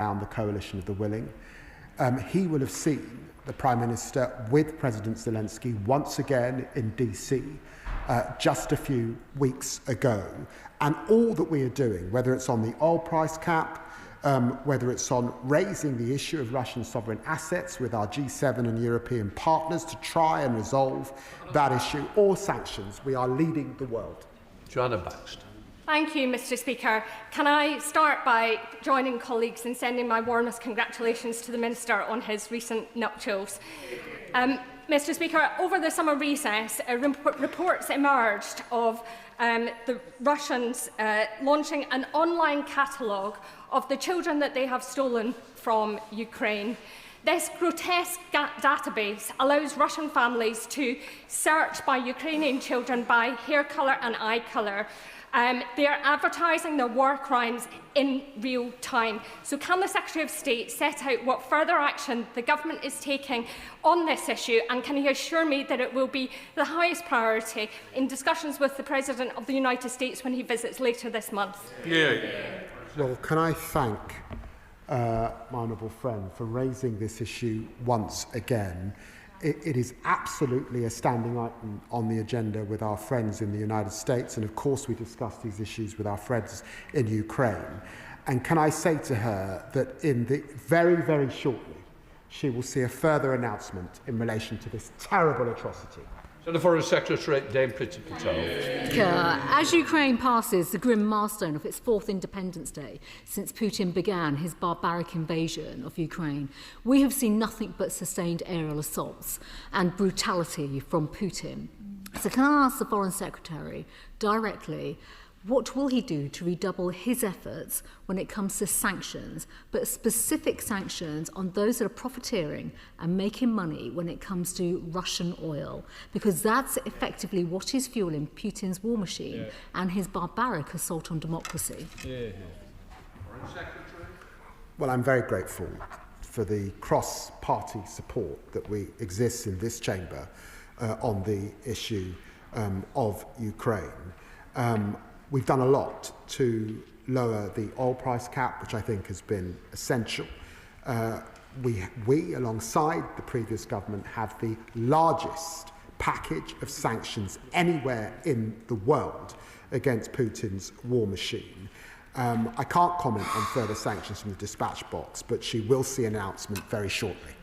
around the coalition of the willing. He will have seen the Prime Minister with President Zelensky once again in DC just a few weeks ago. And all that we are doing, whether it's on the oil price cap, whether it's on raising the issue of Russian sovereign assets with our G7 and European partners to try and resolve that issue, or sanctions, we are leading the world. Joanna Baxter. Thank you, Mr. Speaker. Can I start by joining colleagues in sending my warmest congratulations to the Minister on his recent nuptials. Mr. Speaker, over the summer recess, reports emerged of the Russians launching an online catalogue of the children that they have stolen from Ukraine. This grotesque database allows Russian families to search by Ukrainian children by hair colour and eye colour. They are advertising their war crimes in real time. So can the Secretary of State set out what further action the government is taking on this issue, and can he assure me that it will be the highest priority in discussions with the President of the United States when he visits later this month? Well, can I thank my honourable friend for raising this issue once again. It is absolutely a standing item on the agenda with our friends in the United States, and of course we discuss these issues with our friends in Ukraine. And can I say to her that very, very shortly, she will see a further announcement in relation to this terrible atrocity. So the Foreign Secretary, Dame Priti Patel. As Ukraine passes the grim milestone of its 4th Independence Day since Putin began his barbaric invasion of Ukraine, we have seen nothing but sustained aerial assaults and brutality from Putin. So can I ask the Foreign Secretary directly, what will he do to redouble his efforts when it comes to sanctions, but specific sanctions on those that are profiteering and making money when it comes to Russian oil? Because that's effectively what is fueling Putin's war machine and his barbaric assault on democracy. Well, I'm very grateful for the cross-party support that exists in this chamber on the issue of Ukraine. We've done a lot to lower the oil price cap, which I think has been essential. We, alongside the previous government, have the largest package of sanctions anywhere in the world against Putin's war machine. I can't comment on further sanctions from the dispatch box, but she will see an announcement very shortly.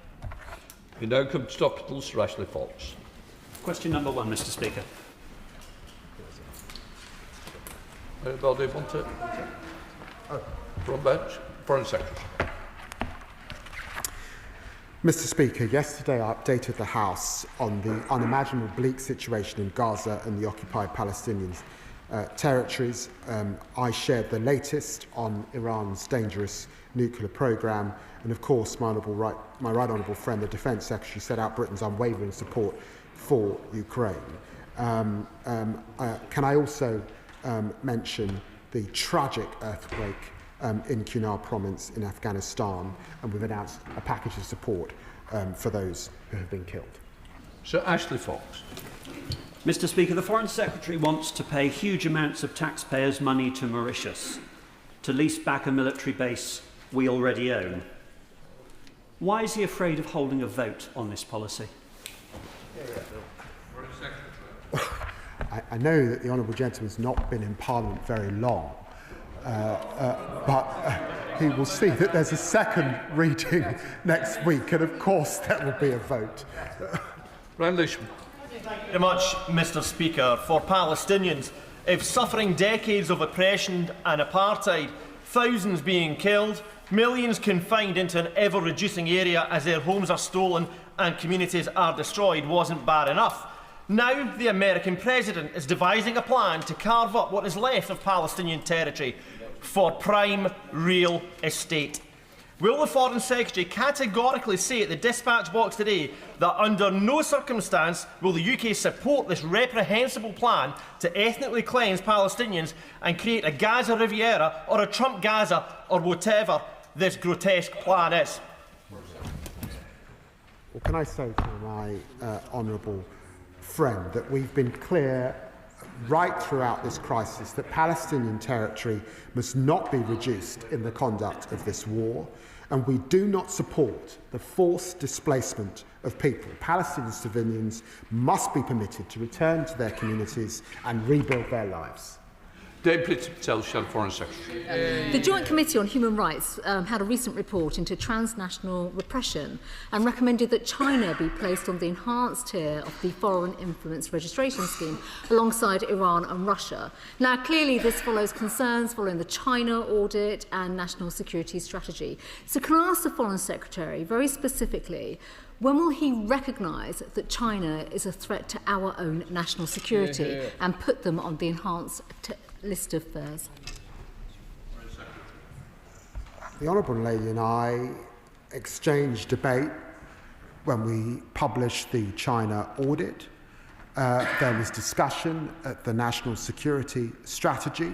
We now come to Dr. Sir Ashley Fox. Question number 1, Mr. Speaker. Anybody want it? From bench. Foreign Secretary. Mr. Speaker, yesterday I updated the House on the unimaginable bleak situation in Gaza and the occupied Palestinian territories. I shared the latest on Iran's dangerous nuclear programme, and of course my right honourable friend, the Defence Secretary, set out Britain's unwavering support for Ukraine. Can I also mention the tragic earthquake in Kunar province in Afghanistan, and we've announced a package of support for those who have been killed. Sir Ashley Fox. Mr. Speaker, the Foreign Secretary wants to pay huge amounts of taxpayers' money to Mauritius to lease back a military base we already own. Why is he afraid of holding a vote on this policy? I know that the honourable gentleman's not been in Parliament very long, but he will see that there's a second reading next week, and of course there will be a vote. Ryan Lishman. Thank you very much, Mr. Speaker. For Palestinians, if suffering decades of oppression and apartheid, thousands being killed, millions confined into an ever-reducing area as their homes are stolen and communities are destroyed wasn't bad enough, now the American president is devising a plan to carve up what is left of Palestinian territory for prime real estate. Will the Foreign Secretary categorically say at the dispatch box today that under no circumstance will the UK support this reprehensible plan to ethnically cleanse Palestinians and create a Gaza Riviera or a Trump Gaza or whatever this grotesque plan is? Well, can I say to my honourable friend that we've been clear right throughout this crisis that Palestinian territory must not be reduced in the conduct of this war, and we do not support the forced displacement of people. Palestinian civilians must be permitted to return to their communities and rebuild their lives. Deputy Patel, Foreign Secretary. The Joint Committee on Human Rights had a recent report into transnational repression and recommended that China be placed on the enhanced tier of the Foreign Influence Registration Scheme alongside Iran and Russia. Now, clearly this follows concerns following the China audit and national security strategy. So can I ask the Foreign Secretary, very specifically, when will he recognise that China is a threat to our own national security and put them on the enhanced list of fairs? The Honourable Lady and I exchanged debate when we published the China audit. There was discussion at the national security strategy,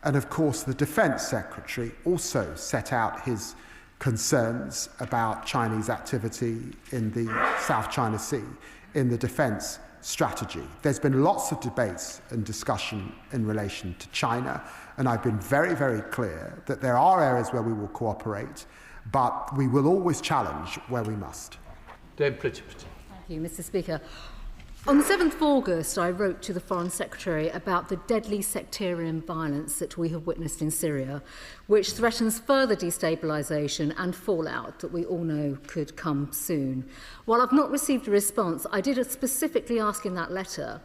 and of course the Defence Secretary also set out his concerns about Chinese activity in the South China Sea in the defence strategy. There's been lots of debates and discussion in relation to China, and I've been very, very clear that there are areas where we will cooperate, but we will always challenge where we must. Deputy Patel. Thank you, Mr. Speaker. On the 7th of August, I wrote to the Foreign Secretary about the deadly sectarian violence that we have witnessed in Syria, which threatens further destabilisation and fallout that we all know could come soon. While I've not received a response, I did specifically ask in that letter,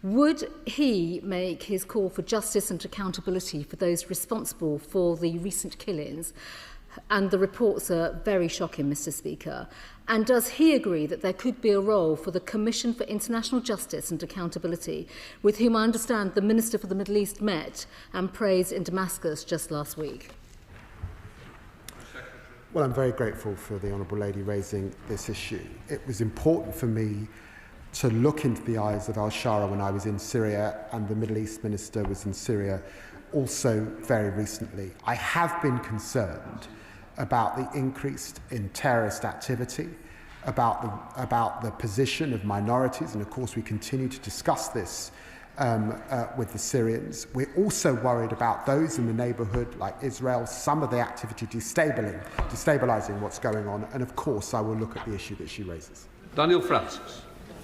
would he make his call for justice and accountability for those responsible for the recent killings? And the reports are very shocking, Mr. Speaker. And does he agree that there could be a role for the Commission for International Justice and Accountability, with whom I understand the Minister for the Middle East met and praised in Damascus just last week? Well, I'm very grateful for the Honourable Lady raising this issue. It was important for me to look into the eyes of al-Shara when I was in Syria, and the Middle East Minister was in Syria also very recently. I have been concerned about the increase in terrorist activity, about the position of minorities, and of course we continue to discuss this with the Syrians. We're also worried about those in the neighbourhood, like Israel, some of the activity destabilising what's going on, and of course I will look at the issue that she raises. Daniel Francis.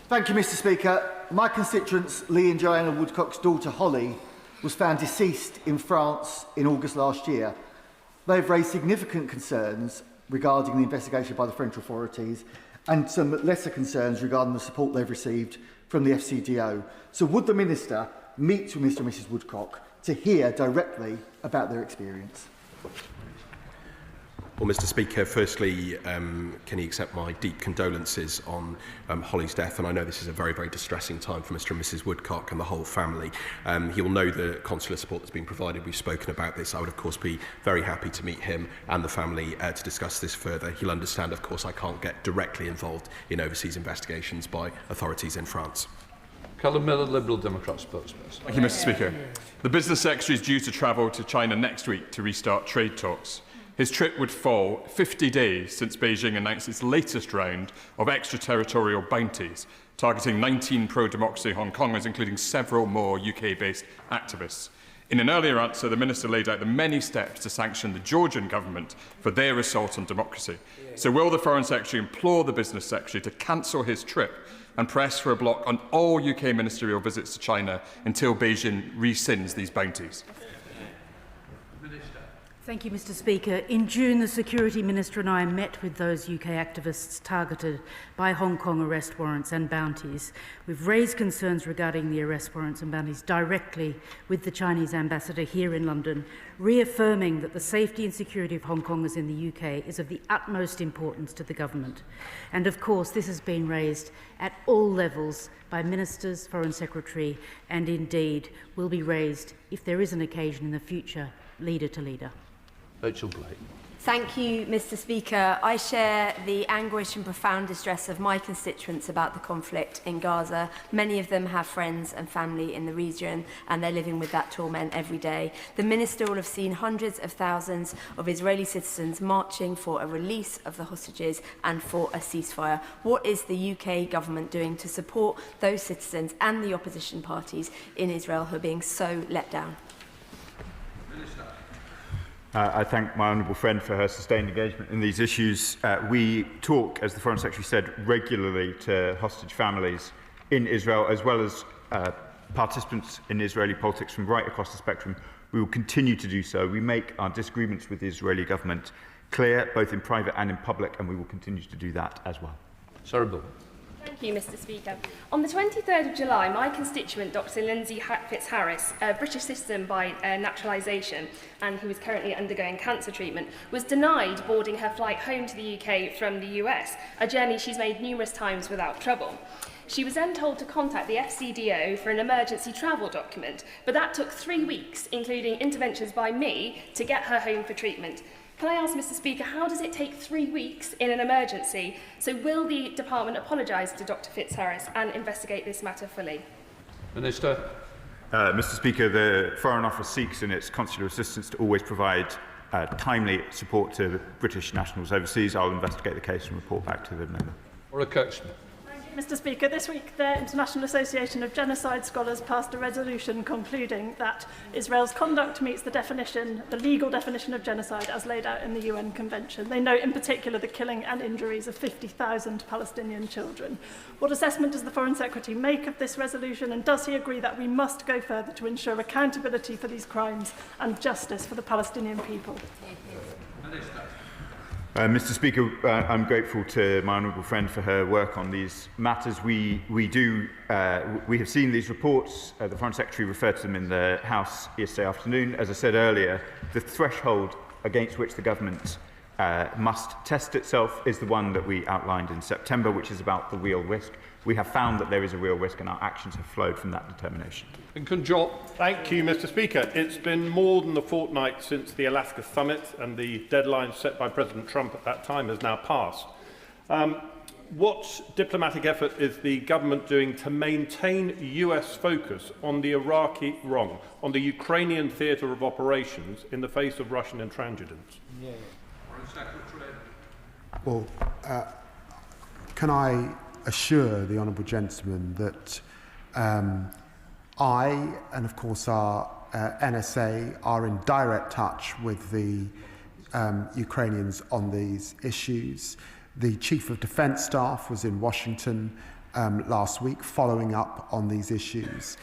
Thank you, Mr. Speaker. My constituents, Lee and Joanna Woodcock's daughter Holly, was found deceased in France in August last year. They've raised significant concerns regarding the investigation by the French authorities and some lesser concerns regarding the support they've received from the FCDO. So would the Minister meet with Mr and Mrs Woodcock to hear directly about their experience? Well, Mr. Speaker, firstly, can he accept my deep condolences on Holly's death? And I know this is a very, very distressing time for Mr and Mrs Woodcock and the whole family. He will know the consular support that's been provided. We've spoken about this. I would, of course, be very happy to meet him and the family to discuss this further. He'll understand, of course, I can't get directly involved in overseas investigations by authorities in France. Callum Miller, Liberal Democrat spokesperson. Thank you, Mr. Speaker. The Business Secretary is due to travel to China next week to restart trade talks. His trip would fall 50 days since Beijing announced its latest round of extraterritorial bounties, targeting 19 pro-democracy Hong Kongers, including several more UK-based activists. In an earlier answer, the Minister laid out the many steps to sanction the Georgian government for their assault on democracy. So will the Foreign Secretary implore the Business Secretary to cancel his trip and press for a block on all UK ministerial visits to China until Beijing rescinds these bounties? Thank you, Mr. Speaker. In June, the Security Minister and I met with those UK activists targeted by Hong Kong arrest warrants and bounties. We've raised concerns regarding the arrest warrants and bounties directly with the Chinese ambassador here in London, reaffirming that the safety and security of Hong Kongers in the UK is of the utmost importance to the government. And of course, this has been raised at all levels by ministers, Foreign Secretary, and indeed will be raised if there is an occasion in the future, leader to leader. Rachel Blake. Thank you, Mr. Speaker. I share the anguish and profound distress of my constituents about the conflict in Gaza. Many of them have friends and family in the region, and they're living with that torment every day. The Minister will have seen hundreds of thousands of Israeli citizens marching for a release of the hostages and for a ceasefire. What is the UK government doing to support those citizens and the opposition parties in Israel who are being so let down? I thank my honourable friend for her sustained engagement in these issues. We talk, as the Foreign Secretary said, regularly to hostage families in Israel, as well as participants in Israeli politics from right across the spectrum. We will continue to do so. We make our disagreements with the Israeli government clear, both in private and in public, and we will continue to do that as well. Thank you, Mr. Speaker. On the 23rd of July, my constituent, Dr. Lindsay Fitzharris, a British citizen by naturalisation and who is currently undergoing cancer treatment, was denied boarding her flight home to the UK from the US, a journey she's made numerous times without trouble. She was then told to contact the FCDO for an emergency travel document, but that took 3 weeks, including interventions by me, to get her home for treatment. Can I ask, Mr. Speaker, how does it take 3 weeks in an emergency? So will the department apologise to Dr. Fitzharris and investigate this matter fully? Minister. Mr. Speaker, the Foreign Office seeks in its consular assistance to always provide timely support to British nationals overseas. I'll investigate the case and report back to the member. Mr. Speaker, this week the International Association of Genocide Scholars passed a resolution concluding that Israel's conduct meets the legal definition of genocide as laid out in the UN Convention. They note in particular the killing and injuries of 50,000 Palestinian children. What assessment does the Foreign Secretary make of this resolution, and does he agree that we must go further to ensure accountability for these crimes and justice for the Palestinian people? Mr. Speaker, I'm grateful to my honourable friend for her work on these matters. We have seen these reports. The Foreign Secretary referred to them in the House yesterday afternoon. As I said earlier, the threshold against which the government must test itself is the one that we outlined in September, which is about the real risk. We have found that there is a real risk, and our actions have flowed from that determination. Thank you, Mr. Speaker. It's been more than a fortnight since the Alaska summit, and the deadline set by President Trump at that time has now passed. What diplomatic effort is the government doing to maintain US focus on the on the Ukrainian theatre of operations in the face of Russian intransigence? Well, can I assure the honourable gentleman that I and of course our NSA are in direct touch with the Ukrainians on these issues. The Chief of Defence Staff was in Washington last week following up on these issues.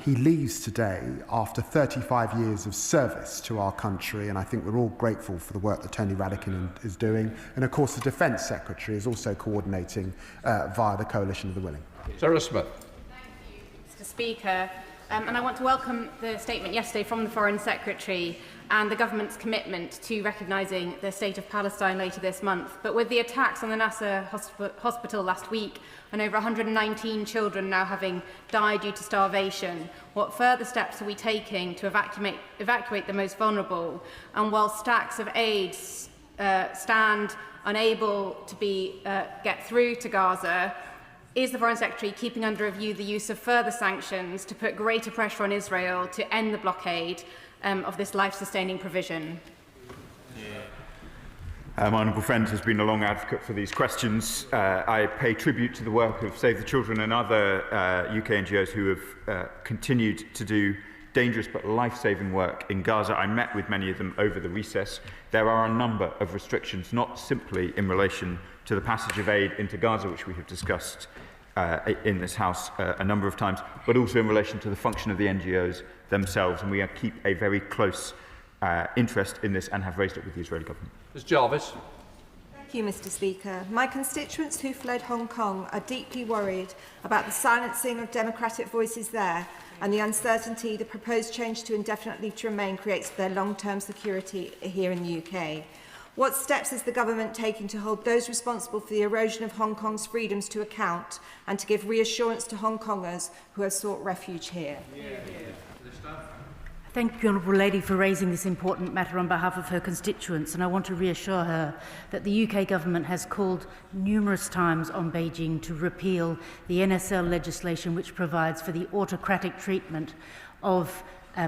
He leaves today after 35 years of service to our country, and I think we're all grateful for the work that Tony Radakin is doing. And of course the Defence Secretary is also coordinating via the Coalition of the Willing. Sarah Smith. Mr. Speaker, and I want to welcome the statement yesterday from the Foreign Secretary and the government's commitment to recognising the state of Palestine later this month. But with the attacks on the Nasser hospital last week and over 119 children now having died due to starvation, what further steps are we taking to evacuate the most vulnerable? And while stacks of aid stand unable to get through to Gaza, is the Foreign Secretary keeping under review the use of further sanctions to put greater pressure on Israel to end the blockade of this life-sustaining provision? My honourable friend has been a long advocate for these questions. I pay tribute to the work of Save the Children and other UK NGOs who have continued to do dangerous but life-saving work in Gaza. I met with many of them over the recess. There are a number of restrictions, not simply in relation to the passage of aid into Gaza, which we have discussed in this House a number of times, but also in relation to the function of the NGOs themselves. And we keep a very close interest in this and have raised it with the Israeli government. Ms Jarvis. Thank you, Mr. Speaker. My constituents who fled Hong Kong are deeply worried about the silencing of democratic voices there and the uncertainty the proposed change to indefinite leave to remain creates for their long-term security here in the UK. What steps is the government taking to hold those responsible for the erosion of Hong Kong's freedoms to account and to give reassurance to Hong Kongers who have sought refuge here? Thank you, Honourable Lady, for raising this important matter on behalf of her constituents, and I want to reassure her that the UK Government has called numerous times on Beijing to repeal the NSL legislation which provides for the autocratic treatment of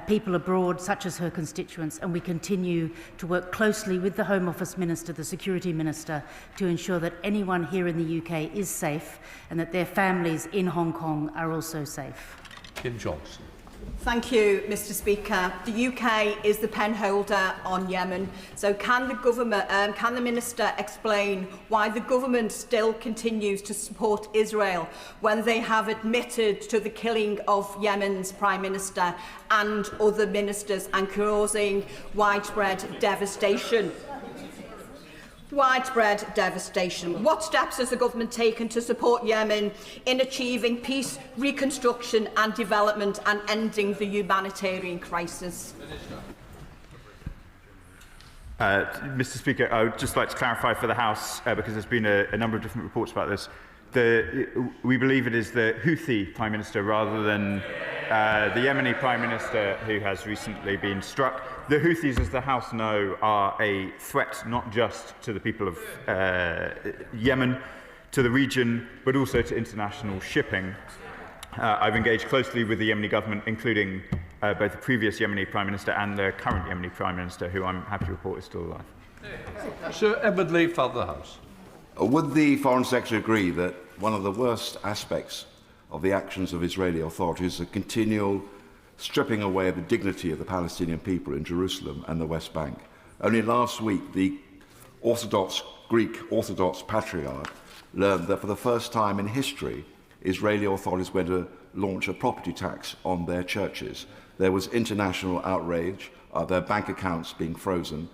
people abroad, such as her constituents, and we continue to work closely with the Home Office Minister, the Security Minister, to ensure that anyone here in the UK is safe and that their families in Hong Kong are also safe. Kim Johnson. Thank you, Mr. Speaker. The UK is the penholder on Yemen. So can the Minister explain why the government still continues to support Israel when they have admitted to the killing of Yemen's Prime Minister and other ministers and causing widespread devastation? Widespread devastation. What steps has the government taken to support Yemen in achieving peace, reconstruction and development and ending the humanitarian crisis? Mr. Speaker, I would just like to clarify for the House, because there's been a number of different reports about this. We believe it is the Houthi Prime Minister rather than the Yemeni Prime Minister who has recently been struck. The Houthis, as the House know, are a threat not just to the people of Yemen, to the region, but also to international shipping. I've engaged closely with the Yemeni government, including both the previous Yemeni Prime Minister and the current Yemeni Prime Minister, who I'm happy to report is still alive. Sir Edward Lee, Father of the House. Would the Foreign Secretary agree that one of the worst aspects of the actions of Israeli authorities is a continual stripping away of the dignity of the Palestinian people in Jerusalem and the West Bank? Only last week, the Greek Orthodox Patriarch learned that for the first time in history, Israeli authorities were going to launch a property tax on their churches. There was international outrage, their bank accounts being frozen,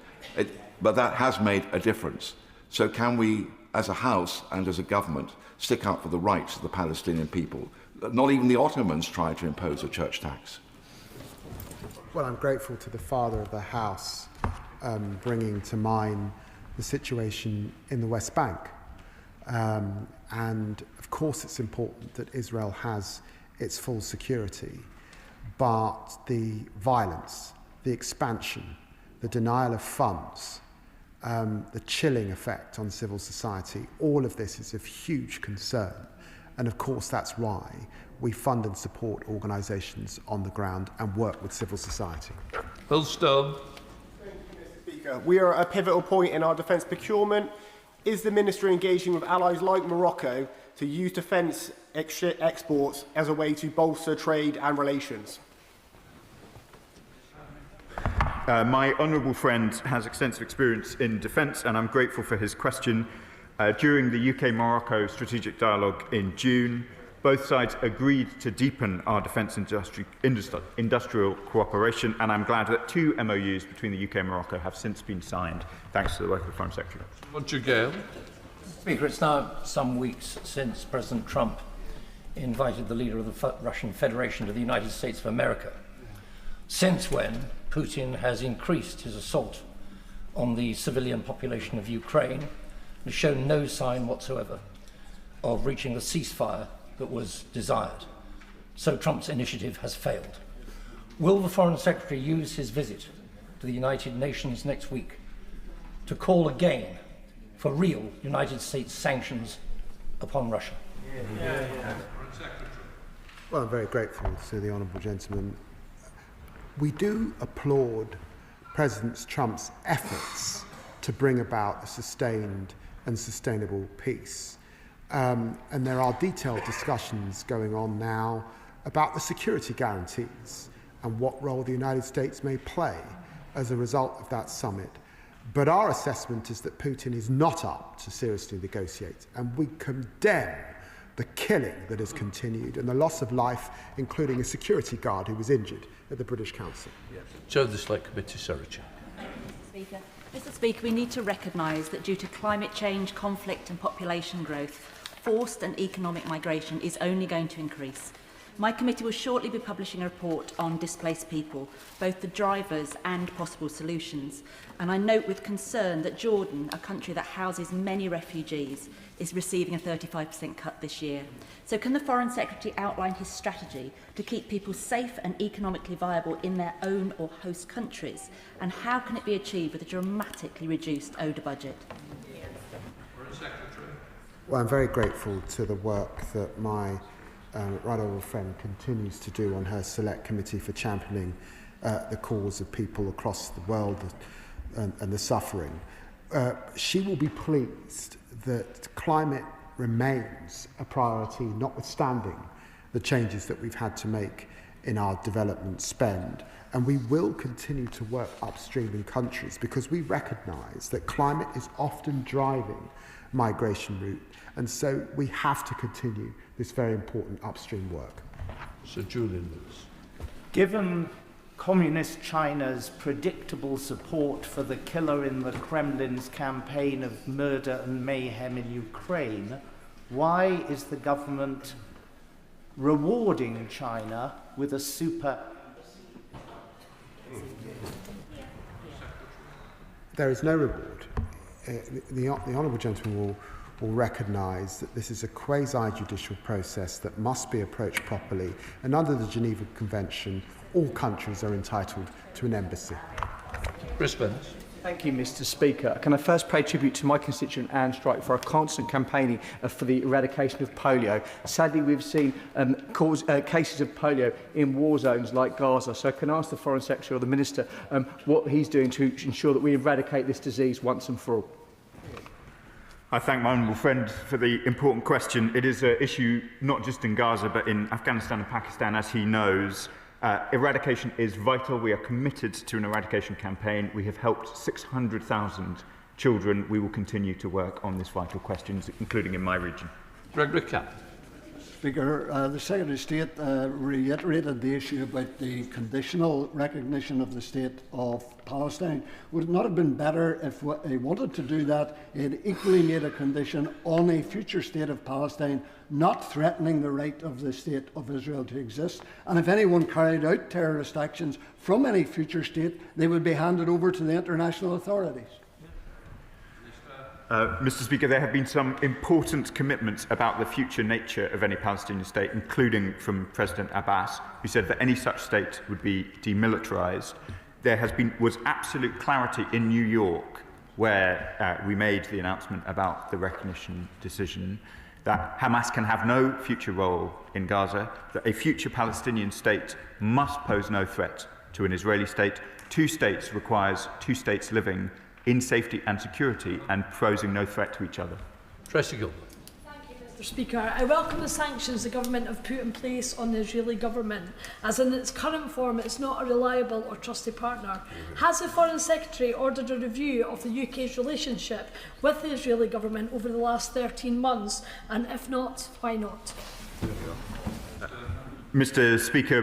but that has made a difference. So can we, as a House and as a government, stick up for the rights of the Palestinian people? Not even the Ottomans tried to impose a church tax. Well, I'm grateful to the Father of the House bringing to mind the situation in the West Bank. And of course it's important that Israel has its full security, but the violence, the expansion, the denial of funds, the chilling effect on civil society, all of this is of huge concern. And of course that's why we fund and support organisations on the ground and work with civil society. Phil Stone. Thank you, Mr. Speaker. We are at a pivotal point in our defence procurement. Is the Minister engaging with allies like Morocco to use defence exports as a way to bolster trade and relations? My honourable friend has extensive experience in defence, and I'm grateful for his question. During the UK-Morocco strategic dialogue in June, both sides agreed to deepen our defence industrial cooperation, and I'm glad that 2 MOUs between the UK and Morocco have since been signed, thanks to the work of the Foreign Secretary. Roger Gale. Speaker, it's now some weeks since President Trump invited the leader of the Russian Federation to the United States of America. Since when, Putin has increased his assault on the civilian population of Ukraine and has shown no sign whatsoever of reaching the ceasefire that was desired. So Trump's initiative has failed. Will the Foreign Secretary use his visit to the United Nations next week to call again for real United States sanctions upon Russia? Well, I'm very grateful to the honourable gentleman. We do applaud President Trump's efforts to bring about a sustained and sustainable peace. And there are detailed discussions going on now about the security guarantees and what role the United States may play as a result of that summit. But our assessment is that Putin is not up to seriously negotiate, and we condemn the killing that has continued and the loss of life, including a security guard who was injured at the British Council. Chair of the Select Committee, Sarah Chair. Mr. Speaker, we need to recognise that due to climate change, conflict and population growth, forced and economic migration is only going to increase. My committee will shortly be publishing a report on displaced people, both the drivers and possible solutions. And I note with concern that Jordan, a country that houses many refugees, is receiving a 35% cut this year. So can the Foreign Secretary outline his strategy to keep people safe and economically viable in their own or host countries? And how can it be achieved with a dramatically reduced ODA budget? Well, I'm very grateful to the work that my right honourable friend continues to do on her select committee for championing the cause of people across the world and the suffering. She will be pleased that climate remains a priority, notwithstanding the changes that we've had to make in our development spend. And we will continue to work upstream in countries because we recognise that climate is often driving migration route. And so we have to continue this very important upstream work. Sir Julian Lewis. Given Communist China's predictable support for the killer in the Kremlin's campaign of murder and mayhem in Ukraine, why is the government rewarding China with a super... There is no reward. The honourable gentleman will recognise that this is a quasi-judicial process that must be approached properly, and under the Geneva Convention, all countries are entitled to an embassy. Brisbane. Thank you, Mr. Speaker. Can I first pay tribute to my constituent Anne Strike for her constant campaigning for the eradication of polio. Sadly, we've seen cases of polio in war zones like Gaza. So can I ask the Foreign Secretary or the Minister what he's doing to ensure that we eradicate this disease once and for all? I thank my honourable friend for the important question. It is an issue not just in Gaza but in Afghanistan and Pakistan, as he knows. Eradication is vital. We are committed to an eradication campaign. We have helped 600,000 children. We will continue to work on this vital question, including in my region. Gregory Capp. Speaker, the Secretary of State reiterated the issue about the conditional recognition of the state of Palestine. Would it not have been better if he wanted to do that, he had equally made a condition on a future state of Palestine, not threatening the right of the state of Israel to exist? And if anyone carried out terrorist actions from any future state, they would be handed over to the international authorities. Mr. Speaker, there have been some important commitments about the future nature of any Palestinian state, including from President Abbas, who said that any such state would be demilitarised. There was absolute clarity in New York, where we made the announcement about the recognition decision, that Hamas can have no future role in Gaza, that a future Palestinian state must pose no threat to an Israeli state. Two states requires two states living in safety and security and posing no threat to each other. Tracy Gilbert. Mr. Speaker, I welcome the sanctions the government have put in place on the Israeli government, as in its current form it's not a reliable or trusted partner. Has the Foreign Secretary ordered a review of the UK's relationship with the Israeli government over the last 13 months, and if not, why not? Mr. Speaker,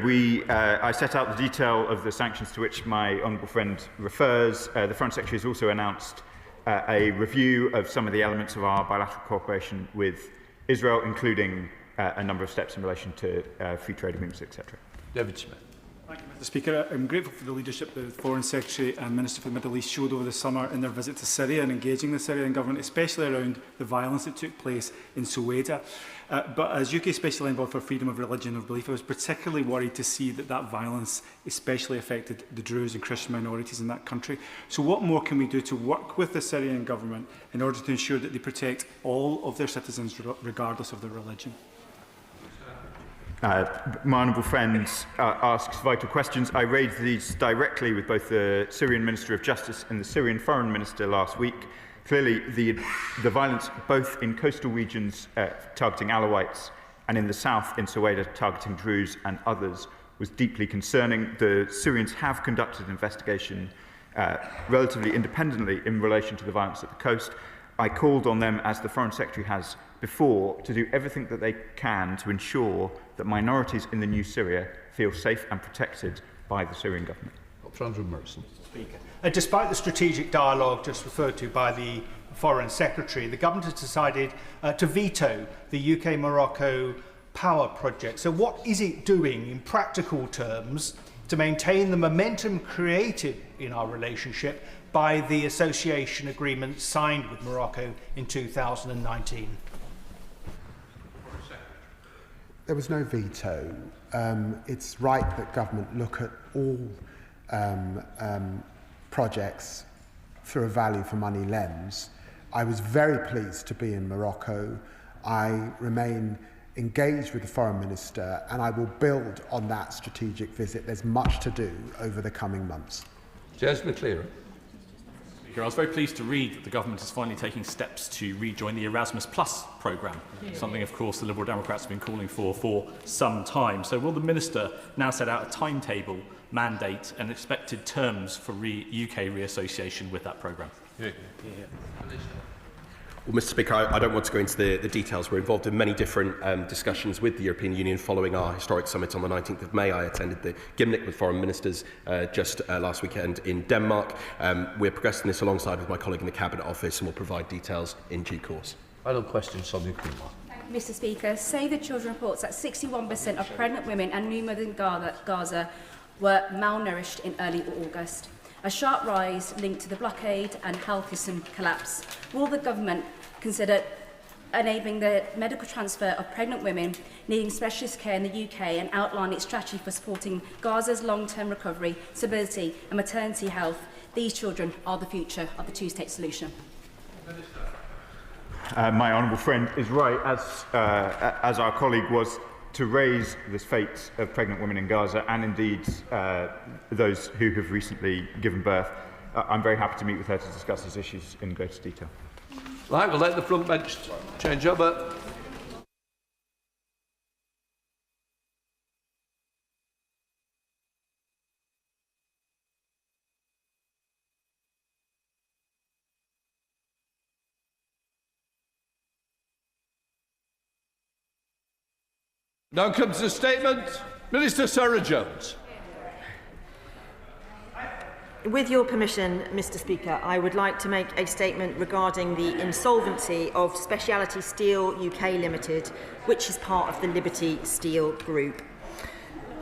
I set out the detail of the sanctions to which my honourable friend refers. The Foreign Secretary has also announced a review of some of the elements of our bilateral cooperation with Israel, including a number of steps in relation to free trade agreements, etc. David Smith. Thank you, Mr. Speaker. I'm grateful for the leadership that the Foreign Secretary and Minister for the Middle East showed over the summer in their visit to Syria and engaging the Syrian government, especially around the violence that took place in Soweto. But as UK Special Envoy for Freedom of Religion and Belief, I was particularly worried to see that violence especially affected the Druze and Christian minorities in that country. So what more can we do to work with the Syrian government in order to ensure that they protect all of their citizens regardless of their religion? My honourable friend asks vital questions. I raised these directly with both the Syrian Minister of Justice and the Syrian Foreign Minister last week. Clearly, the violence both in coastal regions targeting Alawites and in the south in Soweto targeting Druze and others was deeply concerning. The Syrians have conducted an investigation relatively independently in relation to the violence at the coast. I called on them, as the Foreign Secretary has before, to do everything that they can to ensure that minorities in the new Syria feel safe and protected by the Syrian government. Dr. Andrew Merson. Speaker. Despite the strategic dialogue just referred to by the Foreign Secretary, the government has decided to veto the UK-Morocco power project. So what is it doing in practical terms to maintain the momentum created in our relationship by the association agreement signed with Morocco in 2019? There was no veto. It's right that government look at all projects through a value for money lens. I was very pleased to be in Morocco. I remain engaged with the Foreign Minister, and I will build on that strategic visit. There's much to do over the coming months. James McCleary. I was very pleased to read that the government is finally taking steps to rejoin the Erasmus Plus programme, something, of course, the Liberal Democrats have been calling for some time. So will the Minister now set out a timetable, mandate and expected terms for UK reassociation with that programme? Well, Mr. Speaker, I don't want to go into the details. We're involved in many different discussions with the European Union following our historic summit on the 19th of May. I attended the Gymnich with foreign ministers just last weekend in Denmark. We're progressing this alongside with my colleague in the Cabinet Office, and we'll provide details in due course. Final question, Sonia Kumar. Mr. Speaker, Save the Children reports that 61% of pregnant women and new mothers in Gaza were malnourished in early August. A sharp rise linked to the blockade and health system collapse. Will the government consider enabling the medical transfer of pregnant women needing specialist care in the UK and outline its strategy for supporting Gaza's long-term recovery, stability and maternity health? These children are the future of the two-state solution. My honourable friend is right, as our colleague was, to raise the fate of pregnant women in Gaza and indeed those who have recently given birth. I'm very happy to meet with her to discuss these issues in greater detail. Right, we'll let the front bench change over. Now comes the statement. Minister Sarah Jones. With your permission, Mr. Speaker, I would like to make a statement regarding the insolvency of Speciality Steel UK Limited, which is part of the Liberty Steel Group.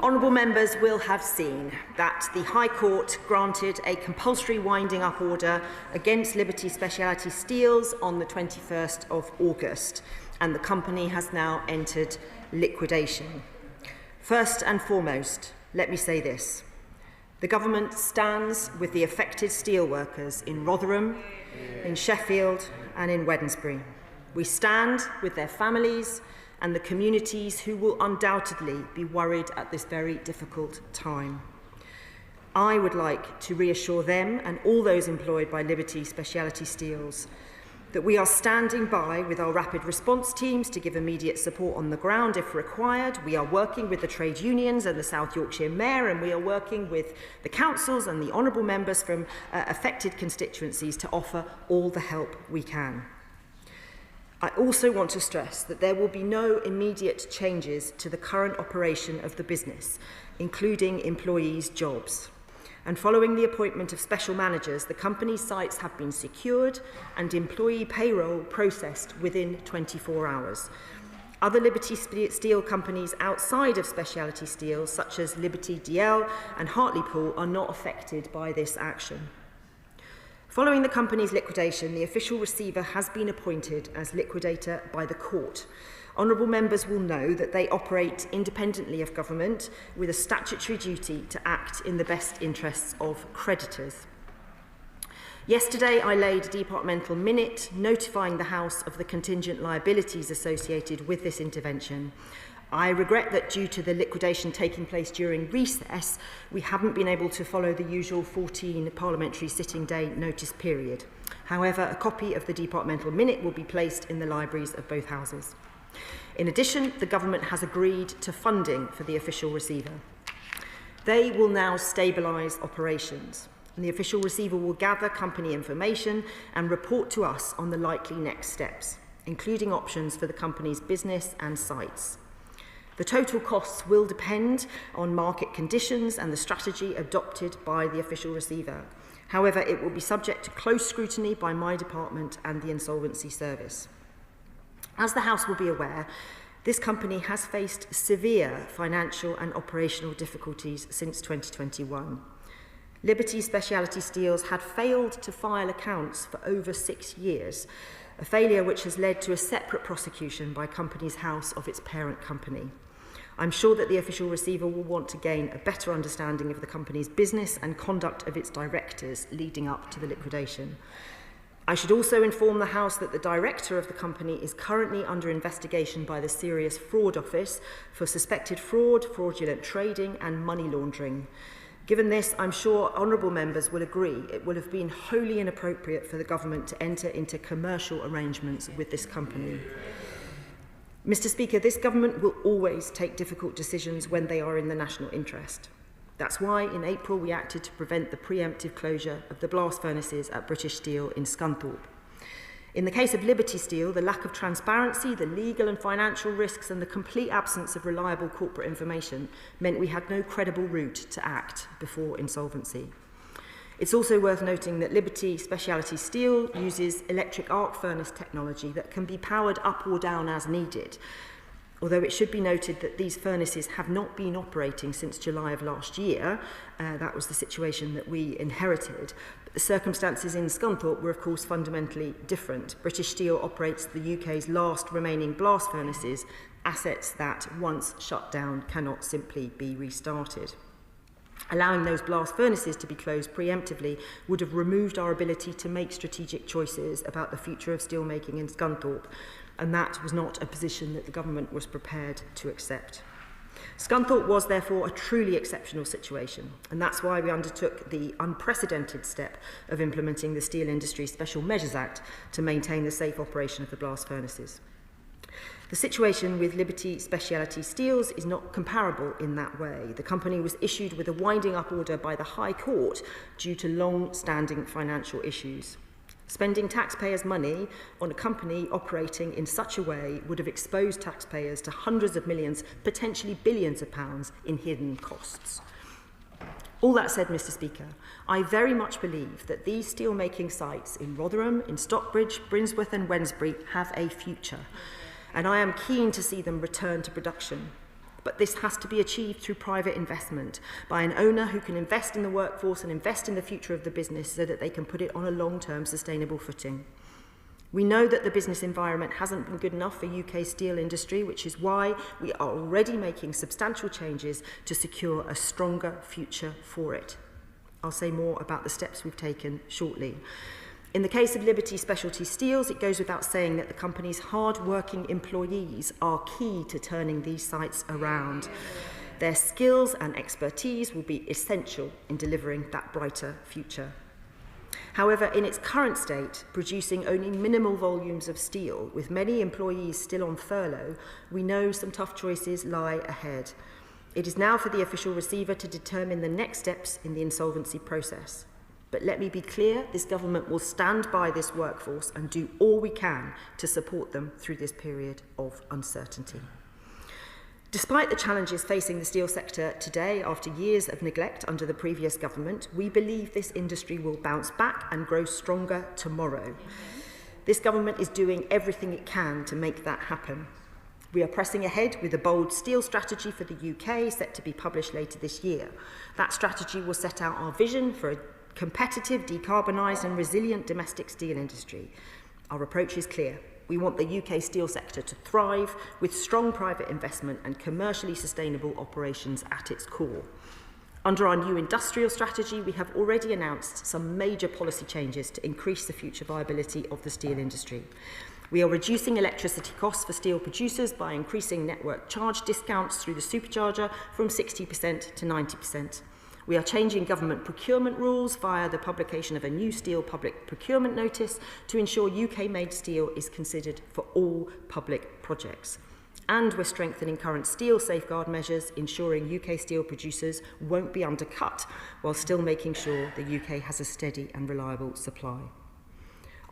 Honourable members will have seen that the High Court granted a compulsory winding up order against Liberty Speciality Steels on the 21st of August, and the company has now entered liquidation. First and foremost, let me say this. The government stands with the affected steelworkers in Rotherham, in Sheffield and in Wednesbury. We stand with their families and the communities who will undoubtedly be worried at this very difficult time. I would like to reassure them and all those employed by Liberty Speciality Steels that we are standing by with our rapid response teams to give immediate support on the ground if required. We are working with the trade unions and the South Yorkshire Mayor, and we are working with the councils and the honourable members from affected constituencies to offer all the help we can. I also want to stress that there will be no immediate changes to the current operation of the business, including employees' jobs. And following the appointment of special managers, the company's sites have been secured and employee payroll processed within 24 hours. Other Liberty Steel companies outside of Speciality Steel, such as Liberty DL and Hartlepool, are not affected by this action. Following the company's liquidation, the official receiver has been appointed as liquidator by the court. Honourable members will know that they operate independently of government with a statutory duty to act in the best interests of creditors. Yesterday, I laid a departmental minute notifying the House of the contingent liabilities associated with this intervention. I regret that due to the liquidation taking place during recess, we haven't been able to follow the usual 14 parliamentary sitting day notice period. However, a copy of the departmental minute will be placed in the libraries of both houses. In addition, the government has agreed to funding for the official receiver. They will now stabilise operations, and the official receiver will gather company information and report to us on the likely next steps, including options for the company's business and sites. The total costs will depend on market conditions and the strategy adopted by the official receiver. However, it will be subject to close scrutiny by my department and the Insolvency Service. As the House will be aware, This company has faced severe financial and operational difficulties since 2021. Liberty Speciality Steels had failed to file accounts for over 6 years, a failure which has led to a separate prosecution by Companies House of its parent company. I'm sure that the official receiver will want to gain a better understanding of the company's business and conduct of its directors leading up to the liquidation. I should also inform the House that the director of the company is currently under investigation by the Serious Fraud Office for suspected fraud, fraudulent trading and money laundering. Given this, I'm sure honourable members will agree it would have been wholly inappropriate for the government to enter into commercial arrangements with this company. Mr. Speaker, this government will always take difficult decisions when they are in the national interest. That's why in April we acted to prevent the preemptive closure of the blast furnaces at British Steel in Scunthorpe. In the case of Liberty Steel, the lack of transparency, the legal and financial risks and the complete absence of reliable corporate information meant we had no credible route to act before insolvency. It's also worth noting that Liberty Speciality Steel uses electric arc furnace technology that can be powered up or down as needed, although it should be noted that these furnaces have not been operating since July of last year. That was the situation that we inherited. But the circumstances in Scunthorpe were, of course, fundamentally different. British Steel operates the UK's last remaining blast furnaces, assets that, once shut down, cannot simply be restarted. Allowing those blast furnaces to be closed preemptively would have removed our ability to make strategic choices about the future of steelmaking in Scunthorpe, and that was not a position that the government was prepared to accept. Scunthorpe was therefore a truly exceptional situation, and that's why we undertook the unprecedented step of implementing the Steel Industry Special Measures Act to maintain the safe operation of the blast furnaces. The situation with Liberty Speciality Steels is not comparable in that way. The company was issued with a winding up order by the High Court due to long-standing financial issues. Spending taxpayers' money on a company operating in such a way would have exposed taxpayers to hundreds of millions, potentially billions of pounds in hidden costs. All that said, Mr. Speaker, I very much believe that these steelmaking sites in Rotherham, in Stockbridge, Brinsworth and Wednesbury have a future, and I am keen to see them return to production. But this has to be achieved through private investment by an owner who can invest in the workforce and invest in the future of the business so that they can put it on a long-term sustainable footing. We know that the business environment hasn't been good enough for UK steel industry, which is why we are already making substantial changes to secure a stronger future for it. I'll say more about the steps we've taken shortly. In the case of Liberty Specialty Steels, it goes without saying that the company's hard-working employees are key to turning these sites around. Their skills and expertise will be essential in delivering that brighter future. However, in its current state, producing only minimal volumes of steel, with many employees still on furlough, we know some tough choices lie ahead. It is now for the official receiver to determine the next steps in the insolvency process. But let me be clear, this government will stand by this workforce and do all we can to support them through this period of uncertainty. Despite the challenges facing the steel sector today, after years of neglect under the previous government, we believe this industry will bounce back and grow stronger tomorrow. This government is doing everything it can to make that happen. We are pressing ahead with a bold steel strategy for the UK set to be published later this year. That strategy will set out our vision for a competitive, decarbonised and resilient domestic steel industry. Our approach is clear. We want the UK steel sector to thrive with strong private investment and commercially sustainable operations at its core. Under our new industrial strategy, we have already announced some major policy changes to increase the future viability of the steel industry. We are reducing electricity costs for steel producers by increasing network charge discounts through the supercharger from 60% to 90%. We are changing government procurement rules via the publication of a new steel public procurement notice to ensure UK-made steel is considered for all public projects. And we're strengthening current steel safeguard measures, ensuring UK steel producers won't be undercut, while still making sure the UK has a steady and reliable supply.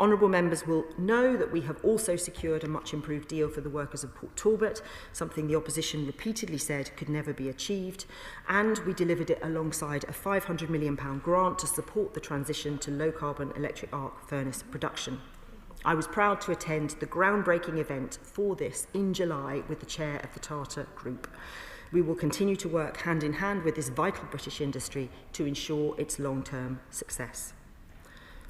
Honourable members will know that we have also secured a much improved deal for the workers of Port Talbot, something the opposition repeatedly said could never be achieved, and we delivered it alongside a £500 million grant to support the transition to low-carbon electric arc furnace production. I was proud to attend the groundbreaking event for this in July with the chair of the Tata Group. We will continue to work hand in hand with this vital British industry to ensure its long-term success.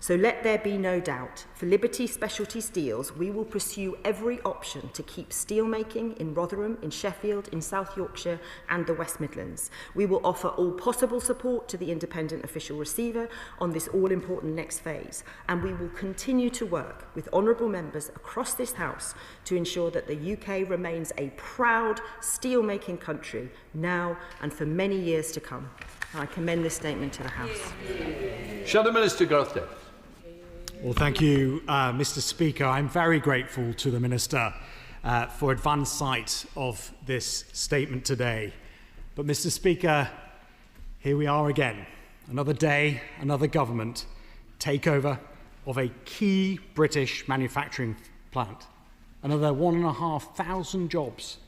So let there be no doubt, for Liberty Specialty Steels, we will pursue every option to keep steelmaking in Rotherham, in Sheffield, in South Yorkshire and the West Midlands. We will offer all possible support to the independent official receiver on this all-important next phase, and we will continue to work with honourable members across this House to ensure that the UK remains a proud steelmaking country now and for many years to come. I commend this statement to the House. Shadow Minister Gareth Davis. Well, thank you, Mr. Speaker. I'm very grateful to the Minister for advance sight of this statement today. But, Mr. Speaker, here we are again. Another day, another government takeover of a key British manufacturing plant. Another 1,500 jobs.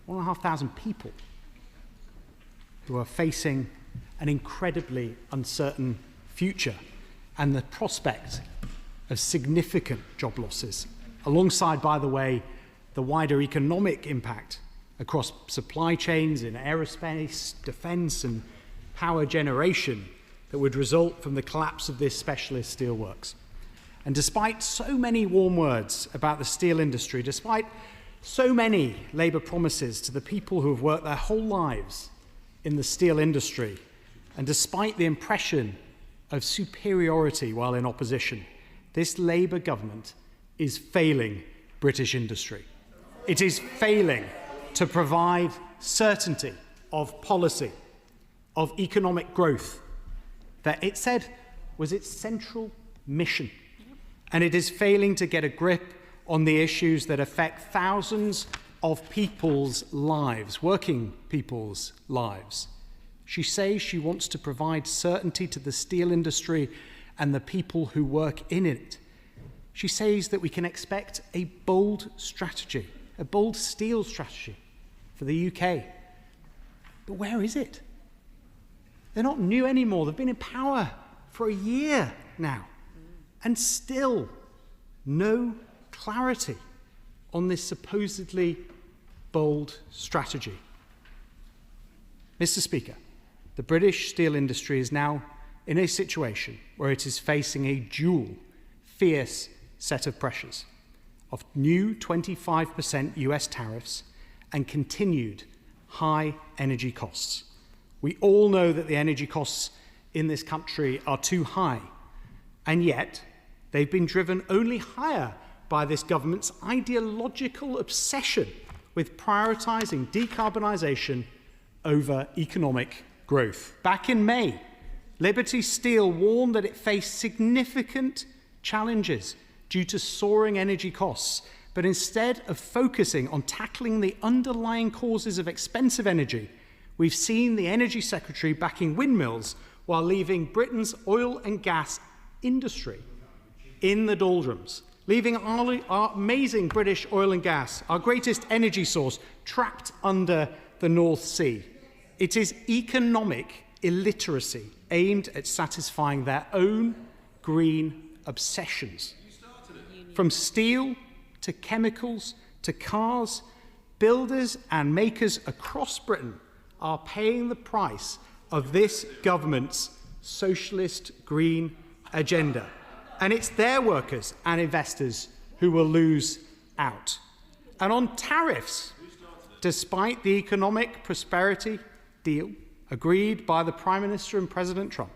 1,500 people who are facing an incredibly uncertain future and the prospect of significant job losses, alongside, by the way, the wider economic impact across supply chains in aerospace, defence and power generation that would result from the collapse of this specialist steelworks. And despite so many warm words about the steel industry, despite so many Labour promises to the people who have worked their whole lives in the steel industry, and despite the impression of superiority while in opposition, this Labour government is failing British industry. It is failing to provide certainty of policy, of economic growth that it said was its central mission. And it is failing to get a grip on the issues that affect thousands of people's lives, working people's lives. She says she wants to provide certainty to the steel industry and the people who work in it. She says that we can expect a bold strategy, a bold steel strategy for the UK. But where is it? They're not new anymore. They've been in power for a year now. And still no clarity on this supposedly bold strategy. Mr. Speaker, the British steel industry is now in a situation where it is facing a dual, fierce set of pressures of new 25% US tariffs and continued high energy costs. We all know that the energy costs in this country are too high, and yet they've been driven only higher by this government's ideological obsession with prioritising decarbonisation over economic growth. Back in May, Liberty Steel warned that it faced significant challenges due to soaring energy costs, but instead of focusing on tackling the underlying causes of expensive energy, we've seen the Energy Secretary backing windmills while leaving Britain's oil and gas industry in the doldrums, leaving our amazing British oil and gas, our greatest energy source, trapped under the North Sea. It is economic illiteracy aimed at satisfying their own green obsessions. From steel to chemicals to cars, builders and makers across Britain are paying the price of this government's socialist green agenda. And it's their workers and investors who will lose out. And on tariffs, despite the economic prosperity deal agreed by the Prime Minister and President Trump,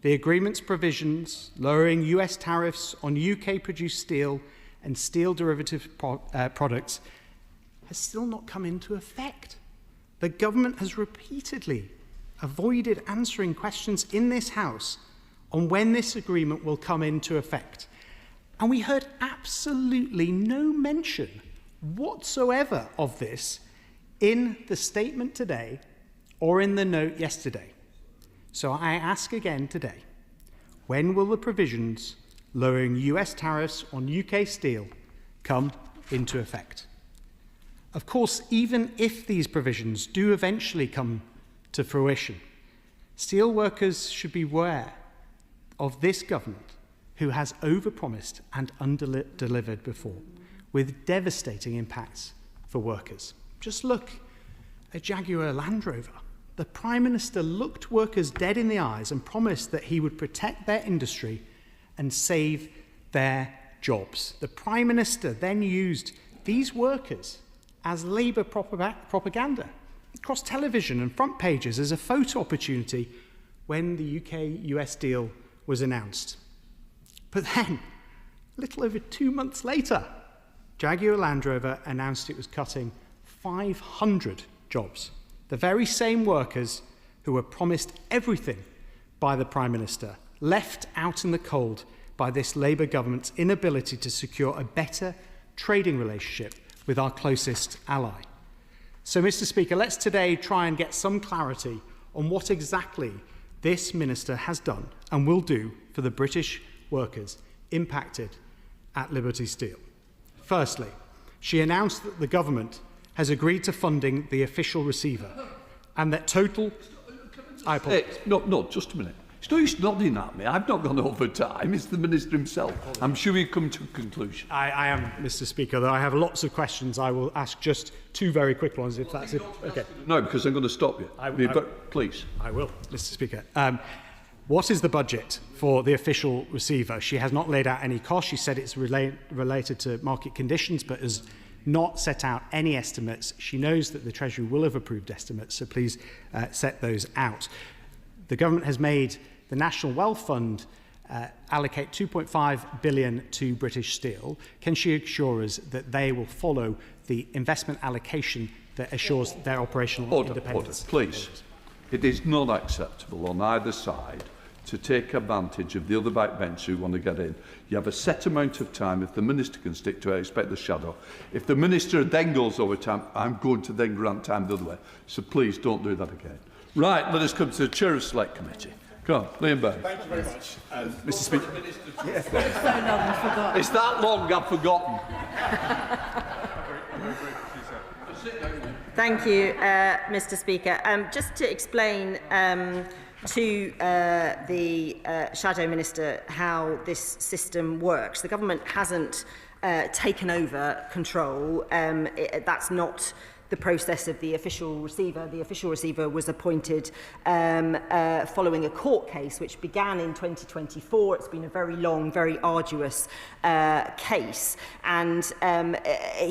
the agreement's provisions lowering US tariffs on UK-produced steel and steel derivative products has still not come into effect. The government has repeatedly avoided answering questions in this House on when this agreement will come into effect. And we heard absolutely no mention whatsoever of this in the statement today or in the note yesterday. So I ask again today, when will the provisions lowering US tariffs on UK steel come into effect? Of course, even if these provisions do eventually come to fruition, steel workers should be aware of this government, who has overpromised and under-delivered before, with devastating impacts for workers. Just look at Jaguar Land Rover. The Prime Minister looked workers dead in the eyes and promised that he would protect their industry and save their jobs. The Prime Minister then used these workers as Labour propaganda across television and front pages as a photo opportunity when the UK-US deal was announced. But then, a little over 2 months later, Jaguar Land Rover announced it was cutting 500 jobs. The very same workers who were promised everything by the Prime Minister, left out in the cold by this Labour government's inability to secure a better trading relationship with our closest ally. So, Mr. Speaker, let's today try and get some clarity on what exactly this minister has done and will do for the British workers impacted at Liberty Steel. Firstly, she announced that the government has agreed to funding the official receiver and that total... No, just a minute. It's no use nodding at me. I've not gone over time. It's the Minister himself. I'm sure he'll come to a conclusion. I am, Mr. Speaker, though I have lots of questions. I will ask just two very quick ones, if that's it. Okay. No, because I'm going to stop you. Please. I will, Mr. Speaker. What is the budget for the official receiver? She has not laid out any cost. She said it's related to market conditions, but has not set out any estimates. She knows that the Treasury will have approved estimates, so please set those out. The government has made the National Wealth Fund allocate £2.5 billion to British Steel. Can she assure us that they will follow the investment allocation that assures their operational independence? Please. It is not acceptable on either side to take advantage of the other backbenchers who want to get in. You have a set amount of time. If the Minister can stick to it, I expect the shadow. If the Minister then goes over time, I'm going to then grant time the other way. So please don't do that again. Right, let us come to the Chair of Select Committee. Come on, Liam Baird. Thank you very much. Mr. Speaker. It's that long, I've forgotten. Thank you, Mr. Speaker. Just to explain to the Shadow Minister how this system works, the government hasn't taken over control. That's not the process of the official receiver. The official receiver was appointed following a court case which began in 2024. It's been a very long, very arduous case, and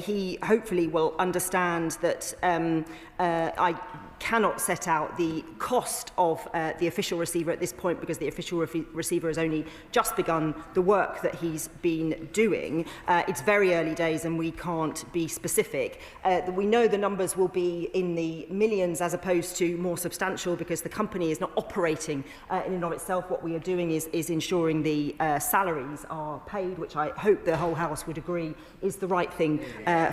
he hopefully will understand that I cannot set out the cost of the official receiver at this point, because the official receiver has only just begun the work that he's been doing. It's very early days and we can't be specific. We know the numbers will be in the millions as opposed to more substantial, because the company is not operating in and of itself. What we are doing is ensuring the salaries are paid, which I hope the whole House would agree is the right thing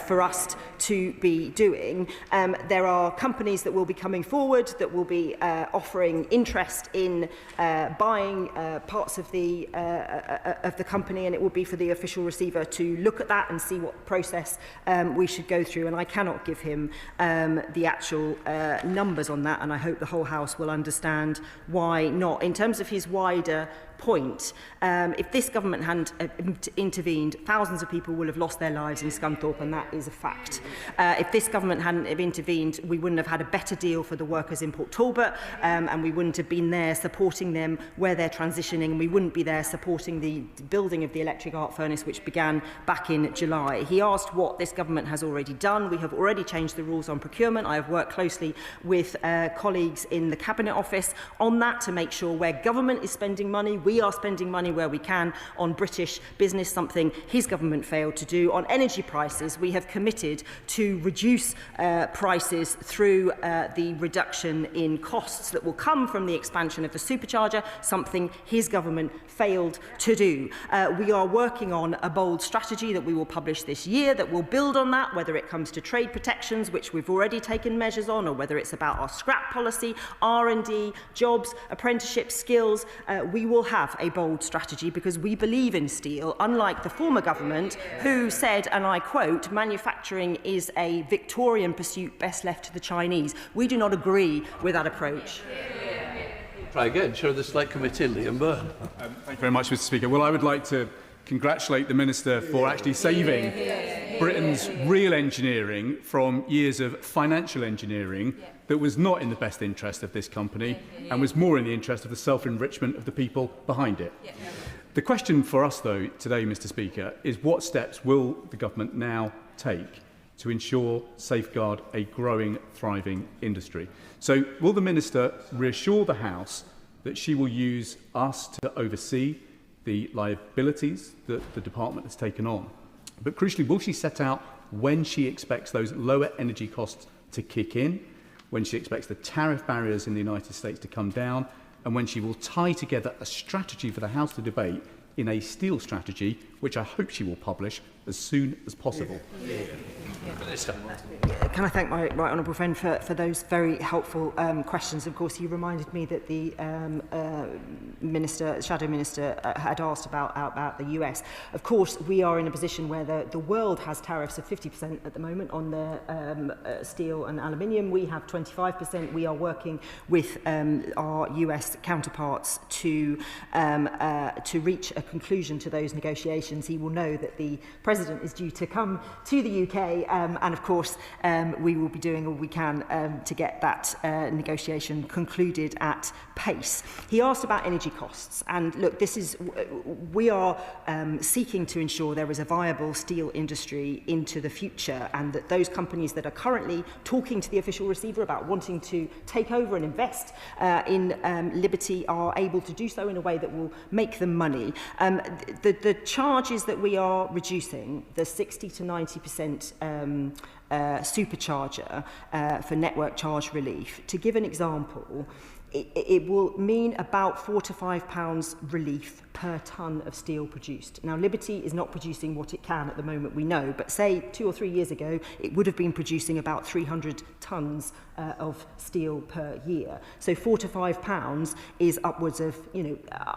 for us to be doing. There are companies that will be coming forward that will be offering interest in buying parts of the company, and it will be for the official receiver to look at that and see what process we should go through. And I cannot give him the actual numbers on that, and I hope the whole House will understand why not. In terms of his wider point, if this government hadn't intervened, thousands of people will have lost their lives in Scunthorpe, and that is a fact. If this government hadn't intervened, we wouldn't have had a better deal for the workers in Port Talbot, and we wouldn't have been there supporting them where they're transitioning, and we wouldn't be there supporting the building of the electric arc furnace, which began back in July. He asked what this government has already done. We have already changed the rules on procurement. I have worked closely with colleagues in the Cabinet Office on that to make sure where government is spending money, we are spending money where we can on British business, something his government failed to do. On energy prices, we have committed to reduce prices through the reduction in costs that will come from the expansion of the supercharger, something his government failed to do. We are working on a bold strategy that we will publish this year that will build on that, whether it comes to trade protections, which we've already taken measures on, or whether it's about our scrap policy, R&D, jobs, apprenticeship, skills. We will have a bold strategy because we believe in steel, unlike the former government who said, and I quote, manufacturing is a Victorian pursuit best left to the Chinese. We do not agree with that approach. Try again. Chair of the Select Committee, Liam Byrne. Thank you very much, Mr. Speaker. Well, I would like to congratulate the Minister for actually saving Britain's real engineering from years of financial engineering that was not in the best interest of this company and was more in the interest of the self-enrichment of the people behind it. The question for us, though, today, Mr. Speaker, is what steps will the government now take to ensure, safeguard a growing, thriving industry? So will the Minister reassure the House that she will use us to oversee the liabilities that the department has taken on? But crucially, will she set out when she expects those lower energy costs to kick in, when she expects the tariff barriers in the United States to come down, and when she will tie together a strategy for the House to debate in a steel strategy, which I hope she will publish as soon as possible? Minister. Can I thank my right honourable friend for those very helpful questions? Of course, he reminded me that the Shadow Minister had asked about the US. Of course, we are in a position where the world has tariffs of 50% at the moment on the steel and aluminium. We have 25%. We are working with our US counterparts to reach a conclusion to those negotiations. He will know that the President is due to come to the UK, and of course we will be doing all we can to get that negotiation concluded at pace. He asked about energy costs, and look, we are seeking to ensure there is a viable steel industry into the future, and that those companies that are currently talking to the official receiver about wanting to take over and invest in Liberty are able to do so in a way that will make them money. The charges that we are reducing, the 60 to 90% supercharger for network charge relief, to give an example, it will mean about £4 to £5 relief per tonne of steel produced. Now, Liberty is not producing what it can at the moment, we know, but say 2 or 3 years ago, it would have been producing about 300 tonnes of steel per year. So £4 to £5 is upwards of,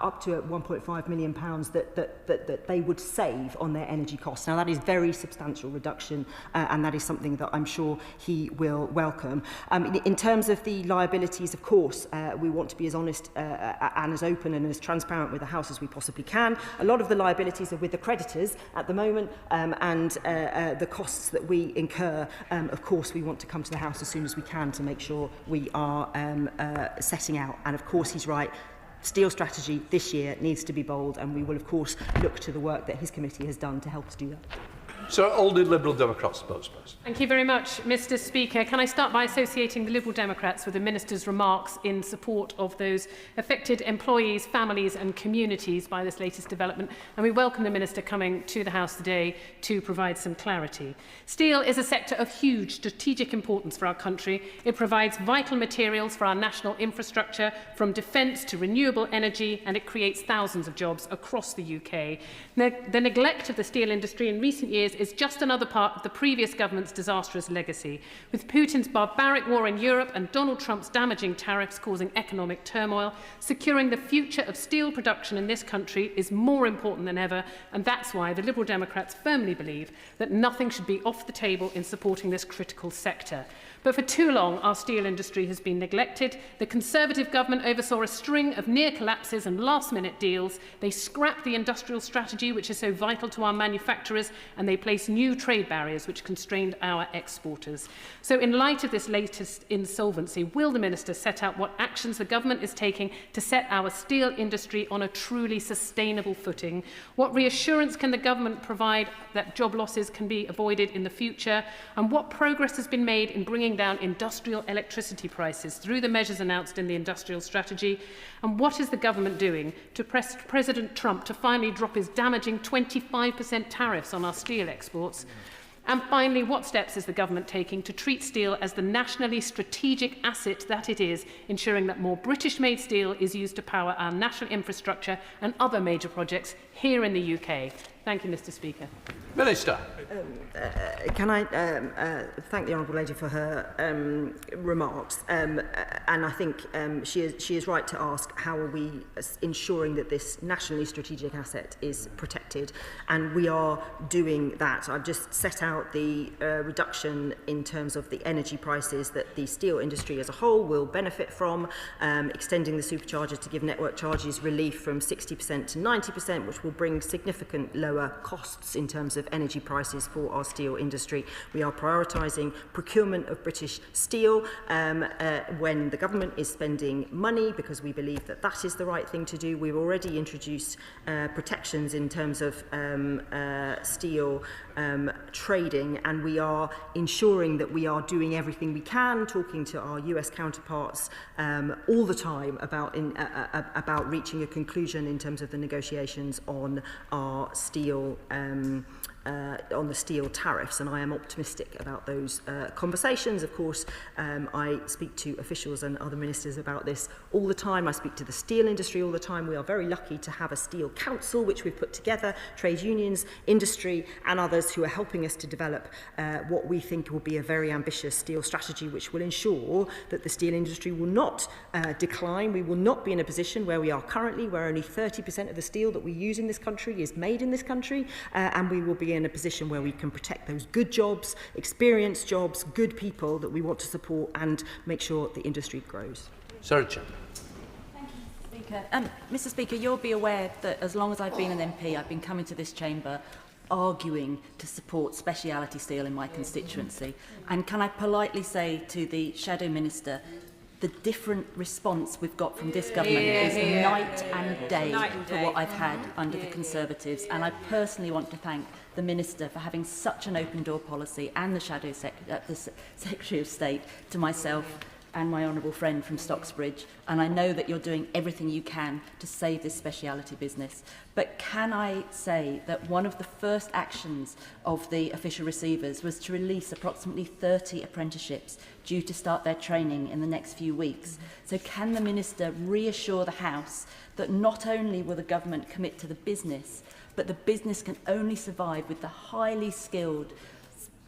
up to £1.5 million that they would save on their energy costs. Now, that is very substantial reduction, and that is something that I'm sure he will welcome. In terms of the liabilities, of course, we want to be as honest and as open and as transparent with the House as we possibly can. A lot of the liabilities are with the creditors at the moment, and the costs that we incur, of course, we want to come to the House as soon as we can to make sure we are setting out. And of course, he's right. Steel strategy this year needs to be bold, and we will, of course, look to the work that his committee has done to help us do that. Sir Aldy, Liberal Democrats, suppose. Thank you very much, Mr. Speaker. Can I start by associating the Liberal Democrats with the Minister's remarks in support of those affected employees, families and communities by this latest development, and we welcome the Minister coming to the House today to provide some clarity. Steel is a sector of huge strategic importance for our country. It provides vital materials for our national infrastructure, from defence to renewable energy, and it creates thousands of jobs across the UK. The neglect of the steel industry in recent years is just another part of the previous government's disastrous legacy, with Putin's barbaric war in Europe and Donald Trump's damaging tariffs causing economic turmoil. Securing the future of steel production in this country is more important than ever, and that's why the Liberal Democrats firmly believe that nothing should be off the table in supporting this critical sector. But for too long, our steel industry has been neglected. The Conservative government oversaw a string of near collapses and last-minute deals. They scrapped the industrial strategy, which is so vital to our manufacturers, and they placed new trade barriers which constrained our exporters. So in light of this latest insolvency, will the Minister set out what actions the government is taking to set our steel industry on a truly sustainable footing? What reassurance can the government provide that job losses can be avoided in the future? And what progress has been made in bringing down industrial electricity prices through the measures announced in the industrial strategy? And what is the government doing to press President Trump to finally drop his damaging 25% tariffs on our steel exports? And finally, what steps is the government taking to treat steel as the nationally strategic asset that it is, ensuring that more British-made steel is used to power our national infrastructure and other major projects here in the UK? Thank you, Mr. Speaker. Minister. Can I thank the Honourable Lady for her remarks, and I think she is right to ask how are we ensuring that this nationally strategic asset is protected. protected, and we are doing that. I've just set out the reduction in terms of the energy prices that the steel industry as a whole will benefit from, extending the supercharger to give network charges relief from 60% to 90%, which will bring significant lower costs in terms of energy prices for our steel industry. We are prioritising procurement of British steel when the government is spending money, because we believe that that is the right thing to do. We've already introduced protections in terms of steel trading, and we are ensuring that we are doing everything we can, talking to our US counterparts all the time about reaching a conclusion in terms of the negotiations on our steel on the steel tariffs, and I am optimistic about those conversations. Of course, I speak to officials and other ministers about this all the time. I speak to the steel industry all the time. We are very lucky to have a steel council which we've put together, trade unions, industry and others who are helping us to develop what we think will be a very ambitious steel strategy, which will ensure that the steel industry will not decline. We will not be in a position where we are currently, where only 30% of the steel that we use in this country is made in this country, and we will be in a position where we can protect those good jobs, experienced jobs, good people that we want to support and make sure the industry grows. Sarachan. Mr. Speaker, you'll be aware that as long as I've been an MP, I've been coming to this chamber arguing to support speciality steel in my constituency. And can I politely say to the Shadow Minister, the different response we've got from this government is night and day for what I've had under the Conservatives. And I personally want to thank the Minister for having such an open door policy, and the Shadow Secretary of State, to myself and my honourable friend from Stocksbridge, and I know that you're doing everything you can to save this speciality business. But can I say that one of the first actions of the official receivers was to release approximately 30 apprenticeships due to start their training in the next few weeks? So can the Minister reassure the House that not only will the government commit to the business, but the business can only survive with the highly skilled,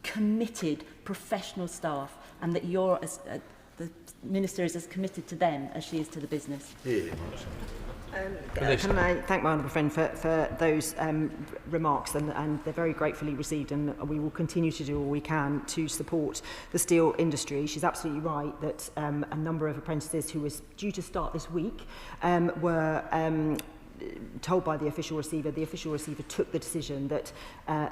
committed professional staff, and that you're as the Minister is as committed to them as she is to the business? Can I thank my honourable friend for those remarks, and they're very gratefully received, and we will continue to do all we can to support the steel industry. She's absolutely right that a number of apprentices who was due to start this week were told by the official receiver took the decision that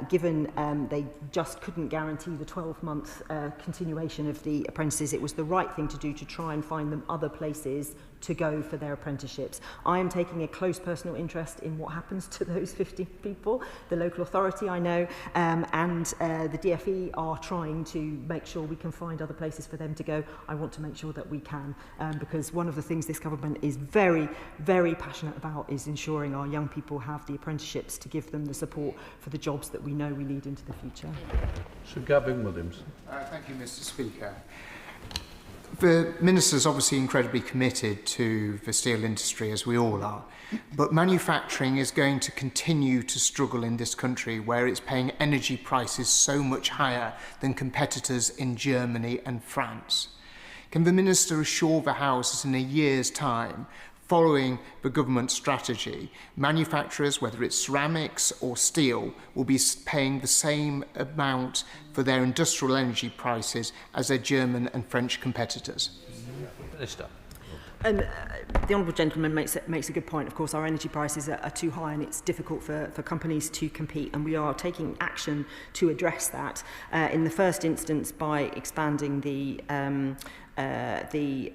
given they just couldn't guarantee the 12-month continuation of the apprentices, it was the right thing to do to try and find them other places to go for their apprenticeships. I am taking a close personal interest in what happens to those 50 people. The local authority, I know, and the DFE are trying to make sure we can find other places for them to go. I want to make sure that we can, because one of the things this government is very, very passionate about is ensuring our young people have the apprenticeships to give them the support for the jobs that we know we need into the future. Sir Gavin Williams. Thank you, Mr. Speaker. The Minister is obviously incredibly committed to the steel industry, as we all are, but manufacturing is going to continue to struggle in this country, where it's paying energy prices so much higher than competitors in Germany and France. Can the Minister assure the House that in a year's time, following the government strategy, manufacturers, whether it's ceramics or steel, will be paying the same amount for their industrial energy prices as their German and French competitors? Minister. The honourable gentleman makes a good point. Of course, our energy prices are too high, and it's difficult for companies to compete, and we are taking action to address that. In the first instance, by expanding the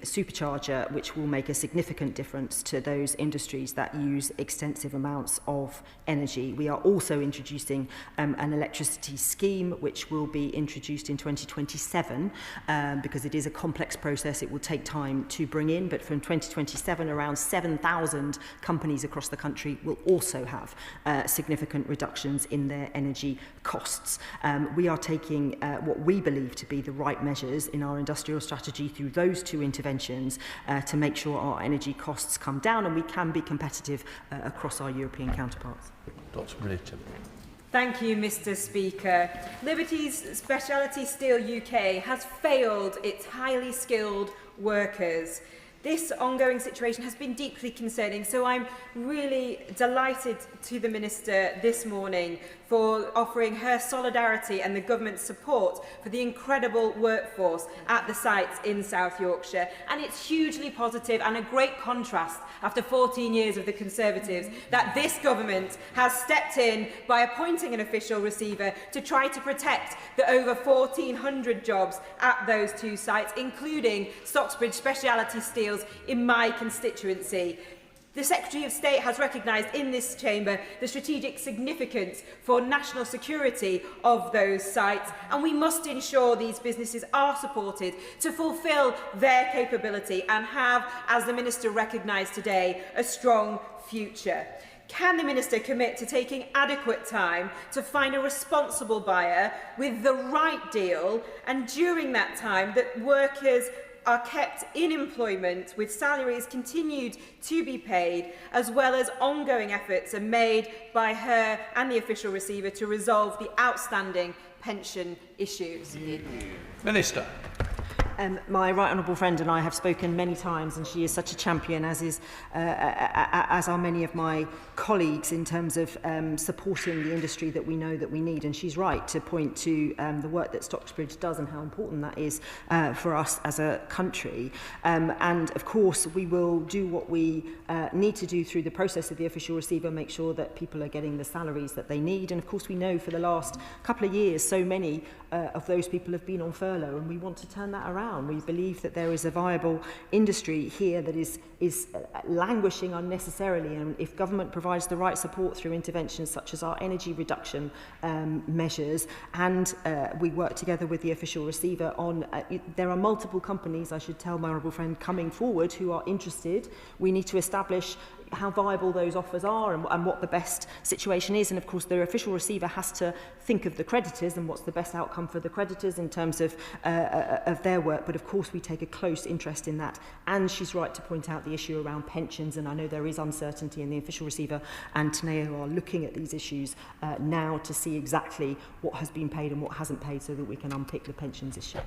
supercharger, which will make a significant difference to those industries that use extensive amounts of energy. We are also introducing an electricity scheme, which will be introduced in 2027, because it is a complex process. It will take time to bring in, but from 2027, around 7,000 companies across the country will also have significant reductions in their energy costs. We are taking what we believe to be the right measures in our industrial strategy through those two interventions to make sure our energy costs come down and we can be competitive across our European counterparts. Dr. Bridgeton. Thank you, Mr. Speaker. Liberty's Speciality Steel UK has failed its highly skilled workers. This ongoing situation has been deeply concerning, so I'm really delighted to the Minister this morning for offering her solidarity and the government's support for the incredible workforce at the sites in South Yorkshire. And it's hugely positive and a great contrast after 14 years of the Conservatives that this government has stepped in by appointing an official receiver to try to protect the over 1,400 jobs at those two sites, including Stocksbridge Speciality Steels in my constituency. The Secretary of State has recognised in this chamber the strategic significance for national security of those sites, and we must ensure these businesses are supported to fulfil their capability and have, as the Minister recognised today, a strong future. Can the Minister commit to taking adequate time to find a responsible buyer with the right deal, and during that time that workers are kept in employment with salaries continued to be paid, as well as ongoing efforts are made by her and the official receiver to resolve the outstanding pension issues? Minister. My right honourable friend and I have spoken many times, and she is such a champion, as are many of my colleagues, in terms of supporting the industry that we know that we need. And she's right to point to the work that Stocksbridge does and how important that is for us as a country. And of course, we will do what we need to do through the process of the official receiver, make sure that people are getting the salaries that they need. And of course, we know for the last couple of years, so many of those people have been on furlough, and we want to turn that around. We believe that there is a viable industry here that is languishing unnecessarily, and if government provides the right support through interventions such as our energy reduction measures, and we work together with the official receiver on, there are multiple companies, I should tell my honourable friend, coming forward who are interested. We need to establish how viable those offers are and what the best situation is. And of course, the official receiver has to think of the creditors and what's the best outcome for the creditors in terms of their work. But of course, we take a close interest in that. And she's right to point out the issue around pensions. And I know there is uncertainty, and the official receiver and Teneo are looking at these issues now to see exactly what has been paid and what hasn't paid, so that we can unpick the pensions issue.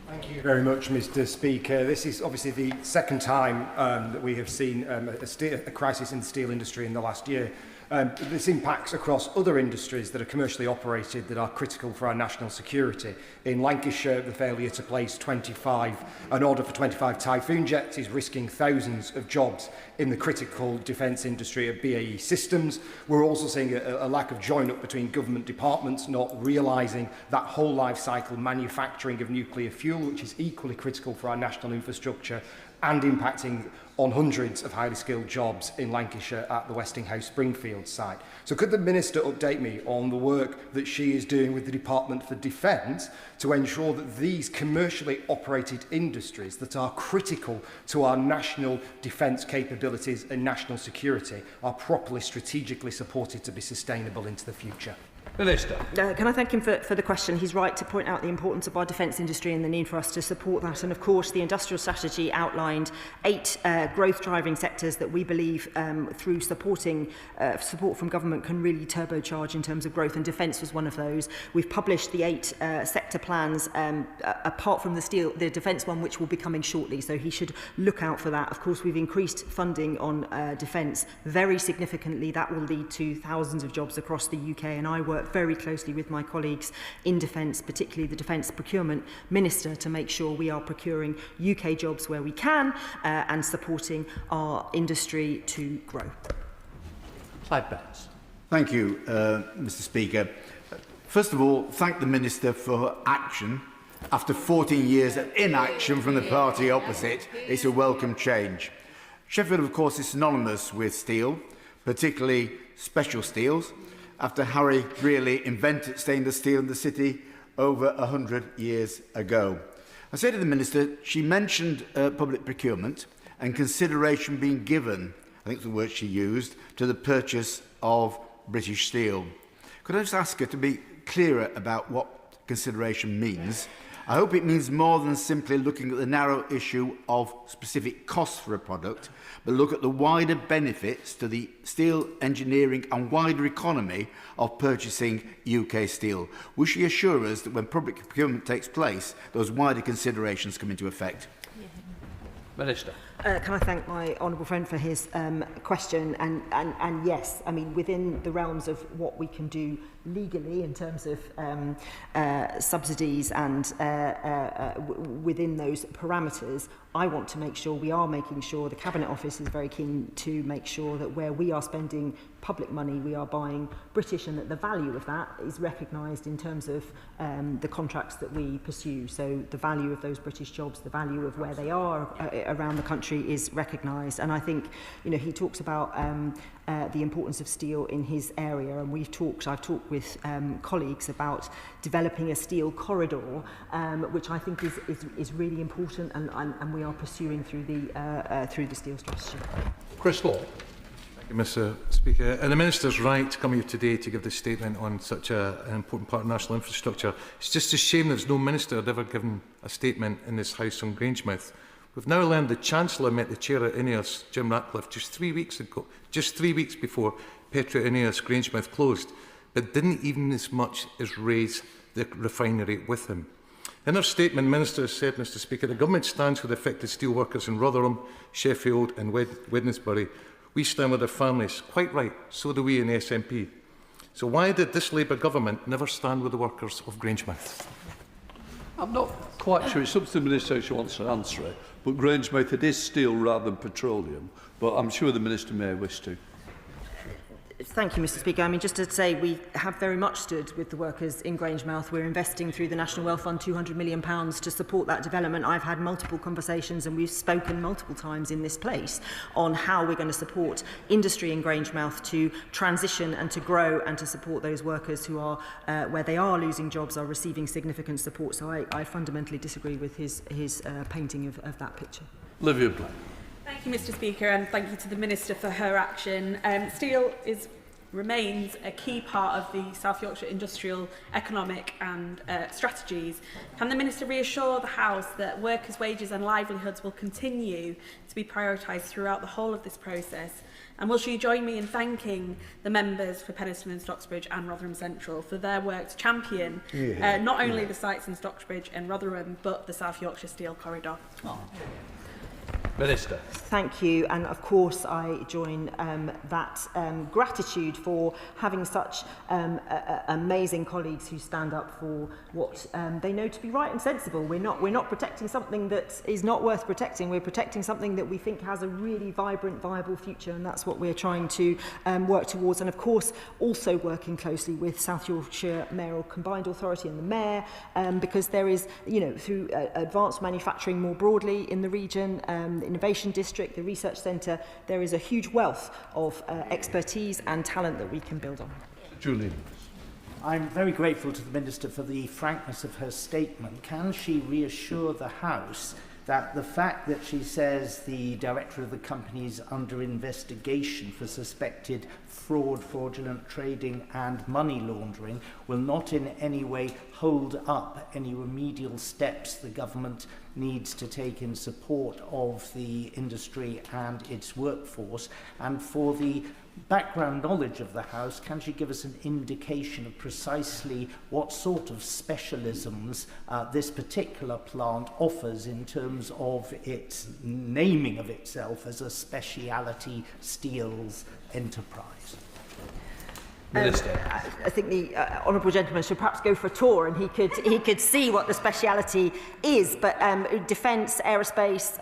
Thank you very much, Mr. Speaker. This is obviously the second time that we have seen a crisis in the steel industry in the last year. This impacts across other industries that are commercially operated that are critical for our national security. In Lancashire, the failure to place an order for 25 Typhoon jets is risking thousands of jobs in the critical defence industry of BAE Systems. We're also seeing a lack of join-up between government departments, not realising that whole life cycle manufacturing of nuclear fuel, which is equally critical for our national infrastructure, and impacting on hundreds of highly skilled jobs in Lancashire at the Westinghouse Springfield site. So could the Minister update me on the work that she is doing with the Department for Defence to ensure that these commercially operated industries that are critical to our national defence capabilities and national security are properly strategically supported to be sustainable into the future? Minister. Can I thank him for the question? He's right to point out the importance of our defence industry and the need for us to support that. And of course, the industrial strategy outlined 8 growth driving sectors that we believe through support from government can really turbocharge in terms of growth, and defence was one of those. We've published the 8 sector plans apart from the defence one, which will be coming shortly, so he should look out for that. Of course, we've increased funding on defence very significantly. That will lead to thousands of jobs across the UK, and I work very closely with my colleagues in defence, particularly the Defence Procurement Minister, to make sure we are procuring UK jobs where we can and supporting our industry to grow. Thank you, Mr. Speaker. First of all, thank the Minister for action. After 14 years of inaction from the party opposite, it's a welcome change. Sheffield, of course, is synonymous with steel, particularly special steels, after Harry Greeley invented stainless steel in the city over 100 years ago. I say to the Minister, she mentioned public procurement and consideration being given, I think the word she used, to the purchase of British steel. Could I just ask her to be clearer about what consideration means? I hope it means more than simply looking at the narrow issue of specific costs for a product, but look at the wider benefits to the steel engineering and wider economy of purchasing UK steel. Will she assure us that when public procurement takes place, those wider considerations come into effect? Minister. Can I thank my honourable friend for his question? And yes, I mean, within the realms of what we can do legally in terms of subsidies and within those parameters, I want to make sure we are making sure, the Cabinet Office is very keen to make sure that where we are spending public money, we are buying British, and that the value of that is recognised in terms of the contracts that we pursue. So the value of those British jobs, the value of where they are around the country is recognised. And I think, you know, he talks about the importance of steel in his area, and I've talked with colleagues about developing a steel corridor, which I think is really important, and we are pursuing through the steel strategy. Chris Law. Thank you, Mr. Speaker. And the Minister's right to come here today to give this statement on such an important part of national infrastructure. It's just a shame there's no Minister had ever given a statement in this House on Grangemouth. We've now learned the Chancellor met the Chair at INEOS, Jim Ratcliffe, just 3 weeks ago, just 3 weeks before Petro INEOS Grangemouth closed, but didn't even as much as raise the refinery with him. In her statement, Minister said, Mr. Speaker, the Government stands with affected steelworkers in Rotherham, Sheffield and Wednesbury. We stand with their families. Quite right, so do we in the SNP. So why did this Labour Government never stand with the workers of Grangemouth? I'm not quite sure. It's up to the Minister if she wants to answer it. But Grangemouth, it is steel rather than petroleum. But I'm sure the Minister may wish to. Thank you, Mr. Speaker. I mean, just to say, we have very much stood with the workers in Grangemouth. We're investing through the National Wealth Fund £200 million to support that development. I've had multiple conversations, and we've spoken multiple times in this place on how we're going to support industry in Grangemouth to transition and to grow, and to support those workers who are, where they are losing jobs, are receiving significant support. So I fundamentally disagree with his painting of that picture. Olivia Black. Thank you, Mr. Speaker, and thank you to the Minister for her action. Steel remains a key part of the South Yorkshire industrial, economic and strategies. Can the Minister reassure the House that workers' wages and livelihoods will continue to be prioritised throughout the whole of this process? And will she join me in thanking the members for Penistone and Stocksbridge and Rotherham Central for their work to champion not only the sites in Stocksbridge and Rotherham, but the South Yorkshire Steel Corridor? Minister. Thank you, and of course I join that gratitude for having such amazing colleagues who stand up for what they know to be right and sensible. We're not protecting something that is not worth protecting. We're protecting something that we think has a really vibrant, viable future, and that's what we're trying to work towards. And of course, also working closely with South Yorkshire Mayoral Combined Authority and the Mayor, because there is, you know, through advanced manufacturing more broadly in the region, the Innovation District, the Research Centre, there is a huge wealth of expertise and talent that we can build on. Julian. I'm very grateful to the Minister for the frankness of her statement. Can she reassure the House that the fact that she says the director of the company is under investigation for suspected fraud, fraudulent trading and money laundering will not in any way hold up any remedial steps the government needs to take in support of the industry and its workforce? And for the background knowledge of the House, can she give us an indication of precisely what sort of specialisms this particular plant offers in terms of its naming of itself as a speciality steels enterprise? Minister. I think the honourable gentleman should perhaps go for a tour, and he could see what the speciality is. But defence, aerospace,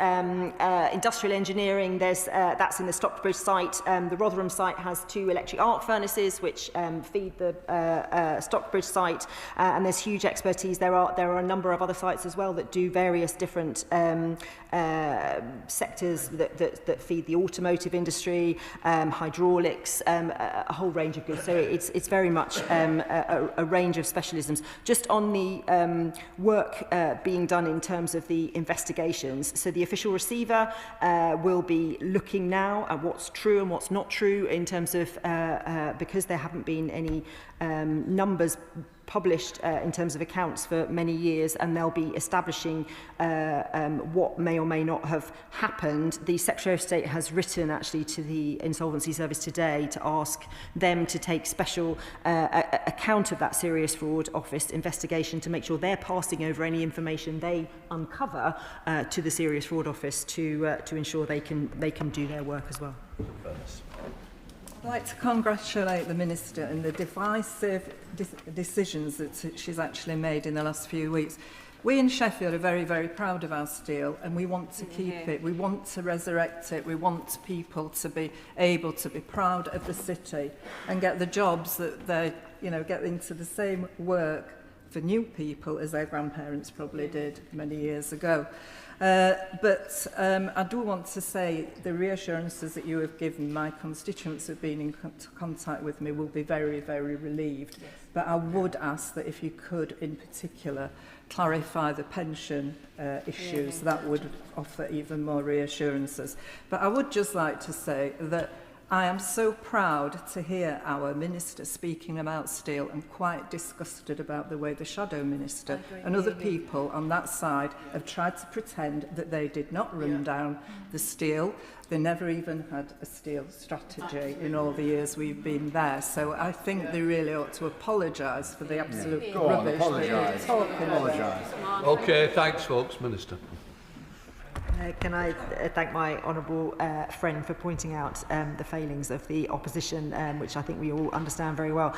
industrial engineering, that's in the Stockbridge site. The Rotherham site has 2 electric arc furnaces which feed the Stockbridge site, and there's huge expertise. There are a number of other sites as well that do various different sectors that feed the automotive industry, hydraulics, a whole range of goods. So it's very much a range of specialisms. Just on the work being done in terms of the investigations, so the official receiver will be looking now at what's true and what's not true in terms of, because there haven't been any numbers published in terms of accounts for many years, and they'll be establishing what may or may not have happened. The Secretary of State has written actually to the Insolvency Service today to ask them to take special account of that Serious Fraud Office investigation to make sure they're passing over any information they uncover to the Serious Fraud Office to ensure they can do their work as well. I'd like to congratulate the Minister on the divisive decisions that she's actually made in the last few weeks. We in Sheffield are very, very proud of our steel, and we want to keep it. We want to resurrect it. We want people to be able to be proud of the city and get the jobs that they, get into the same work for new people as their grandparents probably did many years ago. But I do want to say the reassurances that you have given my constituents who have been in contact with me will be very, very relieved. Yes. But I would ask that if you could, in particular, clarify the pension issues, that would offer even more reassurances. But I would just like to say that I am so proud to hear our Minister speaking about steel and quite disgusted about the way the Shadow Minister and other people on that side have tried to pretend that they did not run down the steel. They never even had a steel strategy in all the years we've been there. So I think they really ought to apologise for the absolute rubbish that they're talking about. OK, thanks, folks. Minister. Can I thank my honourable friend for pointing out the failings of the opposition, which I think we all understand very well.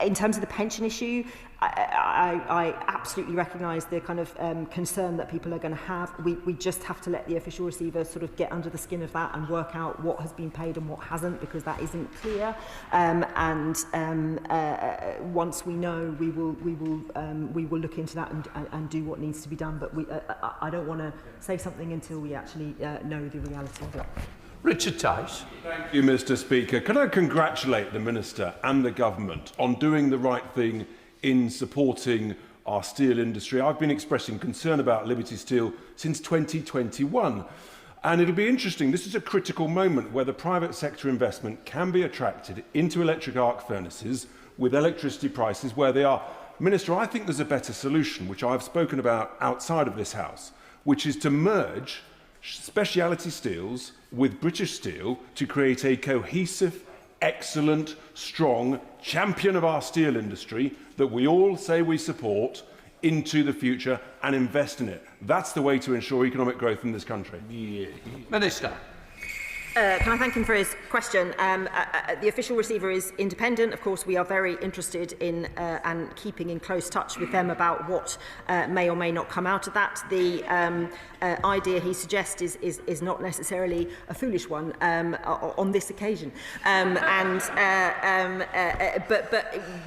In terms of the pension issue, I absolutely recognise the kind of concern that people are going to have. We just have to let the official receiver sort of get under the skin of that and work out what has been paid and what hasn't, because that isn't clear. Once we know, we will look into that and do what needs to be done. But I don't want to say something until we actually know the reality of it. Richard Tice. Thank you, Mr. Speaker. Can I congratulate the Minister and the Government on doing the right thing in supporting our steel industry? I've been expressing concern about Liberty Steel since 2021. And it'll be interesting. This is a critical moment where the private sector investment can be attracted into electric arc furnaces with electricity prices where they are. Minister, I think there's a better solution, which I've spoken about outside of this House, which is to merge Speciality Steels with British Steel to create a cohesive, excellent, strong champion of our steel industry that we all say we support into the future and invest in it. That's the way to ensure economic growth in this country. Yeah. Minister. Can I thank him for his question? The official receiver is independent. Of course, we are very interested in and keeping in close touch with them about what may or may not come out of that. The idea he suggests is not necessarily a foolish one on this occasion. But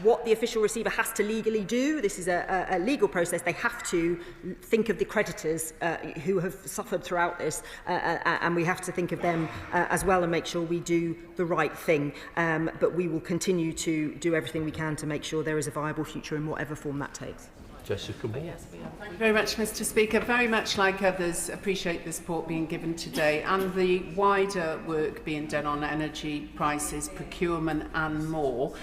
what the official receiver has to legally do, this is a legal process, they have to think of the creditors who have suffered throughout this, and we have to think of them as well and make sure we do the right thing. But we will continue to do everything we can to make sure there is a viable future in whatever form that takes. Jessica Moore. Thank you very much, Mr. Speaker. Very much like others, appreciate the support being given today and the wider work being done on energy prices, procurement and more,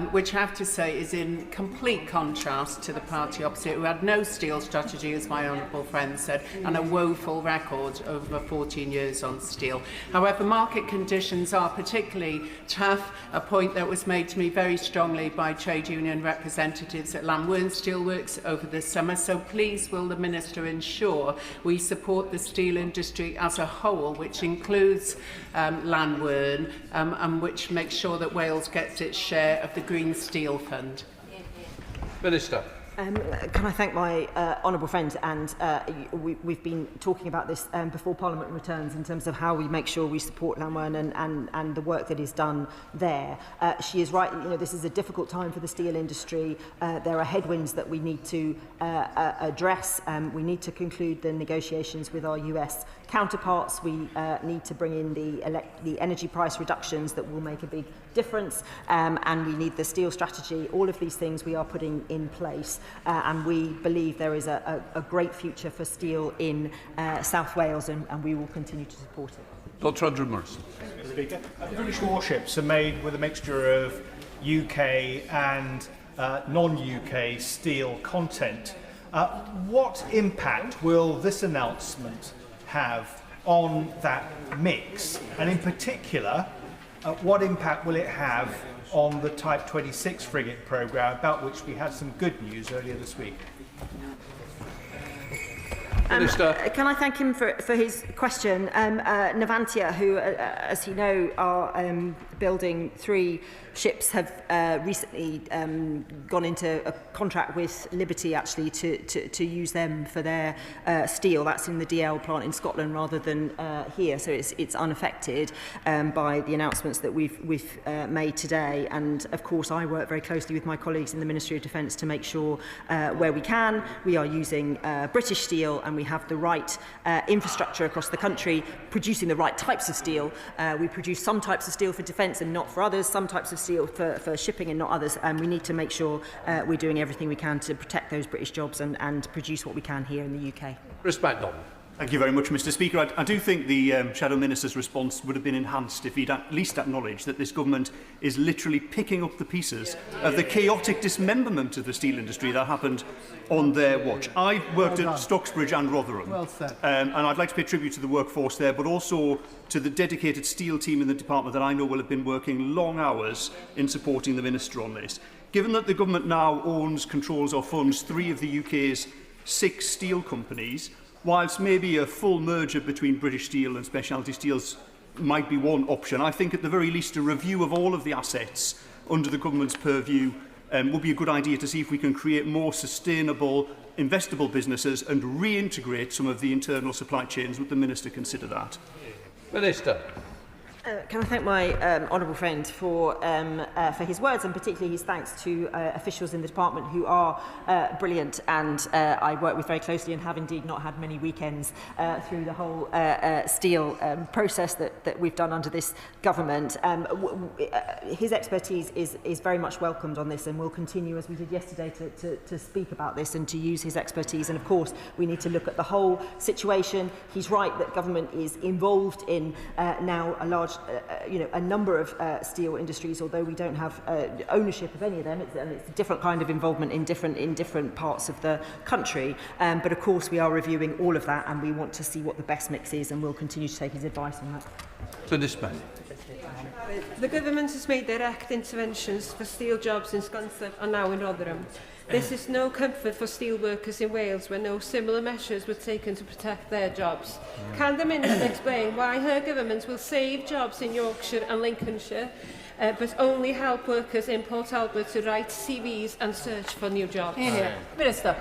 which I have to say is in complete contrast to the party opposite, who had no steel strategy, as my honourable friend said, and a woeful record over 14 years on steel. However, market conditions are particularly tough, a point that was made to me very strongly by trade union representatives at Lamwern Steelworks over the summer. So please will the Minister ensure we support the steel industry as a whole, which includes Lamwern, and which makes sure that Wales gets its share of the Green Steel Fund. Minister. Can I thank my honourable friend, and we've been talking about this before Parliament returns in terms of how we make sure we support Lamwern and the work that is done there. She is right, this is a difficult time for the steel industry. There are headwinds that we need to address. We need to conclude the negotiations with our US counterparts. We need to bring in the energy price reductions that will make a big difference, and we need the steel strategy. All of these things we are putting in place, and we believe there is a great future for steel in South Wales, and we will continue to support it. Dr. Andrew Morrison. Speaker, the British warships are made with a mixture of UK and non-UK steel content. What impact will this announcement have on that mix? And in particular, what impact will it have on the Type 26 frigate programme, about which we had some good news earlier this week? Can I thank him for his question? Navantia, who, as you know, are building 3 ships, have recently gone into a contract with Liberty actually to use them for their steel. That's in the DL plant in Scotland rather than here, so it's unaffected by the announcements that we've made today. And of course, I work very closely with my colleagues in the Ministry of Defence to make sure where we can, we are using British steel, and we have the right infrastructure across the country producing the right types of steel. We produce some types of steel for defence and not for others, some types of steel for shipping and not others, and we need to make sure we're doing everything we can to protect those British jobs and produce what we can here in the UK. Chris MacDonald. Thank you very much, Mr. Speaker. I do think the Shadow Minister's response would have been enhanced if he'd at least acknowledged that this government is literally picking up the pieces of the chaotic dismemberment of the steel industry that happened on their watch. I worked at Stocksbridge and Rotherham, and I'd like to pay tribute to the workforce there, but also to the dedicated steel team in the department that I know will have been working long hours in supporting the Minister on this. Given that the government now owns, controls or funds 3 of the UK's 6 steel companies, whilst maybe a full merger between British Steel and Speciality Steels might be one option, I think at the very least a review of all of the assets under the government's purview would be a good idea to see if we can create more sustainable, investable businesses and reintegrate some of the internal supply chains. Would the Minister consider that? Minister. Can I thank my honourable friend for his words, and particularly his thanks to officials in the department who are brilliant, and I work with very closely and have indeed not had many weekends through the whole steel process that we've done under this government. His expertise is very much welcomed on this, and we'll continue, as we did yesterday, to speak about this and to use his expertise. And of course, we need to look at the whole situation. He's right that government is involved in now a large a number of steel industries, although we don't have ownership of any of them. It's a different kind of involvement in different parts of the country. But of course, we are reviewing all of that, and we want to see what the best mix is, and we'll continue to take his advice on that. To this man. The government has made direct interventions for steel jobs in Scunthorpe and now in Rotherham. This is no comfort for steel workers in Wales, where no similar measures were taken to protect their jobs. Can the Minister explain why her government will save jobs in Yorkshire and Lincolnshire, but only help workers in Port Talbot to write CVs and search for new jobs? Minister.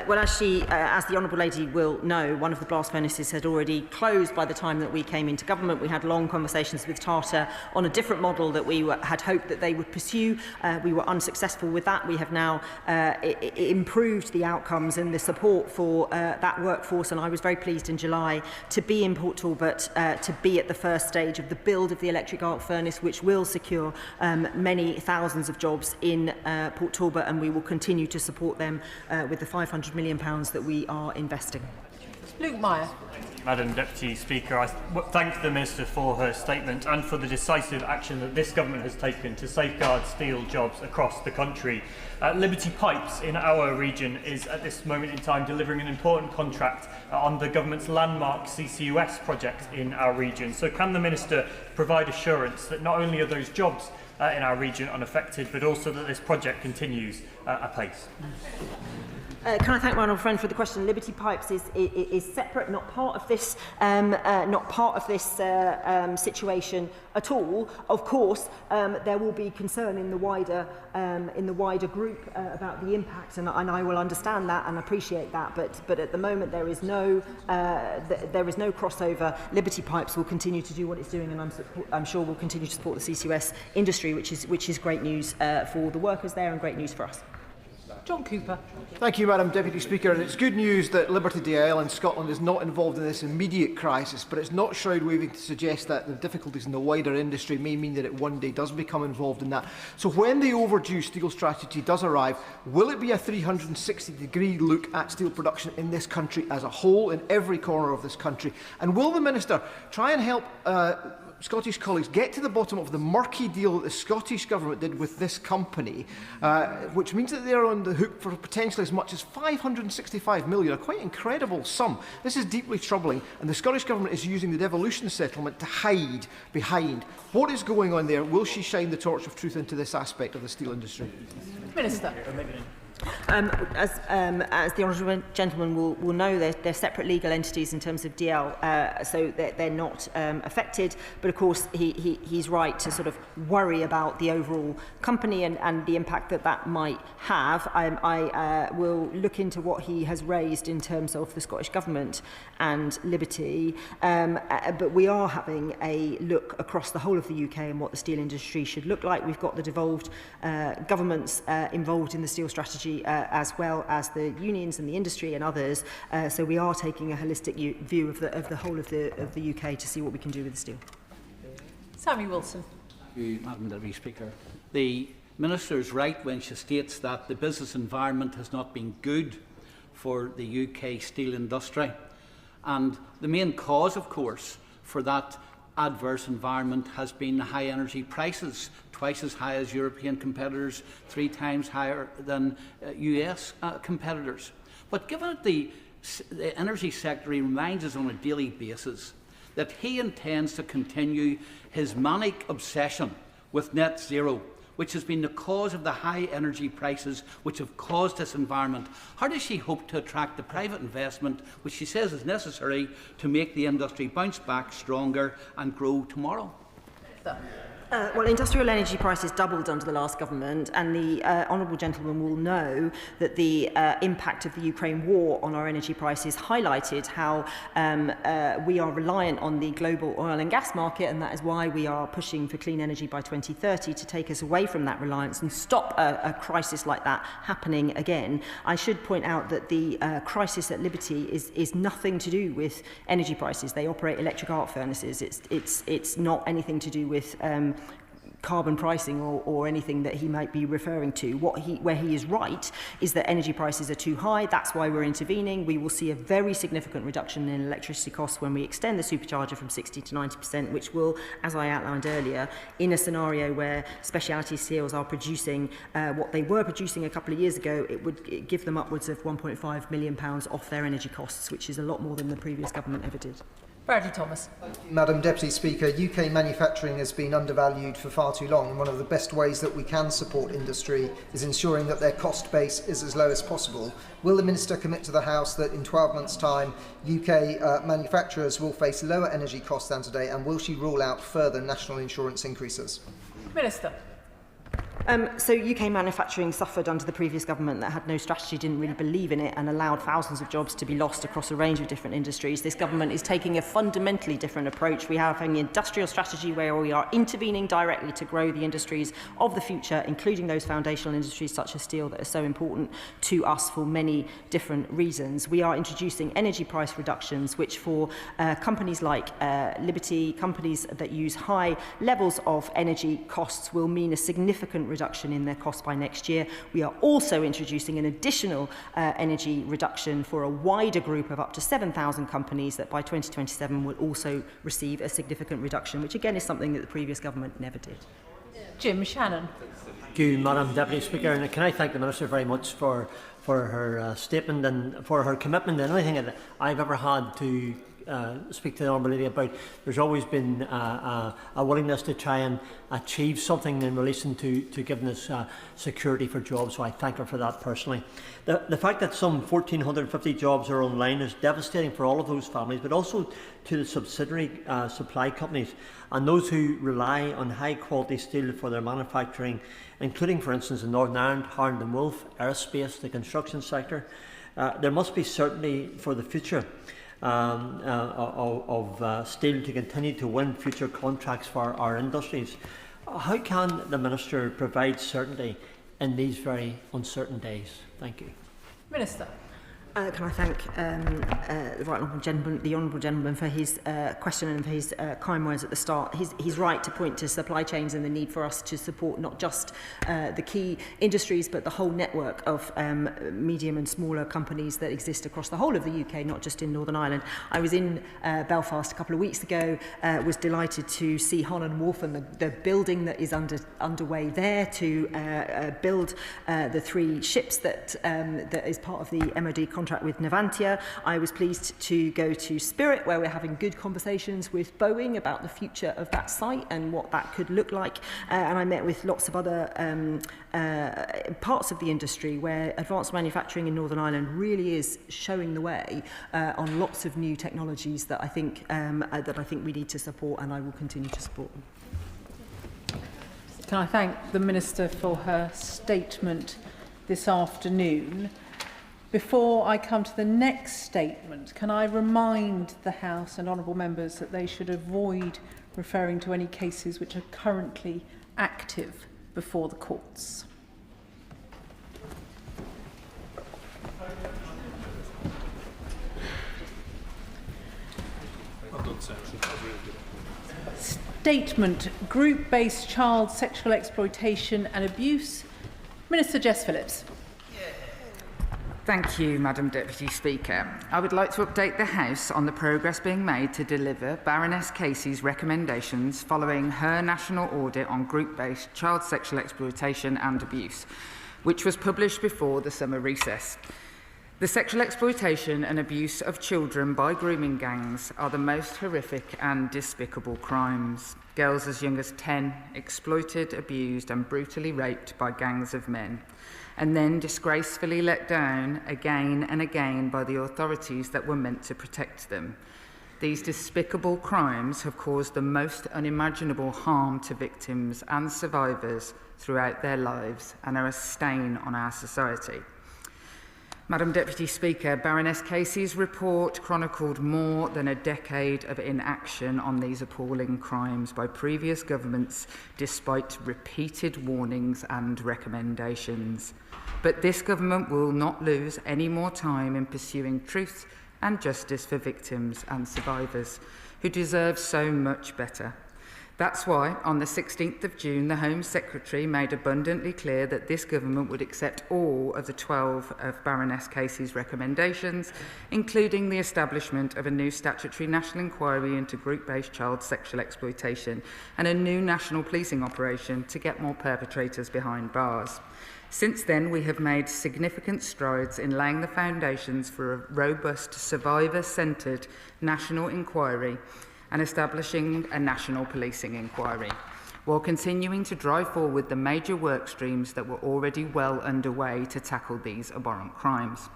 Well, as the Honourable Lady will know, one of the blast furnaces had already closed by the time that we came into government. We had long conversations with Tata on a different model that we had hoped that they would pursue. We were unsuccessful with that. We have now improved the outcomes and the support for that workforce, and I was very pleased in July to be in Port Talbot, to be at the first stage of the build of the electric arc furnace, which will secure many thousands of jobs in Port Talbot, and we will continue to support them with the £500 million that we are investing. Luke Meyer. Madam Deputy Speaker, I thank the Minister for her statement and for the decisive action that this government has taken to safeguard steel jobs across the country. Liberty Pipes in our region is at this moment in time delivering an important contract on the government's landmark CCUS project in our region. So can the Minister provide assurance that not only are those jobs in our region unaffected, but also that this project continues apace? Can I thank my honourable friend for the question? Liberty Pipes is separate, not part of this, situation at all. Of course, there will be concern in the wider group about the impact, and I will understand that and appreciate that. But at the moment, there is no crossover. Liberty Pipes will continue to do what it's doing, and I'm sure will continue to support the CCUS industry, which is great news for the workers there and great news for us. John Cooper. Thank you, Madam Deputy Speaker. And it's good news that Liberty DL in Scotland is not involved in this immediate crisis, but it's not shroud-waving to suggest that the difficulties in the wider industry may mean that it one day does become involved in that. So when the overdue steel strategy does arrive, will it be a 360-degree look at steel production in this country as a whole, in every corner of this country? And will the Minister try and help Scottish colleagues get to the bottom of the murky deal that the Scottish Government did with this company, which means that they're on the hook for potentially as much as £565 million, a quite incredible sum. This is deeply troubling, and the Scottish Government is using the devolution settlement to hide behind. What is going on there? Will she shine the torch of truth into this aspect of the steel industry? Minister. As the honourable gentleman will know, they're separate legal entities in terms of DL, so they're not affected. But of course, he's right to sort of worry about the overall company and the impact that might have. I will look into what he has raised in terms of the Scottish Government and Liberty, but we are having a look across the whole of the UK and what the steel industry should look like. We've got the devolved governments involved in the steel strategy, as well as the unions and the industry and others. So we are taking a holistic view of the whole of the UK to see what we can do with the steel. Sammy Wilson. Thank you, Madam Deputy Speaker. The Minister is right when she states that the business environment has not been good for the UK steel industry. And the main cause, of course, for that adverse environment has been high energy prices, twice as high as European competitors, 3 times higher than US competitors. But given that the energy sector reminds us on a daily basis that he intends to continue his manic obsession with net zero, which has been the cause of the high energy prices which have caused this environment, how does she hope to attract the private investment which she says is necessary to make the industry bounce back stronger and grow tomorrow? Well, industrial energy prices doubled under the last government, and the honourable gentleman will know that the impact of the Ukraine war on our energy prices highlighted how we are reliant on the global oil and gas market, and that is why we are pushing for clean energy by 2030 to take us away from that reliance and stop a crisis like that happening again. I should point out that the crisis at Liberty is nothing to do with energy prices. They operate electric arc furnaces. It's not anything to do with carbon pricing or anything that he might be referring to. Where he is right is that energy prices are too high. That's why we're intervening. We will see a very significant reduction in electricity costs when we extend the supercharger from 60 to 90%, which will, as I outlined earlier, in a scenario where speciality steels are producing what they were producing a couple of years ago, it would give them upwards of £1.5 million off their energy costs, which is a lot more than the previous government ever did. Bradley Thomas. Madam Deputy Speaker, UK manufacturing has been undervalued for far too long, and one of the best ways that we can support industry is ensuring that their cost base is as low as possible. Will the Minister commit to the House that in 12 months' time UK manufacturers will face lower energy costs than today, and will she rule out further national insurance increases? Minister. So UK manufacturing suffered under the previous government that had no strategy, didn't really believe in it, and allowed thousands of jobs to be lost across a range of different industries. This government is taking a fundamentally different approach. We have an industrial strategy where we are intervening directly to grow the industries of the future, including those foundational industries such as steel that are so important to us for many different reasons. We are introducing energy price reductions, which for companies like Liberty, companies that use high levels of energy costs, will mean a significant reduction in their costs by next year. We are also introducing an additional energy reduction for a wider group of up to 7,000 companies that by 2027 will also receive a significant reduction, which again is something that the previous government never did. Jim Shannon. Thank you, Madam Deputy Speaker, and can I thank the Minister very much for her statement and for her commitment. And anything that I've ever had to speak to the Honourable Lady about, there's always been a willingness to try and achieve something in relation to giving us security for jobs, so I thank her for that personally. The fact that some 1,450 jobs are online is devastating for all of those families, but also to the subsidiary supply companies and those who rely on high quality steel for their manufacturing, including for instance in Northern Ireland, Harland and Wolff, aerospace, the construction sector. There must be certainty for the future of steel to continue to win future contracts for our industries. How can the Minister provide certainty in these very uncertain days? Thank you. Minister. Can I thank the honourable gentleman for his question and for his kind words at the start. He's right to point to supply chains and the need for us to support not just the key industries but the whole network of medium and smaller companies that exist across the whole of the UK, not just in Northern Ireland. I was in Belfast a couple of weeks ago, was delighted to see Holland Wharf and the building that is underway there to build the 3 ships that is part of the MOD contract with Navantia. I was pleased to go to Spirit, where we're having good conversations with Boeing about the future of that site and what that could look like. And I met with lots of other parts of the industry where advanced manufacturing in Northern Ireland really is showing the way on lots of new technologies that I think we need to support, and I will continue to support them. Can I thank the Minister for her statement this afternoon? Before I come to the next statement, can I remind the House and honourable members that they should avoid referring to any cases which are currently active before the courts. Statement: group-based child sexual exploitation and abuse. Minister Jess Phillips. Thank you, Madam Deputy Speaker. I would like to update the House on the progress being made to deliver Baroness Casey's recommendations following her national audit on group-based child sexual exploitation and abuse, which was published before the summer recess. The sexual exploitation and abuse of children by grooming gangs are the most horrific and despicable crimes. Girls as young as 10 exploited, abused and brutally raped by gangs of men, and then disgracefully let down again and again by the authorities that were meant to protect them. These despicable crimes have caused the most unimaginable harm to victims and survivors throughout their lives and are a stain on our society. Madam Deputy Speaker, Baroness Casey's report chronicled more than a decade of inaction on these appalling crimes by previous governments, despite repeated warnings and recommendations. But this government will not lose any more time in pursuing truth and justice for victims and survivors, who deserve so much better. That's why, on the 16th of June, the Home Secretary made abundantly clear that this government would accept all of the 12 of Baroness Casey's recommendations, including the establishment of a new statutory national inquiry into group-based child sexual exploitation and a new national policing operation to get more perpetrators behind bars. Since then, we have made significant strides in laying the foundations for a robust, survivor-centred national inquiry and establishing a national policing inquiry, while continuing to drive forward the major work streams that were already well underway to tackle these abhorrent crimes.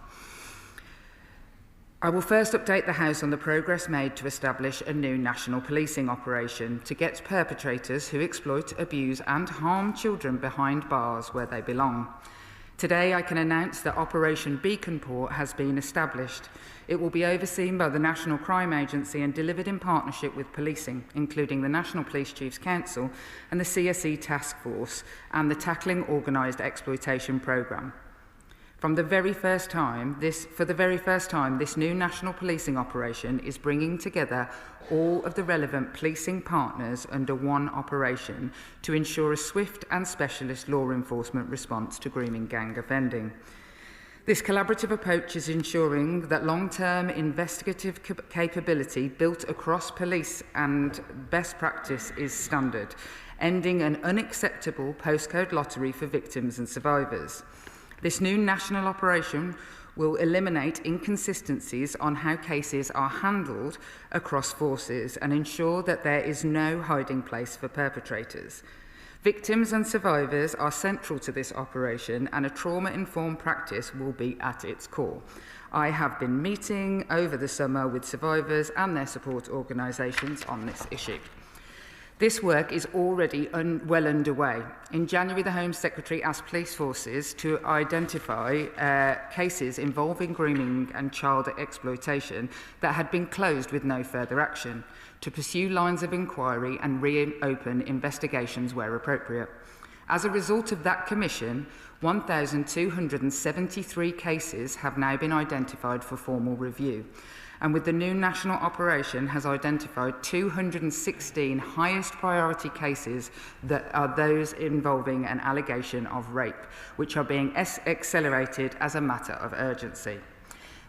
I will first update the House on the progress made to establish a new national policing operation to get perpetrators who exploit, abuse and harm children behind bars where they belong. Today, I can announce that Operation Beacon Port has been established. It will be overseen by the National Crime Agency and delivered in partnership with policing, including the National Police Chiefs Council and the CSE Task Force and the Tackling Organised Exploitation Programme. For the very first time, this new national policing operation is bringing together all of the relevant policing partners under one operation to ensure a swift and specialist law enforcement response to grooming gang offending. This collaborative approach is ensuring that long-term investigative capability built across police and best practice is standard, ending an unacceptable postcode lottery for victims and survivors. This new national operation will eliminate inconsistencies on how cases are handled across forces and ensure that there is no hiding place for perpetrators. Victims and survivors are central to this operation, and a trauma-informed practice will be at its core. I have been meeting over the summer with survivors and their support organisations on this issue. This work is already well underway. In January, the Home Secretary asked police forces to identify cases involving grooming and child exploitation that had been closed with no further action, to pursue lines of inquiry and reopen investigations where appropriate. As a result of that commission, 1,273 cases have now been identified for formal review, and with the new national operation has identified 216 highest priority cases that are those involving an allegation of rape, which are being accelerated as a matter of urgency.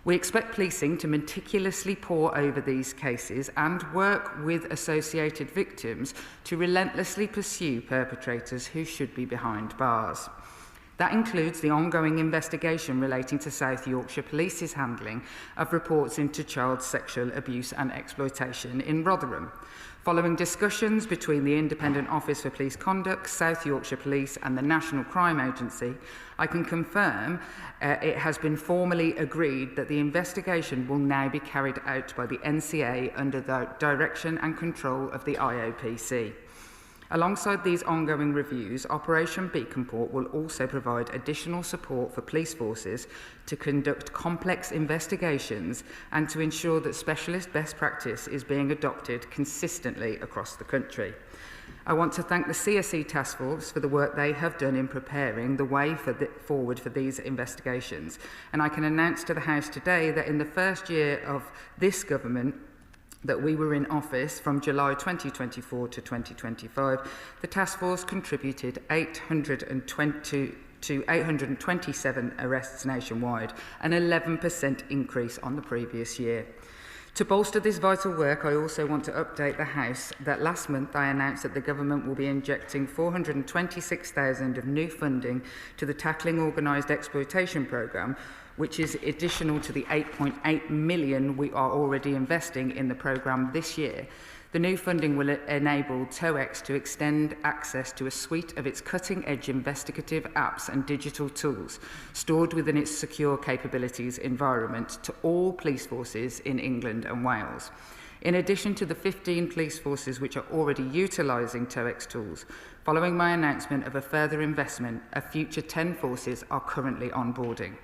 We expect policing to meticulously pore over these cases and work with associated victims to relentlessly pursue perpetrators who should be behind bars. That includes the ongoing investigation relating to South Yorkshire Police's handling of reports into child sexual abuse and exploitation in Rotherham. Following discussions between the Independent Office for Police Conduct, South Yorkshire Police and the National Crime Agency, I can confirm it has been formally agreed that the investigation will now be carried out by the NCA under the direction and control of the IOPC. Alongside these ongoing reviews, Operation Beacon Port will also provide additional support for police forces to conduct complex investigations and to ensure that specialist best practice is being adopted consistently across the country. I want to thank the CSE Task Force for the work they have done in preparing the way forward for these investigations. And I can announce to the House today that in the first year of this government, that we were in office from July 2024 to 2025, the task force contributed 827 arrests nationwide, an 11% increase on the previous year. To bolster this vital work, I also want to update the House that last month I announced that the government will be injecting 426,000 of new funding to the Tackling Organised Exploitation programme, which is additional to the 8.8 million we are already investing in the programme this year. The new funding will enable TOEX to extend access to a suite of its cutting-edge investigative apps and digital tools stored within its secure capabilities environment to all police forces in England and Wales. In addition to the 15 police forces which are already utilising TOEX tools, following my announcement of a further investment, a future 10 forces are currently onboarding.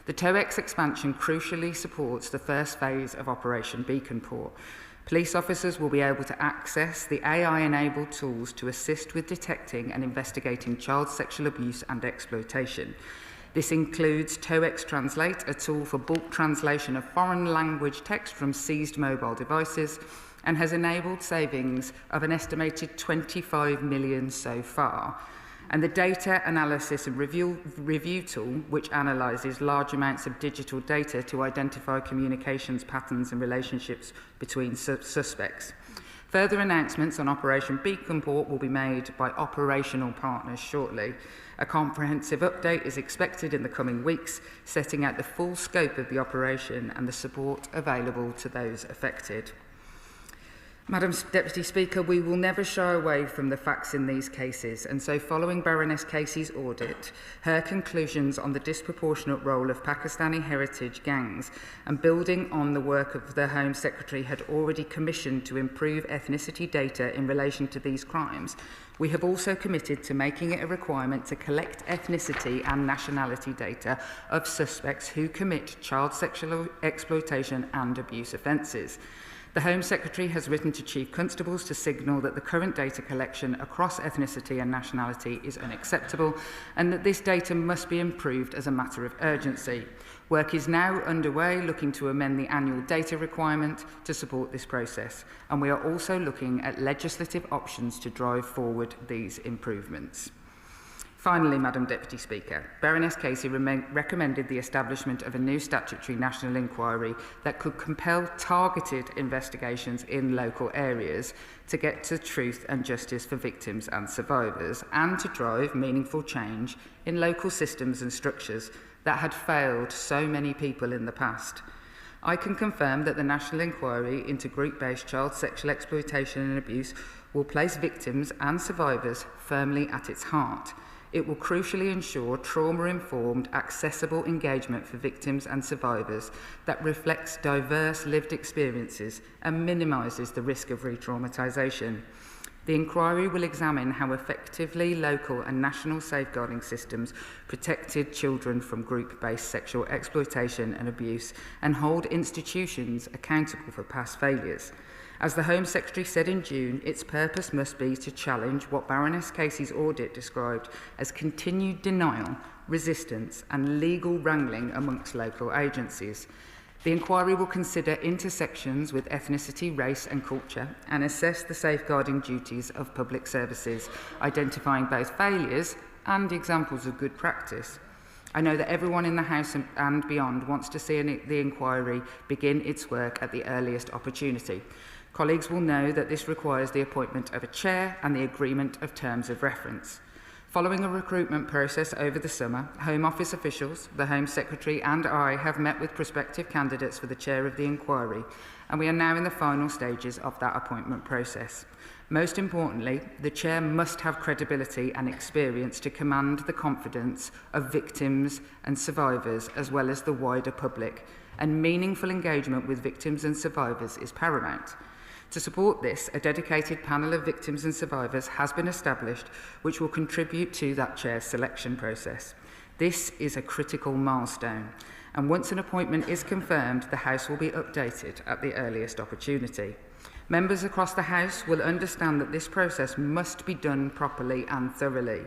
The TOEX expansion crucially supports the first phase of Operation Beacon Port. Police officers will be able to access the AI-enabled tools to assist with detecting and investigating child sexual abuse and exploitation. This includes TOEX Translate, a tool for bulk translation of foreign language text from seized mobile devices, and has enabled savings of an estimated 25 million so far. And the Data Analysis and Review tool, which analyses large amounts of digital data to identify communications patterns and relationships between suspects. Further announcements on Operation Beacon Port will be made by operational partners shortly. A comprehensive update is expected in the coming weeks, setting out the full scope of the operation and the support available to those affected. Madam Deputy Speaker, we will never shy away from the facts in these cases, and so following Baroness Casey's audit, her conclusions on the disproportionate role of Pakistani heritage gangs, and building on the work of the Home Secretary had already commissioned to improve ethnicity data in relation to these crimes, we have also committed to making it a requirement to collect ethnicity and nationality data of suspects who commit child sexual exploitation and abuse offences. The Home Secretary has written to Chief Constables to signal that the current data collection across ethnicity and nationality is unacceptable and that this data must be improved as a matter of urgency. Work is now underway looking to amend the annual data requirement to support this process, and we are also looking at legislative options to drive forward these improvements. Finally, Madam Deputy Speaker, Baroness Casey recommended the establishment of a new statutory national inquiry that could compel targeted investigations in local areas to get to truth and justice for victims and survivors, and to drive meaningful change in local systems and structures that had failed so many people in the past. I can confirm that the national inquiry into group-based child sexual exploitation and abuse will place victims and survivors firmly at its heart. It will crucially ensure trauma-informed, accessible engagement for victims and survivors that reflects diverse lived experiences and minimises the risk of re-traumatisation. The inquiry will examine how effectively local and national safeguarding systems protected children from group-based sexual exploitation and abuse, and hold institutions accountable for past failures. As the Home Secretary said in June, its purpose must be to challenge what Baroness Casey's audit described as continued denial, resistance and legal wrangling amongst local agencies. The inquiry will consider intersections with ethnicity, race and culture and assess the safeguarding duties of public services, identifying both failures and examples of good practice. I know that everyone in the House and beyond wants to see the inquiry begin its work at the earliest opportunity. Colleagues will know that this requires the appointment of a chair and the agreement of terms of reference. Following a recruitment process over the summer, Home Office officials, the Home Secretary and I have met with prospective candidates for the chair of the inquiry, and we are now in the final stages of that appointment process. Most importantly, the chair must have credibility and experience to command the confidence of victims and survivors as well as the wider public, and meaningful engagement with victims and survivors is paramount. To support this, a dedicated panel of victims and survivors has been established, which will contribute to that chair's selection process. This is a critical milestone, and once an appointment is confirmed, the House will be updated at the earliest opportunity. Members across the House will understand that this process must be done properly and thoroughly,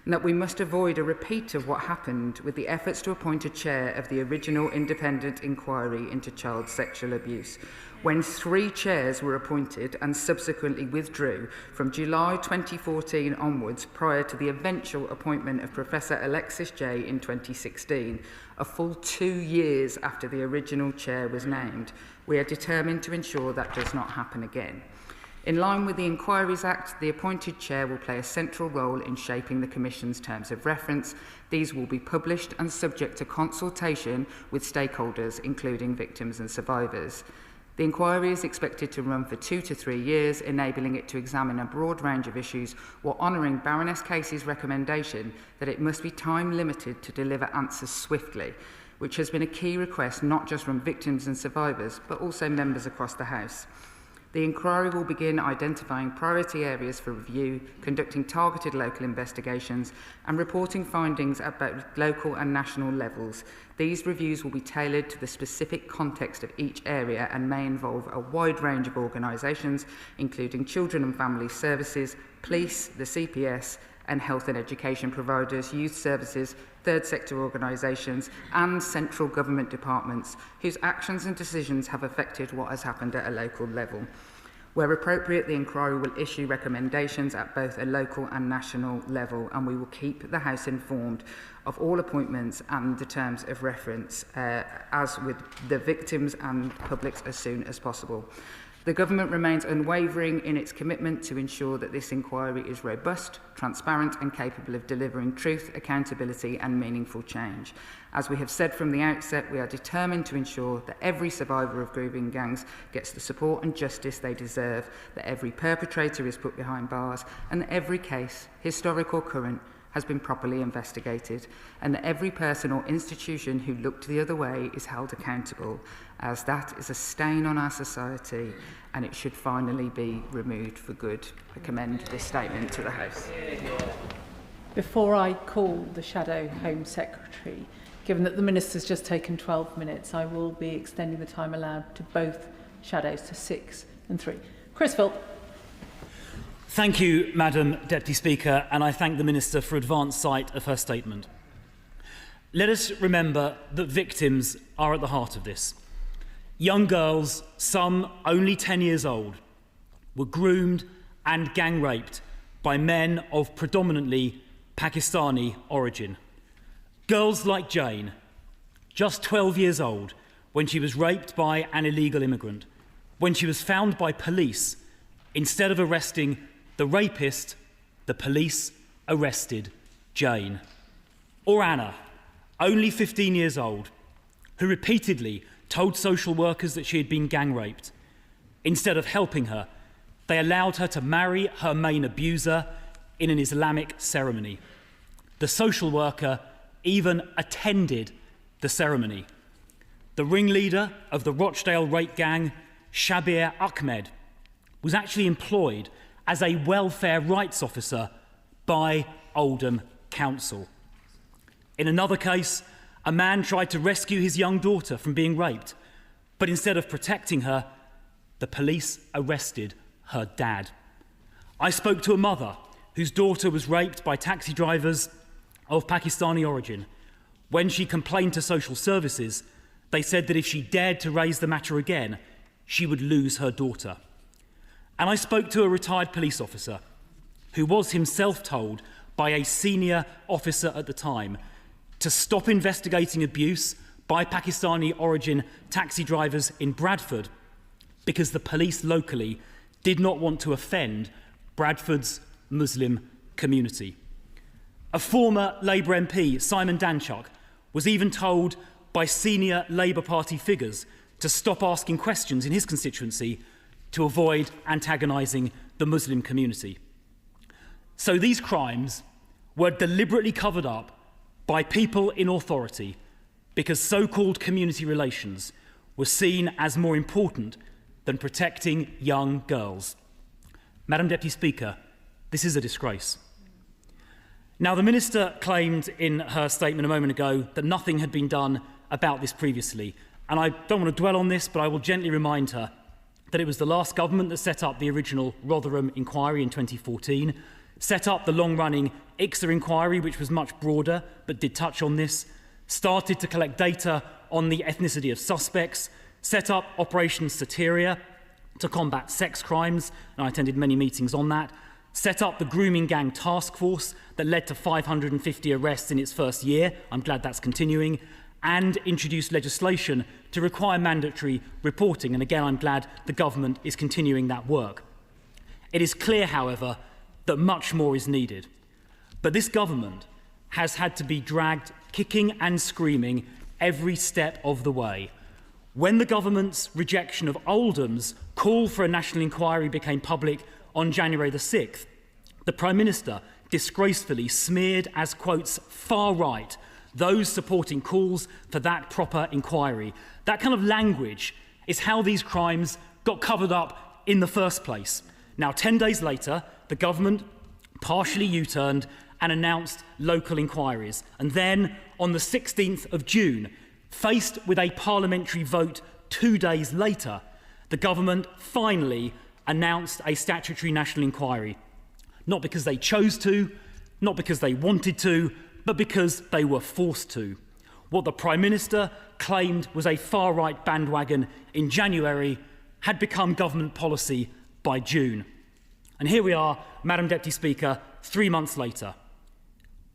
and that we must avoid a repeat of what happened with the efforts to appoint a chair of the original independent inquiry into child sexual abuse, when 3 chairs were appointed and subsequently withdrew from July 2014 onwards prior to the eventual appointment of Professor Alexis Jay in 2016, a full 2 years after the original chair was named. We are determined to ensure that does not happen again. In line with the Inquiries Act, the appointed chair will play a central role in shaping the Commission's terms of reference. These will be published and subject to consultation with stakeholders, including victims and survivors. The inquiry is expected to run for 2 to 3 years, enabling it to examine a broad range of issues while honouring Baroness Casey's recommendation that it must be time limited to deliver answers swiftly, which has been a key request not just from victims and survivors, but also members across the House. The inquiry will begin identifying priority areas for review, conducting targeted local investigations and reporting findings at both local and national levels. These reviews will be tailored to the specific context of each area and may involve a wide range of organisations, including children and family services, police, the CPS and health and education providers, youth services, third sector organisations and central government departments whose actions and decisions have affected what has happened at a local level. Where appropriate, the inquiry will issue recommendations at both a local and national level, and we will keep the House informed of all appointments and the terms of reference, as with the victims and publics, as soon as possible. The Government remains unwavering in its commitment to ensure that this inquiry is robust, transparent and capable of delivering truth, accountability and meaningful change. As we have said from the outset, we are determined to ensure that every survivor of grooming gangs gets the support and justice they deserve, that every perpetrator is put behind bars and that every case, historic or current, has been properly investigated, and that every person or institution who looked the other way is held accountable, as that is a stain on our society and it should finally be removed for good. I commend this statement to the House. Before I call the Shadow Home Secretary, given that the Minister's just taken 12 minutes, I will be extending the time allowed to both Shadows to 6 and 3. Chris Philp. Thank you, Madam Deputy Speaker, and I thank the Minister for advance sight of her statement. Let us remember that victims are at the heart of this. Young girls, some only 10 years old, were groomed and gang raped by men of predominantly Pakistani origin. Girls like Jane, just 12 years old, when she was raped by an illegal immigrant, when she was found by police, instead of arresting the rapist, the police arrested Jane. Or Anna, only 15 years old, who repeatedly told social workers that she had been gang raped. Instead of helping her, they allowed her to marry her main abuser in an Islamic ceremony. The social worker even attended the ceremony. The ringleader of the Rochdale rape gang, Shabir Ahmed, was actually employed as a welfare rights officer by Oldham Council. In another case, a man tried to rescue his young daughter from being raped, but instead of protecting her, the police arrested her dad. I spoke to a mother whose daughter was raped by taxi drivers of Pakistani origin. When she complained to social services, they said that if she dared to raise the matter again, she would lose her daughter. And I spoke to a retired police officer who was himself told by a senior officer at the time to stop investigating abuse by Pakistani origin taxi drivers in Bradford because the police locally did not want to offend Bradford's Muslim community. A former Labour MP, Simon Danchuk, was even told by senior Labour Party figures to stop asking questions in his constituency to avoid antagonising the Muslim community. So these crimes were deliberately covered up by people in authority because so-called community relations were seen as more important than protecting young girls. Madam Deputy Speaker, this is a disgrace. Now, the Minister claimed in her statement a moment ago that nothing had been done about this previously, and I don't want to dwell on this, but I will gently remind her that it was the last government that set up the original Rotherham inquiry in 2014, set up the long-running ICSA inquiry, which was much broader but did touch on this, started to collect data on the ethnicity of suspects, set up Operation Soteria to combat sex crimes, and I attended many meetings on that, set up the grooming gang task force that led to 550 arrests in its first year, I'm glad that's continuing, and introduced legislation to require mandatory reporting, and again I'm glad the government is continuing that work. It is clear, however, that much more is needed. But this government has had to be dragged kicking and screaming every step of the way. When the government's rejection of Oldham's call for a national inquiry became public on January the 6th, the Prime Minister disgracefully smeared as, quotes, far right those supporting calls for that proper inquiry. That kind of language is how these crimes got covered up in the first place. Now, 10 days later, the government partially U-turned and announced local inquiries. And then, on the 16th of June, faced with a parliamentary vote 2 days later, the government finally announced a statutory national inquiry. Not because they chose to, not because they wanted to, but because they were forced to. What the Prime Minister claimed was a far-right bandwagon in January had become government policy by June. And here we are, Madam Deputy Speaker, 3 months later.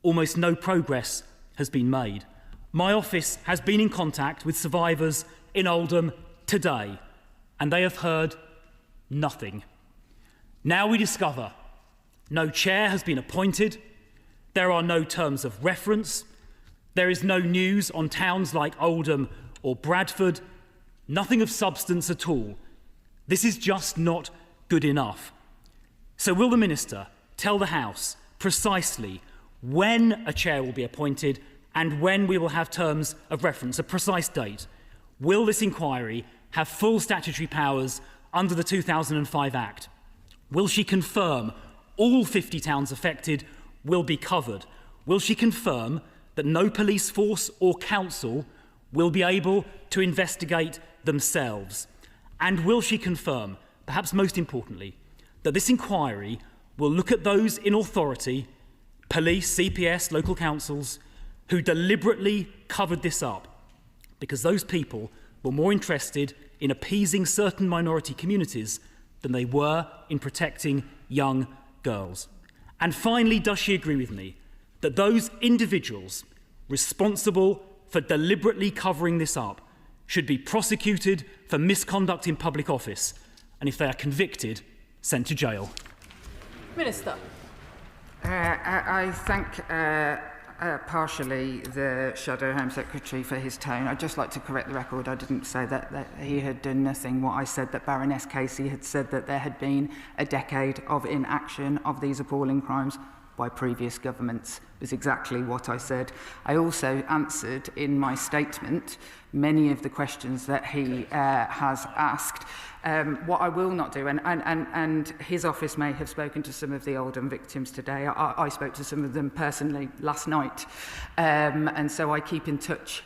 Almost no progress has been made. My office has been in contact with survivors in Oldham today, and they have heard nothing. Now we discover no chair has been appointed, there are no terms of reference, there is no news on towns like Oldham or Bradford, nothing of substance at all. This is just not good enough. So will the Minister tell the House precisely when a chair will be appointed and when we will have terms of reference, a precise date? Will this inquiry have full statutory powers under the 2005 Act? Will she confirm all 50 towns affected will be covered? Will she confirm that no police force or council will be able to investigate themselves? And will she confirm, perhaps most importantly, that this inquiry will look at those in authority, police, CPS, local councils, who deliberately covered this up because those people were more interested in appeasing certain minority communities than they were in protecting young girls? And finally, does she agree with me that those individuals responsible for deliberately covering this up should be prosecuted for misconduct in public office, and if they are convicted, sent to jail? Minister. I thank partially the Shadow Home Secretary for his tone. I'd just like to correct the record. I didn't say that he had done nothing. What I said, that Baroness Casey had said that there had been a decade of inaction of these appalling crimes. by previous governments, was exactly what I said. I also answered in my statement many of the questions that he has asked. What I will not do, and his office may have spoken to some of the Oldham victims today. I spoke to some of them personally last night, and so I keep in touch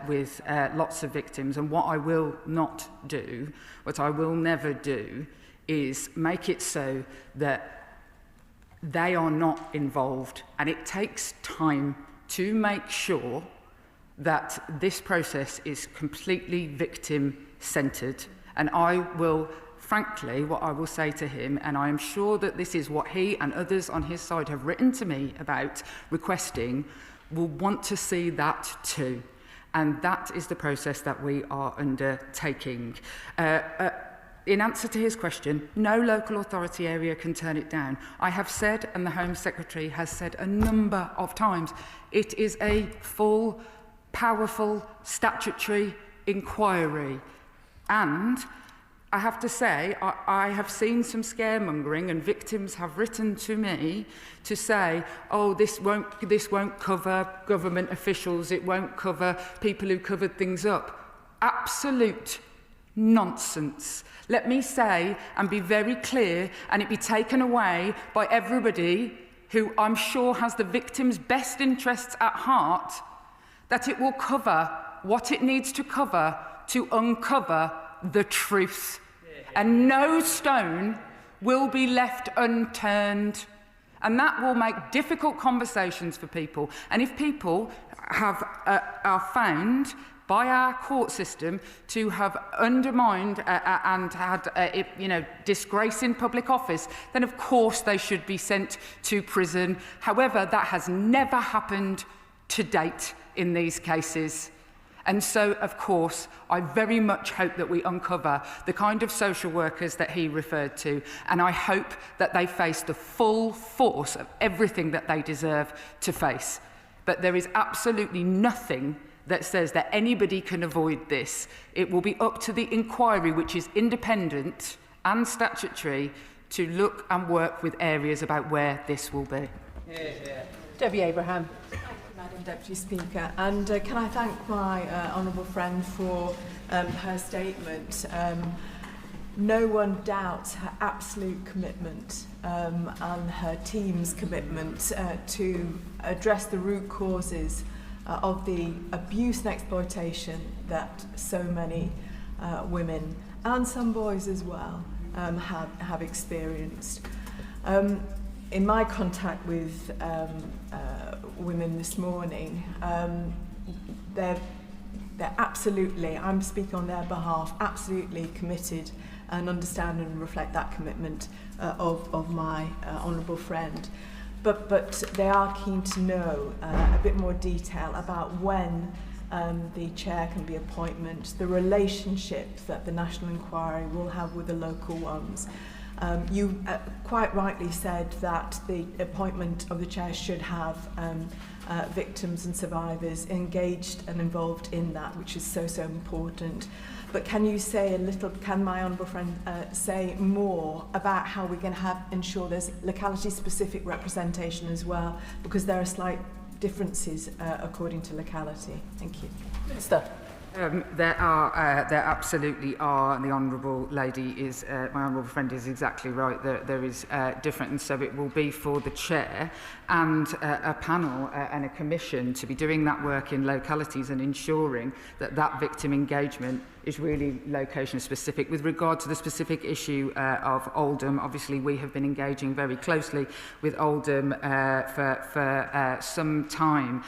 with lots of victims. And what I will not do, what I will never do, is make it so that they are not involved. And it takes time to make sure that this process is completely victim-centred. And I will, frankly, what I will say to him, and I am sure that this is what he and others on his side have written to me about requesting, will want to see that too. And that is the process that we are undertaking. In answer to his question, no local authority area can turn it down. I have said, and the Home Secretary has said a number of times, it is a full, powerful statutory inquiry. And I have to say, I have seen some scaremongering, and victims have written to me to say, oh, this won't cover government officials, it won't cover people who covered things up. Absolute nonsense. Let me say and be very clear, and it be taken away by everybody who I'm sure has the victim's best interests at heart, that it will cover what it needs to cover to uncover the truth. And no stone will be left unturned. And that will make difficult conversations for people. And if people are found by our court system to have undermined and had disgrace in public office, then of course they should be sent to prison. However, that has never happened to date in these cases. And so, of course, I very much hope that we uncover the kind of social workers that he referred to, and I hope that they face the full force of everything that they deserve to face. But there is absolutely nothing that says that anybody can avoid this. It will be up to the inquiry, which is independent and statutory, to look and work with areas about where this will be. Debbie Abraham. Madam Deputy Speaker, and can I thank my honourable friend for her statement. No one doubts her absolute commitment and her team's commitment to address the root causes of the abuse and exploitation that so many women and some boys as well have experienced. In my contact with women this morning, they're absolutely, I'm speaking on their behalf, absolutely committed and understand and reflect that commitment of my honourable friend. But they are keen to know a bit more detail about when the chair can be appointed, the relationship that the National Inquiry will have with the local ones. You quite rightly said that the appointment of the chair should have victims and survivors engaged and involved in that, which is so important. But can you say a little, can my honourable friend say more about how we're going to ensure there's locality-specific representation as well, because there are slight differences according to locality. Thank you. Minister. There absolutely are, and the honourable lady is, my honourable friend is exactly right. There is different, and so it will be for the chair and a panel and a commission to be doing that work in localities and ensuring that that victim engagement is really location specific. With regard to the specific issue of Oldham, obviously we have been engaging very closely with Oldham for some time,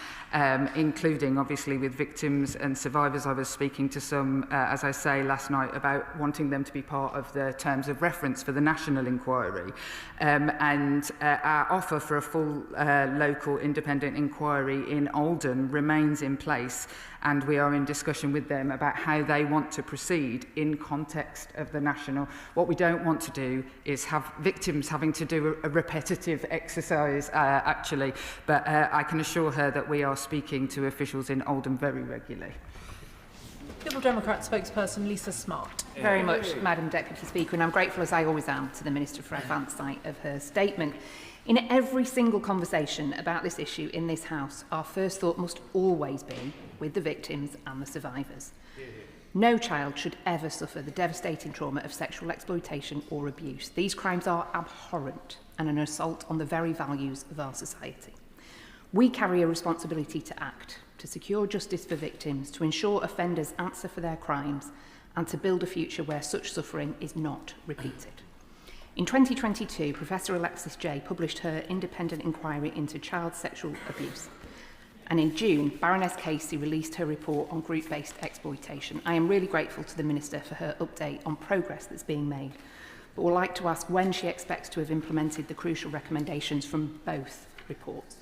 including obviously with victims and survivors. I was speaking to some, as I say, last night about wanting them to be part of the terms of reference for the national inquiry. And our offer for a full local independent inquiry in Oldham remains in place, and we are in discussion with them about how they want to proceed in context of the national. What we don't want to do is have victims having to do a repetitive exercise, actually, but I can assure her that we are speaking to officials in Oldham very regularly. Liberal Democrat spokesperson Lisa Smart. Very much, Madam Deputy Speaker, and I'm grateful, as I always am, to the Minister for advance sight of her statement. In every single conversation about this issue in this House, our first thought must always be with the victims and the survivors. No child should ever suffer the devastating trauma of sexual exploitation or abuse. These crimes are abhorrent and an assault on the very values of our society. We carry a responsibility to act, to secure justice for victims, to ensure offenders answer for their crimes, and to build a future where such suffering is not repeated. In 2022, Professor Alexis Jay published her independent inquiry into child sexual abuse. And in June, Baroness Casey released her report on group-based exploitation. I am really grateful to the Minister for her update on progress that's being made, but would like to ask when she expects to have implemented the crucial recommendations from both reports.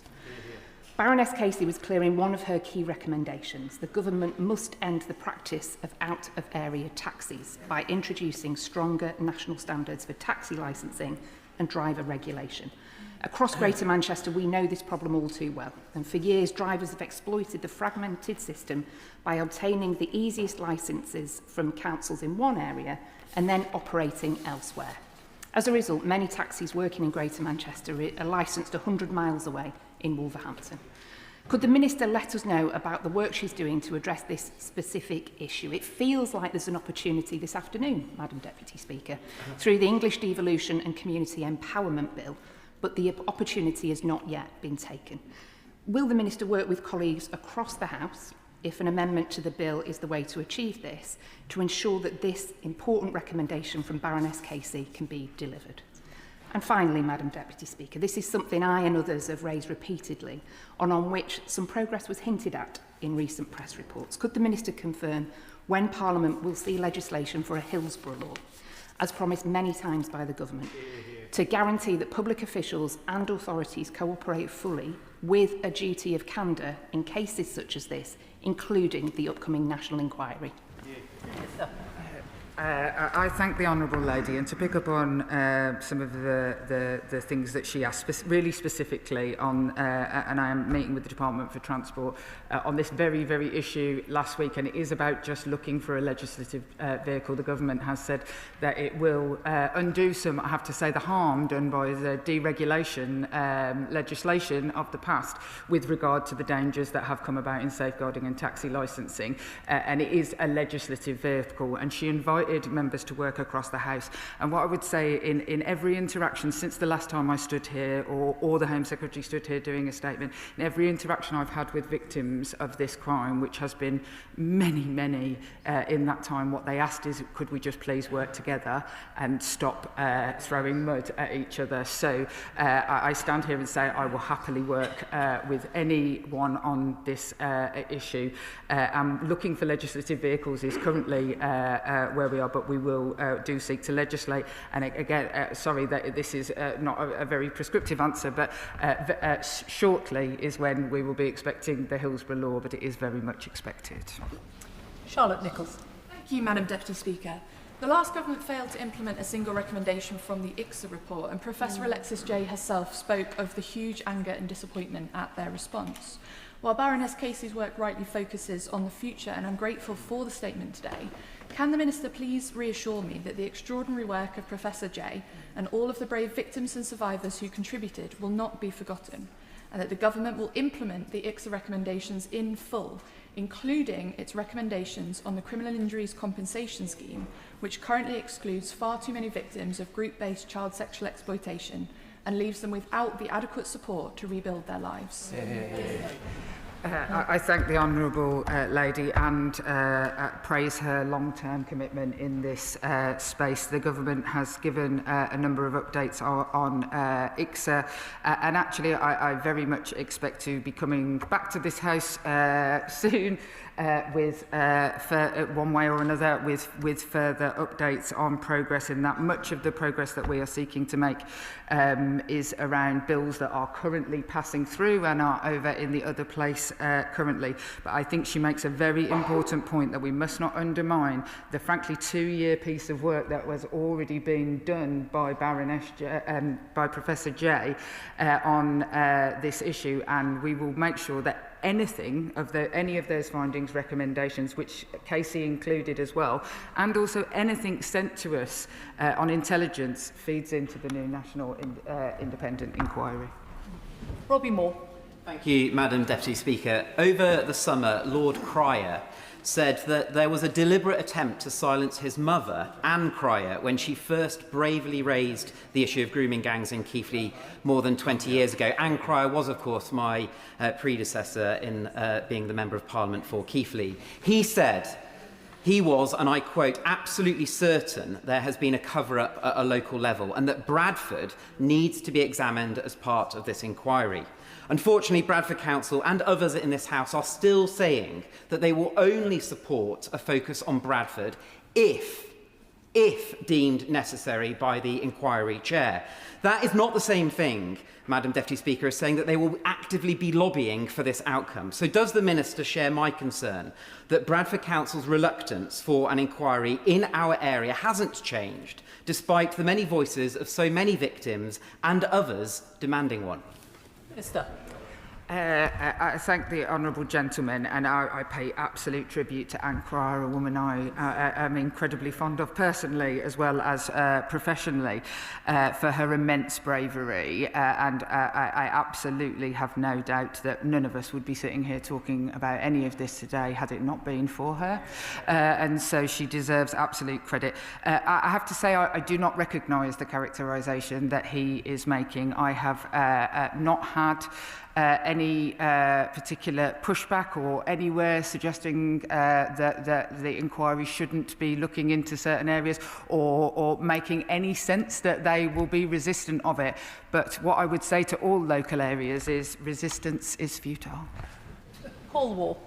Baroness Casey was clear in one of her key recommendations. The government must end the practice of out-of-area taxis by introducing stronger national standards for taxi licensing and driver regulation. Across Greater Manchester, we know this problem all too well, and for years drivers have exploited the fragmented system by obtaining the easiest licences from councils in one area and then operating elsewhere. As a result, many taxis working in Greater Manchester are licensed 100 miles away in Wolverhampton. Could the Minister let us know about the work she's doing to address this specific issue? It feels like there's an opportunity this afternoon, Madam Deputy Speaker, through the English Devolution and Community Empowerment Bill, but the opportunity has not yet been taken. Will the Minister work with colleagues across the House, if an amendment to the bill is the way to achieve this, to ensure that this important recommendation from Baroness Casey can be delivered? And finally, Madam Deputy Speaker, this is something I and others have raised repeatedly, and on which some progress was hinted at in recent press reports. Could the Minister confirm when Parliament will see legislation for a Hillsborough law, as promised many times by the Government, to guarantee that public officials and authorities cooperate fully with a duty of candour in cases such as this, including the upcoming national inquiry? I thank the Honourable Lady, and to pick up on some of the things that she asked, really specifically on, and I am meeting with the Department for Transport on this very, very issue last week, and it is about just looking for a legislative vehicle. The Government has said that it will undo some, I have to say, the harm done by the deregulation legislation of the past with regard to the dangers that have come about in safeguarding and taxi licensing, and it is a legislative vehicle, and she invited members to work across the House. And what I would say in every interaction since the last time I stood here, or the Home Secretary stood here doing a statement, in every interaction I've had with victims of this crime, which has been many, many in that time, what they asked is, could we just please work together and stop throwing mud at each other? So I stand here and say I will happily work with anyone on this issue. Looking for legislative vehicles is currently where we are, but we will do seek to legislate. And again, sorry that this is not a very prescriptive answer, but shortly is when we will be expecting the Hillsborough law, but it is very much expected. Charlotte Nichols. Thank you, Madam Deputy Speaker. The last government failed to implement a single recommendation from the ICSA report, and Professor Alexis Jay herself spoke of the huge anger and disappointment at their response. While Baroness Casey's work rightly focuses on the future, and I'm grateful for the statement today, can the Minister please reassure me that the extraordinary work of Professor Jay and all of the brave victims and survivors who contributed will not be forgotten, and that the Government will implement the ICSA recommendations in full, including its recommendations on the Criminal Injuries Compensation Scheme, which currently excludes far too many victims of group-based child sexual exploitation and leaves them without the adequate support to rebuild their lives? I thank the Honourable Lady and praise her long-term commitment in this space. The Government has given a number of updates on ICSA, and actually I very much expect to be coming back to this House soon with one way or another with further updates on progress in that. Much of the progress that we are seeking to make is around bills that are currently passing through and are over in the other place currently. But I think she makes a very important point that we must not undermine the frankly 2-year piece of work that was already being done by by Professor Jay on this issue, and we will make sure that anything of any of those findings, recommendations, which Casey included as well, and also anything sent to us on intelligence feeds into the new National Independent Inquiry. Robbie Moore. Thank you, Madam Deputy Speaker. Over the summer, Lord Cryer said that there was a deliberate attempt to silence his mother, Anne Cryer, when she first bravely raised the issue of grooming gangs in Keighley more than 20 years ago. Anne Cryer was, of course, my predecessor in being the Member of Parliament for Keighley. He said he was, and I quote, absolutely certain there has been a cover-up at a local level and that Bradford needs to be examined as part of this inquiry. Unfortunately, Bradford Council and others in this House are still saying that they will only support a focus on Bradford if deemed necessary by the inquiry chair. That is not the same thing, Madam Deputy Speaker, as saying that they will actively be lobbying for this outcome. So does the Minister share my concern that Bradford Council's reluctance for an inquiry in our area hasn't changed, despite the many voices of so many victims and others demanding one? Minister. I thank the honourable gentleman, and I pay absolute tribute to Anne Cryer, a woman I am incredibly fond of personally as well as professionally, for her immense bravery. And I absolutely have no doubt that none of us would be sitting here talking about any of this today had it not been for her. And so she deserves absolute credit. I have to say I do not recognise the characterisation that he is making. I have not had any particular pushback or anywhere suggesting that the inquiry shouldn't be looking into certain areas or making any sense that they will be resistant of it. But what I would say to all local areas is resistance is futile. Paul Wall.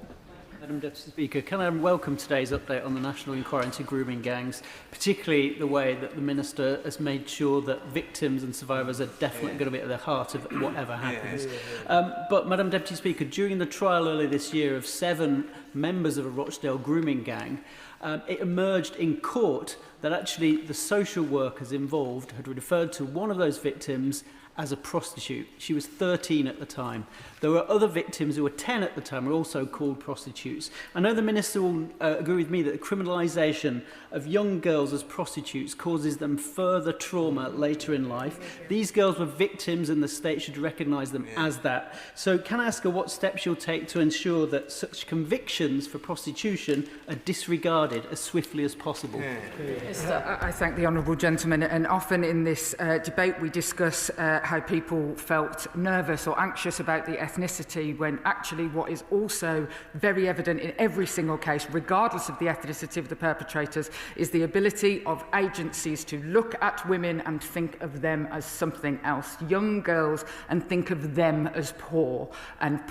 Madam Deputy Speaker, can I welcome today's update on the National Inquiry into Grooming Gangs, particularly the way that the Minister has made sure that victims and survivors are definitely going to be at the heart of whatever happens. But, Madam Deputy Speaker, during the trial earlier this year of 7 members of a Rochdale grooming gang, it emerged in court that actually the social workers involved had referred to one of those victims as a prostitute. She was 13 at the time. There were other victims who were 10 at the time who were also called prostitutes. I know the Minister will agree with me that the criminalisation of young girls as prostitutes causes them further trauma later in life. These girls were victims and the state should recognise them as that. So can I ask her what steps she'll take to ensure that such convictions for prostitution are disregarded as swiftly as possible? I thank the honourable gentleman, and often in this debate we discuss how people felt nervous or anxious about the ethnicity, when actually what is also very evident in every single case, regardless of the ethnicity of the perpetrators, is the ability of agencies to look at women and think of them as something else, young girls, and think of them as poor, and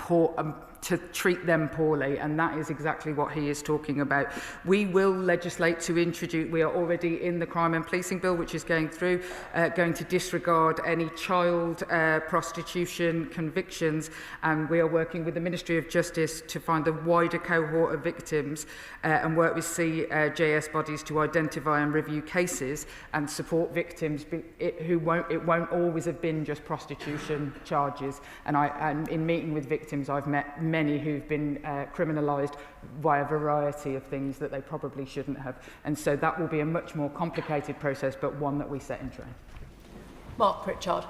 to treat them poorly, and that is exactly what he is talking about. We will legislate to introduce, we are already in the Crime and Policing Bill, which is going through, going to disregard any child prostitution convictions, and we are working with the Ministry of Justice to find a wider cohort of victims and work with CJS bodies to identify and review cases and support victims it won't always have been just prostitution charges. And in meeting with victims, I've met many who've been criminalised by a variety of things that they probably shouldn't have. And so that will be a much more complicated process, but one that we set in train. Mark Pritchard.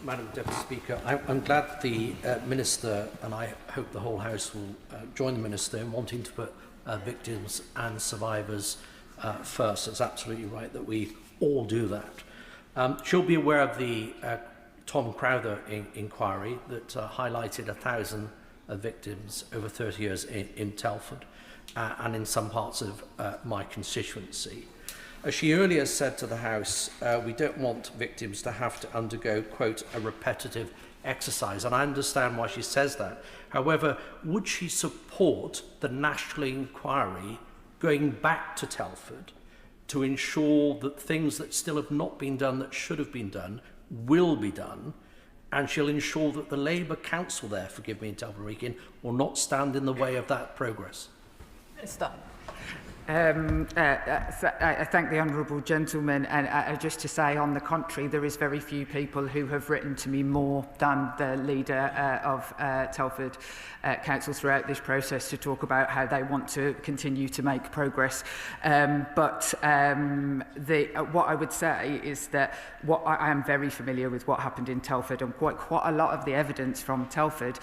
Madam Deputy Speaker, I'm glad the Minister, and I hope the whole House will join the Minister in wanting to put victims and survivors first. It's absolutely right that we all do that. She'll be aware of the Tom Crowther inquiry that highlighted 1,000 victims over 30 years in Telford and in some parts of my constituency. As she earlier said to the House, we don't want victims to have to undergo, quote, a repetitive exercise, and I understand why she says that. However, would she support the national inquiry going back to Telford to ensure that things that still have not been done that should have been done will be done, and she'll ensure that the Labour Council there, forgive me, in Telford Region, will not stand in the way of that progress? Minister. I thank the honourable gentleman, and just to say, on the contrary, there is very few people who have written to me more than the leader of Telford Council throughout this process to talk about how they want to continue to make progress. What I would say is that I am very familiar with what happened in Telford, and quite a lot of the evidence from Telford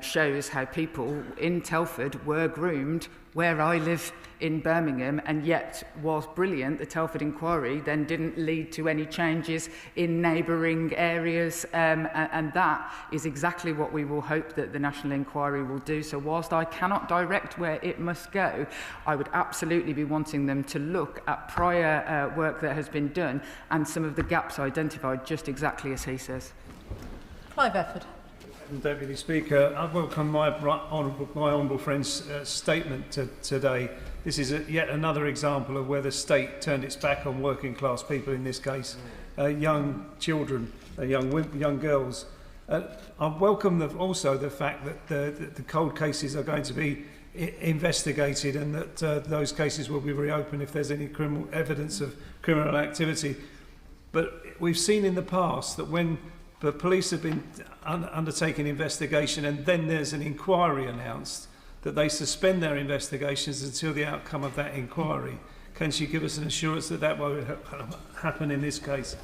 shows how people in Telford were groomed where I live in Birmingham, and yet, whilst brilliant, the Telford inquiry then didn't lead to any changes in neighbouring areas, and that is exactly what we will hope that the National Inquiry will do. So whilst I cannot direct where it must go, I would absolutely be wanting them to look at prior work that has been done and some of the gaps identified, just exactly as he says. Clive Efford. Deputy Speaker, I welcome my honourable friend's statement today. This is yet another example of where the state turned its back on working class people, in this case young children, young girls. I welcome also the fact that the cold cases are going to be investigated, and that those cases will be reopened if there's any evidence of criminal activity. But we've seen in the past that when the police have been undertaking investigation and then there's an inquiry announced, that they suspend their investigations until the outcome of that inquiry. Can she give us an assurance that that won't happen in this case?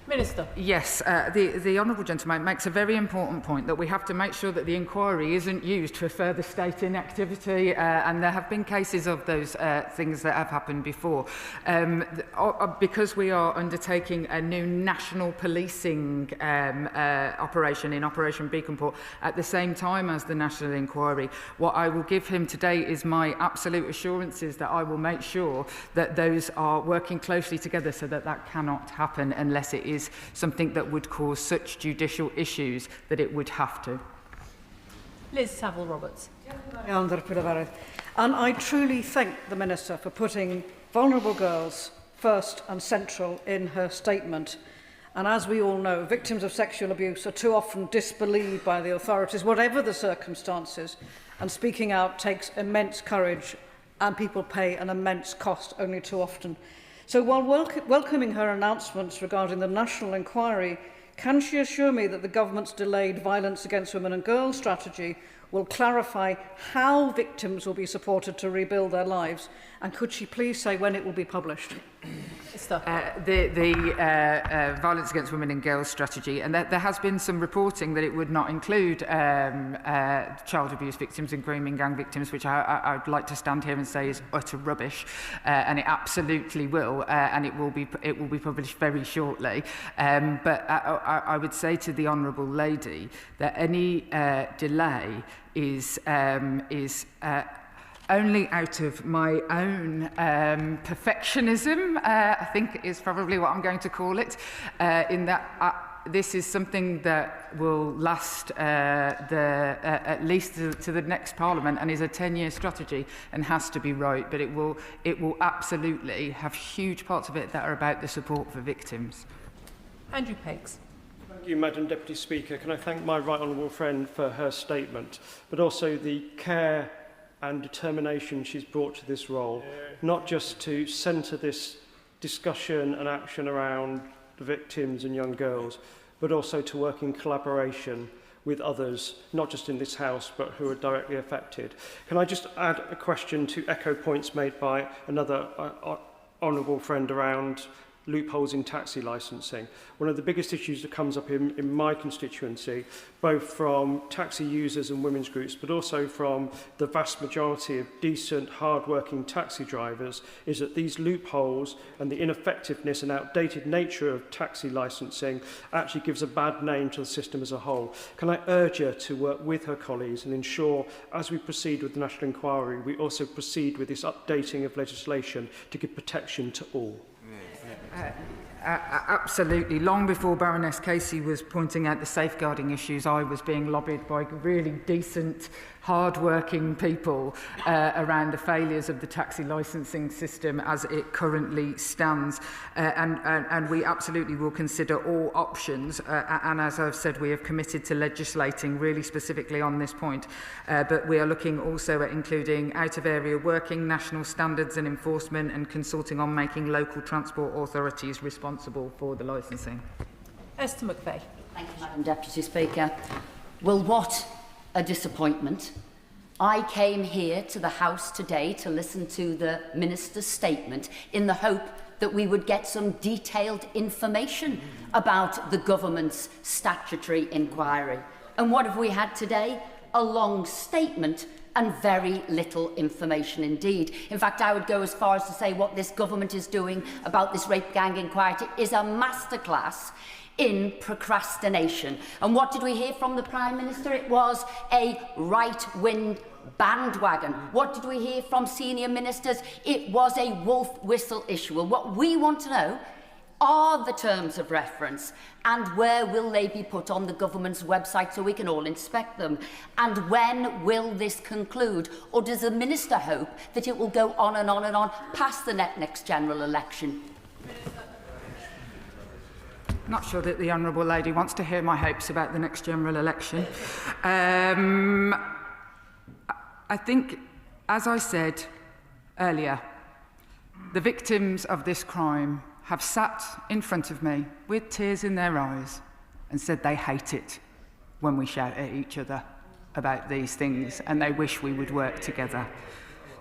Minister. Yes, the honourable gentleman makes a very important point, that we have to make sure that the inquiry isn't used for further state inactivity, and there have been cases of those things that have happened before. Because we are undertaking a new national policing operation in Operation Beaconport at the same time as the national inquiry, what I will give him today is my absolute assurances that I will make sure that those are working closely together so that that cannot happen unless it is something that would cause such judicial issues that it would have to. Liz Saville-Roberts. And I truly thank the Minister for putting vulnerable girls first and central in her statement. And as we all know, victims of sexual abuse are too often disbelieved by the authorities, whatever the circumstances, and speaking out takes immense courage, and people pay an immense cost only too often. So while welcoming her announcements regarding the national inquiry, can she assure me that the government's delayed violence against women and girls strategy will clarify how victims will be supported to rebuild their lives? And could she please say when it will be published? The violence against women and girls strategy, and there has been some reporting that it would not include child abuse victims and grooming gang victims, which I'd like to stand here and say is utter rubbish, and it absolutely will, and it will be published very shortly. But I would say to the honourable lady that any delay is only out of my own perfectionism, I think is probably what I'm going to call it, in that this is something that will last at least to the next Parliament, and is a 10-year strategy and has to be right, but it will absolutely have huge parts of it that are about the support for victims. Andrew Pakes. Thank you, Madam Deputy Speaker. Can I thank my right honourable friend for her statement, but also the care and determination she's brought to this role, not just to centre this discussion and action around the victims and young girls, but also to work in collaboration with others, not just in this House, but who are directly affected. Can I just add a question to echo points made by another honourable friend around loopholes in taxi licensing? One of the biggest issues that comes up in my constituency, both from taxi users and women's groups, but also from the vast majority of decent, hard-working taxi drivers, is that these loopholes and the ineffectiveness and outdated nature of taxi licensing actually gives a bad name to the system as a whole. Can I urge her to work with her colleagues and ensure, as we proceed with the national inquiry, we also proceed with this updating of legislation to give protection to all? Absolutely. Long before Baroness Casey was pointing out the safeguarding issues, I was being lobbied by really decent, hard-working people around the failures of the taxi licensing system as it currently stands. And we absolutely will consider all options. And as I've said, we have committed to legislating really specifically on this point. But we are looking also at including out-of-area working, national standards and enforcement, and consulting on making local transport authorities responsible for the licensing. Esther McVeigh. Thank you, Madam Deputy Speaker. Well, what a disappointment. I came here to the House today to listen to the Minister's statement in the hope that we would get some detailed information about the government's statutory inquiry. And what have we had today? A long statement and very little information indeed. In fact, I would go as far as to say what this government is doing about this rape gang inquiry is a masterclass in procrastination. And what did we hear from the Prime Minister? It was a right-wing bandwagon. What did we hear from senior ministers? It was a wolf whistle issue. Well, what we want to know are the terms of reference, and where will they be put on the government's website so we can all inspect them? And when will this conclude? Or does the Minister hope that it will go on and on and on past the next general election? Not sure that the Honourable Lady wants to hear my hopes about the next general election. I think, as I said earlier, the victims of this crime have sat in front of me with tears in their eyes and said they hate it when we shout at each other about these things, and they wish we would work together.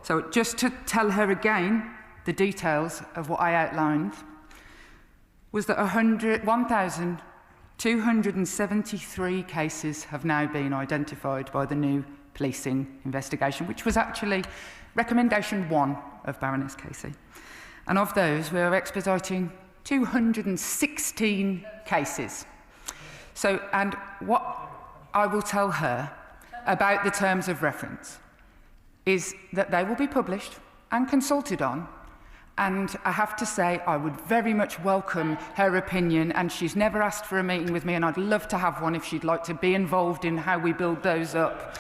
So just to tell her again the details of what I outlined, was that 1,273 cases have now been identified by the new policing investigation, which was actually recommendation 1 of Baroness Casey. And of those, we are expediting 216 cases. So, and what I will tell her about the terms of reference is that they will be published and consulted on. And I have to say, I would very much welcome her opinion, and she's never asked for a meeting with me, and I'd love to have one if she'd like to be involved in how we build those up.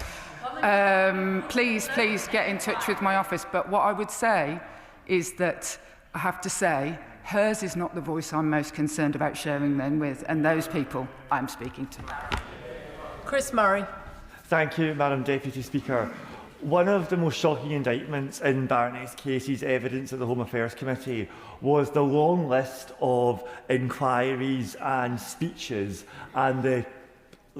Please get in touch with my office. But what I would say is that I have to say, hers is not the voice I'm most concerned about sharing them with, and those people I'm speaking to. Chris Murray. Thank you, Madam Deputy Speaker. One of the most shocking indictments in Baroness Casey's evidence at the Home Affairs Committee was the long list of inquiries and speeches and the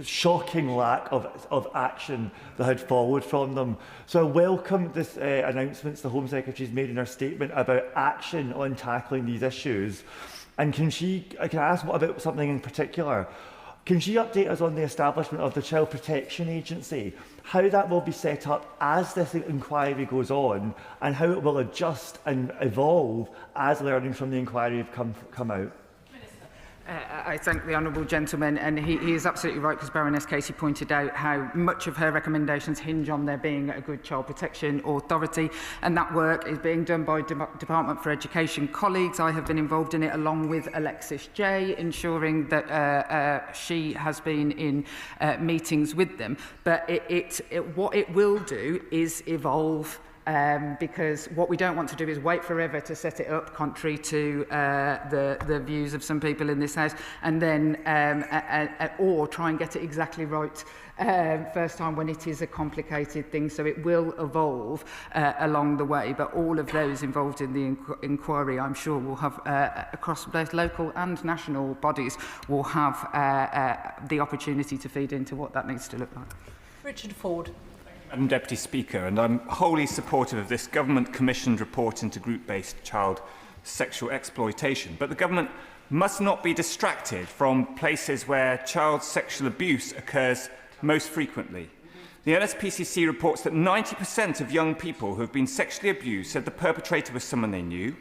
shocking lack of action that had followed from them. So I welcome this announcements the Home Secretary's made in her statement about action on tackling these issues. And can I ask what about something in particular? Can she update us on the establishment of the Child Protection Agency, how that will be set up as this inquiry goes on, and how it will adjust and evolve as learnings from the inquiry have come out? I thank the honourable gentleman, and he is absolutely right, because Baroness Casey pointed out how much of her recommendations hinge on there being a good child protection authority, and that work is being done by Department for Education colleagues. I have been involved in it along with Alexis J, ensuring that she has been in meetings with them. But what it will do is evolve. Because what we don't want to do is wait forever to set it up, contrary to the views of some people in this House, and then or try and get it exactly right first time when it is a complicated thing. So it will evolve along the way, but all of those involved in the inquiry, I'm sure, will have, across both local and national bodies, will have the opportunity to feed into what that needs to look like. Richard Ford. Madam Deputy Speaker, and I'm wholly supportive of this government-commissioned report into group-based child sexual exploitation. But the government must not be distracted from places where child sexual abuse occurs most frequently. The NSPCC reports that 90% of young people who have been sexually abused said the perpetrator was someone they knew.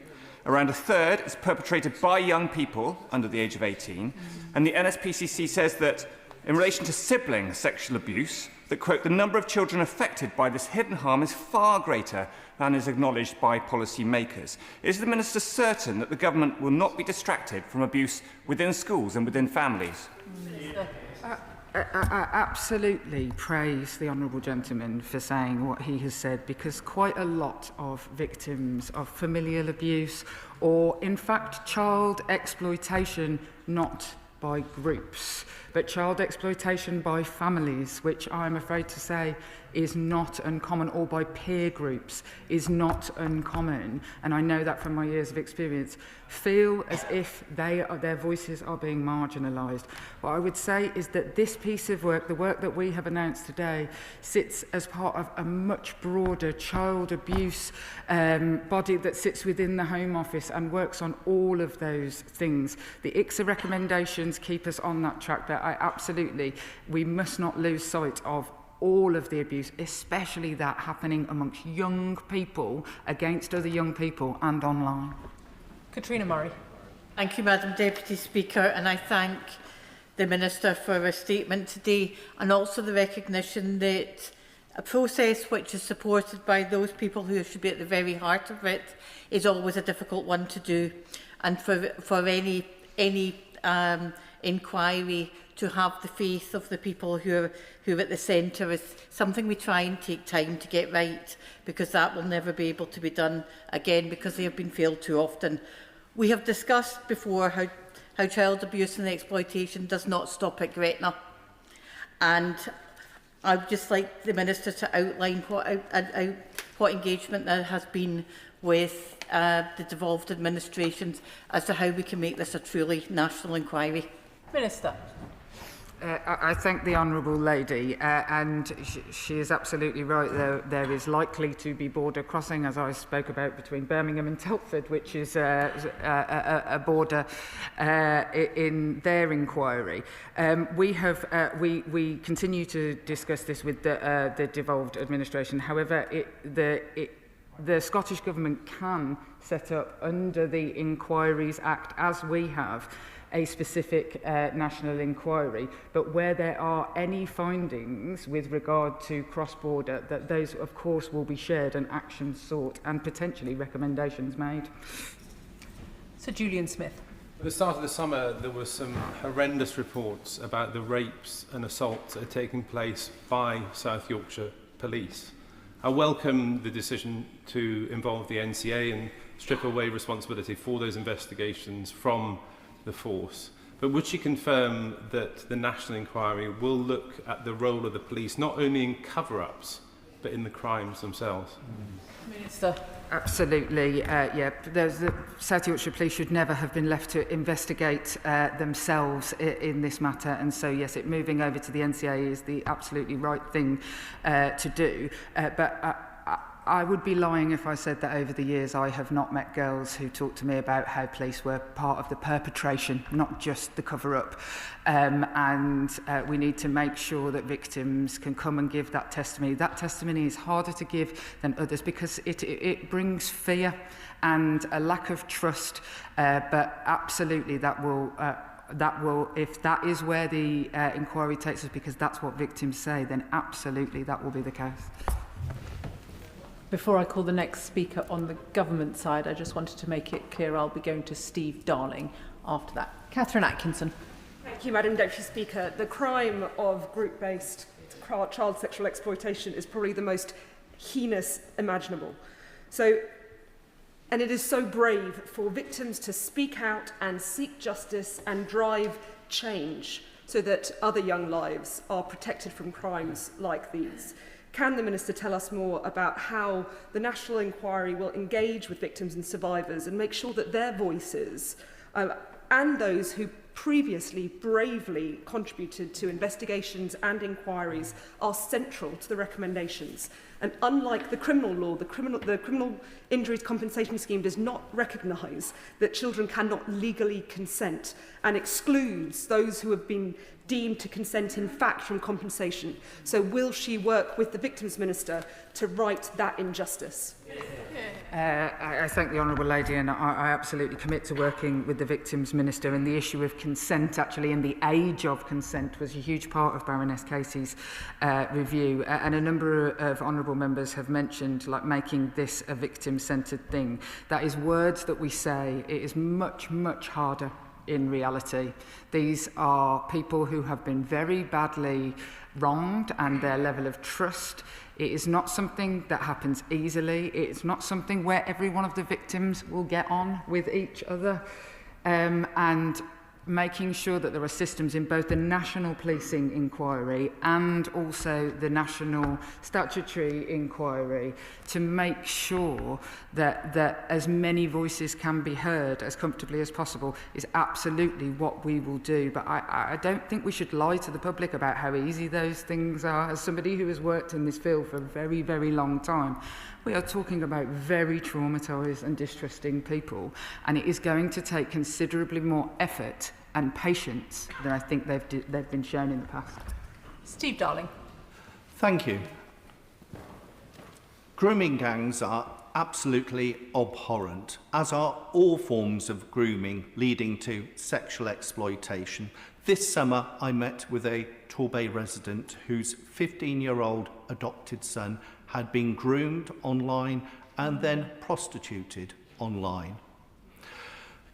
Around a third is perpetrated by young people under the age of 18. And the NSPCC says that in relation to sibling sexual abuse, that, quote, the number of children affected by this hidden harm is far greater than is acknowledged by policy makers. Is the Minister certain that the government will not be distracted from abuse within schools and within families? I absolutely praise the honourable gentleman for saying what he has said, because quite a lot of victims of familial abuse or, in fact, child exploitation, not by groups, but child exploitation by families, which I'm afraid to say is not uncommon, or by peer groups is not uncommon, and I know that from my years of experience, feel as if their voices are being marginalised. What I would say is that this piece of work, the work that we have announced today, sits as part of a much broader child abuse body that sits within the Home Office and works on all of those things. The ICSA recommendations keep us on that track, but we must not lose sight of all of the abuse, especially that happening amongst young people, against other young people, and online. Katrina Murray. Thank you, Madam Deputy Speaker, and I thank the Minister for her statement today, and also the recognition that a process which is supported by those people who should be at the very heart of it is always a difficult one to do, and for any inquiry to have the faith of the people who are at the centre is something we try and take time to get right, because that will never be able to be done again, because they have been failed too often. We have discussed before how child abuse and exploitation does not stop at Gretna, and I would just like the Minister to outline what engagement there has been with the devolved administrations as to how we can make this a truly national inquiry. Minister. I thank the honourable lady, and she is absolutely right. There is likely to be border crossing, as I spoke about, between Birmingham and Telford, which is a border in their inquiry. We continue to discuss this with the devolved administration. However, the Scottish Government can set up, under the Inquiries Act, as we have, a specific national inquiry, but where there are any findings with regard to cross-border, that those, of course, will be shared and actions sought and potentially recommendations made. Sir Julian Smith. At the start of the summer, there were some horrendous reports about the rapes and assaults that are taking place by South Yorkshire Police. I welcome the decision to involve the NCA and strip away responsibility for those investigations from the force. But would she confirm that the national inquiry will look at the role of the police, not only in cover-ups, but in the crimes themselves? Minister. Absolutely, yeah. The South Yorkshire Police should never have been left to investigate themselves in this matter, and so yes, moving over to the NCA is the absolutely right thing to do. But I would be lying if I said that over the years I have not met girls who talk to me about how police were part of the perpetration, not just the cover-up. And we need to make sure that victims can come and give that testimony. That testimony is harder to give than others because it brings fear and a lack of trust. But absolutely that will, if that is where the inquiry takes us, because that's what victims say, then absolutely that will be the case. Before I call the next speaker on the government side, I just wanted to make it clear I'll be going to Steve Darling after that. Catherine Atkinson. Thank you, Madam Deputy Speaker. The crime of group-based child sexual exploitation is probably the most heinous imaginable. And it is so brave for victims to speak out and seek justice and drive change so that other young lives are protected from crimes like these. Can the Minister tell us more about how the National Inquiry will engage with victims and survivors and make sure that their voices and those who previously bravely contributed to investigations and inquiries are central to the recommendations? And unlike the criminal law, the Criminal Injuries Compensation Scheme does not recognise that children cannot legally consent and excludes those who have been deemed to consent in fact from compensation. So will she work with the Victims Minister to right that injustice? I thank the Honourable Lady, and I absolutely commit to working with the Victims Minister. And the issue of consent, actually, and the age of consent was a huge part of Baroness Casey's review. And a number of honourable members have mentioned making this a victim-centred thing. That is words that we say. It is much, much harder in reality. These are people who have been very badly wronged, and their level of trust. It is not something that happens easily. It's not something where every one of the victims will get on with each other. And making sure that there are systems in both the national policing inquiry and also the national statutory inquiry to make sure that as many voices can be heard as comfortably as possible is absolutely what we will do. But I don't think we should lie to the public about how easy those things are. As somebody who has worked in this field for a very, very long time, we are talking about very traumatised and distrusting people, and it is going to take considerably more effort and patience than I think they've been shown in the past. Steve Darling. Thank you. Grooming gangs are absolutely abhorrent, as are all forms of grooming leading to sexual exploitation. This summer, I met with a Torbay resident whose 15-year-old adopted son had been groomed online and then prostituted online.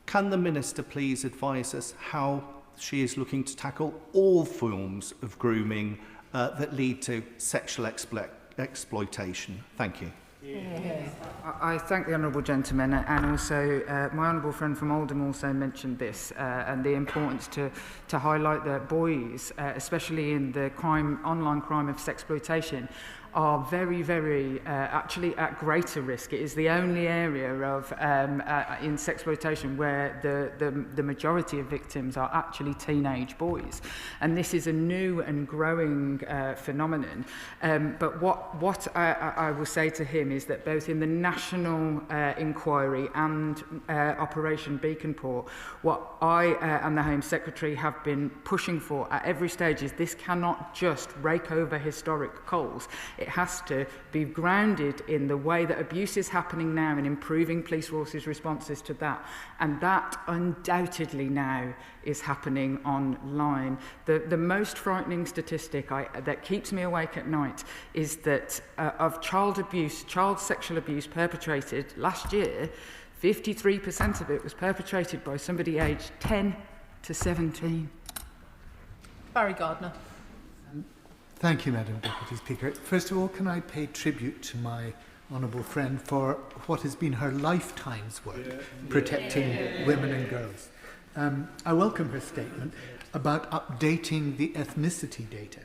Can the Minister please advise us how she is looking to tackle all forms of grooming that lead to sexual exploitation? Thank you. Yes. I thank the honourable gentleman, and also my honourable friend from Oldham also mentioned this, and the importance to highlight that boys, especially in the online crime of sexploitation, are very, very actually at greater risk. It is the only area of in sexploitation where the majority of victims are actually teenage boys, and this is a new and growing phenomenon. But what I will say to him is that both in the national inquiry and Operation Beaconport, what I and the Home Secretary have been pushing for at every stage is this cannot just rake over historic coals. It has to be grounded in the way that abuse is happening now and improving police forces' responses to that. And that undoubtedly now is happening online. The most frightening statistic that keeps me awake at night is that of child sexual abuse perpetrated last year, 53% of it was perpetrated by somebody aged 10 to 17. Barry Gardner. Thank you, Madam Deputy Speaker. First of all, can I pay tribute to my honourable friend for what has been her lifetime's work protecting women and girls. I welcome her statement about updating the ethnicity data.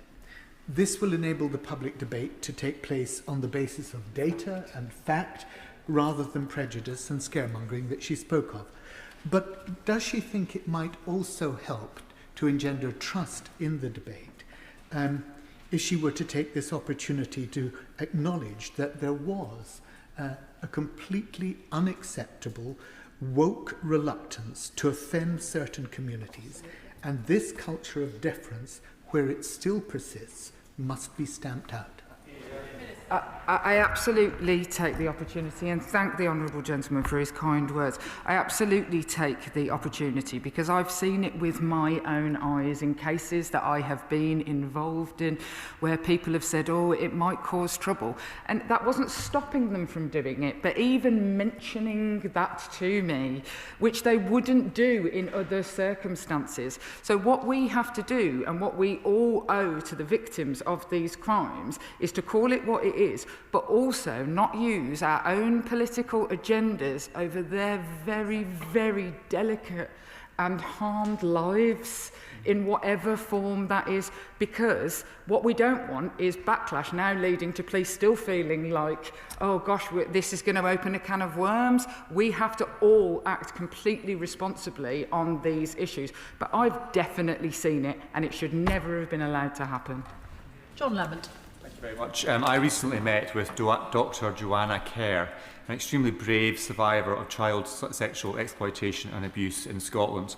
This will enable the public debate to take place on the basis of data and fact rather than prejudice and scaremongering that she spoke of. But does she think it might also help to engender trust in the debate if she were to take this opportunity to acknowledge that there was a completely unacceptable woke reluctance to offend certain communities, and this culture of deference, where it still persists, must be stamped out? I absolutely take the opportunity, and thank the honourable gentleman for his kind words. I absolutely take the opportunity because I've seen it with my own eyes in cases that I have been involved in where people have said, oh, it might cause trouble. And that wasn't stopping them from doing it, but even mentioning that to me, which they wouldn't do in other circumstances. So what we have to do, and what we all owe to the victims of these crimes, is to call it what it is, but also not use our own political agendas over their very, very delicate and harmed lives in whatever form that is, because what we don't want is backlash now leading to police still feeling like, oh gosh, this is going to open a can of worms. We have to all act completely responsibly on these issues. But I've definitely seen it, and it should never have been allowed to happen. John Lamont. Thank you very much. I recently met with Dr. Joanna Kerr, an extremely brave survivor of child sexual exploitation and abuse in Scotland.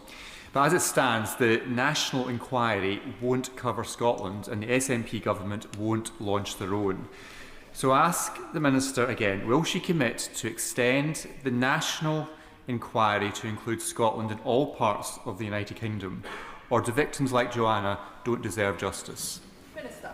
But as it stands, the national inquiry won't cover Scotland, and the SNP government won't launch their own. So I ask the Minister again, will she commit to extend the national inquiry to include Scotland and all parts of the United Kingdom, or do victims like Joanna don't deserve justice? Minister.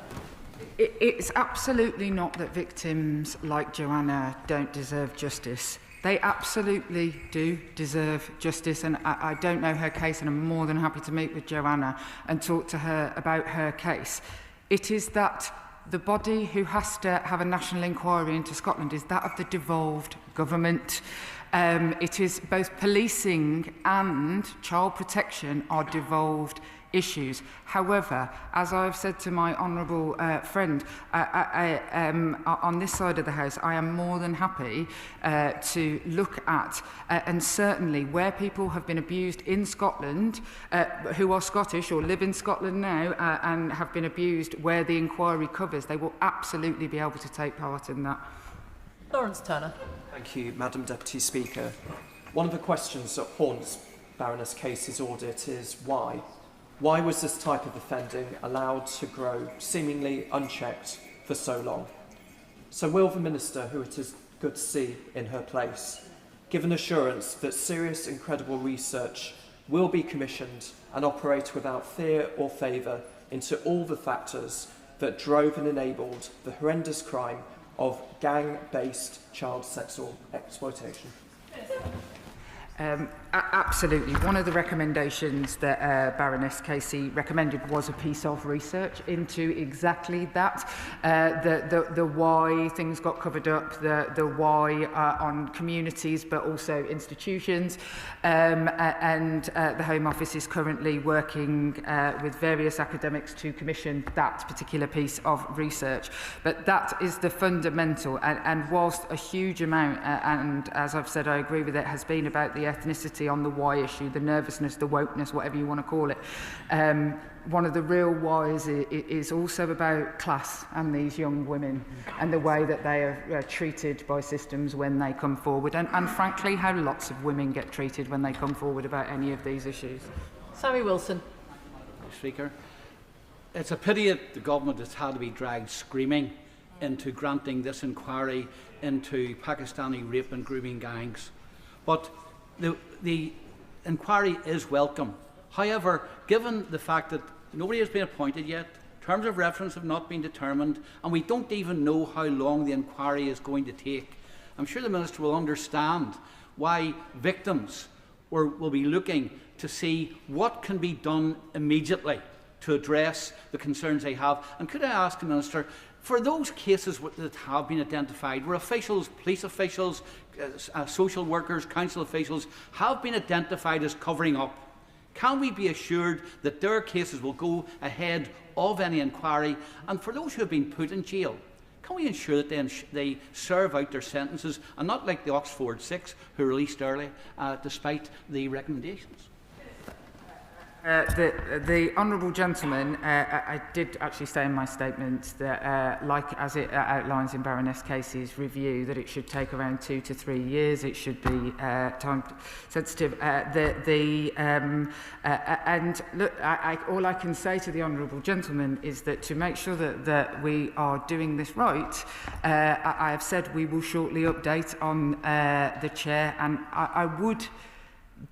It's absolutely not that victims like Joanna don't deserve justice. They absolutely do deserve justice, and I don't know her case, and I'm more than happy to meet with Joanna and talk to her about her case. It is that the body who has to have a national inquiry into Scotland is that of the devolved government. It is both policing and child protection are devolved issues. However, as I've said to my honourable friend, on this side of the House, I am more than happy to look at, and certainly where people have been abused in Scotland, who are Scottish or live in Scotland now and have been abused, where the inquiry covers, they will absolutely be able to take part in that. Lawrence Turner. Thank you, Madam Deputy Speaker. One of the questions that haunts Baroness Casey's audit is why? Why was this type of offending allowed to grow seemingly unchecked for so long? So will the Minister, who it is good to see in her place, give an assurance that serious and credible research will be commissioned and operate without fear or favour into all the factors that drove and enabled the horrendous crime of gang-based child sexual exploitation? Absolutely. One of the recommendations that Baroness Casey recommended was a piece of research into exactly that, the why things got covered up, the why on communities but also institutions, and the Home Office is currently working with various academics to commission that particular piece of research. But that is the fundamental, and whilst a huge amount, and as I've said I agree with it, has been about the ethnicity on the why issue, the nervousness, the wokeness, whatever you want to call it. One of the real whys is also about class and these young women and the way that they are treated by systems when they come forward, and frankly how lots of women get treated when they come forward about any of these issues. Sammy Wilson. Speaker, it's a pity that the government has had to be dragged screaming into granting this inquiry into Pakistani rape and grooming gangs. But the inquiry is welcome. However, given the fact that nobody has been appointed yet, terms of reference have not been determined, and we don't even know how long the inquiry is going to take, I'm sure the Minister will understand why victims will be looking to see what can be done immediately to address the concerns they have. And could I ask the Minister, for those cases that have been identified, where officials, police officials, social workers, council officials have been identified as covering up, can we be assured that their cases will go ahead of any inquiry? And for those who have been put in jail, can we ensure that they serve out their sentences and not like the Oxford 6 who released early despite the recommendations? The honourable gentleman, I did actually say in my statement that, like as it outlines in Baroness Casey's review, that it should take around 2 to 3 years. It should be time sensitive. And look, all I can say to the honourable gentleman is that to make sure that we are doing this right, I have said we will shortly update on the chair, and I would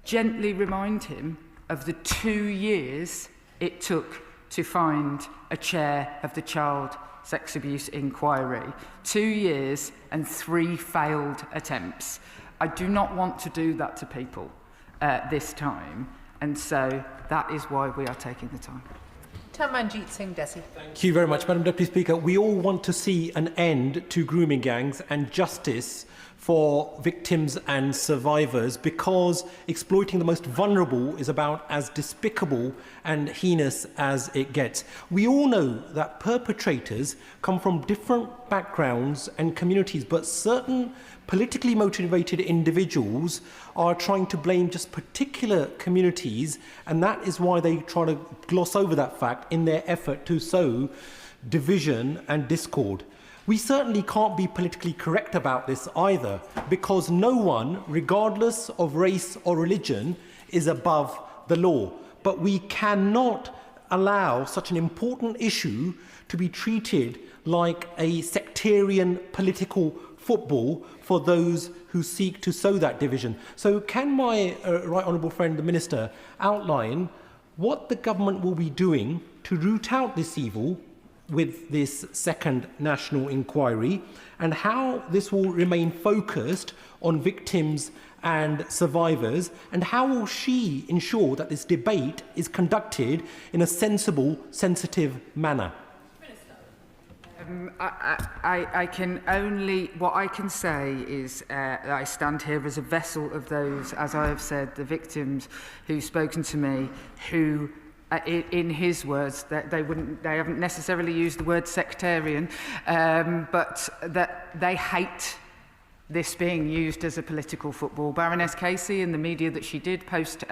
gently remind him of the 2 years it took to find a chair of the Child Sex Abuse Inquiry. 2 years and 3 failed attempts. I do not want to do that to people this time, and so that is why we are taking the time. Tamanjeet Singh Desi. Thank you very much, Madam Deputy Speaker. We all want to see an end to grooming gangs and justice for victims and survivors, because exploiting the most vulnerable is about as despicable and heinous as it gets. We all know that perpetrators come from different backgrounds and communities, but certain politically motivated individuals are trying to blame just particular communities, and that is why they try to gloss over that fact in their effort to sow division and discord. We certainly can't be politically correct about this either, because no one, regardless of race or religion, is above the law. But we cannot allow such an important issue to be treated like a sectarian political football for those who seek to sow that division. So can my right honourable friend, the Minister, outline what the government will be doing to root out this evil with this second national inquiry, and how this will remain focused on victims and survivors, and how will she ensure that this debate is conducted in a sensible, sensitive manner? What I can say is that I stand here as a vessel of those, as I have said, the victims who've spoken to me, who, in his words, that they haven't necessarily used the word sectarian, but that they hate this being used as a political football. Baroness Casey, in the media that she did post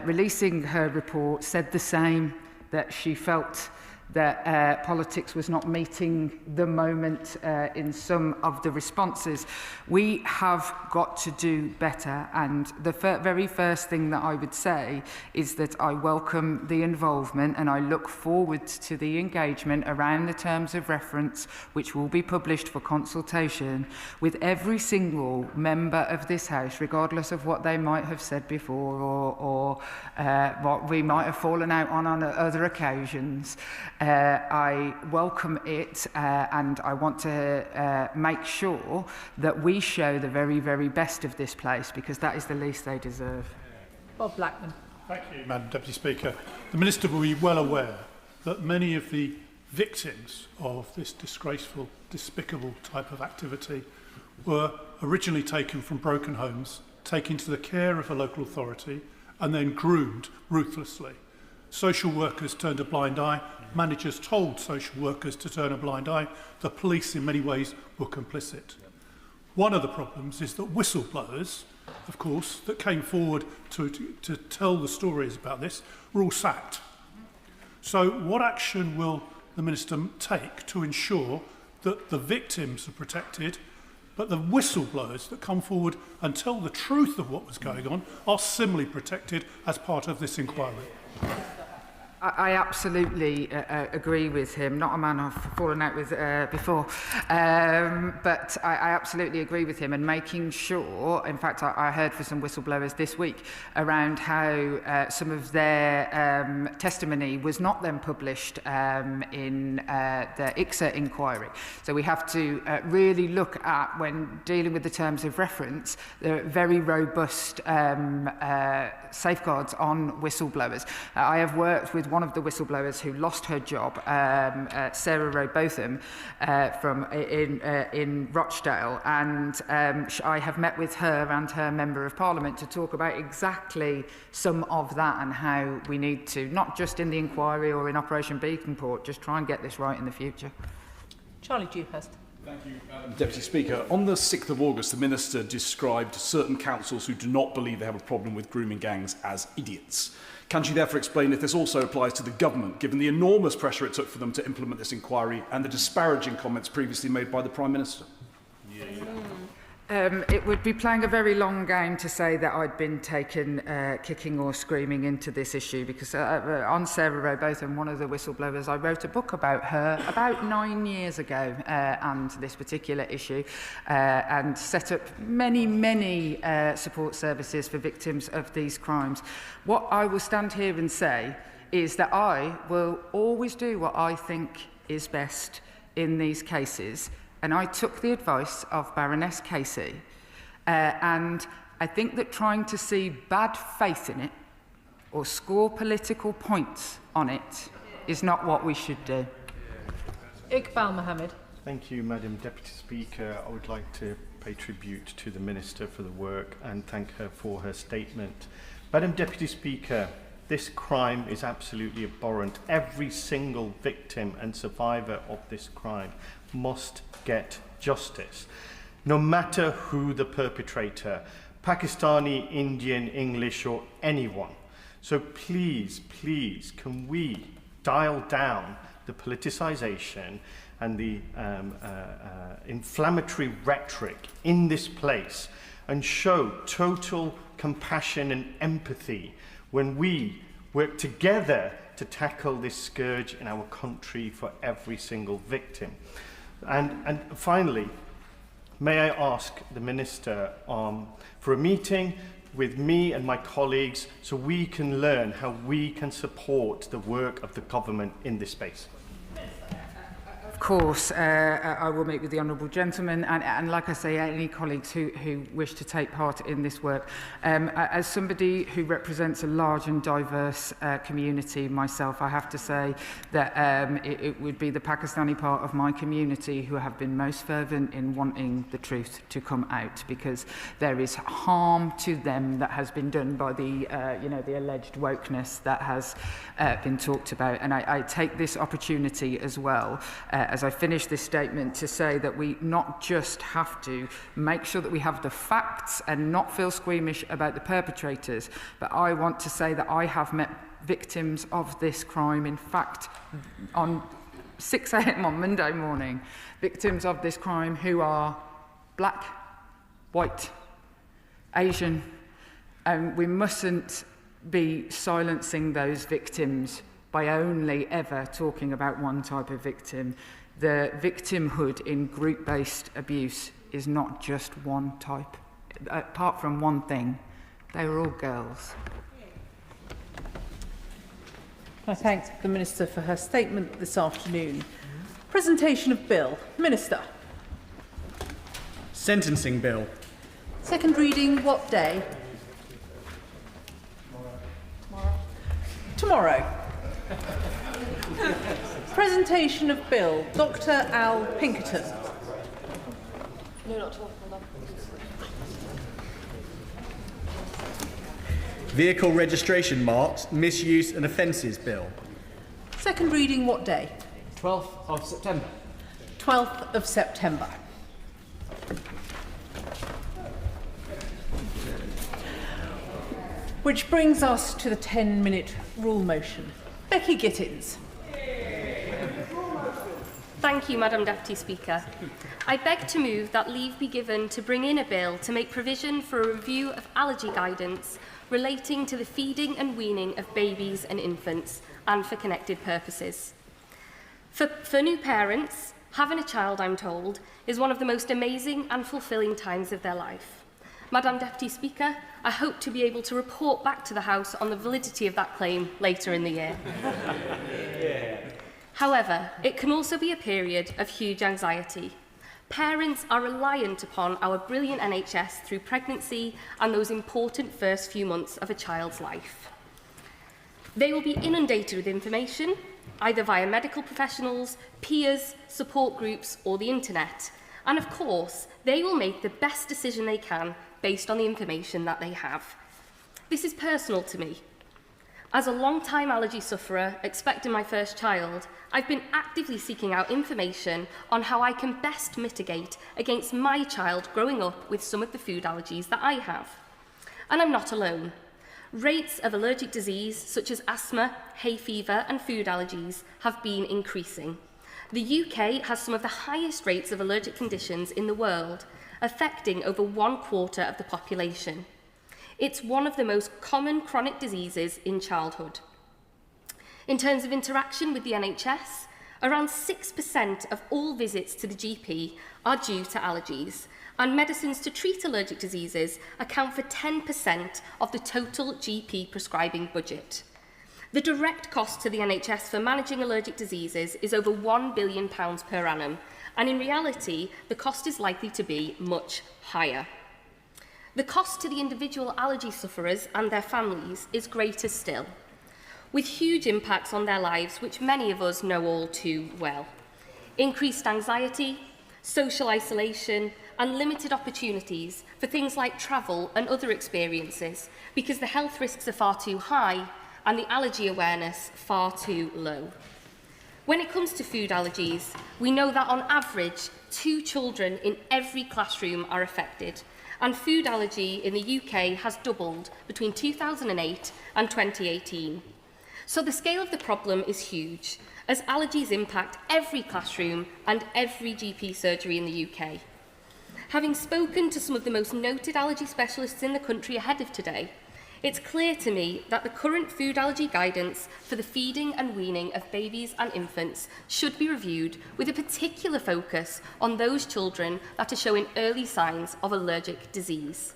releasing her report, said the same, that she felt that politics was not meeting the moment in some of the responses. We have got to do better, and the very first thing that I would say is that I welcome the involvement and I look forward to the engagement around the terms of reference, which will be published for consultation with every single member of this House, regardless of what they might have said before or what we might have fallen out on other occasions. I welcome it, and I want to make sure that we show the very, very best of this place, because that is the least they deserve. Bob Blackman. Thank you, Madam Deputy Speaker. The Minister will be well aware that many of the victims of this disgraceful, despicable type of activity were originally taken from broken homes, taken to the care of a local authority, and then groomed ruthlessly. Social workers turned a blind eye, managers told social workers to turn a blind eye, the police in many ways were complicit. One of the problems is that whistleblowers, of course, that came forward to tell the stories about this, were all sacked. So what action will the Minister take to ensure that the victims are protected, but the whistleblowers that come forward and tell the truth of what was going on are similarly protected as part of this inquiry? I absolutely agree with him. Not a man I've fallen out with before, but I absolutely agree with him, and making sure, in fact, I heard from some whistleblowers this week around how some of their testimony was not then published in the ICSA inquiry. So we have to really look at, when dealing with the terms of reference, the very robust safeguards on whistleblowers. I have worked with one of the whistleblowers who lost her job, Sarah Robotham, in Rochdale, and I have met with her and her Member of Parliament to talk about exactly some of that and how we need to, not just in the inquiry or in Operation Beacon Port, just try and get this right in the future. Charlie Dewhurst. Thank you, Deputy Speaker. On the 6th of August, the Minister described certain councils who do not believe they have a problem with grooming gangs as idiots. Can she therefore explain if this also applies to the government, given the enormous pressure it took for them to implement this inquiry and the disparaging comments previously made by the Prime Minister? It would be playing a very long game to say that I'd been taken kicking or screaming into this issue, because on Sarah Robotham, one of the whistleblowers, I wrote a book about her about 9 years ago and this particular issue, and set up many support services for victims of these crimes. What I will stand here and say is that I will always do what I think is best in these cases. And I took the advice of Baroness Casey, and I think that trying to see bad faith in it or score political points on it is not what we should do. Iqbal Mohammed. Thank you, Madam Deputy Speaker. I would like to pay tribute to the Minister for the work and thank her for her statement. Madam Deputy Speaker, this crime is absolutely abhorrent. Every single victim and survivor of this crime must get justice, no matter who the perpetrator, Pakistani, Indian, English, or anyone. So please, can we dial down the politicisation and the inflammatory rhetoric in this place and show total compassion and empathy when we work together to tackle this scourge in our country for every single victim. And finally, may I ask the Minister for a meeting with me and my colleagues so we can learn how we can support the work of the government in this space. course, I will meet with the honourable gentleman and like I say, any colleagues who wish to take part in this work. As somebody who represents a large and diverse community myself, I have to say that it would be the Pakistani part of my community who have been most fervent in wanting the truth to come out, because there is harm to them that has been done by the the alleged wokeness that has been talked about. And I take this opportunity as well as I finish this statement to say that we not just have to make sure that we have the facts and not feel squeamish about the perpetrators, but I want to say that I have met victims of this crime, in fact, on 6 a.m. on Monday morning, victims of this crime who are black, white, Asian, and we mustn't be silencing those victims by only ever talking about one type of victim. The victimhood in group-based abuse is not just one type. Apart from one thing, they were all girls. I thank the Minister for her statement this afternoon. Presentation of Bill. Minister. Sentencing Bill. Second reading, what day? Tomorrow. Presentation of Bill. Dr. Al Pinkerton. No, not 12. Vehicle Registration Marks, Misuse and Offences Bill. Second reading, what day? 12th of September. 12th of September. Which brings us to the 10-minute rule motion. Becky Gittins. Thank you, Madam Deputy Speaker. I beg to move that leave be given to bring in a bill to make provision for a review of allergy guidance relating to the feeding and weaning of babies and infants and for connected purposes. For new parents, having a child, I'm told, is one of the most amazing and fulfilling times of their life. Madam Deputy Speaker, I hope to be able to report back to the House on the validity of that claim later in the year. However, it can also be a period of huge anxiety. Parents are reliant upon our brilliant NHS through pregnancy and those important first few months of a child's life. They will be inundated with information, either via medical professionals, peers, support groups, or the internet. And of course, they will make the best decision they can based on the information that they have. This is personal to me. As a long-time allergy sufferer expecting my first child, I've been actively seeking out information on how I can best mitigate against my child growing up with some of the food allergies that I have. And I'm not alone. Rates of allergic disease such as asthma, hay fever and food allergies have been increasing. The UK has some of the highest rates of allergic conditions in the world, affecting over 1/4 of the population. It's one of the most common chronic diseases in childhood. In terms of interaction with the NHS, around 6% of all visits to the GP are due to allergies, and medicines to treat allergic diseases account for 10% of the total GP prescribing budget. The direct cost to the NHS for managing allergic diseases is over £1 billion per annum, and in reality, the cost is likely to be much higher. The cost to the individual allergy sufferers and their families is greater still, with huge impacts on their lives, which many of us know all too well. Increased anxiety, social isolation, and limited opportunities for things like travel and other experiences, because the health risks are far too high and the allergy awareness far too low. When it comes to food allergies, we know that on average, 2 children in every classroom are affected, and food allergy in the UK has doubled between 2008 and 2018. So the scale of the problem is huge, as allergies impact every classroom and every GP surgery in the UK. Having spoken to some of the most noted allergy specialists in the country ahead of today, it's clear to me that the current food allergy guidance for the feeding and weaning of babies and infants should be reviewed with a particular focus on those children that are showing early signs of allergic disease.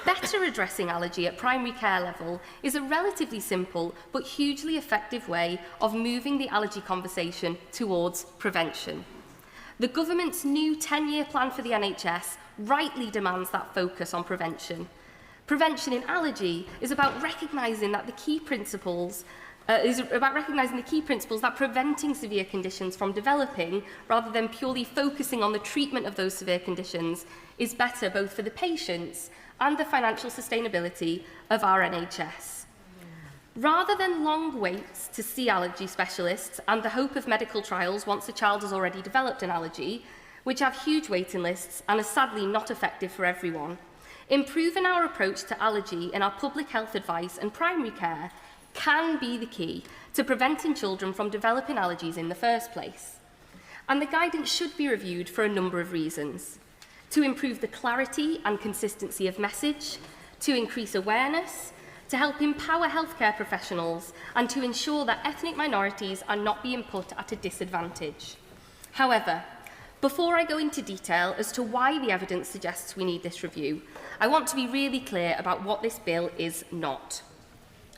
Better addressing allergy at primary care level is a relatively simple but hugely effective way of moving the allergy conversation towards prevention. The government's new 10-year plan for the NHS rightly demands that focus on prevention. Prevention in allergy is about recognising that the key principles that preventing severe conditions from developing, rather than purely focusing on the treatment of those severe conditions, is better both for the patients and the financial sustainability of our NHS. Rather than long waits to see allergy specialists and the hope of medical trials once a child has already developed an allergy, which have huge waiting lists and are sadly not effective for everyone, improving our approach to allergy in our public health advice and primary care can be the key to preventing children from developing allergies in the first place. And the guidance should be reviewed for a number of reasons: to improve the clarity and consistency of message, to increase awareness, to help empower healthcare professionals, and to ensure that ethnic minorities are not being put at a disadvantage. However, before I go into detail as to why the evidence suggests we need this review, I want to be really clear about what this bill is not.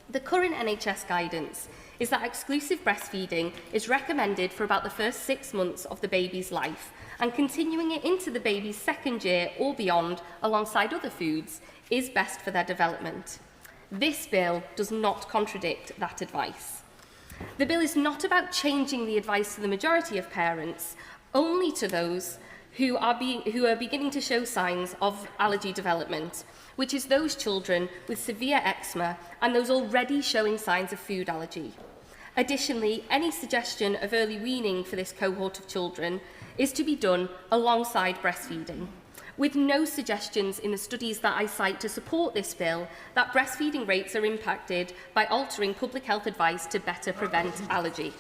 The current NHS guidance is that exclusive breastfeeding is recommended for about the first 6 months of the baby's life, and continuing it into the baby's second year or beyond alongside other foods is best for their development. This bill does not contradict that advice. The bill is not about changing the advice to the majority of parents, only to those who are beginning to show signs of allergy development, which is those children with severe eczema and those already showing signs of food allergy. Additionally, any suggestion of early weaning for this cohort of children is to be done alongside breastfeeding, with no suggestions in the studies that I cite to support this bill that breastfeeding rates are impacted by altering public health advice to better prevent allergy.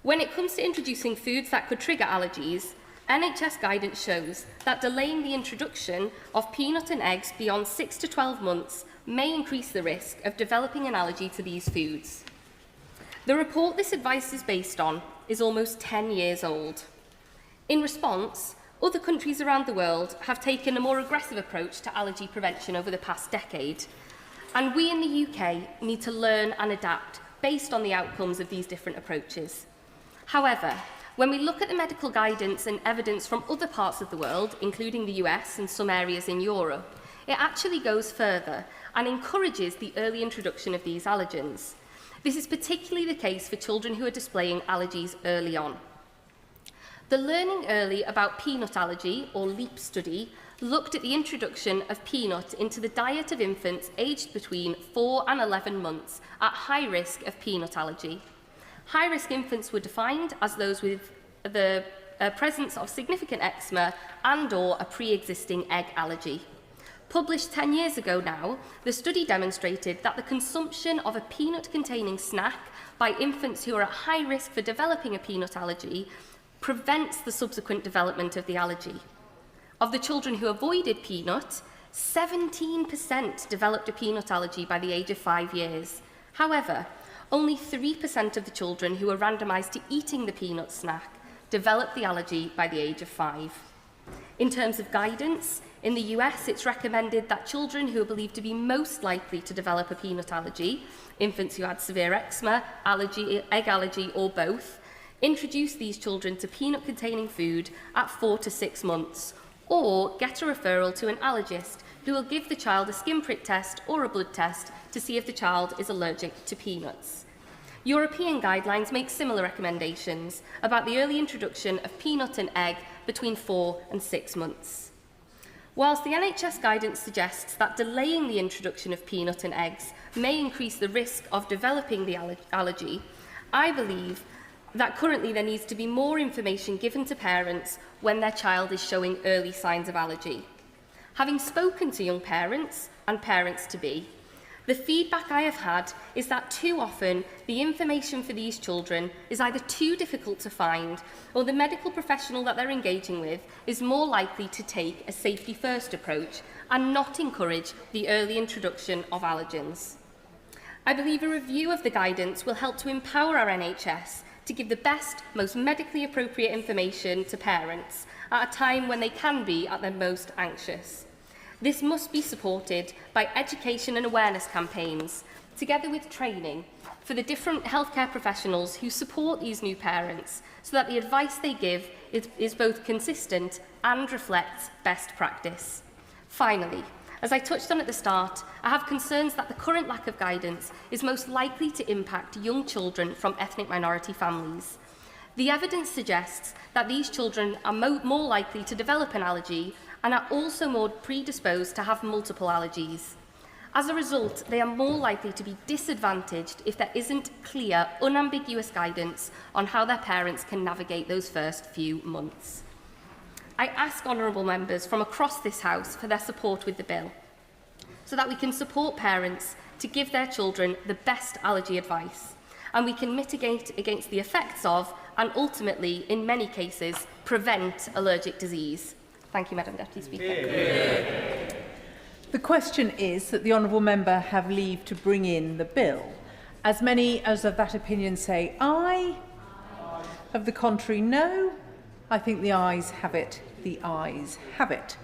When it comes to introducing foods that could trigger allergies, NHS guidance shows that delaying the introduction of peanut and eggs beyond 6 to 12 months may increase the risk of developing an allergy to these foods. The report this advice is based on is almost 10 years old. In response, other countries around the world have taken a more aggressive approach to allergy prevention over the past decade, and we in the UK need to learn and adapt based on the outcomes of these different approaches. However, when we look at the medical guidance and evidence from other parts of the world, including the US and some areas in Europe, it actually goes further and encourages the early introduction of these allergens. This is particularly the case for children who are displaying allergies early on. The Learning Early About Peanut Allergy, or LEAP study, looked at the introduction of peanut into the diet of infants aged between 4 and 11 months at high risk of peanut allergy. High-risk infants were defined as those with the presence of significant eczema and/or a pre-existing egg allergy. Published 10 years ago now, the study demonstrated that the consumption of a peanut-containing snack by infants who are at high risk for developing a peanut allergy prevents the subsequent development of the allergy. Of the children who avoided peanut, 17% developed a peanut allergy by the age of 5 years. However, only 3% of the children who were randomised to eating the peanut snack developed the allergy by the age of 5. In terms of guidance, in the US it's recommended that children who are believed to be most likely to develop a peanut allergy, infants who had severe eczema, egg allergy or both, introduce these children to peanut-containing food at 4 to 6 months, or get a referral to an allergist who will give the child a skin prick test or a blood test to see if the child is allergic to peanuts. European guidelines make similar recommendations about the early introduction of peanut and egg between 4 and 6 months. Whilst the NHS guidance suggests that delaying the introduction of peanut and eggs may increase the risk of developing the allergy, I believe that currently there needs to be more information given to parents when their child is showing early signs of allergy. Having spoken to young parents and parents-to-be, the feedback I have had is that too often the information for these children is either too difficult to find, or the medical professional that they're engaging with is more likely to take a safety-first approach and not encourage the early introduction of allergens. I believe a review of the guidance will help to empower our NHS to give the best, most medically appropriate information to parents at a time when they can be at their most anxious. This must be supported by education and awareness campaigns, together with training for the different healthcare professionals who support these new parents, so that the advice they give is both consistent and reflects best practice. Finally, as I touched on at the start, I have concerns that the current lack of guidance is most likely to impact young children from ethnic minority families. The evidence suggests that these children are more likely to develop an allergy and are also more predisposed to have multiple allergies. As a result, they are more likely to be disadvantaged if there isn't clear, unambiguous guidance on how their parents can navigate those first few months. I ask honourable members from across this House for their support with the bill, so that we can support parents to give their children the best allergy advice, and we can mitigate against the effects of, and ultimately, in many cases, prevent allergic disease. Thank you, Madam Deputy Speaker. Yeah. The question is that the honourable member have leave to bring in the bill. As many as of that opinion say aye, of the contrary no, I think the ayes have it. The ayes have it.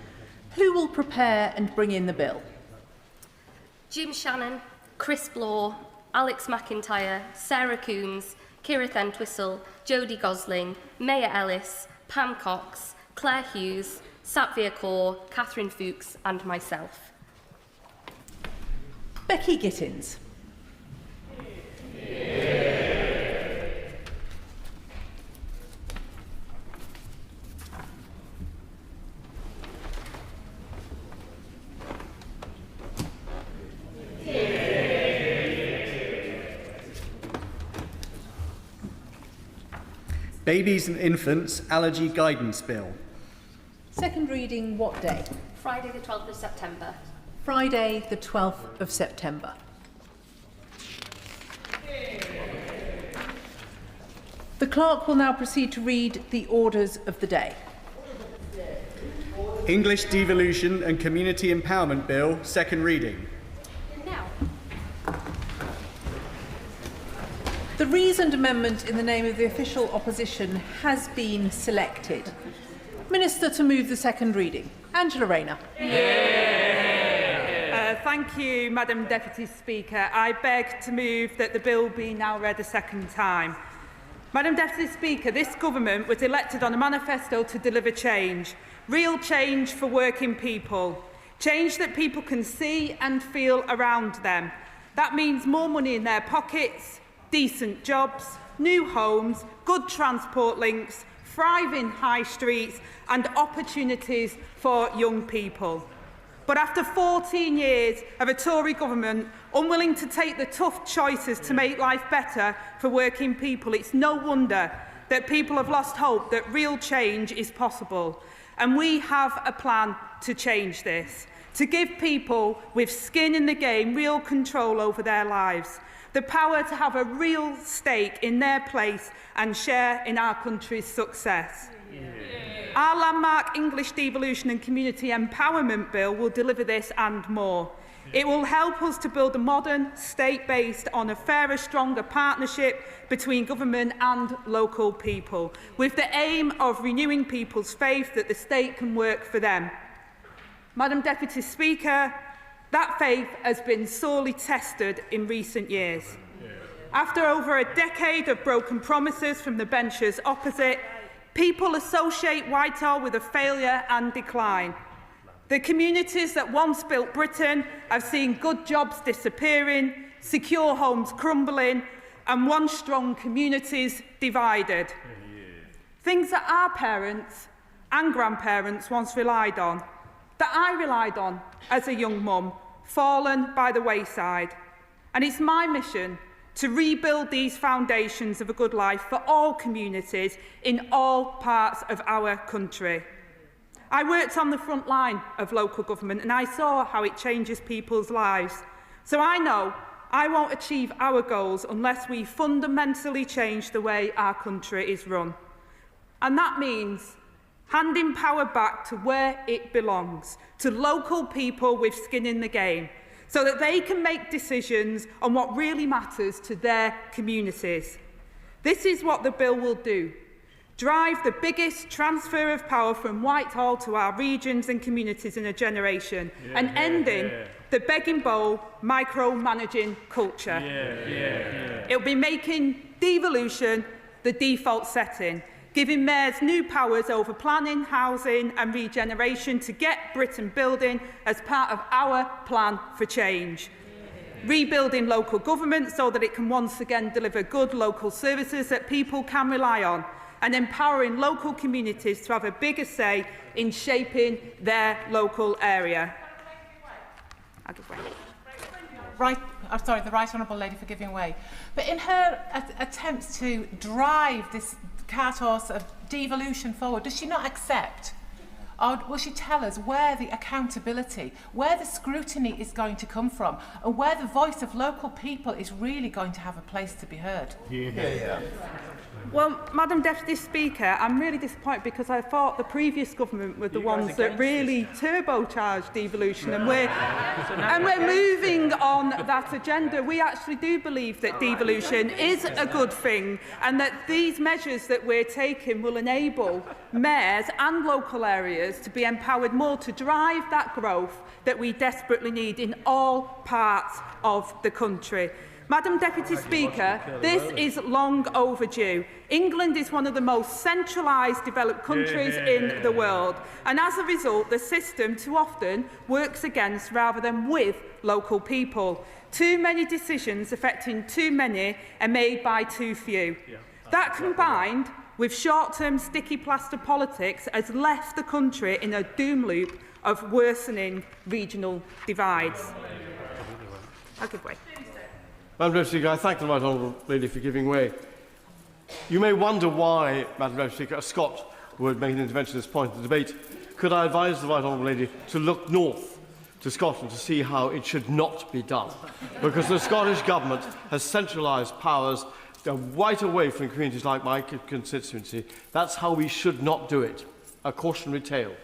Who will prepare and bring in the bill? Jim Shannon, Chris Blaw, Alex McIntyre, Sarah Coombs, Kirith Entwistle, Jodie Gosling, Maya Ellis, Pam Cox, Claire Hughes, Satvir Kaur, Catherine Fuchs and myself. Becky Gittins. Babies and Infants Allergy Guidance Bill. Second reading what day? Friday the 12th of September. Friday the 12th of September. The clerk will now proceed to read the orders of the day. English Devolution and Community Empowerment Bill, second reading. Now. The reasoned amendment in the name of the official opposition has been selected. Minister to move the second reading. Angela Rayner. Thank you, Madam Deputy Speaker. I beg to move that the bill be now read a second time. Madam Deputy Speaker, this government was elected on a manifesto to deliver change. Real change for working people. Change that people can see and feel around them. That means more money in their pockets, decent jobs, new homes, good transport links, thriving high streets and opportunities for young people. But after 14 years of a Tory government unwilling to take the tough choices to make life better for working people, it's no wonder that people have lost hope that real change is possible. And we have a plan to change this, to give people with skin in the game real control over their lives, the power to have a real stake in their place and share in our country's success. Our landmark English Devolution and Community Empowerment Bill will deliver this and more. It will help us to build a modern state based on a fairer, stronger partnership between government and local people, with the aim of renewing people's faith that the state can work for them. Madam Deputy Speaker, that faith has been sorely tested in recent years. After over a decade of broken promises from the benches opposite, people associate Whitehall with a failure and decline. The communities that once built Britain have seen good jobs disappearing, secure homes crumbling, and once strong communities divided. Things that our parents and grandparents once relied on, that I relied on as a young mum, fallen by the wayside. And it's my mission to rebuild these foundations of a good life for all communities in all parts of our country. I worked on the front line of local government and I saw how it changes people's lives. So I know I won't achieve our goals unless we fundamentally change the way our country is run. And that means handing power back to where it belongs, to local people with skin in the game, so that they can make decisions on what really matters to their communities. This is what the bill will do. drive the biggest transfer of power from Whitehall to our regions and communities in a generation, and ending the begging bowl micromanaging culture. It'll be making devolution the default setting, giving mayors new powers over planning, housing and regeneration to get Britain building as part of our plan for change. Rebuilding local government so that it can once again deliver good local services that people can rely on, and empowering local communities to have a bigger say in shaping their local area. I'll give way. Right, sorry, the Right Honourable Lady for giving way. But in her attempts to drive this cart horse of devolution forward, does she not accept, or will she tell us where the accountability, where the scrutiny is going to come from, and where the voice of local people is really going to have a place to be heard? Well, Madam Deputy Speaker, I'm really disappointed because I thought the previous government were the ones that really turbocharged devolution, and we're moving on that agenda. We actually do believe that devolution is a good thing, and that these measures that we're taking will enable mayors and local areas to be empowered more to drive that growth that we desperately need in all parts of the country. Madam Deputy Speaker, this is long overdue. England is one of the most centralised developed countries in the world, and as a result, the system too often works against rather than with local people. Too many decisions affecting too many are made by too few. That, combined with short-term sticky plaster politics, has left the country in a doom loop of worsening regional divides. I'll give way. Madam Deputy Speaker, I thank the Right Honourable Lady for giving way. You may wonder why, Madam Deputy Speaker, a Scot would make an intervention at this point in the debate. Could I advise the Right Honourable Lady to look north to Scotland to see how it should not be done? Because the Scottish Government has centralised powers right away from communities like my constituency. That's how we should not do it. A cautionary tale.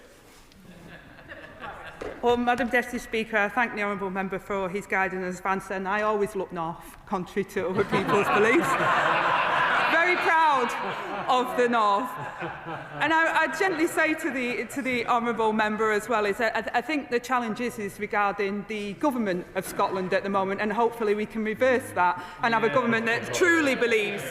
Well, Madam Deputy Speaker, I thank the Honourable Member for his guidance and advice, and I always look north, contrary to other people's beliefs. Very proud of the north. And I gently say to the Honourable Member as well, is that I think the challenge is regarding the government of Scotland at the moment, and hopefully we can reverse that and have a government that truly believes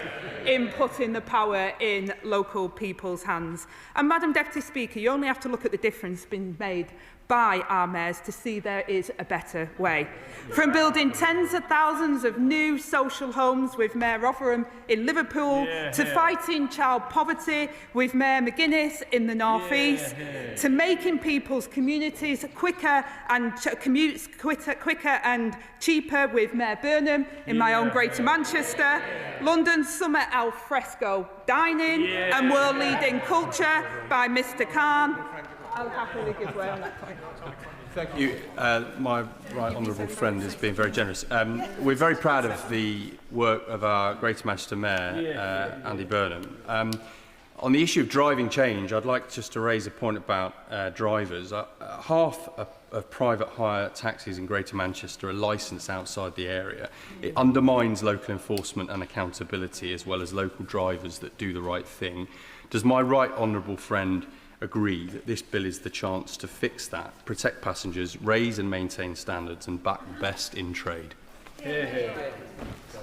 in putting the power in local people's hands. And Madam Deputy Speaker, you only have to look at the difference being made by our mayors to see there is a better way. From building tens of thousands of new social homes with Mayor Rotherham in Liverpool, to fighting child poverty with Mayor McGuinness in the North East, to making people's communities quicker and commutes quicker and cheaper with Mayor Burnham in my own Greater Manchester, London's summer al fresco dining and world-leading culture by Mr Khan. I'll happily give way on that point. Thank you. My right honourable friend has been very generous. We're very proud of the work of our Greater Manchester Mayor, Andy Burnham. On the issue of driving change, I'd like just to raise a point about drivers. Half of private hire taxis in Greater Manchester are licensed outside the area. It undermines local enforcement and accountability, as well as local drivers that do the right thing. Does my right honourable friend agree that this bill is the chance to fix that, protect passengers, raise and maintain standards and back the best in trade?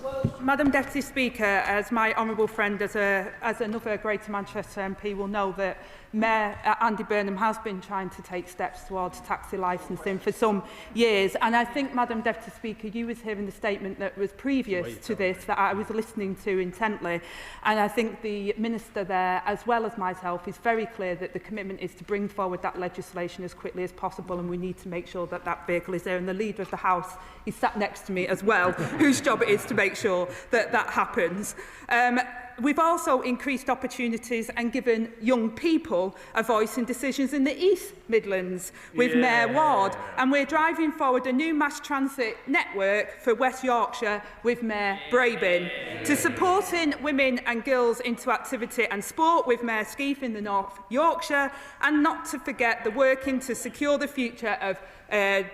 Well, Madam Deputy Speaker, as my honourable friend, as another Greater Manchester MP will know, that Mayor Andy Burnham has been trying to take steps towards taxi licensing for some years. And I think, Madam Deputy Speaker, you was hearing the statement that was previous to this that I was listening to intently. And I think the Minister there, as well as myself, is very clear that the commitment is to bring forward that legislation as quickly as possible, and we need to make sure that that vehicle is there. And the Leader of the House is sat next to me as well, whose job it is to make sure that that happens. We've also increased opportunities and given young people a voice in decisions in the East Midlands with Mayor Ward, and we're driving forward a new mass transit network for West Yorkshire with Mayor Brabin, to supporting women and girls into activity and sport with Mayor Skeeth in the North Yorkshire, and not to forget the working to secure the future of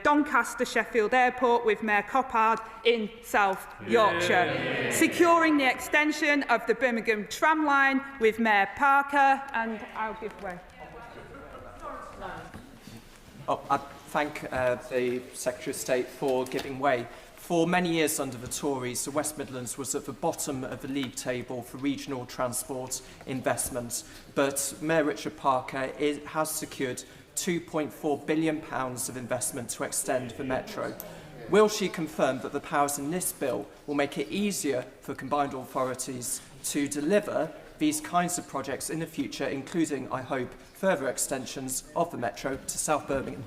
Doncaster Sheffield Airport with Mayor Coppard in South Yorkshire, securing the extension of the Birmingham tram line with Mayor Parker, and I'll give way. I thank the Secretary of State for giving way. For many years under the Tories, the West Midlands was at the bottom of the league table for regional transport investment, but Mayor Richard Parker has secured £2.4 billion of investment to extend the Metro. Will she confirm that the powers in this bill will make it easier for combined authorities to deliver these kinds of projects in the future, including, I hope, further extensions of the Metro to South Birmingham?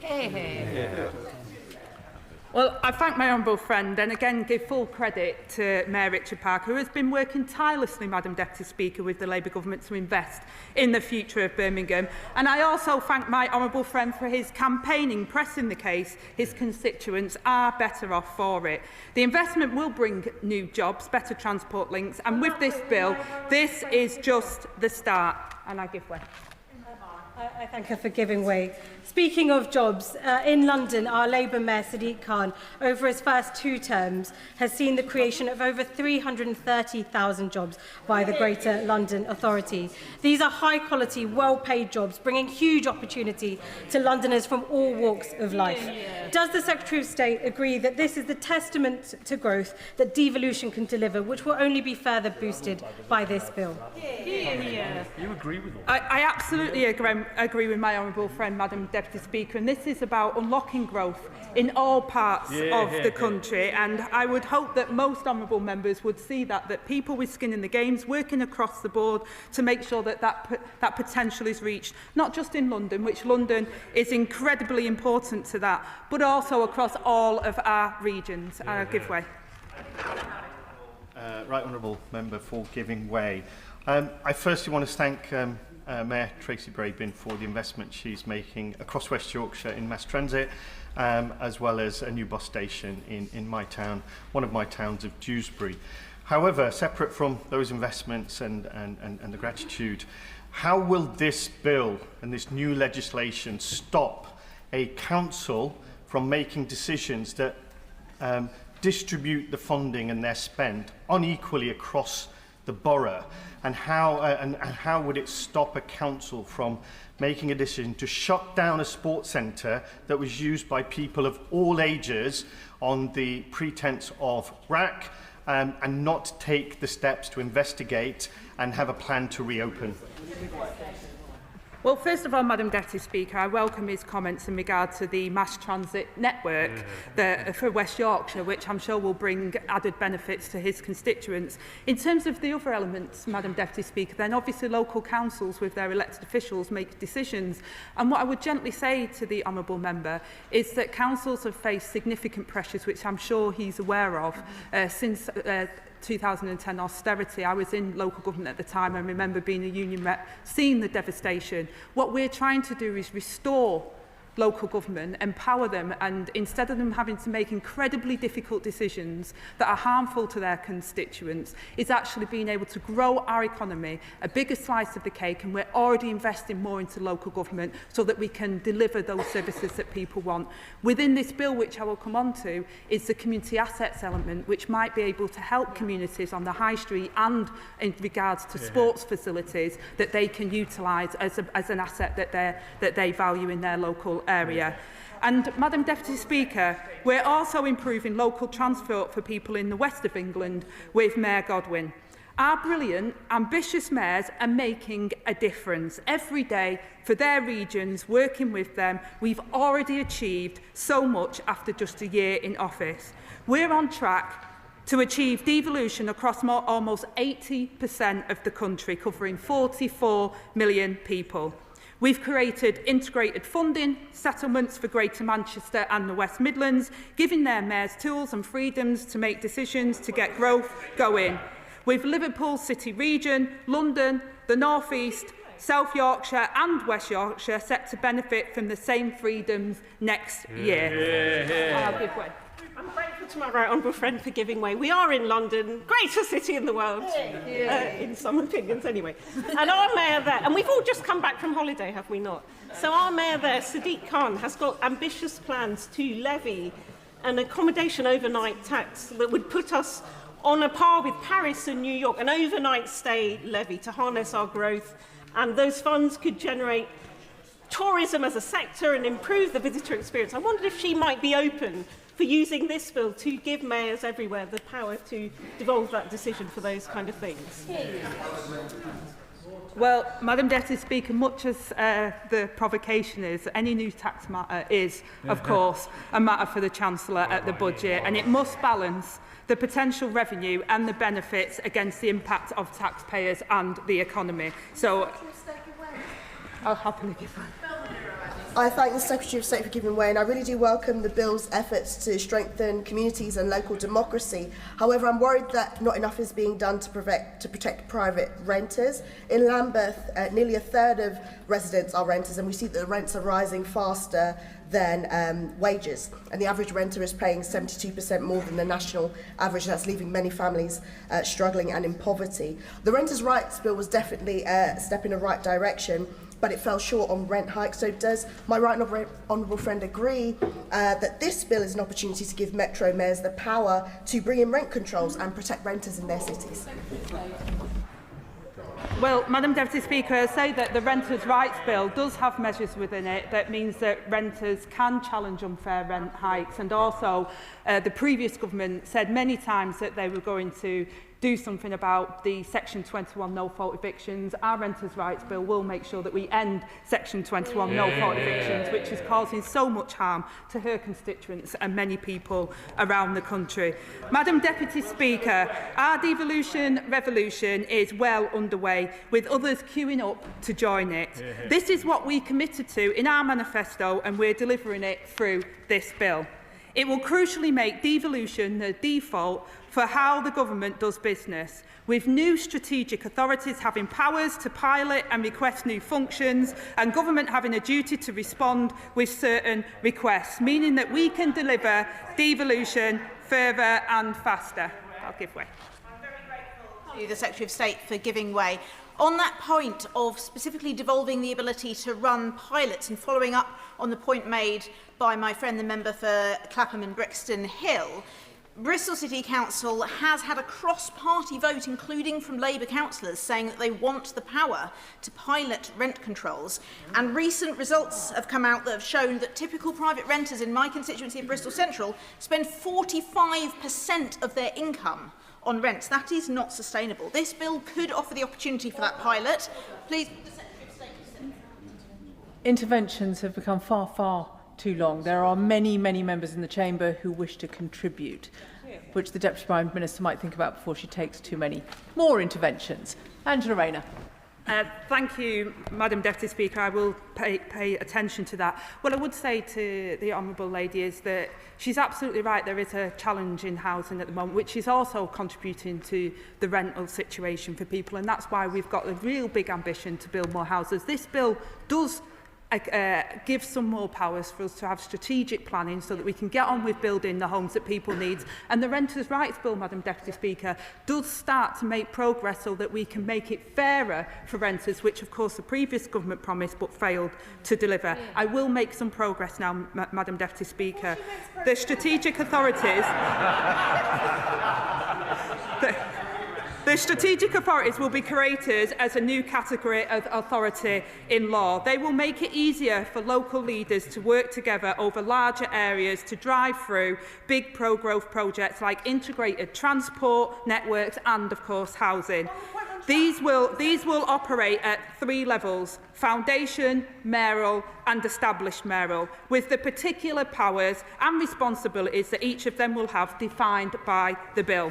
Well, I thank my honourable friend and again give full credit to Mayor Richard Parker, who has been working tirelessly, Madam Deputy Speaker, with the Labour Government to invest in the future of Birmingham. And I also thank my honourable friend for his campaigning, pressing the case. His constituents are better off for it. The investment will bring new jobs, better transport links, and with this bill, this is just the start. And I give way. I thank her for giving way. Speaking of jobs, in London, our Labour Mayor Sadiq Khan, over his first 2 terms, has seen the creation of over 330,000 jobs by the Greater London Authority. These are high-quality, well-paid jobs, bringing huge opportunity to Londoners from all walks of life. Does the Secretary of State agree that this is the testament to growth that devolution can deliver, which will only be further boosted by this bill? You agree with all? I absolutely agree with my honourable friend, Madam Deputy Speaker, and this is about unlocking growth in all parts of the country, and I would hope that most honourable members would see that people with skin in the games working across the board to make sure that potential is reached, not just in London, which London is incredibly important to that, but also across all of our regions. I'll give way. Right Honourable Member for giving way. I firstly want to thank Mayor Tracy Brabin for the investment she's making across West Yorkshire in mass transit, as well as a new bus station in my town, one of my towns of Dewsbury. However, separate from those investments and the gratitude, how will this bill and this new legislation stop a council from making decisions that distribute the funding and their spend unequally across the borough? And how would it stop a council from making a decision to shut down a sports centre that was used by people of all ages on the pretense of rack, and not take the steps to investigate and have a plan to reopen? Well, first of all, Madam Deputy Speaker, I welcome his comments in regard to the mass transit network for West Yorkshire, which I'm sure will bring added benefits to his constituents. In terms of the other elements, Madam Deputy Speaker, then obviously local councils with their elected officials make decisions. And what I would gently say to the honourable member is that councils have faced significant pressures, which I'm sure he's aware of, since 2010 austerity. I was in local government at the time. I remember being a union rep, seeing the devastation. What we're trying to do is restore local government, empower them, and instead of them having to make incredibly difficult decisions that are harmful to their constituents, is actually being able to grow our economy, a bigger slice of the cake, and we're already investing more into local government so that we can deliver those services that people want. Within this bill, which I will come on to, is the community assets element, which might be able to help communities on the high street and in regards to sports facilities that they can utilise as an asset that they value in their local area. And, Madam Deputy Speaker, we're also improving local transport for people in the west of England with Mayor Godwin. Our brilliant, ambitious mayors are making a difference every day for their regions, working with them. We've already achieved so much after just a year in office. We're on track to achieve devolution across almost 80% of the country, covering 44 million people. We've created integrated funding settlements for Greater Manchester and the West Midlands, giving their mayors tools and freedoms to make decisions to get growth going. With Liverpool City Region, London, the North East, South Yorkshire and West Yorkshire set to benefit from the same freedoms next year. I'll give way. I'm grateful to my right honourable friend for giving way. We are in London, greatest city in the world, in some opinions anyway. And our mayor there, and we've all just come back from holiday, have we not? So our mayor there, Sadiq Khan, has got ambitious plans to levy an accommodation overnight tax that would put us on a par with Paris and New York, an overnight stay levy to harness our growth, and those funds could generate tourism as a sector and improve the visitor experience. I wondered if she might be open for using this bill to give mayors everywhere the power to devolve that decision for those kind of things. Well, Madam Deputy Speaker, much as the provocation is, any new tax matter is, of course, a matter for the Chancellor at the budget, and it must balance the potential revenue and the benefits against the impact of taxpayers and the economy. So, I'll happily give way. I thank the Secretary of State for giving way, and I really do welcome the bill's efforts to strengthen communities and local democracy. However, I'm worried that not enough is being done to protect private renters. In Lambeth, nearly a third of residents are renters, and we see that the rents are rising faster than wages, and the average renter is paying 72% more than the national average. That's leaving many families struggling and in poverty. The Renters' Rights Bill was definitely a step in the right direction, but it fell short on rent hikes. So does my right honourable friend agree that this bill is an opportunity to give metro mayors the power to bring in rent controls and protect renters in their cities? Well, Madam Deputy Speaker, I say that the Renters' Rights Bill does have measures within it that means that renters can challenge unfair rent hikes, and also the previous government said many times that they were going to do something about the Section 21 no-fault evictions. Our Renters' Rights Bill will make sure that we end Section 21 no-fault evictions, which is causing so much harm to her constituents and many people around the country. Madam Deputy Speaker, our devolution revolution is well underway, with others queuing up to join it. This is what we committed to in our manifesto, and we're delivering it through this bill. It will crucially make devolution the default for how the government does business, with new strategic authorities having powers to pilot and request new functions, and government having a duty to respond with certain requests, meaning that we can deliver devolution further and faster. I'll give way. I'm very grateful to the Secretary of State for giving way. On that point of specifically devolving the ability to run pilots, and following up on the point made by my friend, the member for Clapham and Brixton Hill, Bristol City Council has had a cross-party vote, including from Labour councillors, saying that they want the power to pilot rent controls. And recent results have come out that have shown that typical private renters in my constituency of Bristol Central spend 45% of their income on rents. That is not sustainable. This bill could offer the opportunity for that pilot. Please, the Secretary of State. Interventions have become far too long. There are many members in the chamber who wish to contribute, which the Deputy Prime Minister might think about before she takes too many more interventions. Angela Rayner. Thank you, Madam Deputy Speaker. I will pay attention to that. What I would say to the Honourable Lady is that she's absolutely right. There is a challenge in housing at the moment, which is also contributing to the rental situation for people, and that's why we've got a real big ambition to build more houses. This bill does give some more powers for us to have strategic planning so that we can get on with building the homes that people need. And the Renters' Rights Bill, Madam Deputy Speaker, does start to make progress so that we can make it fairer for renters, which of course the previous government promised but failed to deliver. I will make some progress now, Madam Deputy Speaker. The strategic authorities... The strategic authorities will be created as a new category of authority in law. They will make it easier for local leaders to work together over larger areas to drive through big pro-growth projects like integrated transport networks and, of course, housing. These will operate at 3 levels: foundation, mayoral and established mayoral, with the particular powers and responsibilities that each of them will have defined by the bill.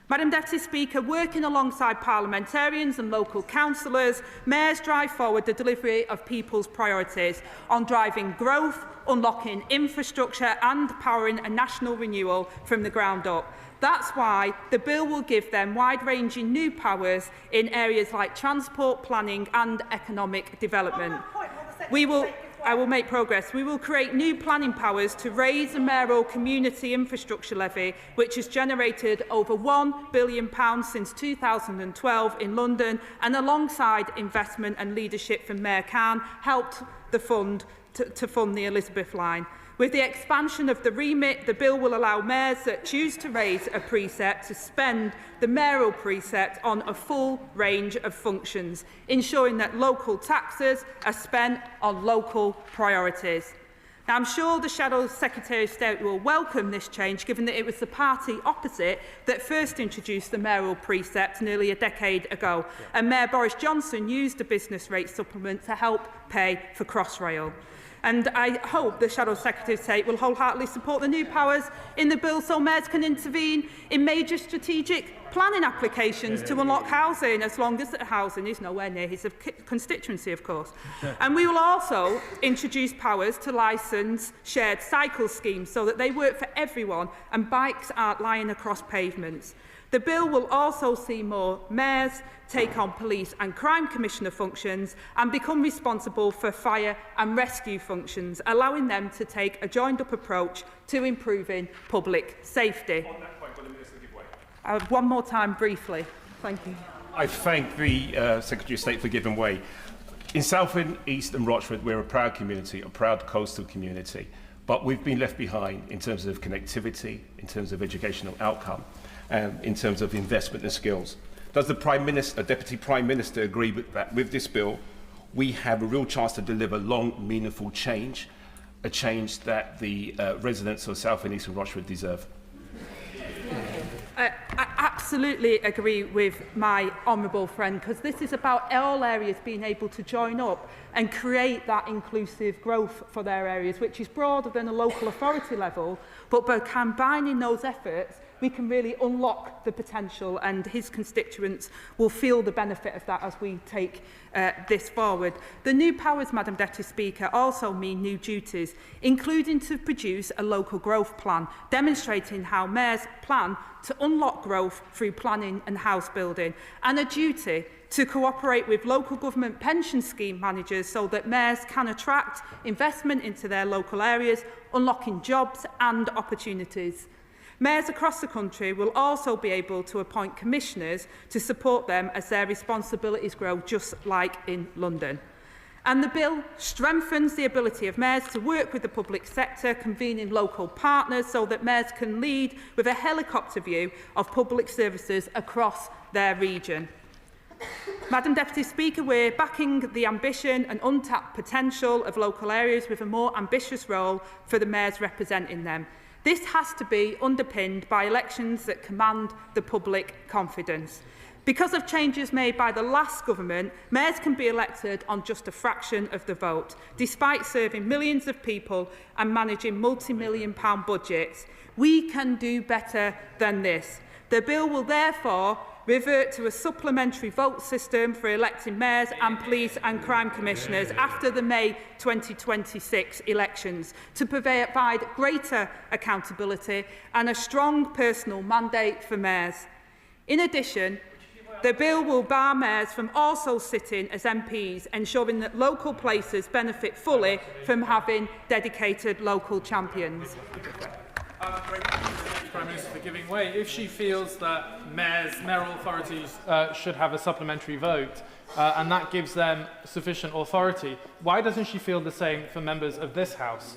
Madam Deputy Speaker, working alongside parliamentarians and local councillors, mayors drive forward the delivery of people's priorities on driving growth, unlocking infrastructure and powering a national renewal from the ground up. That's why the bill will give them wide-ranging new powers in areas like transport, planning and economic development. I will make progress. We will create new planning powers to raise the mayoral community infrastructure levy, which has generated over £1 billion since 2012 in London, and alongside investment and leadership from Mayor Khan, helped the fund to fund the Elizabeth line. With the expansion of the remit, the bill will allow mayors that choose to raise a precept to spend the mayoral precept on a full range of functions, ensuring that local taxes are spent on local priorities. Now, I'm sure the Shadow Secretary of State will welcome this change, given that it was the party opposite that first introduced the mayoral precept nearly a decade ago, and Mayor Boris Johnson used the business rate supplement to help pay for Crossrail. And I hope the Shadow Secretary of State will wholeheartedly support the new powers in the bill so mayors can intervene in major strategic planning applications to unlock housing, as long as housing is nowhere near his constituency, of course. And we will also introduce powers to licence shared cycle schemes so that they work for everyone and bikes aren't lying across pavements. The bill will also see more mayors take on police and crime commissioner functions and become responsible for fire and rescue functions, allowing them to take a joined-up approach to improving public safety. On that point, will the Minister give way? One more time, briefly. Thank you. I thank the Secretary of State for giving way. In South East and Rochford, we're a proud community, a proud coastal community, but we've been left behind in terms of connectivity, in terms of educational outcome, and in terms of investment and skills. Does the Deputy Prime Minister agree with that? With this bill, we have a real chance to deliver long, meaningful change, a change that the residents of South and East and Rochford deserve. I absolutely agree with my honourable friend, because this is about all areas being able to join up and create that inclusive growth for their areas, which is broader than a local authority level, but by combining those efforts, we can really unlock the potential, and his constituents will feel the benefit of that as we take this forward. The new powers, Madam Deputy Speaker, also mean new duties, including to produce a local growth plan, demonstrating how mayors plan to unlock growth through planning and house building, and a duty to cooperate with local government pension scheme managers so that mayors can attract investment into their local areas, unlocking jobs and opportunities. Mayors across the country will also be able to appoint commissioners to support them as their responsibilities grow, just like in London. And the bill strengthens the ability of mayors to work with the public sector, convening local partners so that mayors can lead with a helicopter view of public services across their region. Madam Deputy Speaker, we're backing the ambition and untapped potential of local areas with a more ambitious role for the mayors representing them. This has to be underpinned by elections that command the public confidence. Because of changes made by the last government, mayors can be elected on just a fraction of the vote, despite serving millions of people and managing multi-million-pound budgets. We can do better than this. The bill will therefore revert to a supplementary vote system for electing mayors and police and crime commissioners after the May 2026 elections to provide greater accountability and a strong personal mandate for mayors. In addition, the bill will bar mayors from also sitting as MPs, ensuring that local places benefit fully from having dedicated local champions. Prime Minister for giving way. If she feels that mayoral authorities should have a supplementary vote and that gives them sufficient authority, why doesn't she feel the same for members of this House?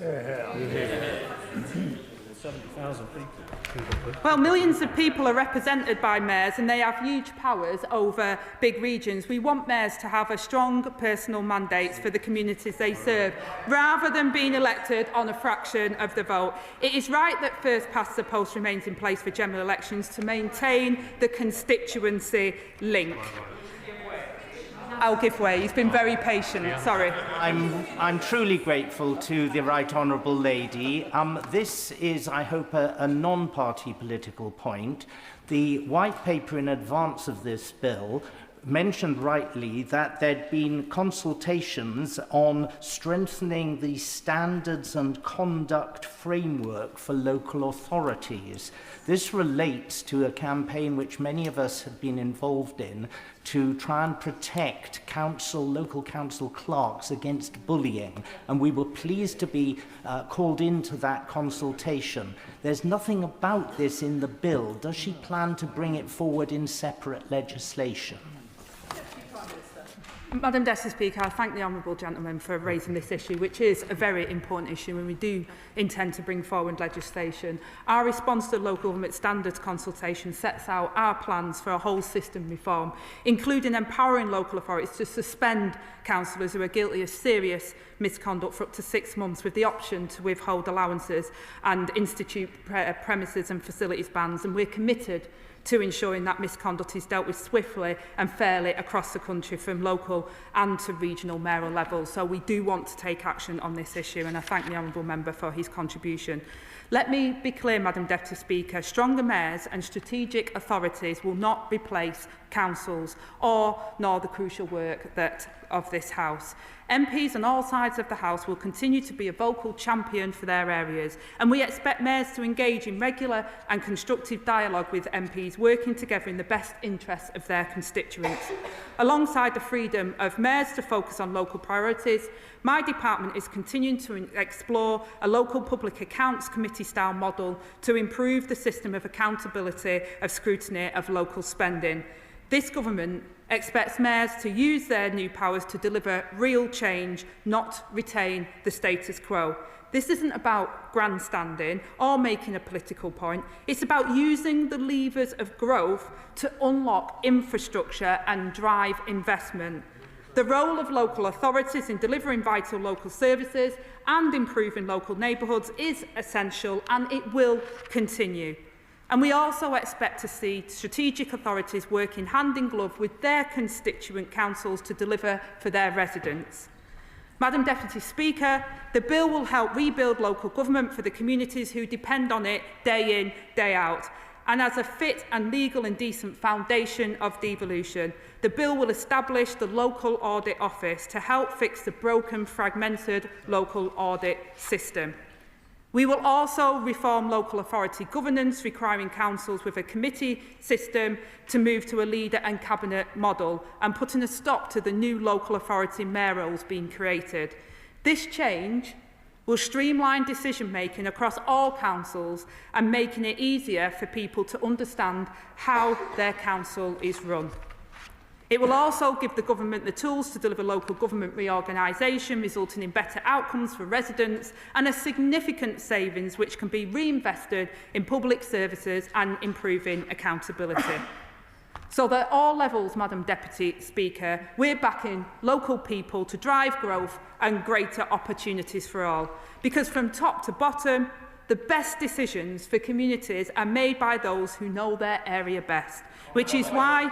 70,000 people. Well, millions of people are represented by mayors and they have huge powers over big regions. We want mayors to have a strong personal mandate for the communities they serve, rather than being elected on a fraction of the vote. It is right that first past the post remains in place for general elections to maintain the constituency link. I'll give way. He's been very patient. Sorry. I'm truly grateful to the Right Honourable Lady. This is, I hope, a non-party political point. The white paper in advance of this bill mentioned rightly that there'd been consultations on strengthening the standards and conduct framework for local authorities. This relates to a campaign which many of us have been involved in to try and protect local council clerks against bullying, and we were pleased to be called into that consultation. There's nothing about this in the bill. Does she plan to bring it forward in separate legislation? Madam Deputy Speaker, I thank the honourable gentleman for raising this issue, which is a very important issue, and we do intend to bring forward legislation. Our response to the local government standards consultation sets out our plans for a whole system reform, including empowering local authorities to suspend councillors who are guilty of serious misconduct for up to 6 months, with the option to withhold allowances and institute premises and facilities bans. And we're committed to ensuring that misconduct is dealt with swiftly and fairly across the country, from local and to regional mayoral levels. So we do want to take action on this issue, and I thank the honourable member for his contribution. Let me be clear, Madam Deputy Speaker, stronger mayors and strategic authorities will not replace councils nor the crucial work of this House. MPs on all sides of the House will continue to be a vocal champion for their areas, and we expect mayors to engage in regular and constructive dialogue with MPs, working together in the best interests of their constituents. Alongside the freedom of mayors to focus on local priorities, my department is continuing to explore a local public accounts committee-style model to improve the system of accountability of scrutiny of local spending. This government expects mayors to use their new powers to deliver real change, not retain the status quo. This isn't about grandstanding or making a political point. It's about using the levers of growth to unlock infrastructure and drive investment. The role of local authorities in delivering vital local services and improving local neighbourhoods is essential, and it will continue. And we also expect to see strategic authorities working hand in glove with their constituent councils to deliver for their residents. Madam Deputy Speaker, the bill will help rebuild local government for the communities who depend on it day in, day out. And as a fit and legal and decent foundation of devolution, the bill will establish the Local Audit Office to help fix the broken, fragmented local audit system. We will also reform local authority governance, requiring councils with a committee system to move to a leader and cabinet model, and putting a stop to the new local authority mayor roles being created. This change will streamline decision-making across all councils and making it easier for people to understand how their council is run. It will also give the government the tools to deliver local government reorganisation, resulting in better outcomes for residents and a significant savings which can be reinvested in public services and improving accountability. So that at all levels, Madam Deputy Speaker, we're backing local people to drive growth and greater opportunities for all. Because from top to bottom, the best decisions for communities are made by those who know their area best, which is why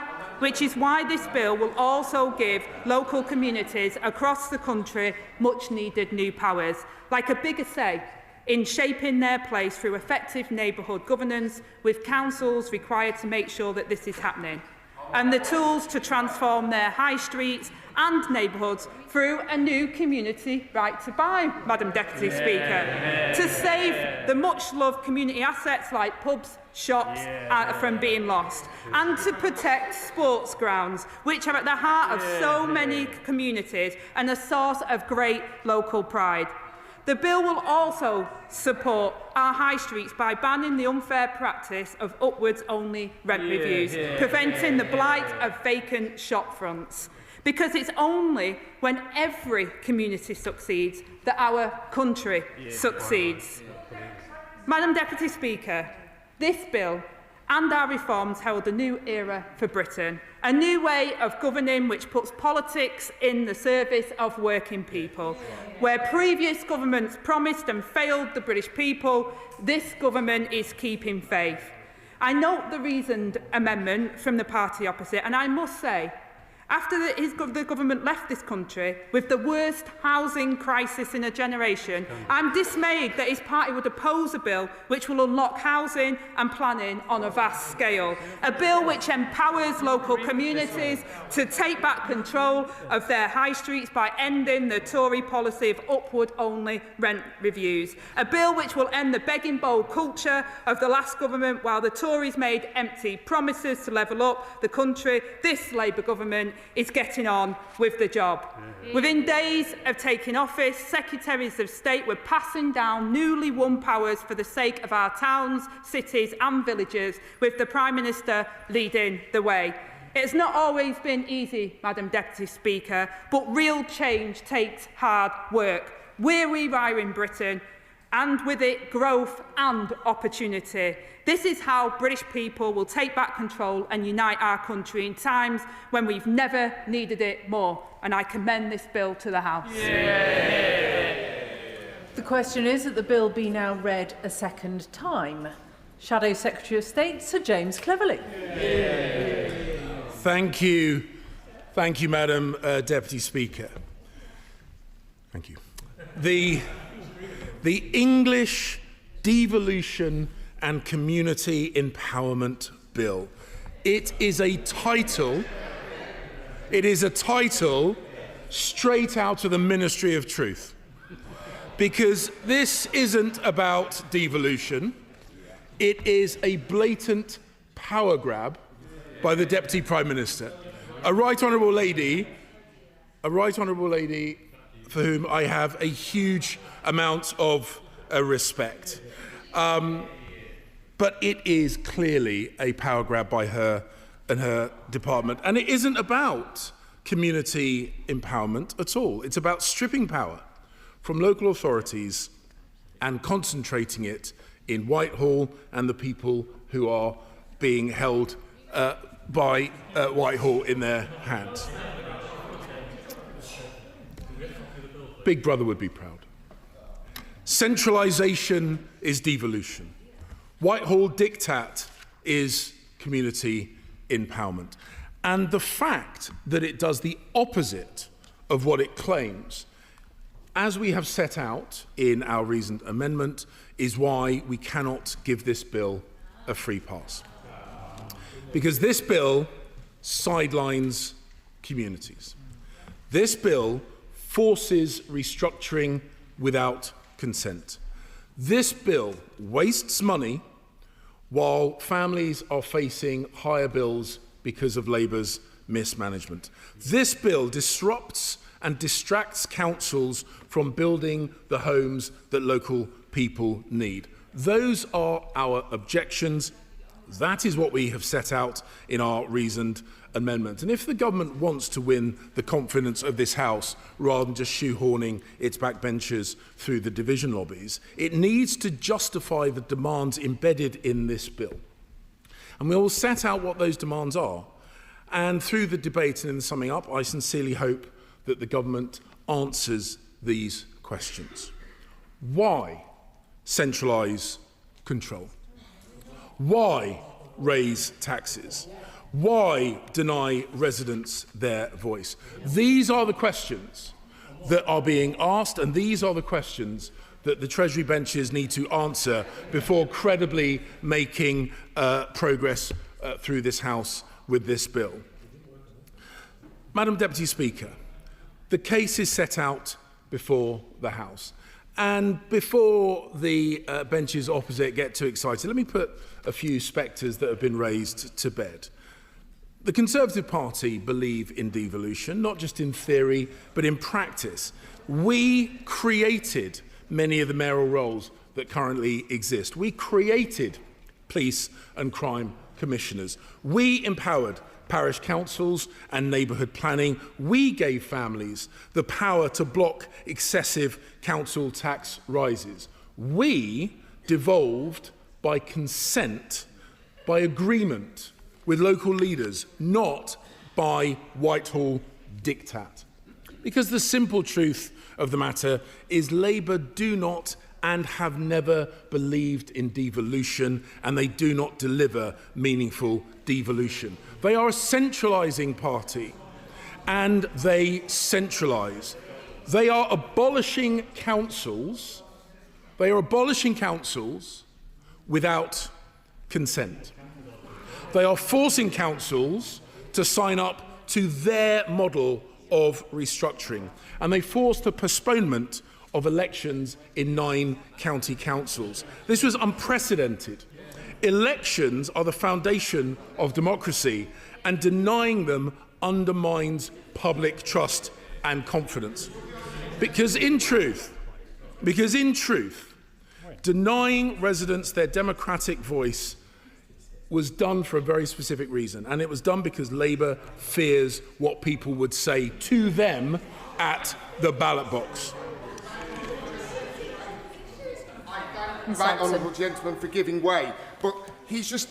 this bill will also give local communities across the country much-needed new powers, like a bigger say in shaping their place through effective neighbourhood governance, with councils required to make sure that this is happening, and the tools to transform their high streets and neighbourhoods through a new community right to buy, Madam Deputy Speaker, to save the much-loved community assets like pubs, shops from being lost, and to protect sports grounds, which are at the heart of so many communities and a source of great local pride. The bill will also support our high streets by banning the unfair practice of upwards-only rent reviews, preventing the blight of vacant shop fronts. Because it's only when every community succeeds that our country succeeds. Madam Deputy Speaker, this bill and our reforms herald a new era for Britain, a new way of governing which puts politics in the service of working people. Where previous governments promised and failed the British people, this government is keeping faith. I note the reasoned amendment from the party opposite, and I must say, After the government left this country with the worst housing crisis in a generation, I'm dismayed that his party would oppose a bill which will unlock housing and planning on a vast scale. A bill which empowers local communities to take back control of their high streets by ending the Tory policy of upward-only rent reviews. A bill which will end the begging bowl culture of the last government while the Tories made empty promises to level up the country. This Labour government is getting on with the job. Within days of taking office, Secretaries of State were passing down newly won powers for the sake of our towns, cities and villages, with the Prime Minister leading the way. It has not always been easy, Madam Deputy Speaker, but real change takes hard work. We're rewiring Britain, and with it growth and opportunity. This is how British people will take back control and unite our country in times when we've never needed it more. And I commend this bill to the House. The question is that the bill be now read a second time. Shadow Secretary of State, Sir James Cleverly. Thank you, Madam Deputy Speaker. Thank you. The English Devolution and Community Empowerment Bill. It is a title straight out of the Ministry of Truth. Because this isn't about devolution. It is a blatant power grab by the Deputy Prime Minister. A right honourable lady for whom I have a huge amount of respect. But it is clearly a power grab by her and her department. And it isn't about community empowerment at all. It's about stripping power from local authorities and concentrating it in Whitehall and the people who are being held by Whitehall in their hands. Big Brother would be proud. Centralisation is devolution. Whitehall diktat is community empowerment. And the fact that it does the opposite of what it claims, as we have set out in our reasoned amendment, is why we cannot give this bill a free pass. Because this bill sidelines communities. This bill forces restructuring without consent. This bill wastes money while families are facing higher bills because of Labour's mismanagement. This bill disrupts and distracts councils from building the homes that local people need. Those are our objections. That is what we have set out in our reasoned amendment. And if the government wants to win the confidence of this House rather than just shoehorning its backbenchers through the division lobbies, it needs to justify the demands embedded in this bill. And we will set out what those demands are. And through the debate and in the summing up, I sincerely hope that the government answers these questions. Why centralise control? Why raise taxes? Why deny residents their voice? These are the questions that are being asked, and these are the questions that the Treasury benches need to answer before credibly making progress through this House with this bill. Madam Deputy Speaker, the case is set out before the House. And before the benches opposite get too excited, let me put a few spectres that have been raised to bed. The Conservative Party believe in devolution, not just in theory, but in practice. We created many of the mayoral roles that currently exist. We created police and crime commissioners. We empowered parish councils and neighbourhood planning. We gave families the power to block excessive council tax rises. We devolved by consent, by agreement with local leaders, not by Whitehall diktat. Because the simple truth of the matter is Labour do not and have never believed in devolution, and they do not deliver meaningful devolution. They are a centralising party, and they centralise. They are abolishing councils. They are abolishing councils without consent. They are forcing councils to sign up to their model of restructuring, and they forced the postponement of elections in 9 county councils. This was unprecedented. Elections are the foundation of democracy, and denying them undermines public trust and confidence. Because in truth, denying residents their democratic voice was done for a very specific reason, and it was done because Labour fears what people would say to them at the ballot box. Right, honourable gentleman, for giving way, but he's just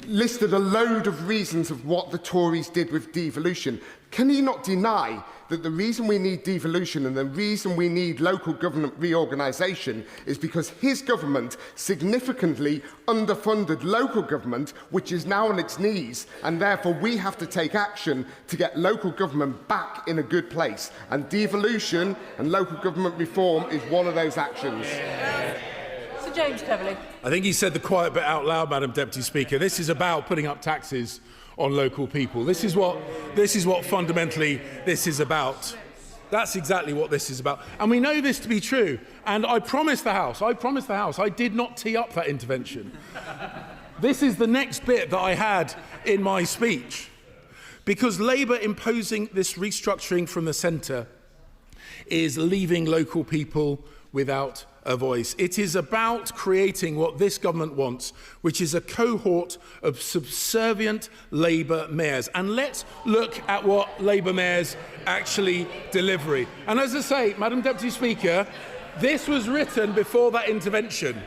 listed a load of reasons of what the Tories did with devolution. Can he not deny that the reason we need devolution and the reason we need local government reorganisation is because his government significantly underfunded local government, which is now on its knees, and therefore we have to take action to get local government back in a good place, and devolution and local government reform is one of those actions. Sir James Cleverly. I think he said the quiet bit out loud, Madam Deputy Speaker. This is about putting up taxes on local people. This is what fundamentally this is about. That's exactly what this is about. And we know this to be true. And I promised the House, I did not tee up that intervention. This is the next bit that I had in my speech. Because Labour imposing this restructuring from the centre is leaving local people without a voice. It is about creating what this government wants, which is a cohort of subservient Labour mayors. And let's look at what Labour mayors actually deliver. And as I say, Madam Deputy Speaker, this was written before that intervention.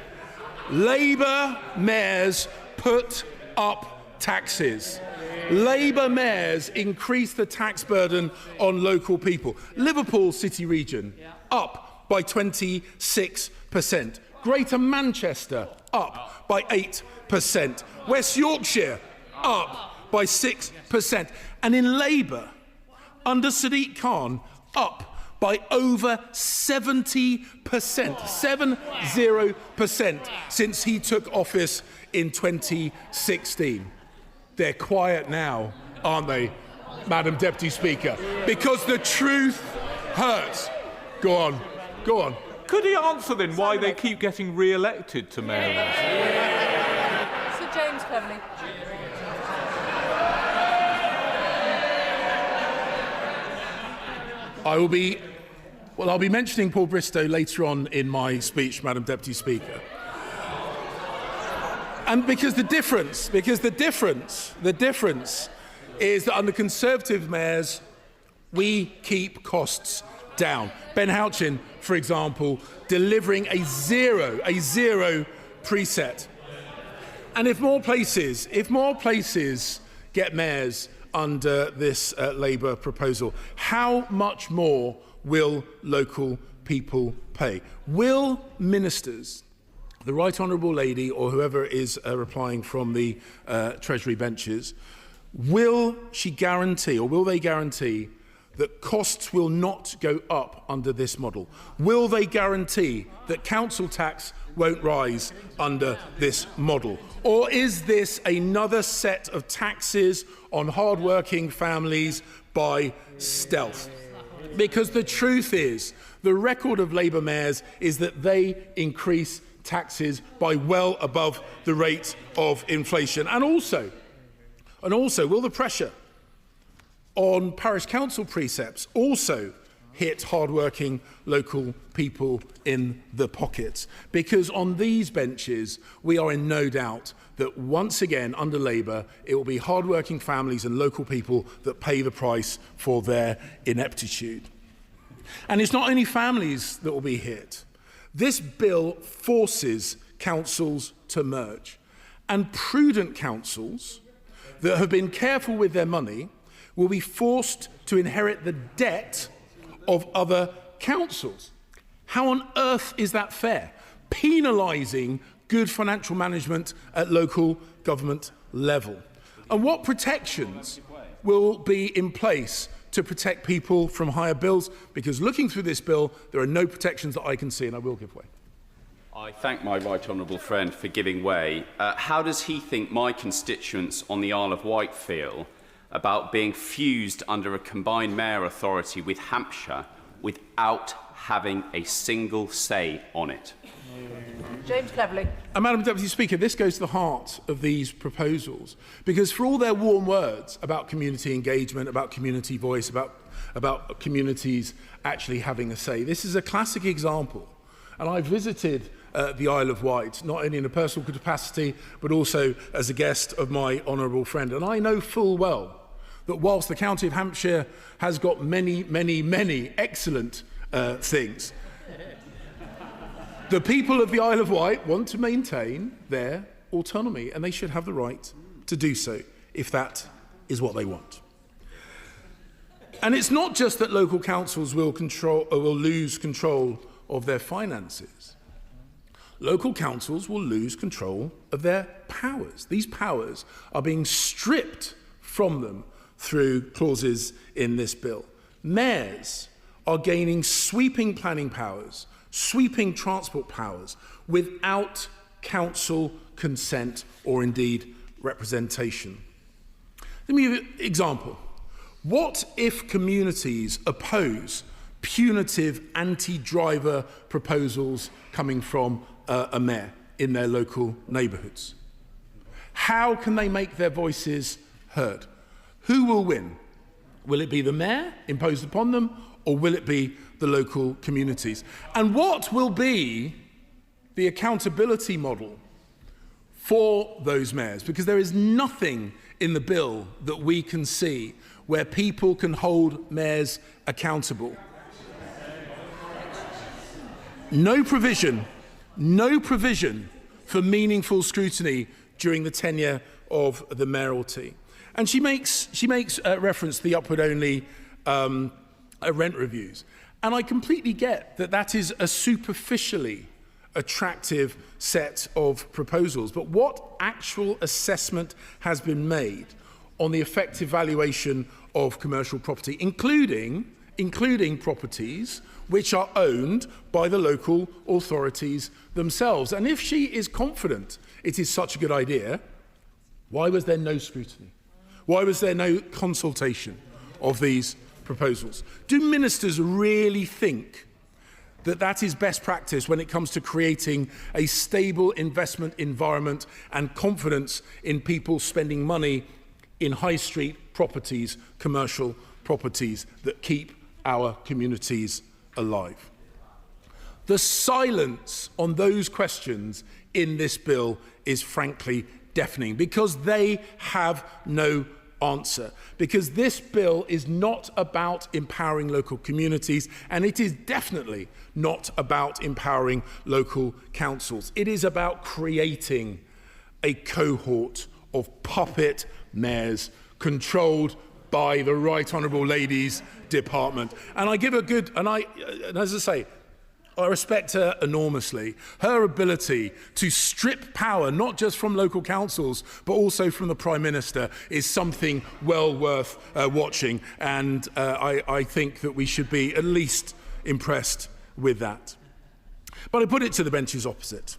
Labour mayors put up taxes. Labour mayors increased the tax burden on local people. Liverpool City Region, up by 26%. Greater Manchester, up by 8%. West Yorkshire, up by 6%. And in Labour, under Sadiq Khan, up by over 70%, 70% since he took office in 2016. They're quiet now, aren't they, Madam Deputy Speaker? Because the truth hurts. Go on. Go on. Could he answer then why they keep getting re-elected to mayors? Sir James Cleverly. I'll be mentioning Paul Bristow later on in my speech, Madam Deputy Speaker. And because the difference is that under Conservative mayors, we keep costs down. Ben Houchin, for example, delivering a zero preset. And if more places get mayors under this Labour proposal, how much more will local people pay? Will ministers, the Right Honourable Lady or whoever is replying from the Treasury benches, will she guarantee, or will they guarantee, that costs will not go up under this model? Will they guarantee that council tax won't rise under this model? Or is this another set of taxes on hard-working families by stealth? Because the truth is, the record of Labour mayors is that they increase taxes by well above the rate of inflation. And also, will the pressure on parish council precepts also hit hard-working local people in the pocket? Because on these benches, we are in no doubt that once again, under Labour, it will be hard-working families and local people that pay the price for their ineptitude. And it's not only families that will be hit. This bill forces councils to merge. And prudent councils that have been careful with their money will be forced to inherit the debt of other councils. How on earth is that fair? Penalising good financial management at local government level. And what protections will be in place to protect people from higher bills? Because looking through this bill, there are no protections that I can see, and I will give way. I thank my right honourable friend for giving way. How does he think my constituents on the Isle of Wight feel about being fused under a combined mayor authority with Hampshire without having a single say on it? James Cleverly. Madam Deputy Speaker, this goes to the heart of these proposals, because for all their warm words about community engagement, about community voice, about communities actually having a say, this is a classic example. And I visited the Isle of Wight, not only in a personal capacity, but also as a guest of my honourable friend. And I know full well that whilst the County of Hampshire has got many, many, many excellent things, the people of the Isle of Wight want to maintain their autonomy, and they should have the right to do so if that is what they want. And it's not just that local councils will lose control of their finances. Local councils will lose control of their powers. These powers are being stripped from them through clauses in this bill. Mayors are gaining sweeping planning powers, sweeping transport powers, without council consent or indeed representation. Let me give you an example. What if communities oppose punitive anti-driver proposals coming from a mayor in their local neighbourhoods? How can they make their voices heard? Who will win? Will it be the mayor imposed upon them, or will it be the local communities? And what will be the accountability model for those mayors? Because there is nothing in the bill that we can see where people can hold mayors accountable. No provision for meaningful scrutiny during the tenure of the mayoralty. And she makes reference to the upward-only rent reviews. And I completely get that that is a superficially attractive set of proposals. But what actual assessment has been made on the effective valuation of commercial property, including properties which are owned by the local authorities themselves? And if she is confident it is such a good idea, why was there no scrutiny? Why was there no consultation of these proposals? Do ministers really think that that is best practice when it comes to creating a stable investment environment and confidence in people spending money in high street properties, commercial properties that keep our communities alive? The silence on those questions in this bill is frankly deafening, because they have no answer. Because this bill is not about empowering local communities, and it is definitely not about empowering local councils. It is about creating a cohort of puppet mayors controlled by the Right Honourable Lady's department. And I give a good, and as I say, I respect her enormously. Her ability to strip power, not just from local councils, but also from the Prime Minister, is something well worth watching. And I think that we should be at least impressed with that. But I put it to the benches opposite.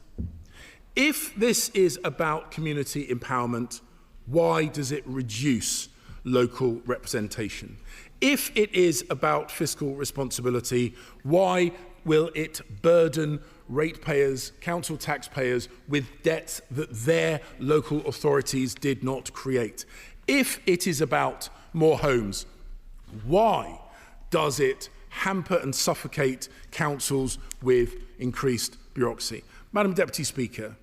If this is about community empowerment, why does it reduce local representation? If it is about fiscal responsibility, why will it burden ratepayers, council taxpayers, with debts that their local authorities did not create? If it is about more homes, why does it hamper and suffocate councils with increased bureaucracy? Madam Deputy Speaker,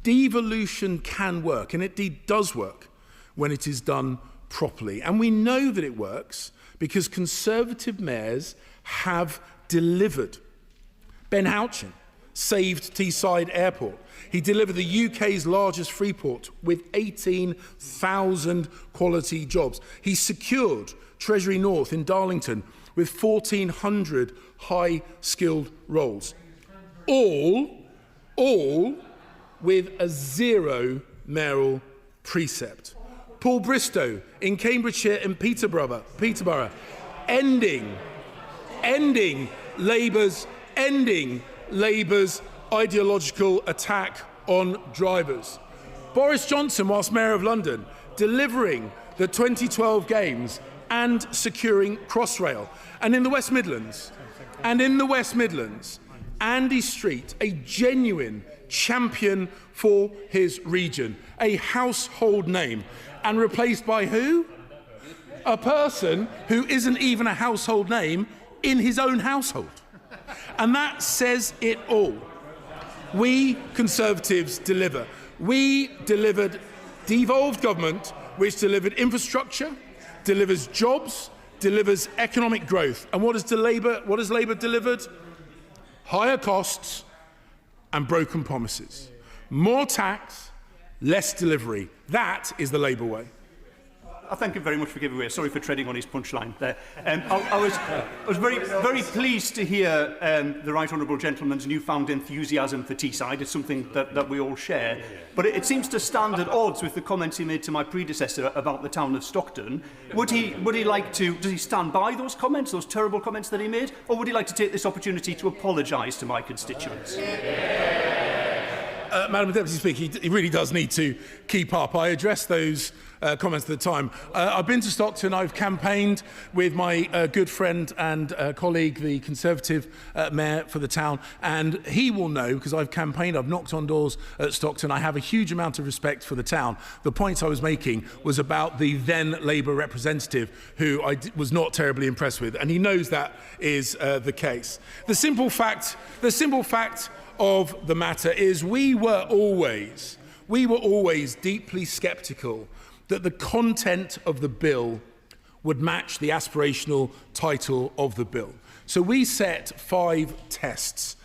devolution can work, and it indeed does work when it is done properly. And we know that it works because Conservative mayors have delivered. Ben Houchin saved Teesside Airport. He delivered the UK's largest free port with 18,000 quality jobs. He secured Treasury North in Darlington with 1,400 high-skilled roles. All with a zero mayoral precept. Paul Bristow in Cambridgeshire and Peterborough ending Labour's ideological attack on drivers. Boris Johnson, whilst Mayor of London, delivering the 2012 Games and securing Crossrail. And in the West Midlands, Andy Street, a genuine champion for his region, a household name, and replaced by who? A person who isn't even a household name in his own household. And that says it all. We Conservatives deliver. We delivered devolved government which delivered infrastructure, delivers jobs, delivers economic growth. And what has Labour delivered? Higher costs and broken promises. More tax, less delivery. That is the Labour way. I thank him very much for giving way. Sorry for treading on his punchline there. I was very pleased to hear the Right Honourable Gentleman's newfound enthusiasm for Teesside. It's something that we all share. But it seems to stand at odds with the comments he made to my predecessor about the town of Stockton. Would he like to, does he stand by those comments, those terrible comments that he made? Or would he like to take this opportunity to apologise to my constituents? Madam Deputy Speaker, he really does need to keep up. I addressed those comments at the time. I've been to Stockton. I've campaigned with my good friend and colleague, the Conservative Mayor for the town, and he will know, because I've campaigned, I've knocked on doors at Stockton. I have a huge amount of respect for the town. The point I was making was about the then Labour representative, who I was not terribly impressed with, and he knows that is the case. The simple fact of the matter is we were always deeply sceptical that the content of the bill would match the aspirational title of the bill. So we set 5 tests,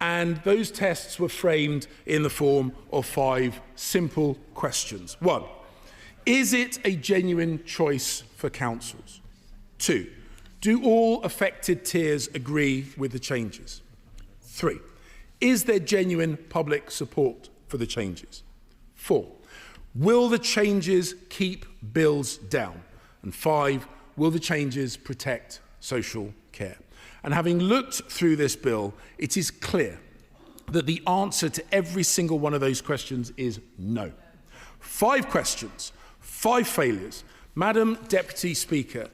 and those tests were framed in the form of 5 simple questions. 1, is it a genuine choice for councils? 2, do all affected tiers agree with the changes? 3, is there genuine public support for the changes? 4, will the changes keep bills down? And 5, will the changes protect social care? And having looked through this bill, it is clear that the answer to every single one of those questions is no. 5 questions, 5 failures. Madam Deputy Speaker,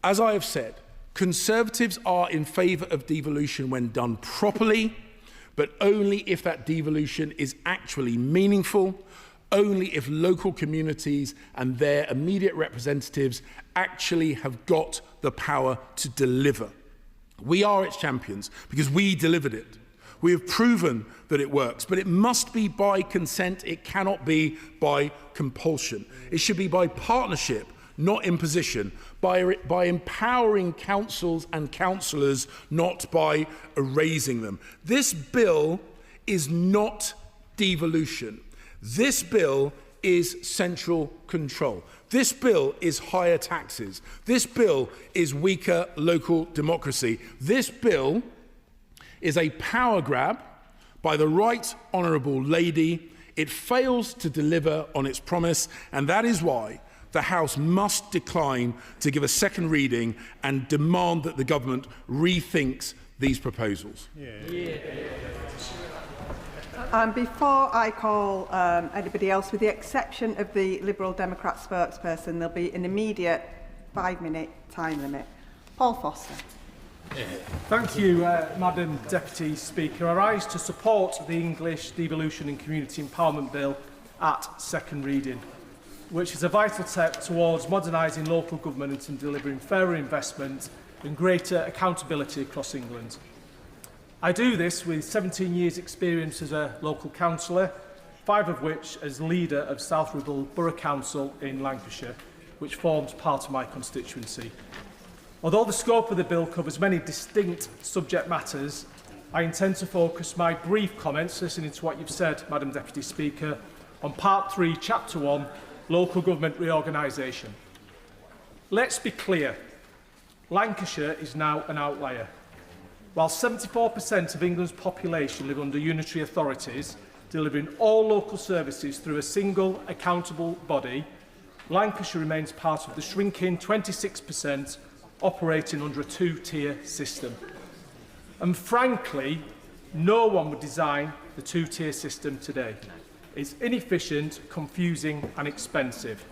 as I have said, Conservatives are in favour of devolution when done properly, but only if that devolution is actually meaningful, only if local communities and their immediate representatives actually have got the power to deliver. We are its champions because we delivered it. We have proven that it works, but it must be by consent. It cannot be by compulsion. It should be by partnership, not imposition, by empowering councils and councillors, not by erasing them. This bill is not devolution. This bill is central control. This bill is higher taxes. This bill is weaker local democracy. This bill is a power grab by the Right Honourable Lady. It fails to deliver on its promise, and that is why the House must decline to give a second reading and demand that the government rethinks these proposals. Before I call anybody else, with the exception of the Liberal Democrat spokesperson, there'll be an immediate 5-minute time limit. Paul Foster. Thank you, Madam Deputy Speaker. I rise to support the English Devolution and Community Empowerment Bill at second reading, which is a vital step towards modernising local government and delivering fairer investment and greater accountability across England. I do this with 17 years' experience as a local councillor, 5 of which as leader of South Ribble Borough Council in Lancashire, which forms part of my constituency. Although the scope of the bill covers many distinct subject matters, I intend to focus my brief comments, listening to what you've said, Madam Deputy Speaker, on Part 3, Chapter 1, Local Government Reorganisation. Let's be clear, Lancashire is now an outlier. While 74% of England's population live under unitary authorities, delivering all local services through a single accountable body, Lancashire remains part of the shrinking 26% operating under a two-tier system. And frankly, no one would design the two-tier system today. It's inefficient, confusing and expensive.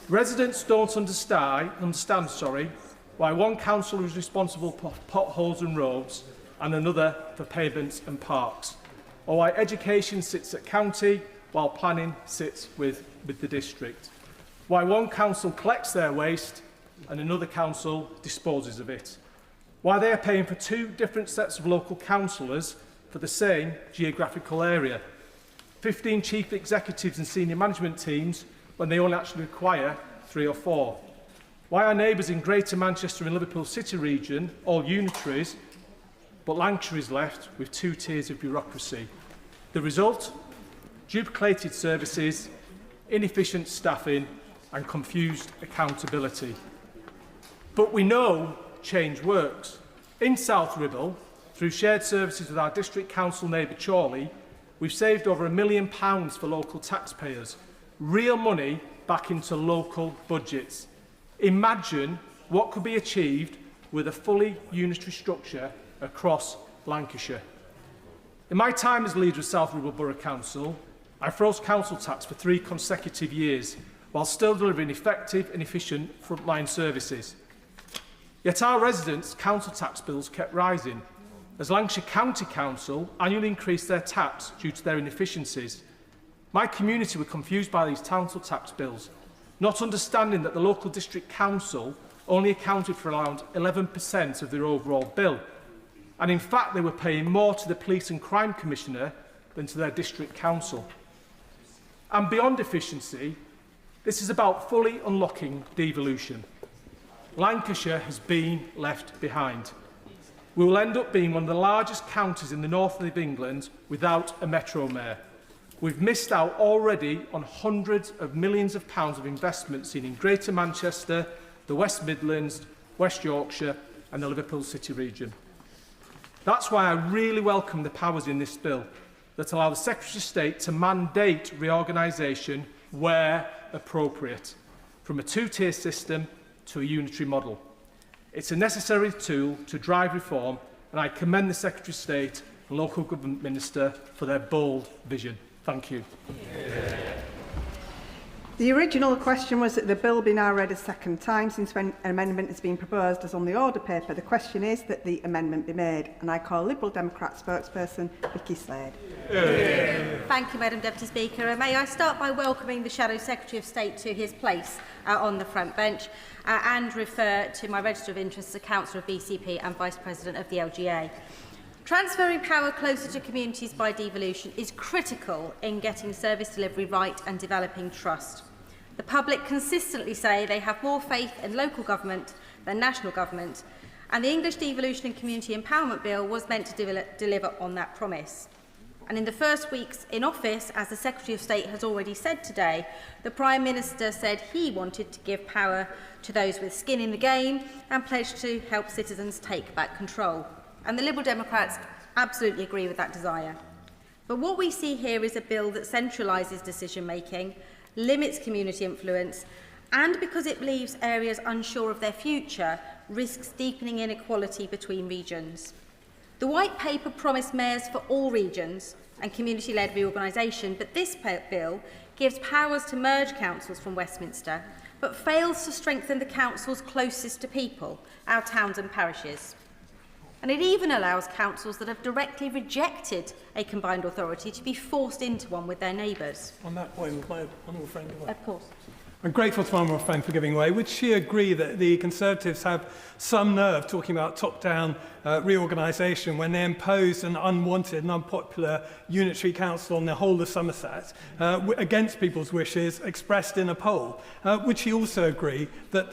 Residents don't understand why one council is responsible for potholes and roads and another for pavements and parks, or why education sits at county while planning sits with the district, why one council collects their waste and another council disposes of it, why they are paying for two different sets of local councillors for the same geographical area, 15 chief executives and senior management teams when they only actually require 3 or 4. Why are neighbours in Greater Manchester and Liverpool City region all unitaries, but Lancashire is left with 2 tiers of bureaucracy? The result? Duplicated services, inefficient staffing and confused accountability. But we know change works. In South Ribble, through shared services with our district council neighbour Chorley, we've saved over £1 million for local taxpayers. Real money back into local budgets. Imagine what could be achieved with a fully unitary structure across Lancashire. In my time as leader of South Ribble Borough Council, I froze council tax for 3 consecutive years, while still delivering effective and efficient frontline services. Yet our residents' council tax bills kept rising, as Lancashire County Council annually increased their tax due to their inefficiencies. My community were confused by these council tax bills, not understanding that the local district council only accounted for around 11% of their overall bill. And in fact, they were paying more to the Police and Crime Commissioner than to their district council. And beyond efficiency, this is about fully unlocking devolution. Lancashire has been left behind. We will end up being one of the largest counties in the north of England without a metro mayor. We've missed out already on hundreds of millions of pounds of investment seen in Greater Manchester, the West Midlands, West Yorkshire and the Liverpool City region. That's why I really welcome the powers in this bill that allow the Secretary of State to mandate reorganisation where appropriate, from a two-tier system to a unitary model. It's a necessary tool to drive reform, and I commend the Secretary of State and Local Government Minister for their bold vision. Thank you. The original question was that the bill be now read a second time since when an amendment has been proposed as on the order paper. The question is that the amendment be made, and I call Liberal Democrat spokesperson Vicky Slade. Thank you, Madam Deputy Speaker. And may I start by welcoming the Shadow Secretary of State to his place on the front bench and refer to my register of interests as Councillor of BCP and Vice President of the LGA. Transferring power closer to communities by devolution is critical in getting service delivery right and developing trust. The public consistently say they have more faith in local government than national government, and the English Devolution and Community Empowerment Bill was meant to deliver on that promise. And in the first weeks in office, as the Secretary of State has already said today, the Prime Minister said he wanted to give power to those with skin in the game and pledged to help citizens take back control. And the Liberal Democrats absolutely agree with that desire. But what we see here is a bill that centralises decision-making, limits community influence, and because it leaves areas unsure of their future, risks deepening inequality between regions. The White Paper promised mayors for all regions and community-led reorganisation, but this bill gives powers to merge councils from Westminster, but fails to strengthen the councils closest to people, our towns and parishes. And it even allows councils that have directly rejected a combined authority to be forced into one with their neighbours. On that point, my honourable friend. Of course. I'm grateful to my honourable friend for giving way. Would she agree that the Conservatives have some nerve talking about top-down reorganisation when they impose an unwanted and unpopular unitary council on the whole of Somerset against people's wishes expressed in a poll? Would she also agree that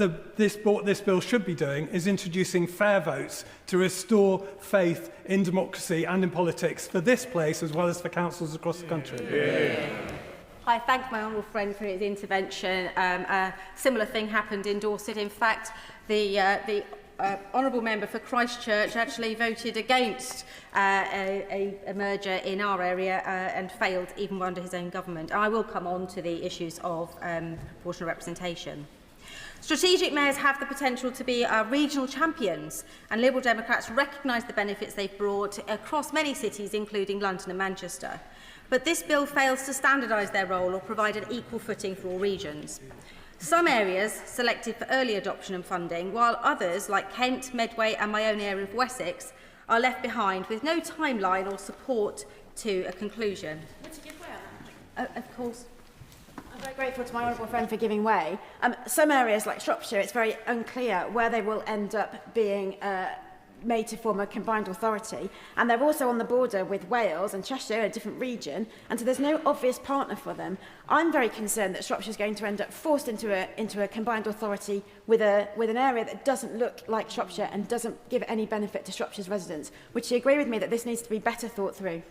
what this bill should be doing is introducing fair votes to restore faith in democracy and in politics for this place as well as for councils across the country? Yeah. I thank my honourable friend for his intervention. A similar thing happened in Dorset. In fact, the honourable member for Christchurch actually voted against a merger in our area and failed even under his own government. I will come on to the issues of proportional representation. Strategic mayors have the potential to be our regional champions, and Liberal Democrats recognise the benefits they've brought across many cities, including London and Manchester. But this bill fails to standardise their role or provide an equal footing for all regions. Some areas selected for early adoption and funding, while others, like Kent, Medway and my own area of Wessex, are left behind with no timeline or support to a conclusion. Of course. I'm very grateful to my honourable friend for giving way. Some areas, like Shropshire, it's very unclear where they will end up being made to form a combined authority, and they're also on the border with Wales and Cheshire, a different region, and so there's no obvious partner for them. I'm very concerned that Shropshire is going to end up forced into a combined authority with an area that doesn't look like Shropshire and doesn't give any benefit to Shropshire's residents. Would you agree with me that this needs to be better thought through?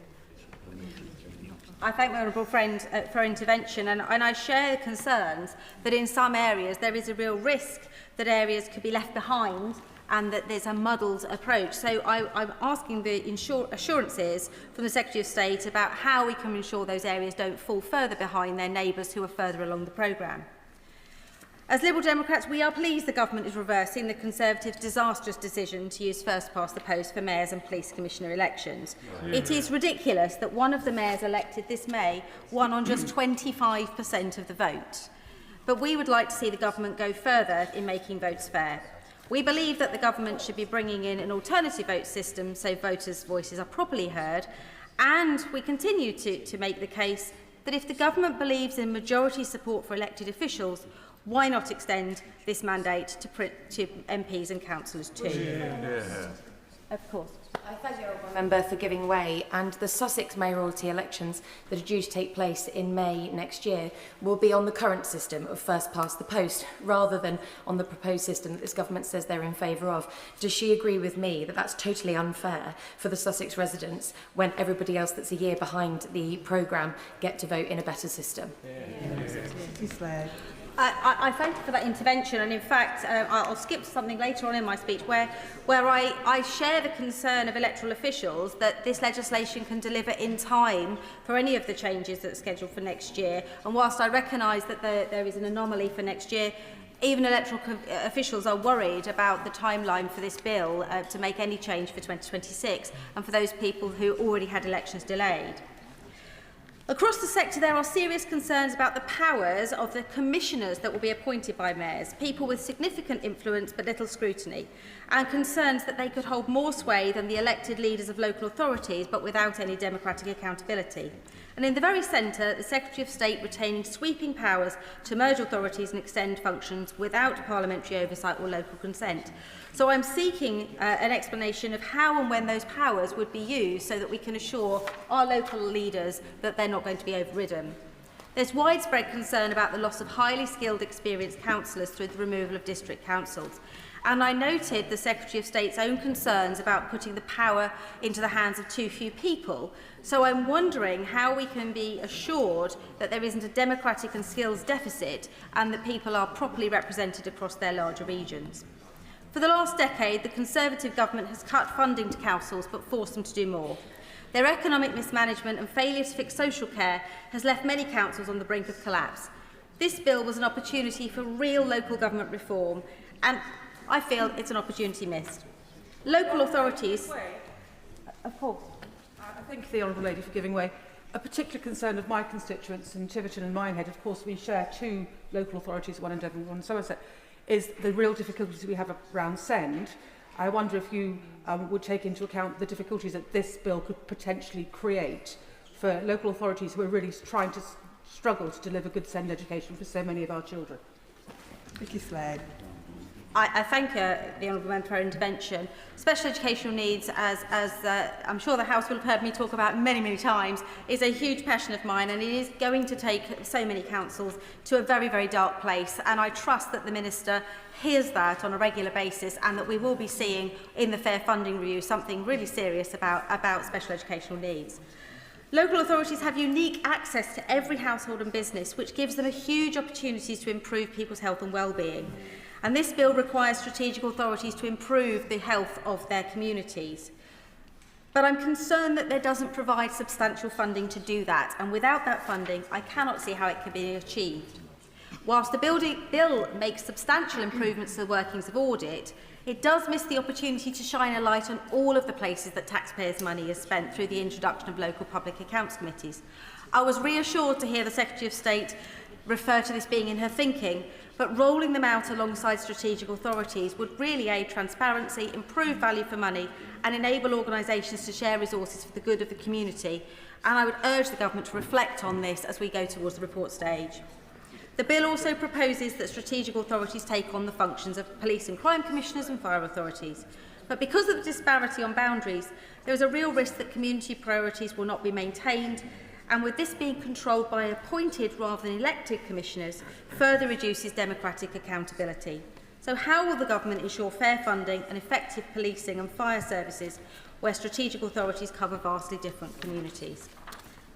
I thank my honourable friend for intervention, and I share the concerns that in some areas there is a real risk that areas could be left behind and that there's a muddled approach. So I'm asking the assurances from the Secretary of State about how we can ensure those areas don't fall further behind their neighbours who are further along the programme. As Liberal Democrats, we are pleased the Government is reversing the Conservatives' disastrous decision to use first past the post for mayors and police commissioner elections. It is ridiculous that one of the mayors elected this May won on just 25% of the vote. But we would like to see the Government go further in making votes fair. We believe that the Government should be bringing in an alternative vote system so voters' voices are properly heard, and we continue to make the case that if the Government believes in majority support for elected officials, why not extend this mandate to MPs and councillors too? Of course. I thank the honourable member for giving way, and the Sussex mayoralty elections that are due to take place in May next year will be on the current system of first past the post rather than on the proposed system that this government says they're in favour of. Does she agree with me that that's totally unfair for the Sussex residents when everybody else that's a year behind the programme get to vote in a better system? I thank you for that intervention, and in fact I'll skip to something later on in my speech where I share the concern of electoral officials that this legislation can deliver in time for any of the changes that are scheduled for next year, and whilst I recognise that there is an anomaly for next year, even electoral officials are worried about the timeline for this bill to make any change for 2026 and for those people who already had elections delayed. Across the sector, there are serious concerns about the powers of the commissioners that will be appointed by mayors, people with significant influence but little scrutiny, and concerns that they could hold more sway than the elected leaders of local authorities but without any democratic accountability. And in the very centre, the Secretary of State retaining sweeping powers to merge authorities and extend functions without parliamentary oversight or local consent. So I'm seeking an explanation of how and when those powers would be used so that we can assure our local leaders that they're not going to be overridden. There's widespread concern about the loss of highly skilled, experienced councillors through the removal of district councils. And I noted the Secretary of State's own concerns about putting the power into the hands of too few people. So I'm wondering how we can be assured that there isn't a democratic and skills deficit and that people are properly represented across their larger regions. For the last decade, the Conservative government has cut funding to councils but forced them to do more. Their economic mismanagement and failure to fix social care has left many councils on the brink of collapse. This bill was an opportunity for real local government reform, and I feel it's an opportunity missed. Local authorities... Of course. I thank the Honourable Lady for giving way. A particular concern of my constituents in Tiverton and Minehead, of course we share two local authorities, one in Devon and one in Somerset, is the real difficulties we have around Send. I wonder if you would take into account the difficulties that this bill could potentially create for local authorities who are really trying to struggle to deliver good Send education for so many of our children. Vicky Slade. I thank the Honourable Member for her intervention. Special educational needs, as I'm sure the House will have heard me talk about many, many times, is a huge passion of mine, and it is going to take so many councils to a very, very dark place. And I trust that the Minister hears that on a regular basis, and that we will be seeing in the Fair Funding Review something really serious about special educational needs. Local authorities have unique access to every household and business, which gives them a huge opportunities to improve people's health and well-being. And this bill requires strategic authorities to improve the health of their communities. But I'm concerned that there doesn't provide substantial funding to do that, and without that funding, I cannot see how it can be achieved. Whilst the bill makes substantial improvements to the workings of audit, it does miss the opportunity to shine a light on all of the places that taxpayers' money is spent through the introduction of local public accounts committees. I was reassured to hear the Secretary of State refer to this being in her thinking, but rolling them out alongside strategic authorities would really aid transparency, improve value for money and enable organisations to share resources for the good of the community. And I would urge the Government to reflect on this as we go towards the report stage. The bill also proposes that strategic authorities take on the functions of police and crime commissioners and fire authorities. But because of the disparity on boundaries, there is a real risk that community priorities will not be maintained, and with this being controlled by appointed rather than elected commissioners, further reduces democratic accountability. So how will the Government ensure fair funding and effective policing and fire services where strategic authorities cover vastly different communities?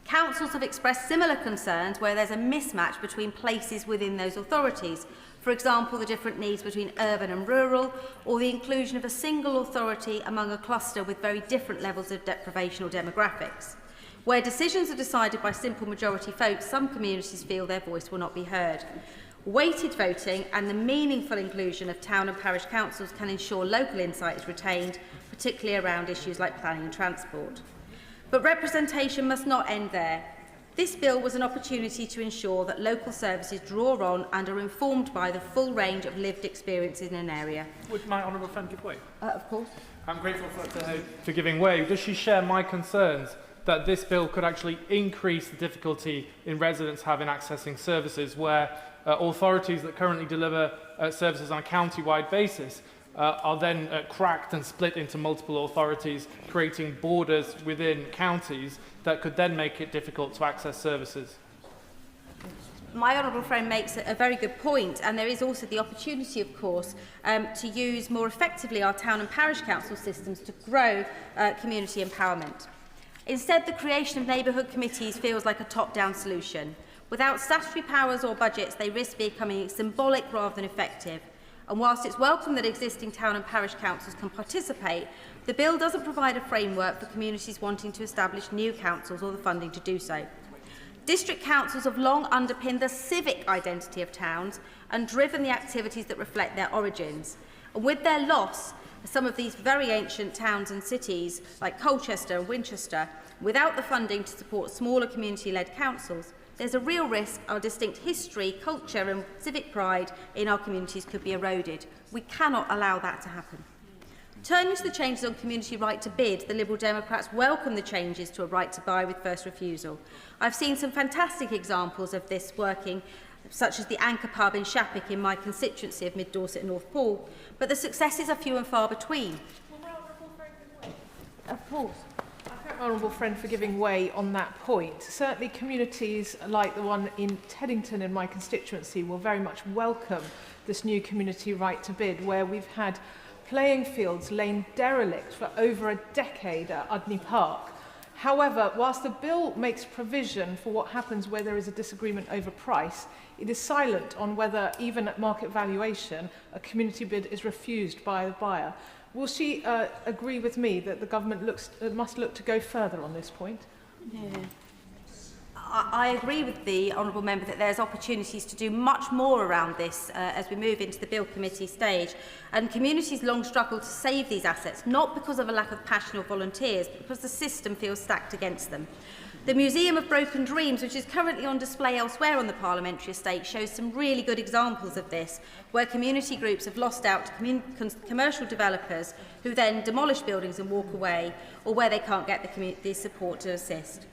Councils have expressed similar concerns where there's a mismatch between places within those authorities. For example, the different needs between urban and rural, or the inclusion of a single authority among a cluster with very different levels of deprivation or demographics. Where decisions are decided by simple majority votes, some communities feel their voice will not be heard. Weighted voting and the meaningful inclusion of town and parish councils can ensure local insight is retained, particularly around issues like planning and transport. But representation must not end there. This bill was an opportunity to ensure that local services draw on and are informed by the full range of lived experiences in an area. Would my honourable friend give way? Of course. I'm grateful for giving way. Does she share my concerns that this bill could actually increase the difficulty in residents having accessing services where authorities that currently deliver services on a county-wide basis are then cracked and split into multiple authorities, creating borders within counties that could then make it difficult to access services? My honourable friend makes a very good point, and there is also the opportunity, of course, to use more effectively our town and parish council systems to grow community empowerment. Instead, the creation of neighbourhood committees feels like a top-down solution. Without statutory powers or budgets, they risk becoming symbolic rather than effective. And whilst it's welcome that existing town and parish councils can participate, the bill doesn't provide a framework for communities wanting to establish new councils or the funding to do so. District councils have long underpinned the civic identity of towns and driven the activities that reflect their origins. And with their loss, some of these very ancient towns and cities, like Colchester and Winchester, without the funding to support smaller community-led councils, there's a real risk our distinct history, culture and civic pride in our communities could be eroded. We cannot allow that to happen. Turning to the changes on community right to bid, the Liberal Democrats welcome the changes to a right to buy with first refusal. I've seen some fantastic examples of this working, such as the Anchor Pub in Shapwick in my constituency of Mid Dorset and North Poole, but the successes are few and far between. Of course. I thank my honourable friend for giving way on that point. Certainly communities like the one in Teddington in my constituency will very much welcome this new community right to bid, where we've had playing fields lain derelict for over a decade at Udney Park. However, whilst the bill makes provision for what happens where there is a disagreement over price, it is silent on whether, even at market valuation, a community bid is refused by the buyer. Will she agree with me that the government must look to go further on this point? Yeah. I agree with the honourable member that there's opportunities to do much more around this as we move into the bill committee stage. And communities long struggle to save these assets, not because of a lack of passion or volunteers, but because the system feels stacked against them. The Museum of Broken Dreams, which is currently on display elsewhere on the parliamentary estate, shows some really good examples of this, where community groups have lost out to commercial developers who then demolish buildings and walk away, or where they can't get the support to assist.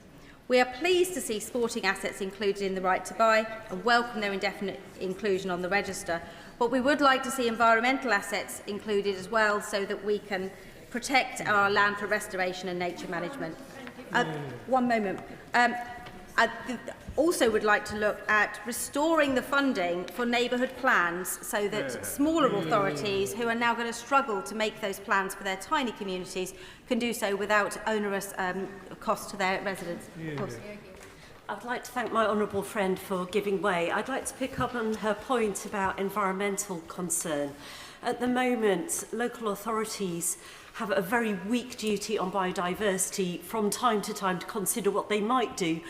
We are pleased to see sporting assets included in the right to buy and welcome their indefinite inclusion on the register, but we would like to see environmental assets included as well so that we can protect our land for restoration and nature management. One moment. I also would like to look at restoring the funding for neighbourhood plans so that smaller authorities who are now going to struggle to make those plans for their tiny communities can do so without onerous cost to their residents. I'd like to thank my honourable friend for giving way. I'd like to pick up on her point about environmental concern. At the moment, local authorities have a very weak duty on biodiversity from time to time to consider what they might do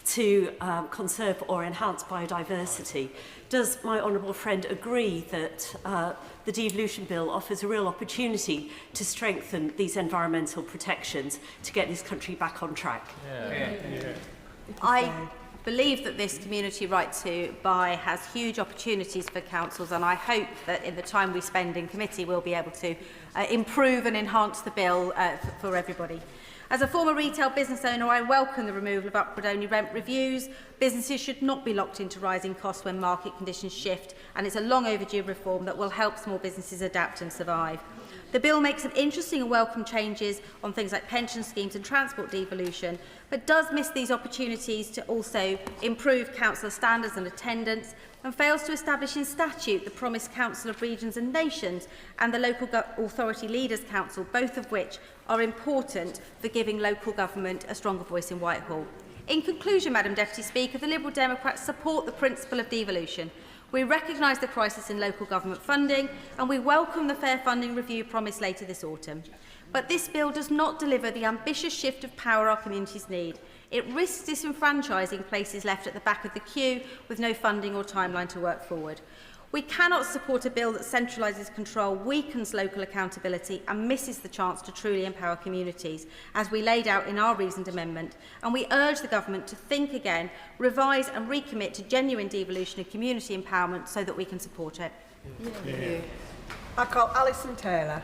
to conserve or enhance biodiversity. Does my honourable friend agree that the devolution bill offers a real opportunity to strengthen these environmental protections to get this country back on track? I believe that this community right to buy has huge opportunities for councils, and I hope that in the time we spend in committee we'll be able to improve and enhance the bill for everybody. As a former retail business owner, I welcome the removal of upward-only rent reviews. Businesses should not be locked into rising costs when market conditions shift, and it's a long overdue reform that will help small businesses adapt and survive. The bill makes some interesting and welcome changes on things like pension schemes and transport devolution, but does miss these opportunities to also improve councillor standards and attendance, and fails to establish in statute the promised Council of Regions and Nations and the Local Authority Leaders Council, both of which are important for giving local government a stronger voice in Whitehall. In conclusion, Madam Deputy Speaker, the Liberal Democrats support the principle of devolution. We recognise the crisis in local government funding, and we welcome the fair funding review promised later this autumn. But this bill does not deliver the ambitious shift of power our communities need. It risks disenfranchising places left at the back of the queue with no funding or timeline to work forward. We cannot support a bill that centralises control, weakens local accountability and misses the chance to truly empower communities, as we laid out in our reasoned amendment, and we urge the Government to think again, revise and recommit to genuine devolution and community empowerment so that we can support it. I call Alison Taylor.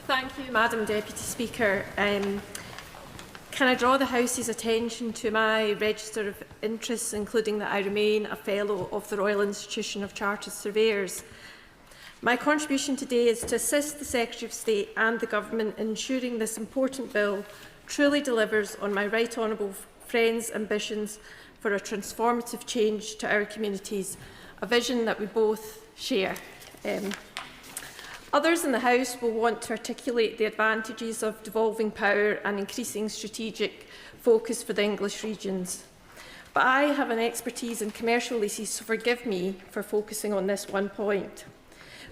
Thank you, Madam Deputy Speaker. Can I draw the House's attention to my register of interests, including that I remain a Fellow of the Royal Institution of Chartered Surveyors? My contribution today is to assist the Secretary of State and the Government in ensuring this important bill truly delivers on my right honourable friend's ambitions for a transformative change to our communities, a vision that we both share. Others in the House will want to articulate the advantages of devolving power and increasing strategic focus for the English regions. But I have an expertise in commercial leases, so forgive me for focusing on this one point.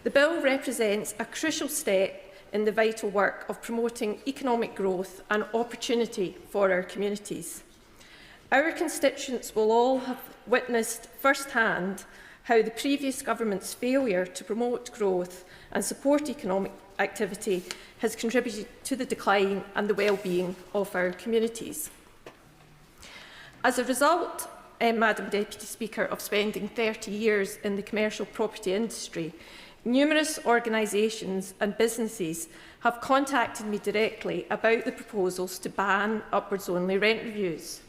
The bill represents a crucial step in the vital work of promoting economic growth and opportunity for our communities. Our constituents will all have witnessed firsthand how the previous government's failure to promote growth and support economic activity has contributed to the decline and the well-being of our communities. As a result, Madam Deputy Speaker, of spending 30 years in the commercial property industry, numerous organisations and businesses have contacted me directly about the proposals to ban upwards-only rent reviews.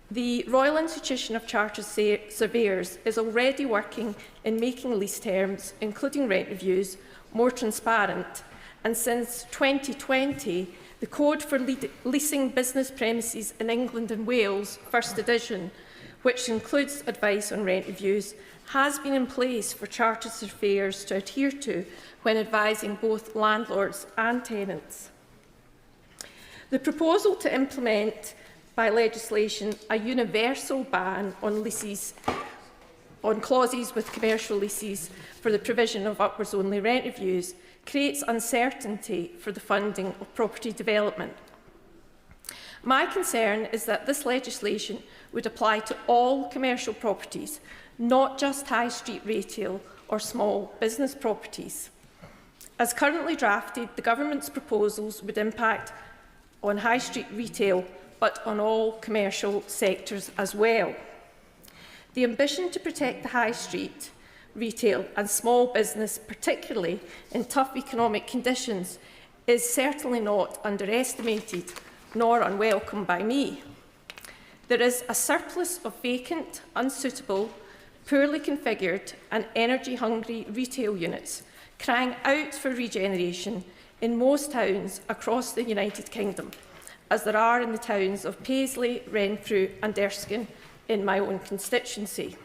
The Royal Institution of Chartered Surveyors is already working in making lease terms, including rent reviews, more transparent, and since 2020, the Code for Leasing Business Premises in England and Wales, first edition, which includes advice on rent reviews, has been in place for chartered surveyors to adhere to when advising both landlords and tenants. The proposal to implement by legislation a universal ban on leases, on clauses with commercial leases for the provision of upwards-only rent reviews creates uncertainty for the funding of property development. My concern is that this legislation would apply to all commercial properties, not just high street retail or small business properties. As currently drafted, the Government's proposals would impact on high street retail but on all commercial sectors as well. The ambition to protect the high street, retail and small business, particularly in tough economic conditions, is certainly not underestimated nor unwelcome by me. There is a surplus of vacant, unsuitable, poorly configured and energy-hungry retail units crying out for regeneration in most towns across the United Kingdom, as there are in the towns of Paisley, Renfrew and Erskine in my own constituency.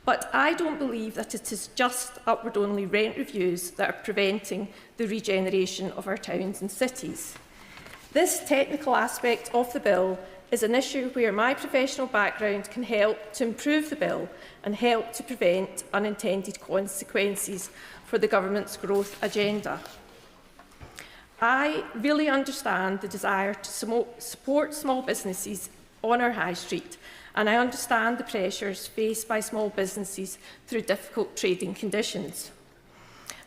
But I don't believe that it is just upward-only rent reviews that are preventing the regeneration of our towns and cities. This technical aspect of the bill is an issue where my professional background can help to improve the bill and help to prevent unintended consequences for the government's growth agenda. I really understand the desire to support small businesses on our high street, and I understand the pressures faced by small businesses through difficult trading conditions.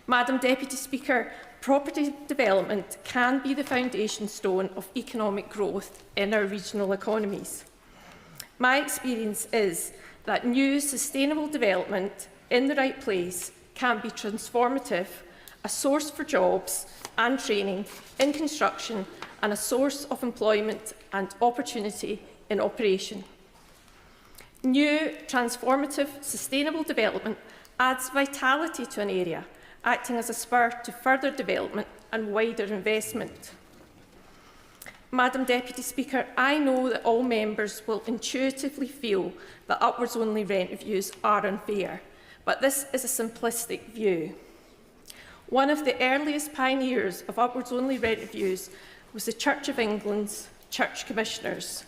Madam Deputy Speaker, property development can be the foundation stone of economic growth in our regional economies. My experience is that new sustainable development in the right place can be transformative, a source for jobs and training in construction, and a source of employment and opportunity in operation. New, transformative, sustainable development adds vitality to an area, acting as a spur to further development and wider investment. Madam Deputy Speaker, I know that all members will intuitively feel that upwards-only rent reviews are unfair, but this is a simplistic view. One of the earliest pioneers of upwards-only rent reviews was the Church of England's Church Commissioners.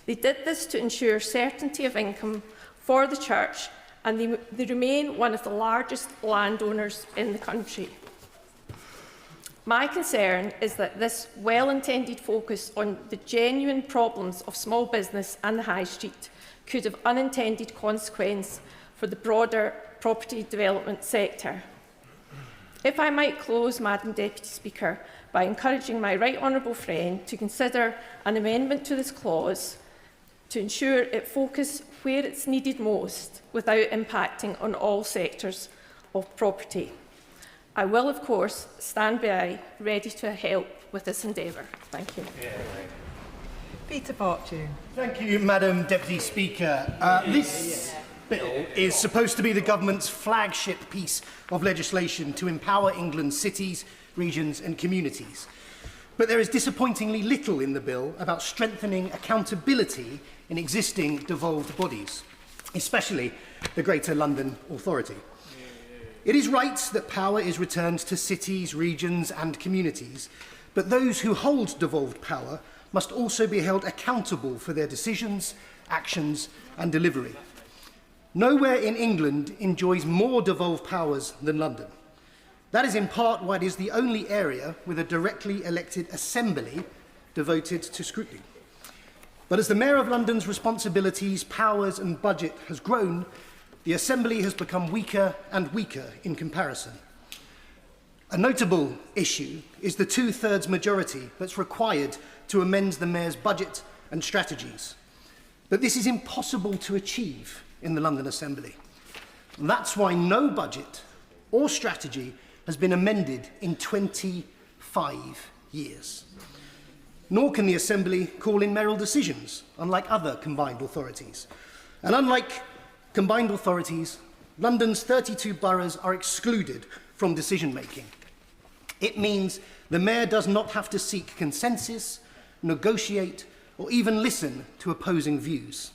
They did this to ensure certainty of income for the Church, and they remain one of the largest landowners in the country. My concern is that this well-intended focus on the genuine problems of small business and the high street could have unintended consequences for the broader property development sector. If I might close, Madam Deputy Speaker, by encouraging my right honourable friend to consider an amendment to this clause to ensure it focuses where it's needed most without impacting on all sectors of property. I will, of course, stand by, ready to help with this endeavour. Thank you. Peter Fortune. Thank you, Madam Deputy Speaker. This bill is supposed to be the government's flagship piece of legislation to empower England's cities, regions and communities. But there is disappointingly little in the bill about strengthening accountability in existing devolved bodies, especially the Greater London Authority. It is right that power is returned to cities, regions and communities, but those who hold devolved power must also be held accountable for their decisions, actions and delivery. Nowhere in England enjoys more devolved powers than London. That is in part why it is the only area with a directly elected assembly devoted to scrutiny. But as the Mayor of London's responsibilities, powers and budget has grown, the Assembly has become weaker and weaker in comparison. A notable issue is the two-thirds majority that's required to amend the Mayor's budget and strategies. But this is impossible to achieve in the London Assembly. And that's why no budget or strategy has been amended in 25 years. Nor can the Assembly call in mayoral decisions, unlike other combined authorities. And unlike combined authorities, London's 32 boroughs are excluded from decision-making. It means the mayor does not have to seek consensus, negotiate, or even listen to opposing views.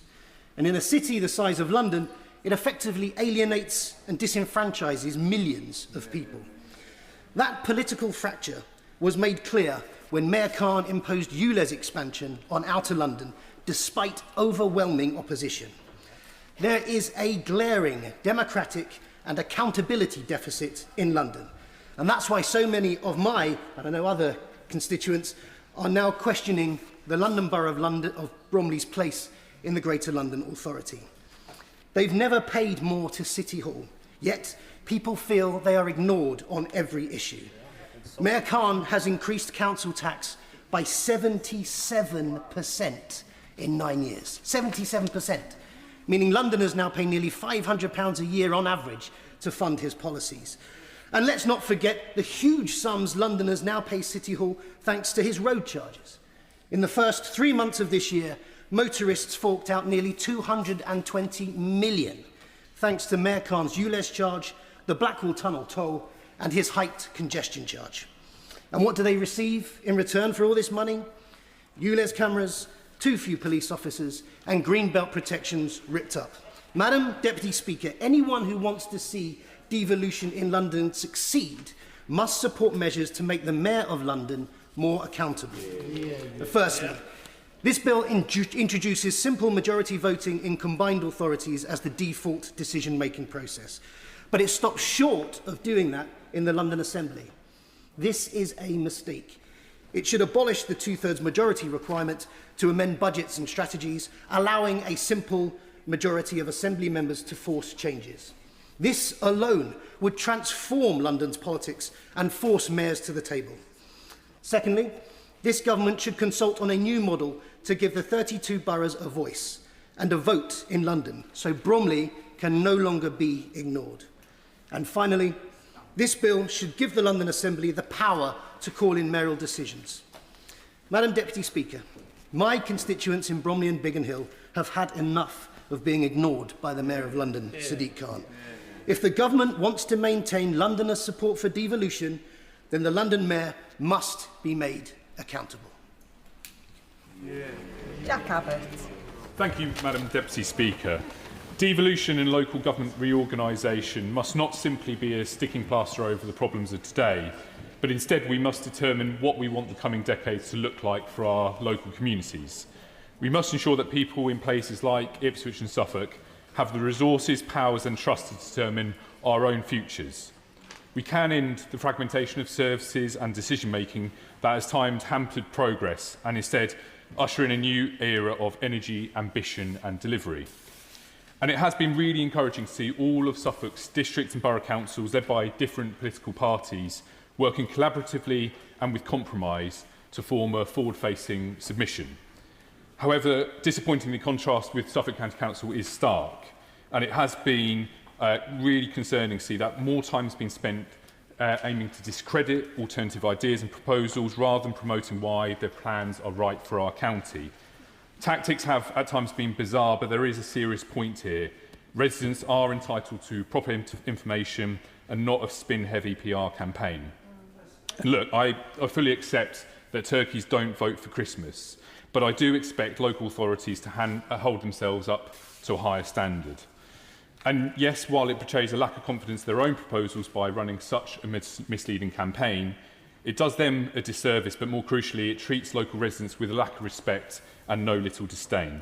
And in a city the size of London, it effectively alienates and disenfranchises millions of people. That political fracture was made clear when Mayor Khan imposed ULEZ expansion on Outer London, despite overwhelming opposition. There is a glaring democratic and accountability deficit in London. And that's why so many of my, other constituents are now questioning the London Borough of Bromley's place in the Greater London Authority. They've never paid more to City Hall, yet people feel they are ignored on every issue. Mayor Khan has increased council tax by 77% in 9 years. 77%, meaning Londoners now pay nearly £500 a year on average to fund his policies. And let's not forget the huge sums Londoners now pay City Hall thanks to his road charges. In the first 3 months of this year, motorists forked out nearly 220 million, thanks to Mayor Khan's ULEZ charge, the Blackwall Tunnel toll, and his height congestion charge. And what do they receive in return for all this money? ULEZ cameras, too few police officers, and greenbelt protections ripped up. Madam Deputy Speaker, anyone who wants to see devolution in London succeed must support measures to make the Mayor of London more accountable. Firstly, This bill introduces simple majority voting in combined authorities as the default decision-making process, but it stops short of doing that in the London Assembly. This is a mistake. It should abolish the two-thirds majority requirement to amend budgets and strategies, allowing a simple majority of Assembly members to force changes. This alone would transform London's politics and force mayors to the table. Secondly, this government should consult on a new model to give the 32 boroughs a voice and a vote in London, so Bromley can no longer be ignored. And finally, this bill should give the London Assembly the power to call in mayoral decisions. Madam Deputy Speaker, my constituents in Bromley and Biggin Hill have had enough of being ignored by the Mayor of London, Sadiq Khan. If the government wants to maintain Londoners' support for devolution, then the London Mayor must be made accountable. Jack Abbott. Thank you, Madam Deputy Speaker. Devolution and local government reorganisation must not simply be a sticking plaster over the problems of today, but instead we must determine what we want the coming decades to look like for our local communities. We must ensure that people in places like Ipswich and Suffolk have the resources, powers and trust to determine our own futures. We can end the fragmentation of services and decision-making that has times hampered progress and instead usher in a new era of energy, ambition and delivery. And it has been really encouraging to see all of Suffolk's district and borough councils, led by different political parties, working collaboratively and with compromise to form a forward-facing submission. However, disappointingly, the contrast with Suffolk County Council is stark, and it has been really concerning to see that more time has been spent aiming to discredit alternative ideas and proposals rather than promoting why their plans are right for our county. Tactics have at times been bizarre, but there is a serious point here. Residents are entitled to proper information and not a spin-heavy PR campaign. And look, I fully accept that turkeys don't vote for Christmas, but I do expect local authorities to hold themselves up to a higher standard. And yes, while it portrays a lack of confidence in their own proposals by running such a misleading campaign, it does them a disservice, but more crucially, it treats local residents with a lack of respect and no little disdain.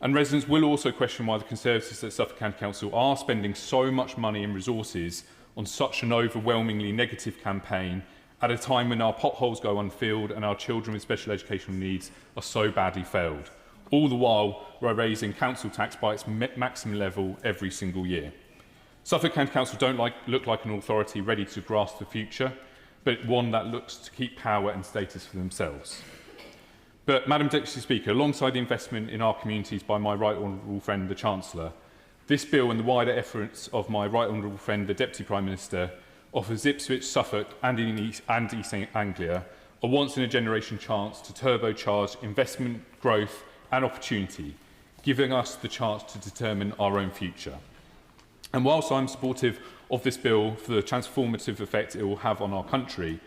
And residents will also question why the Conservatives at Suffolk County Council are spending so much money and resources on such an overwhelmingly negative campaign at a time when our potholes go unfilled and our children with special educational needs are so badly failed, all the while we're raising council tax by its maximum level every single year. Suffolk County Council don't look like an authority ready to grasp the future, but one that looks to keep power and status for themselves. But, Madam Deputy Speaker, alongside the investment in our communities by my right honourable friend, the Chancellor, this bill and the wider efforts of my right honourable friend, the Deputy Prime Minister, offers Ipswich, Suffolk and East Anglia a once-in-a-generation chance to turbocharge investment, growth and opportunity, giving us the chance to determine our own future. And whilst I'm supportive of this bill for the transformative effect it will have on our country,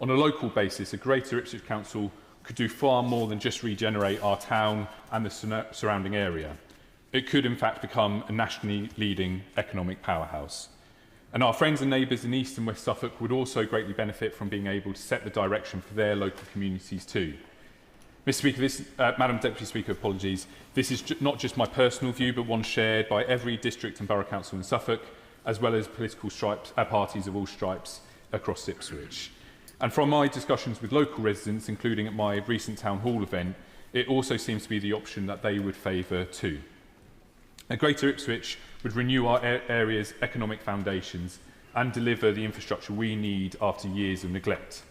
on a local basis, a Greater Ipswich Council could do far more than just regenerate our town and the surrounding area. It could, in fact, become a nationally leading economic powerhouse. And our friends and neighbours in East and West Suffolk would also greatly benefit from being able to set the direction for their local communities too. Mr. Speaker, Madam Deputy Speaker, apologies. This is not just my personal view, but one shared by every district and borough council in Suffolk, as well as political parties of all stripes across Ipswich. And from my discussions with local residents, including at my recent town hall event, it also seems to be the option that they would favour too. A Greater Ipswich would renew our area's economic foundations and deliver the infrastructure we need after years of neglect.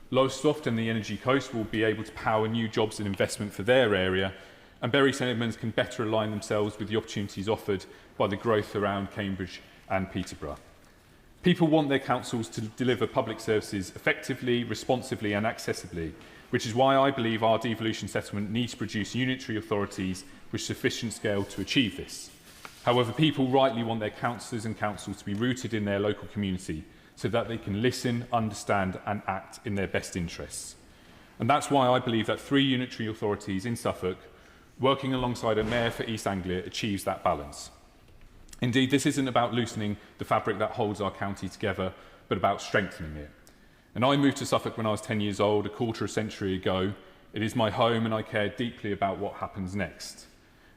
Lowestoft and the Energy Coast will be able to power new jobs and investment for their area, and Bury St Edmunds can better align themselves with the opportunities offered by the growth around Cambridge and Peterborough. People want their councils to deliver public services effectively, responsively and accessibly, which is why I believe our devolution settlement needs to produce unitary authorities with sufficient scale to achieve this. However, people rightly want their councillors and councils to be rooted in their local community so that they can listen, understand and act in their best interests. And that's why I believe that 3 unitary authorities in Suffolk, working alongside a mayor for East Anglia, achieves that balance. Indeed, this isn't about loosening the fabric that holds our county together, but about strengthening it. And I moved to Suffolk when I was 10 years old, a quarter of a century ago, It is my home and I care deeply about what happens next.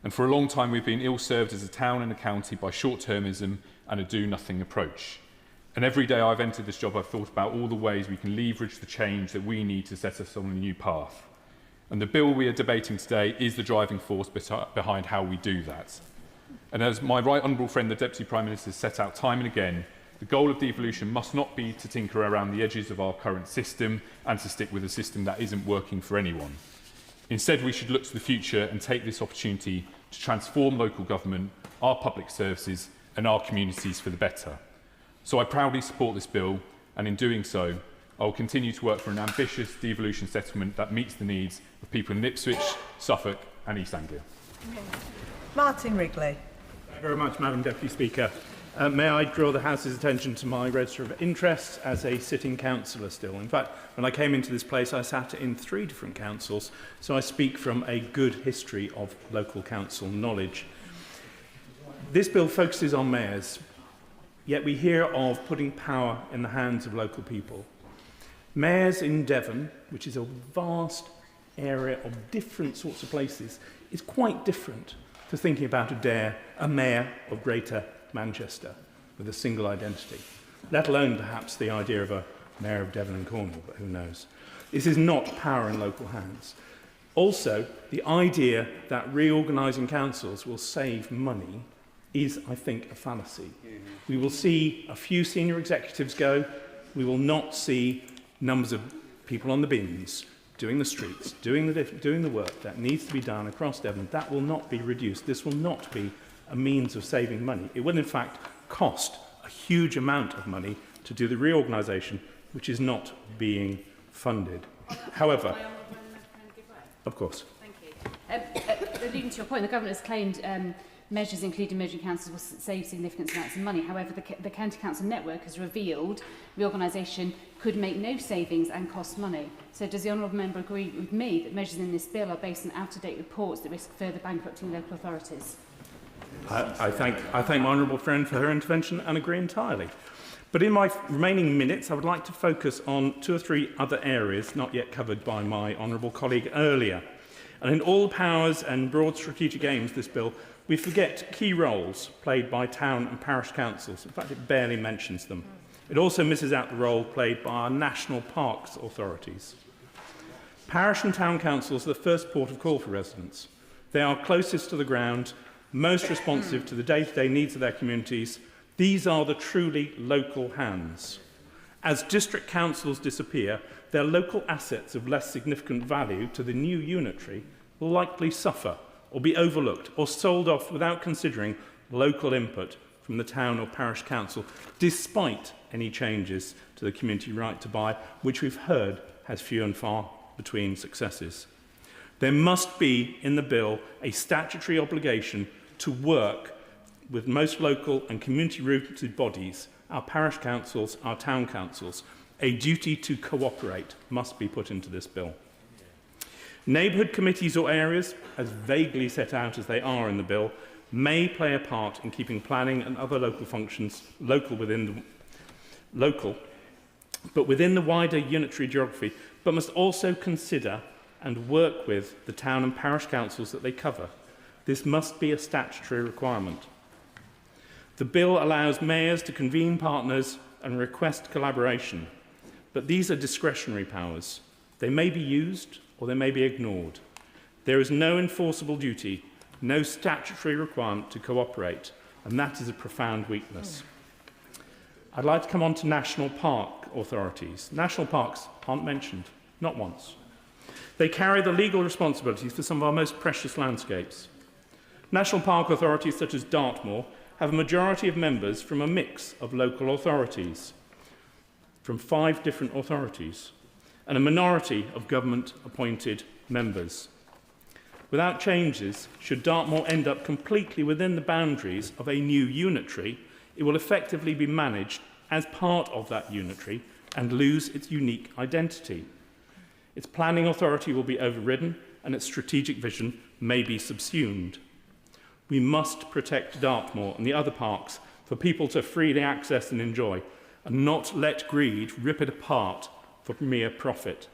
And for a long time we've been ill-served as a town and a county by short-termism and a do-nothing approach. And every day I've entered this job I've thought about all the ways we can leverage the change that we need to set us on a new path. And the bill we are debating today is the driving force behind how we do that. And as my right honourable friend, the Deputy Prime Minister, has set out time and again, the goal of devolution must not be to tinker around the edges of our current system and to stick with a system that isn't working for anyone. Instead, we should look to the future and take this opportunity to transform local government, our public services and our communities for the better. So I proudly support this bill, and in doing so, I will continue to work for an ambitious devolution settlement that meets the needs of people in Ipswich, Suffolk and East Anglia. Martin Wrigley. Thank you very much, Madam Deputy Speaker. May I draw the House's attention to my register of interests as a sitting councillor still. In fact, when I came into this place, I sat in 3 different councils, so I speak from a good history of local council knowledge. This bill focuses on mayors, yet we hear of putting power in the hands of local people. Mayors in Devon, which is a vast area of different sorts of places, is quite different to thinking about a mayor of Greater Manchester with a single identity, let alone perhaps the idea of a mayor of Devon and Cornwall, but who knows. This is not power in local hands. Also, the idea that reorganising councils will save money is, I think, a fallacy. We will see a few senior executives go. We will not see numbers of people on the bins doing the streets, doing the work that needs to be done across Devon. That will not be reduced. This will not be a means of saving money. It will, in fact, cost a huge amount of money to do the reorganisation, which is not being funded. However, of course. Thank you. Alluding to your point, the Government has claimed measures, including merging councils, will save significant amounts of money. However, the County Council network has revealed reorganisation could make no savings and cost money. So does the honourable member agree with me that measures in this bill are based on out-of-date reports that risk further bankrupting local authorities? I thank my honourable friend for her intervention and agree entirely. But in my remaining minutes, I would like to focus on 2 or 3 other areas not yet covered by my honourable colleague earlier. And in all powers and broad strategic aims, this bill, we forget key roles played by town and parish councils. In fact, it barely mentions them. It also misses out the role played by our national parks authorities. Parish and town councils are the first port of call for residents. They are closest to the ground, most responsive to the day-to-day needs of their communities. These are the truly local hands. As district councils disappear, their local assets of less significant value to the new unitary will likely suffer or be overlooked or sold off without considering local input from the town or parish council, despite any changes to the community right to buy, which we've heard has few and far between successes. There must be in the bill a statutory obligation to work with most local and community-rooted bodies, our parish councils, our town councils. A duty to cooperate must be put into this bill. Neighbourhood committees or areas, as vaguely set out as they are in the bill, may play a part in keeping planning and other local functions local, but within the wider unitary geography, but must also consider and work with the town and parish councils that they cover. This must be a statutory requirement. The bill allows mayors to convene partners and request collaboration, but these are discretionary powers. They may be used or they may be ignored. There is no enforceable duty, no statutory requirement to cooperate, and that is a profound weakness. I'd like to come on to national park authorities. National parks aren't mentioned, not once. They carry the legal responsibilities for some of our most precious landscapes. National park authorities such as Dartmoor have a majority of members from a mix of local authorities, from 5 different authorities, and a minority of government-appointed members. Without changes, should Dartmoor end up completely within the boundaries of a new unitary, it will effectively be managed as part of that unitary and lose its unique identity. Its planning authority will be overridden and its strategic vision may be subsumed. We must protect Dartmoor and the other parks for people to freely access and enjoy, and not let greed rip it apart for mere profit.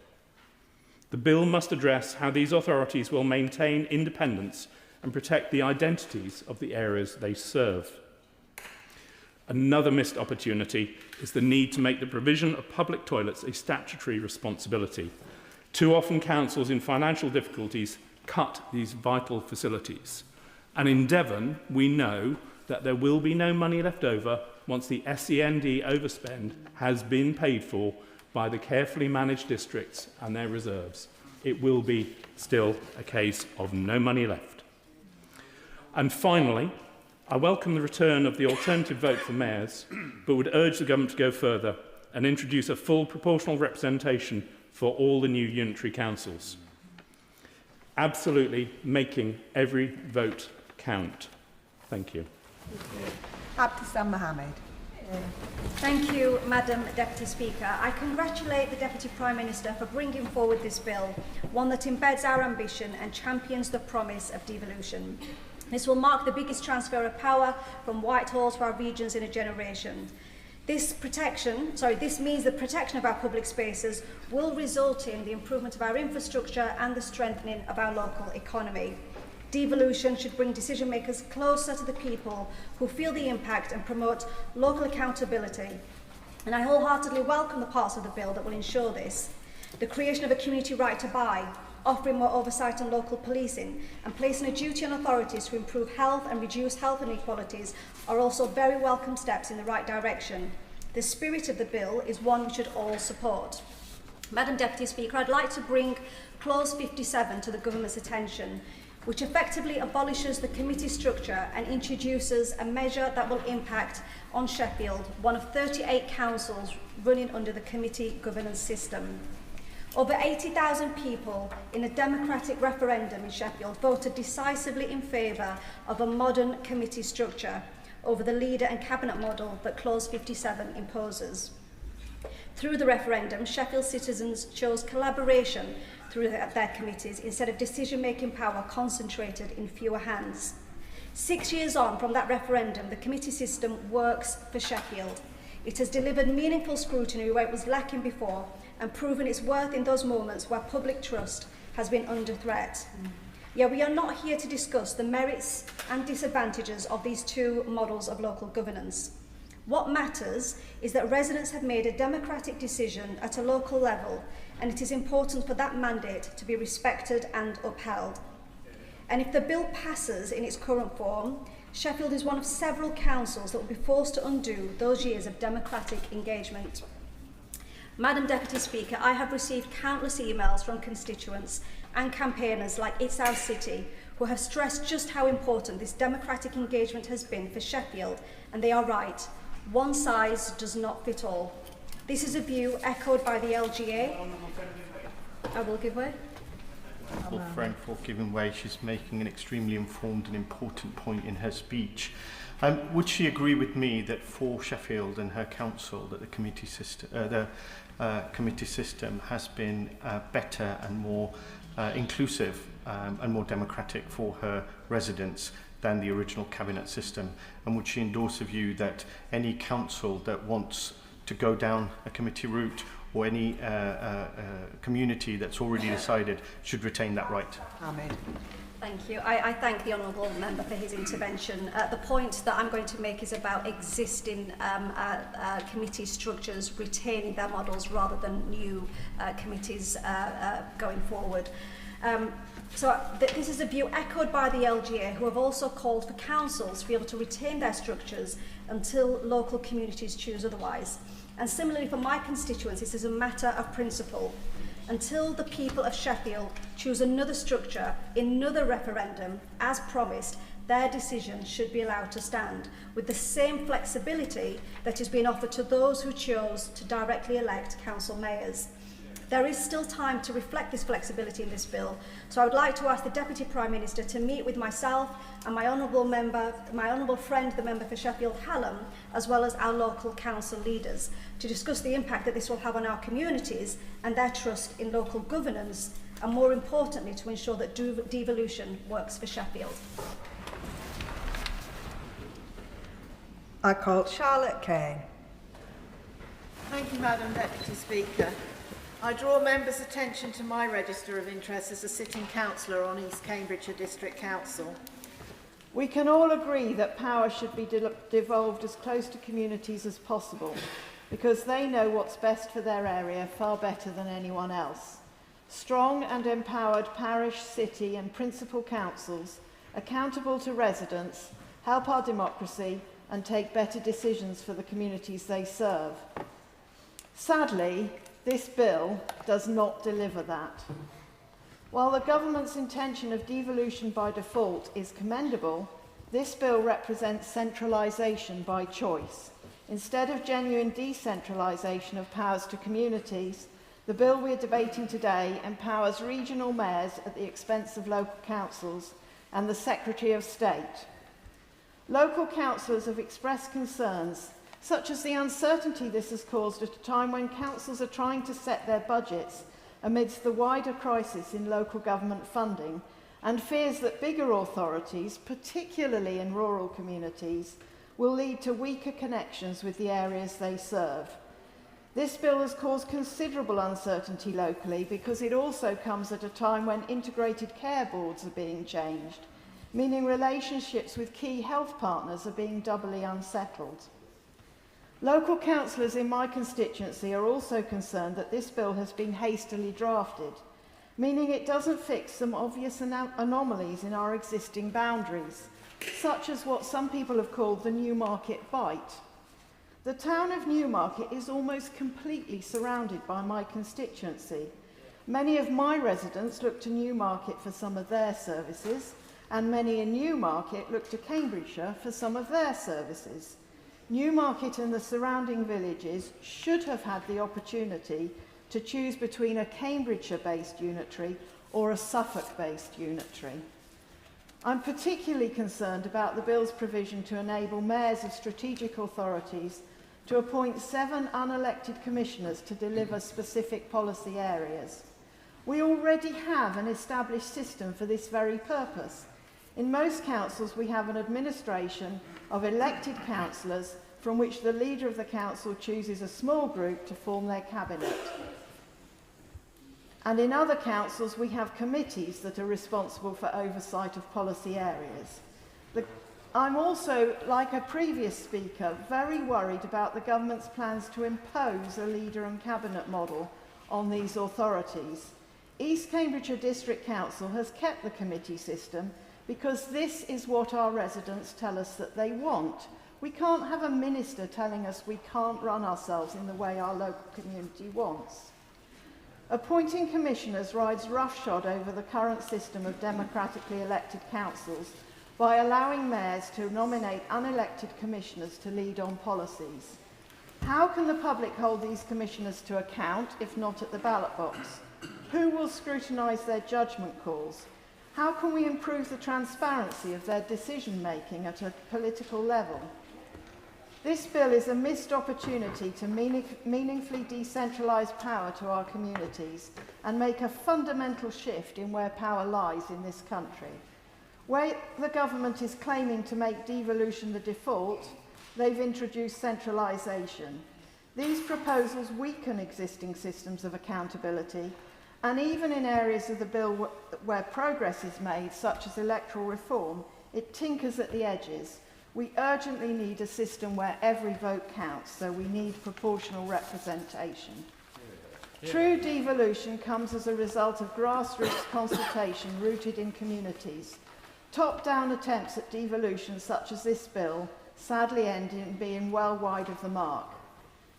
The bill must address how these authorities will maintain independence and protect the identities of the areas they serve. Another missed opportunity is the need to make the provision of public toilets a statutory responsibility. Too often councils in financial difficulties cut these vital facilities. And in Devon, we know that there will be no money left over once the SEND overspend has been paid for by the carefully managed districts and their reserves. It will be still a case of no money left. And finally, I welcome the return of the alternative vote for mayors, but would urge the government to go further and introduce a full proportional representation for all the new unitary councils. Absolutely making every vote count. Thank you. Abdeslam Mohammed. Thank you, Madam Deputy Speaker. I congratulate the Deputy Prime Minister for bringing forward this bill, one that embeds our ambition and champions the promise of devolution. This will mark the biggest transfer of power from Whitehall to our regions in a generation. This means the protection of our public spaces will result in the improvement of our infrastructure and the strengthening of our local economy. Devolution should bring decision makers closer to the people who feel the impact and promote local accountability. And I wholeheartedly welcome the parts of the bill that will ensure this. The creation of a community right to buy, offering more oversight on local policing, and placing a duty on authorities to improve health and reduce health inequalities are also very welcome steps in the right direction. The spirit of the bill is one we should all support. Madam Deputy Speaker, I'd like to bring Clause 57 to the Government's attention, which effectively abolishes the committee structure and introduces a measure that will impact on Sheffield, one of 38 councils running under the committee governance system. Over 80,000 people in a democratic referendum in Sheffield voted decisively in favour of a modern committee structure over the leader and cabinet model that Clause 57 imposes. Through the referendum, Sheffield citizens chose collaboration through their committees instead of decision-making power concentrated in fewer hands. 6 years on from that referendum, the committee system works for Sheffield. It has delivered meaningful scrutiny where it was lacking before and proven its worth in those moments where public trust has been under threat. Yet we are not here to discuss the merits and disadvantages of these two models of local governance. What matters is that residents have made a democratic decision at a local level, and it is important for that mandate to be respected and upheld. And if the bill passes in its current form, Sheffield is one of several councils that will be forced to undo those years of democratic engagement. Madam Deputy Speaker, I have received countless emails from constituents and campaigners like It's Our City who have stressed just how important this democratic engagement has been for Sheffield, and they are right. One size does not fit all. This is a view echoed by the LGA. I will give way. Friend for giving way. She's making an extremely informed and important point in her speech. Would she agree with me that for Sheffield and her council that the committee system has been better and more inclusive and more democratic for her residents than the original cabinet system? And would she endorse a view that any council that wants to go down a committee route or any community that's already decided should retain that right? Ahmed. Thank you. I thank the Honourable Member for his intervention. The point that I'm going to make is about existing committee structures retaining their models rather than new committees going forward. This is a view echoed by the LGA, who have also called for councils to be able to retain their structures until local communities choose otherwise. And similarly for my constituents, this is a matter of principle. Until the people of Sheffield choose another structure in another referendum, as promised, their decision should be allowed to stand, with the same flexibility that is being offered to those who chose to directly elect council mayors. There is still time to reflect this flexibility in this bill, so I would like to ask the Deputy Prime Minister to meet with myself and my honourable friend, the member for Sheffield Hallam, as well as our local council leaders, to discuss the impact that this will have on our communities and their trust in local governance, and more importantly, to ensure that devolution works for Sheffield. I call Charlotte Kane. Thank you, Madam Deputy Speaker. I draw members' attention to my register of interest as a sitting councillor on East Cambridgeshire District Council. We can all agree that power should be devolved as close to communities as possible because they know what's best for their area far better than anyone else. Strong and empowered parish, city and principal councils, accountable to residents, help our democracy and take better decisions for the communities they serve. Sadly, this bill does not deliver that. While the government's intention of devolution by default is commendable, this bill represents centralisation by choice. Instead of genuine decentralisation of powers to communities, the bill we're debating today empowers regional mayors at the expense of local councils and the Secretary of State. Local councillors have expressed concerns, such as the uncertainty this has caused at a time when councils are trying to set their budgets amidst the wider crisis in local government funding, and fears that bigger authorities, particularly in rural communities, will lead to weaker connections with the areas they serve. This bill has caused considerable uncertainty locally because it also comes at a time when integrated care boards are being changed, meaning relationships with key health partners are being doubly unsettled. Local councillors in my constituency are also concerned that this bill has been hastily drafted, meaning it doesn't fix some obvious anomalies in our existing boundaries, such as what some people have called the Newmarket Bight. The town of Newmarket is almost completely surrounded by my constituency. Many of my residents look to Newmarket for some of their services, and many in Newmarket look to Cambridgeshire for some of their services. Newmarket and the surrounding villages should have had the opportunity to choose between a Cambridgeshire-based unitary or a Suffolk-based unitary. I'm particularly concerned about the bill's provision to enable mayors of strategic authorities to appoint 7 unelected commissioners to deliver specific policy areas. We already have an established system for this very purpose. In most councils, we have an administration of elected councillors from which the leader of the council chooses a small group to form their cabinet. And in other councils, we have committees that are responsible for oversight of policy areas. I'm also, like a previous speaker, very worried about the government's plans to impose a leader and cabinet model on these authorities. East Cambridgeshire District Council has kept the committee system because this is what our residents tell us that they want. We can't have a minister telling us we can't run ourselves in the way our local community wants. Appointing commissioners rides roughshod over the current system of democratically elected councils by allowing mayors to nominate unelected commissioners to lead on policies. How can the public hold these commissioners to account if not at the ballot box? Who will scrutinise their judgment calls? How can we improve the transparency of their decision-making at a political level? This bill is a missed opportunity to meaningfully decentralise power to our communities and make a fundamental shift in where power lies in this country. Where the government is claiming to make devolution the default, they've introduced centralisation. These proposals weaken existing systems of accountability, and even in areas of the bill where progress is made, such as electoral reform, it tinkers at the edges. We urgently need a system where every vote counts, so we need proportional representation. True devolution comes as a result of grassroots consultation rooted in communities. Top-down attempts at devolution, such as this bill, sadly end in being well wide of the mark.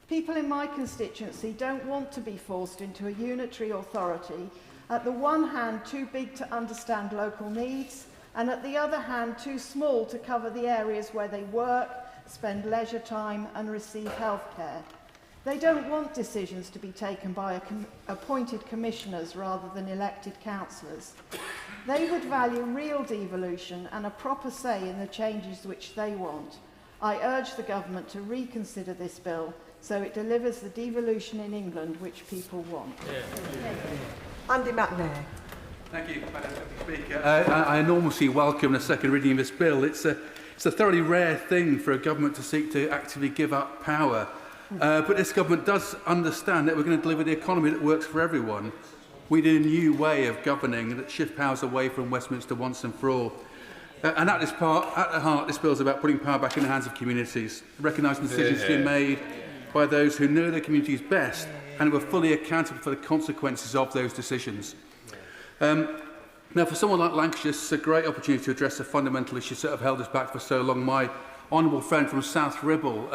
People in my constituency don't want to be forced into a unitary authority, at the one hand too big to understand local needs, and at the other hand too small to cover the areas where they work, spend leisure time and receive healthcare. They don't want decisions to be taken by appointed commissioners rather than elected councillors. They would value real devolution and a proper say in the changes which they want. I urge the government to reconsider this bill so it delivers the devolution in England which people want. Andy McNair. Thank you, Madam Speaker. I enormously welcome the second reading of this bill. It's a thoroughly rare thing for a government to seek to actively give up power But this government does understand that we're going to deliver the economy that works for everyone. We need a new way of governing that shifts powers away from Westminster once and for all. And at the heart, this bill is about putting power back in the hands of communities, recognising decisions to be made by those who know their communities best and who are fully accountable for the consequences of those decisions. Now, for someone like Lancashire, it's a great opportunity to address the fundamental issues that have held us back for so long. My honourable friend from South Ribble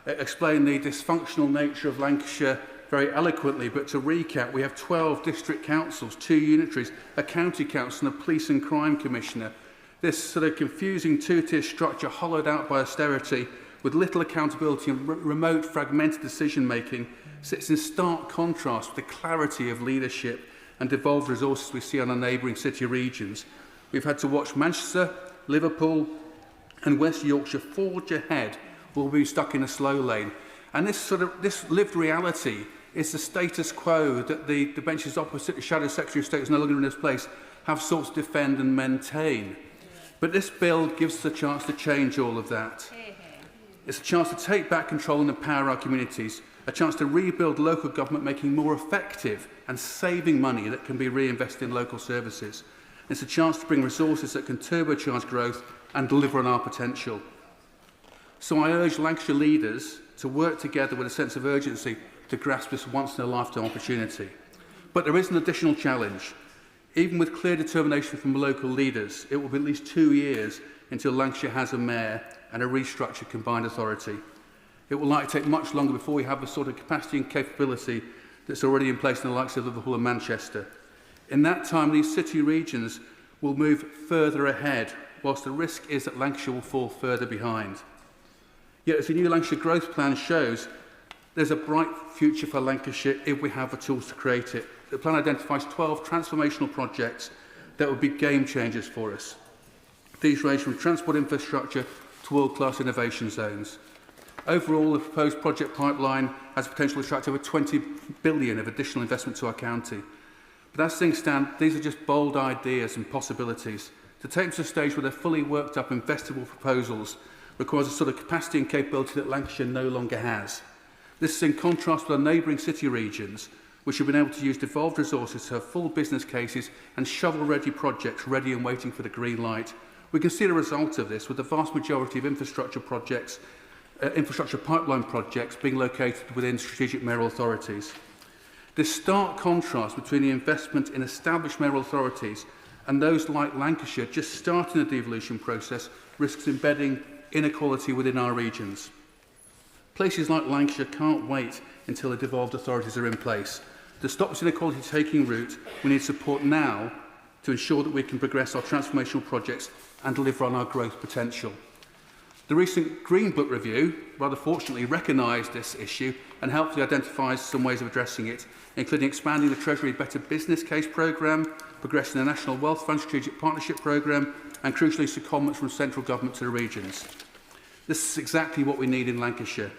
explained the dysfunctional nature of Lancashire very eloquently, but to recap, we have 12 district councils, 2 unitaries, a county council and a police and crime commissioner. This sort of confusing two-tier structure, hollowed out by austerity, with little accountability and remote fragmented decision-making, sits in stark contrast with the clarity of leadership and devolved resources we see on our neighbouring city regions. We've had to watch Manchester, Liverpool and West Yorkshire forge ahead while we're stuck in a slow lane. And this lived reality is the status quo that the benches opposite the Shadow Secretary of State, is no longer in this place, have sought to defend and maintain. But this bill gives us a chance to change all of that. It's a chance to take back control and empower our communities, a chance to rebuild local government, making more effective and saving money that can be reinvested in local services. It's a chance to bring resources that can turbocharge growth and deliver on our potential. So I urge Lancashire leaders to work together with a sense of urgency to grasp this once-in-a-lifetime opportunity. But there is an additional challenge. Even with clear determination from local leaders, it will be at least 2 years until Lancashire has a mayor and a restructured combined authority. It will likely take much longer before we have the sort of capacity and capability that's already in place in the likes of Liverpool and Manchester. In that time, these city regions will move further ahead, whilst the risk is that Lancashire will fall further behind. Yet, as the new Lancashire Growth Plan shows, there's a bright future for Lancashire if we have the tools to create it. The plan identifies 12 transformational projects that will be game changers for us. These range from transport infrastructure to world-class innovation zones. Overall, the proposed project pipeline has the potential to attract over 20 billion of additional investment to our county. But as things stand, these are just bold ideas and possibilities. To take them to a stage where they're fully worked up investable proposals requires a sort of capacity and capability that Lancashire no longer has. This is in contrast with our neighbouring city regions, which have been able to use devolved resources to have full business cases and shovel-ready projects ready and waiting for the green light. We can see the result of this with the vast majority of infrastructure projects, infrastructure pipeline projects being located within strategic mayoral authorities. This stark contrast between the investment in established mayoral authorities and those like Lancashire just starting the devolution process risks embedding inequality within our regions. Places like Lancashire can't wait until the devolved authorities are in place. To stop this inequality taking root, we need support now to ensure that we can progress our transformational projects and deliver on our growth potential. The recent Green Book review, rather fortunately, recognised this issue and helpfully identifies some ways of addressing it, including expanding the Treasury Better Business Case programme, progressing the National Wealth Fund Strategic Partnership programme, and crucially, secondments from central government to the regions. This is exactly what we need in Lancashire,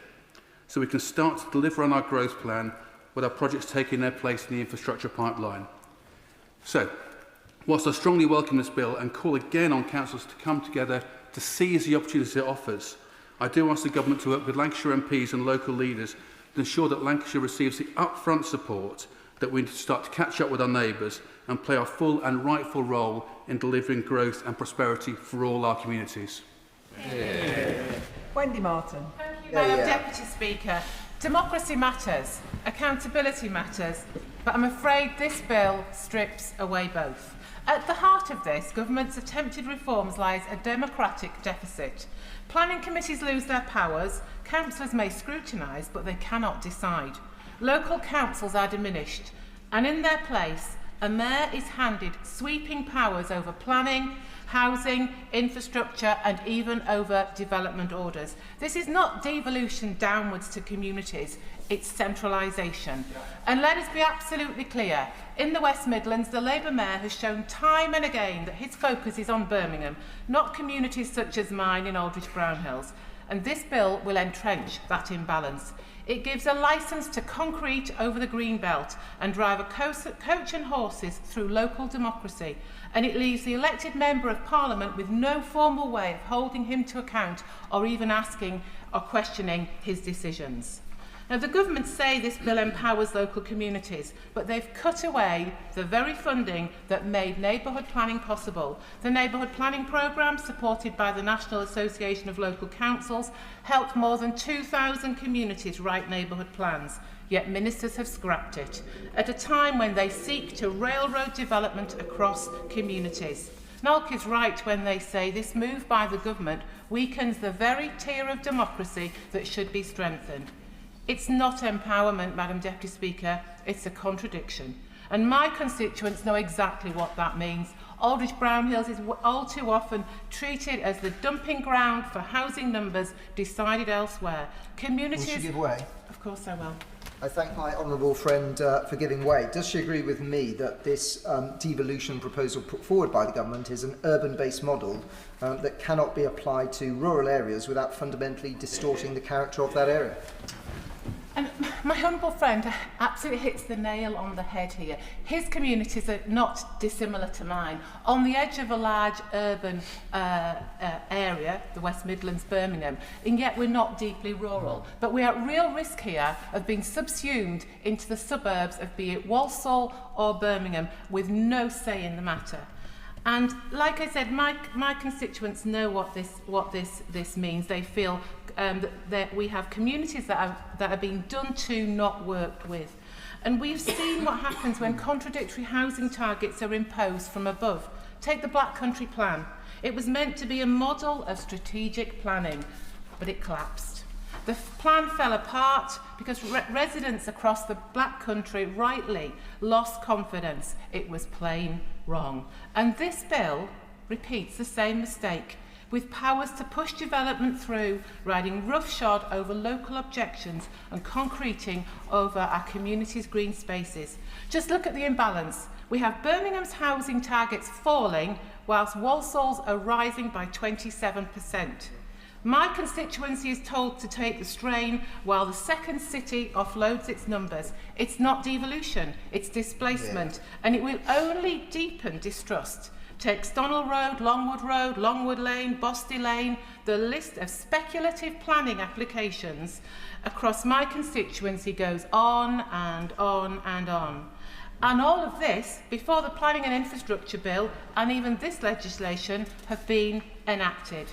so we can start to deliver on our growth plan with our projects taking their place in the infrastructure pipeline. So, whilst I strongly welcome this bill and call again on councils to come together to seize the opportunities it offers, I do ask the government to work with Lancashire MPs and local leaders to ensure that Lancashire receives the upfront support that we need to start to catch up with our neighbours and play our full and rightful role in delivering growth and prosperity for all our communities. Wendy Martin. Thank you, Madam Deputy Speaker. Democracy matters, accountability matters, but I'm afraid this bill strips away both. At the heart of this, government's attempted reforms lies a democratic deficit. Planning committees lose their powers, councillors may scrutinise, but they cannot decide. Local councils are diminished, and in their place, a mayor is handed sweeping powers over planning, housing, infrastructure and even over development orders. This is not devolution downwards to communities, it's centralisation. And let us be absolutely clear, in the West Midlands, the Labour Mayor has shown time and again that his focus is on Birmingham, not communities such as mine in Aldridge Brownhills. And this bill will entrench that imbalance. It gives a licence to concrete over the green belt and drive a coach and horses through local democracy. And it leaves the elected member of Parliament with no formal way of holding him to account or even asking or questioning his decisions. Now, the government say this bill empowers local communities, but they've cut away the very funding that made neighbourhood planning possible. The neighbourhood planning programme, supported by the National Association of Local Councils, helped more than 2,000 communities write neighbourhood plans, yet ministers have scrapped it, at a time when they seek to railroad development across communities. Nolk is right when they say this move by the government weakens the very tier of democracy that should be strengthened. It's not empowerment, Madam Deputy Speaker, it's a contradiction. And my constituents know exactly what that means. Aldridge Brownhills is all too often treated as the dumping ground for housing numbers decided elsewhere. Communities... Will she give way? Of course I will. I thank my honourable friend for giving way. Does she agree with me that this devolution proposal put forward by the government is an urban-based model that cannot be applied to rural areas without fundamentally distorting the character of that area? And my honourable friend absolutely hits the nail on the head here. His communities are not dissimilar to mine. On the edge of a large urban area, the West Midlands, Birmingham, and yet we're not deeply rural. But we are at real risk here of being subsumed into the suburbs of be it Walsall or Birmingham with no say in the matter. And like I said, my constituents know what this means. They feel that we have communities that are being done to, not worked with. And we've seen what happens when contradictory housing targets are imposed from above. Take the Black Country Plan. It was meant to be a model of strategic planning, but it collapsed. The plan fell apart because residents across the Black Country rightly lost confidence. It was plain wrong. And this bill repeats the same mistake, with powers to push development through, riding roughshod over local objections and concreting over our community's green spaces. Just look at the imbalance. We have Birmingham's housing targets falling whilst Walsall's are rising by 27%. My constituency is told to take the strain while the second city offloads its numbers. It's not devolution, it's displacement, and it will only deepen distrust. Take Stonnell Road, Longwood Lane, Bosty Lane, the list of speculative planning applications across my constituency goes on and on and on. And all of this before the Planning and Infrastructure Bill and even this legislation have been enacted.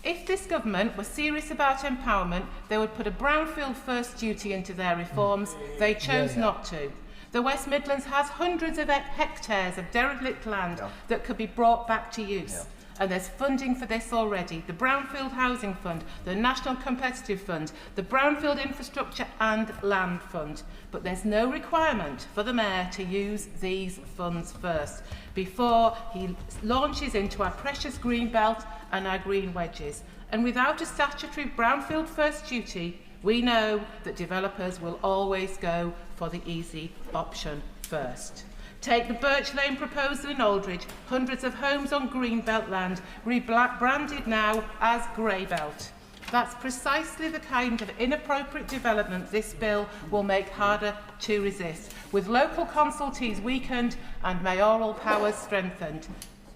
If this government was serious about empowerment, they would put a brownfield first duty into their reforms. They chose not to. The West Midlands has hundreds of hectares of derelict land that could be brought back to use. And there's funding for this already. The Brownfield Housing Fund, the National Competitive Fund, the Brownfield Infrastructure and Land Fund. But there's no requirement for the Mayor to use these funds first before he launches into our precious green belt and our green wedges. And without a statutory Brownfield first duty, we know that developers will always go for the easy option first. Take the Birch Lane proposal in Aldridge, hundreds of homes on Greenbelt land, rebranded now as Greybelt. That's precisely the kind of inappropriate development this bill will make harder to resist, with local consultees weakened and mayoral powers strengthened.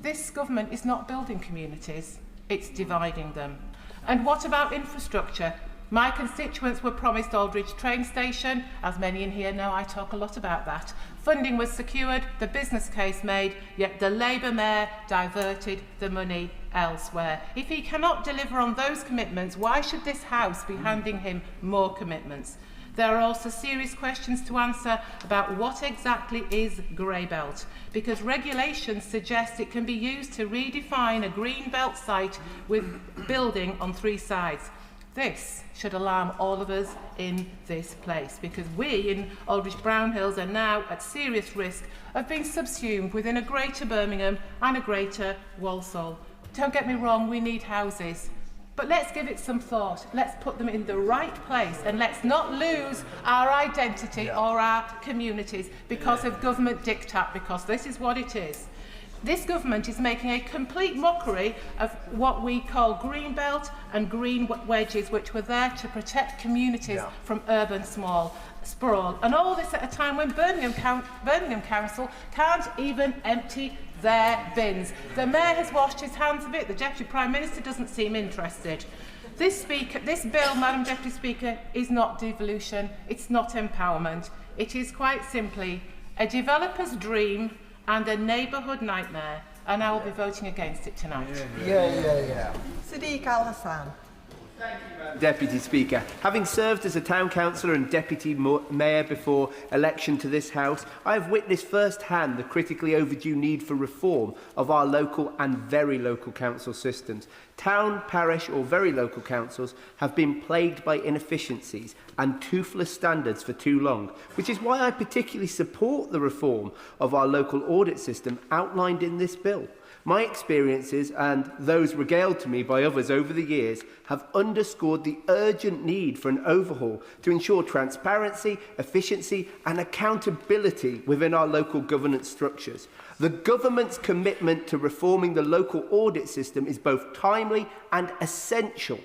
This government is not building communities, it's dividing them. And what about infrastructure? My constituents were promised Aldridge train station. As many in here know, I talk a lot about that. Funding was secured, the business case made, yet the Labour Mayor diverted the money elsewhere. If he cannot deliver on those commitments, why should this House be handing him more commitments? There are also serious questions to answer about what exactly is Greybelt, because regulations suggest it can be used to redefine a green belt site with building on three sides. This should alarm all of us in this place, because we in Aldridge Brownhills are now at serious risk of being subsumed within a greater Birmingham and a greater Walsall. Don't get me wrong, we need houses, but let's give it some thought. Let's put them in the right place, and let's not lose our identity or our communities because of government diktat, because this is what it is. This government is making a complete mockery of what we call green belt and green wedges, which were there to protect communities from urban sprawl. And all this at a time when Birmingham Council can't even empty their bins. The Mayor has washed his hands of it. The Deputy Prime Minister doesn't seem interested. This bill, Madam Deputy Speaker, is not devolution, it's not empowerment. It is quite simply a developer's dream and a neighbourhood nightmare, and I will be voting against it tonight. Sadiq Al Hassan. Deputy Speaker, having served as a town councillor and deputy mayor before election to this House, I have witnessed firsthand the critically overdue need for reform of our local and very local council systems. Town, parish or very local councils have been plagued by inefficiencies and toothless standards for too long, which is why I particularly support the reform of our local audit system outlined in this bill. My experiences and those regaled to me by others over the years have underscored the urgent need for an overhaul to ensure transparency, efficiency and accountability within our local governance structures. The government's commitment to reforming the local audit system is both timely and essential.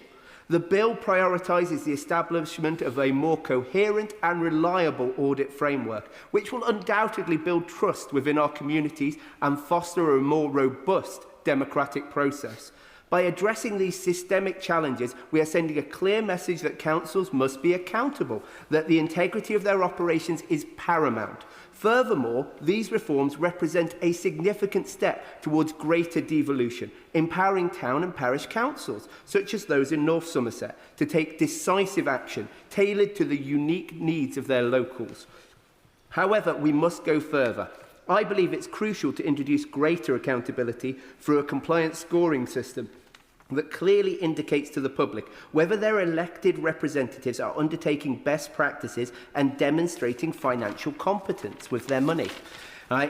The bill prioritises the establishment of a more coherent and reliable audit framework, which will undoubtedly build trust within our communities and foster a more robust democratic process. By addressing these systemic challenges, we are sending a clear message that councils must be accountable, that the integrity of their operations is paramount. Furthermore, these reforms represent a significant step towards greater devolution, empowering town and parish councils, such as those in North Somerset, to take decisive action tailored to the unique needs of their locals. However, we must go further. I believe it's crucial to introduce greater accountability through a compliance scoring system that clearly indicates to the public whether their elected representatives are undertaking best practices and demonstrating financial competence with their money.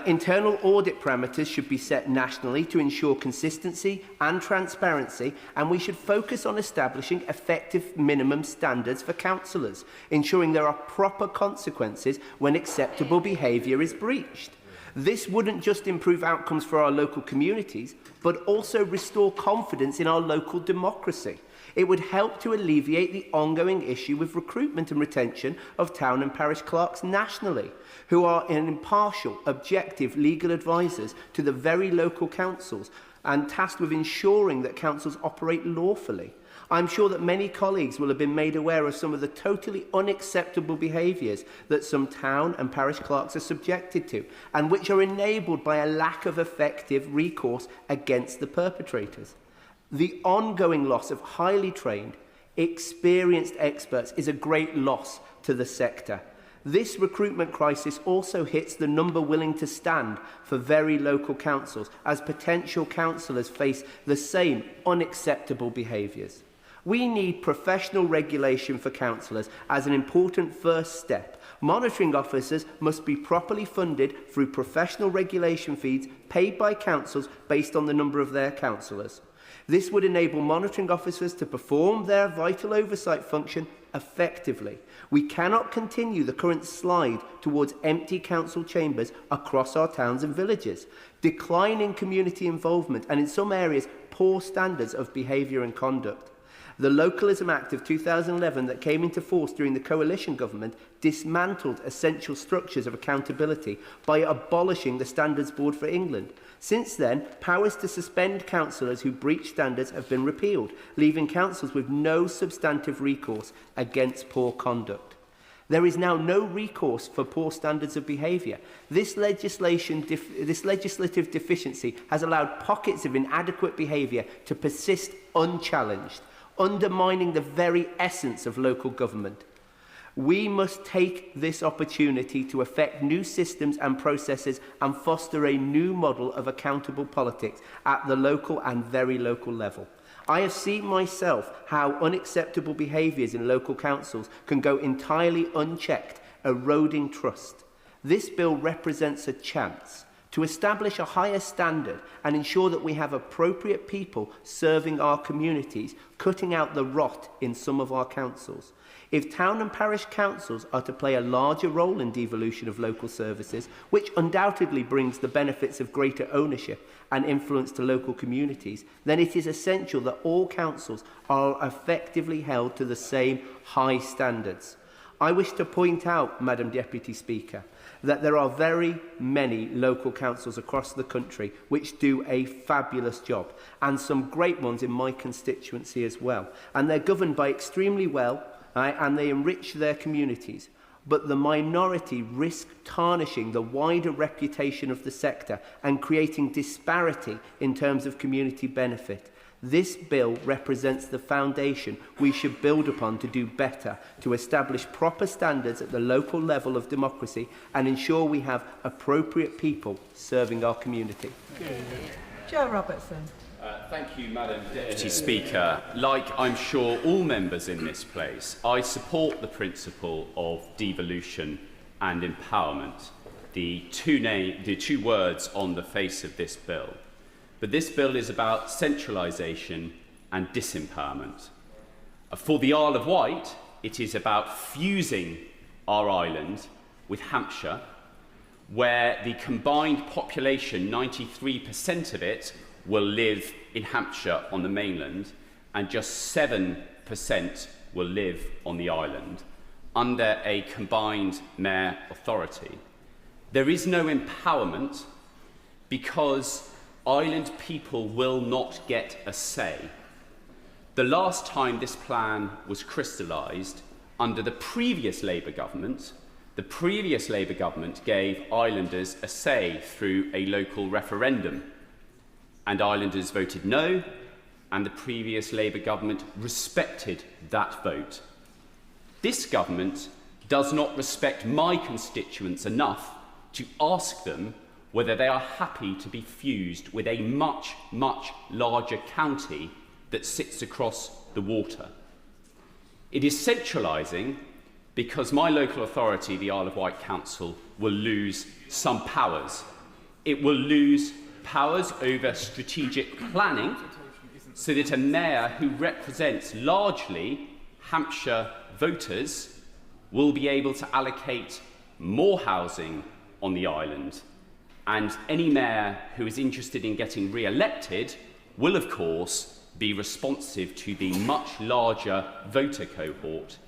Internal audit parameters should be set nationally to ensure consistency and transparency, and we should focus on establishing effective minimum standards for councillors, ensuring there are proper consequences when acceptable behaviour is breached. This wouldn't just improve outcomes for our local communities, but also restore confidence in our local democracy. It would help to alleviate the ongoing issue with recruitment and retention of town and parish clerks nationally, who are impartial, objective legal advisors to the very local councils and tasked with ensuring that councils operate lawfully. I'm sure that many colleagues will have been made aware of some of the totally unacceptable behaviours that some town and parish clerks are subjected to, and which are enabled by a lack of effective recourse against the perpetrators. The ongoing loss of highly trained, experienced experts is a great loss to the sector. This recruitment crisis also hits the number willing to stand for very local councils, as potential councillors face the same unacceptable behaviours. We need professional regulation for councillors as an important first step. Monitoring officers must be properly funded through professional regulation fees paid by councils based on the number of their councillors. This would enable monitoring officers to perform their vital oversight function effectively. We cannot continue the current slide towards empty council chambers across our towns and villages, declining community involvement and in some areas poor standards of behaviour and conduct. The Localism Act of 2011 that came into force during the coalition government dismantled essential structures of accountability by abolishing the Standards Board for England. Since then, powers to suspend councillors who breach standards have been repealed, leaving councils with no substantive recourse against poor conduct. There is now no recourse for poor standards of behaviour. This legislative deficiency has allowed pockets of inadequate behaviour to persist unchallenged, undermining the very essence of local government. We must take this opportunity to effect new systems and processes and foster a new model of accountable politics at the local and very local level. I have seen myself how unacceptable behaviours in local councils can go entirely unchecked, eroding trust. This bill represents a chance to establish a higher standard and ensure that we have appropriate people serving our communities, cutting out the rot in some of our councils. If town and parish councils are to play a larger role in devolution of local services, which undoubtedly brings the benefits of greater ownership and influence to local communities, then it is essential that all councils are effectively held to the same high standards. I wish to point out, Madam Deputy Speaker, that there are very many local councils across the country which do a fabulous job, and some great ones in my constituency as well. And they're governed by extremely well, and they enrich their communities. But the minority risk tarnishing the wider reputation of the sector and creating disparity in terms of community benefit. This bill represents the foundation we should build upon to do better, to establish proper standards at the local level of democracy and ensure we have appropriate people serving our community. Joe Robertson. Thank you, Madam Deputy Speaker. Like I'm sure all members in this place, I support the principle of devolution and empowerment, the two words on the face of this bill. But this bill is about centralisation and disempowerment. For the Isle of Wight, it is about fusing our island with Hampshire, where the combined population, 93% of it, will live in Hampshire on the mainland, and just 7% will live on the island, under a combined mayor authority. There is no empowerment because island people will not get a say. The last time this plan was crystallised, under the previous Labour government gave islanders a say through a local referendum, and islanders voted no, and the previous Labour government respected that vote. This government does not respect my constituents enough to ask them whether they are happy to be fused with a much, much larger county that sits across the water. It is centralising because my local authority, the Isle of Wight Council, will lose some powers. It will lose powers over strategic planning, so that a mayor who represents largely Hampshire voters will be able to allocate more housing on the island. And any mayor who is interested in getting re-elected will, of course, be responsive to the much larger voter cohort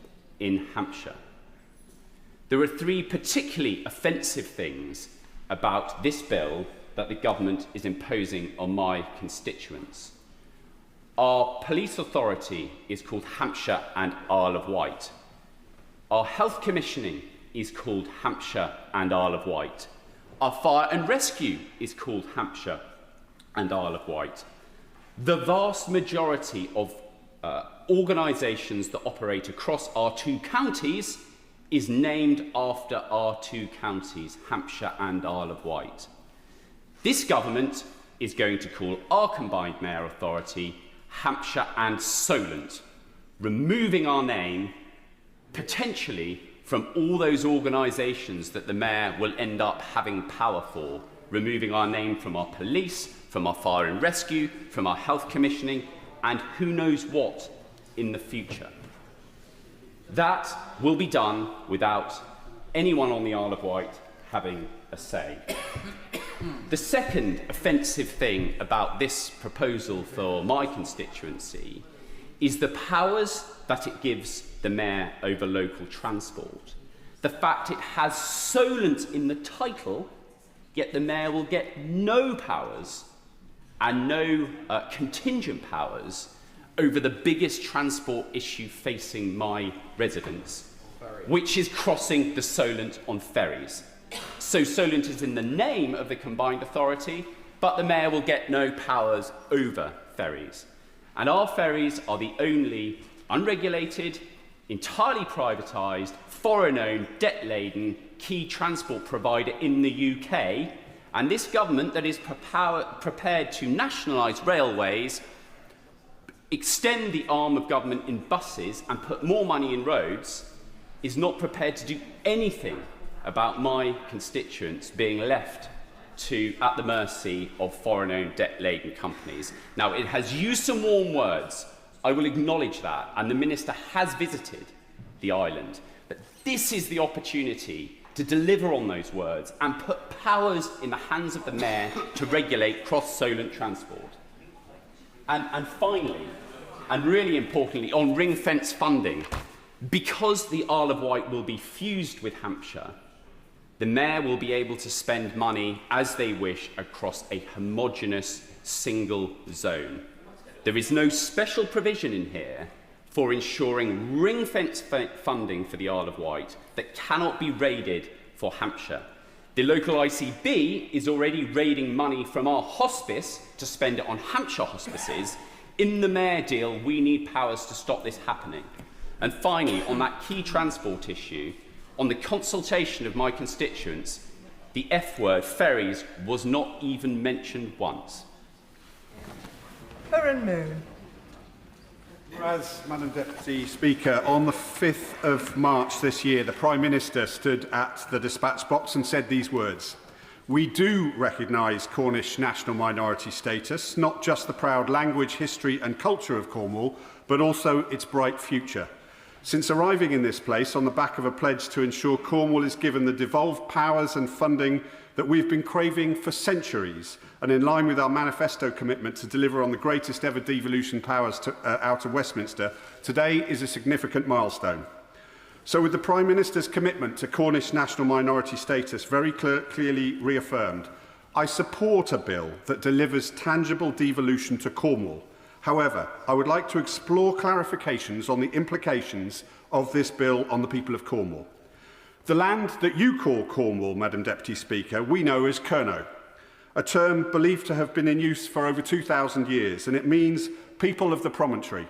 in Hampshire. There are three particularly offensive things about this bill that the government is imposing on my constituents. Our police authority is called Hampshire and Isle of Wight. Our health commissioning is called Hampshire and Isle of Wight. Our fire and rescue is called Hampshire and Isle of Wight. The vast majority of organisations that operate across our two counties is named after our two counties, Hampshire and Isle of Wight. This government is going to call our combined mayor authority Hampshire and Solent, removing our name potentially from all those organisations that the mayor will end up having power for, removing our name from our police, from our fire and rescue, from our health commissioning, and who knows what in the future. That will be done without anyone on the Isle of Wight having a say. The second offensive thing about this proposal for my constituency is the powers that it gives the mayor over local transport. The fact it has Solent in the title, yet the mayor will get no powers and no contingent powers over the biggest transport issue facing my residents, which is crossing the Solent on ferries. So Solent is in the name of the combined authority, but the mayor will get no powers over ferries. And our ferries are the only unregulated, entirely privatised, foreign-owned, debt-laden key transport provider in the UK, and this government that is prepared to nationalise railways, extend the arm of government in buses and put more money in roads, is not prepared to do anything about my constituents being left at the mercy of foreign-owned, debt-laden companies. Now, it has used some warm words. I will acknowledge that, and the Minister has visited the island. But this is the opportunity to deliver on those words and put powers in the hands of the Mayor to regulate cross-Solent transport. And finally, and really importantly, on ring-fence funding, Because the Isle of Wight will be fused with Hampshire, the Mayor will be able to spend money as they wish across a homogenous single zone. There is no special provision in here for ensuring ring-fence funding for the Isle of Wight that cannot be raided for Hampshire. The local ICB is already raiding money from our hospice to spend it on Hampshire hospices. In the Mayor deal, we need powers to stop this happening. And finally, on that key transport issue, on the consultation of my constituents, the F word, ferries, was not even mentioned once. Aaron Moon. Whereas, Madam Deputy Speaker, on the 5th of March this year, the Prime Minister stood at the dispatch box and said these words: "We do recognise Cornish national minority status, not just the proud language, history and culture of Cornwall, but also its bright future. Since arriving in this place on the back of a pledge to ensure Cornwall is given the devolved powers and funding that we've been craving for centuries, and in line with our manifesto commitment to deliver on the greatest ever devolution powers out of Westminster, today is a significant milestone. So with the Prime Minister's commitment to Cornish national minority status very clearly reaffirmed, I support a bill that delivers tangible devolution to Cornwall. However, I would like to explore clarifications on the implications of this bill on the people of Cornwall. The land that you call Cornwall, Madam Deputy Speaker, we know as Cerno, a term believed to have been in use for over 2,000 years, and it means people of the promontory.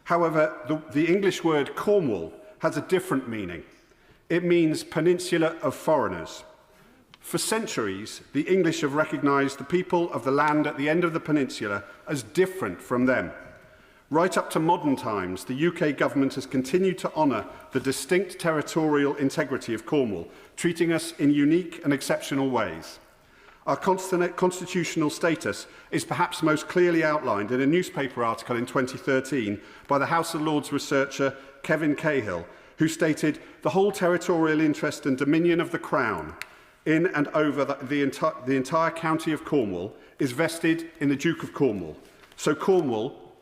However, the English word Cornwall has a different meaning. It means peninsula of foreigners. For centuries, the English have recognised the people of the land at the end of the peninsula as different from them. Right up to modern times, the UK government has continued to honour the distinct territorial integrity of Cornwall, treating us in unique and exceptional ways. Our constitutional status is perhaps most clearly outlined in a newspaper article in 2013 by the House of Lords researcher Kevin Cahill, who stated, "The whole territorial interest and dominion of the Crown in and over the entire county of Cornwall is vested in the Duke of Cornwall. So Cornwall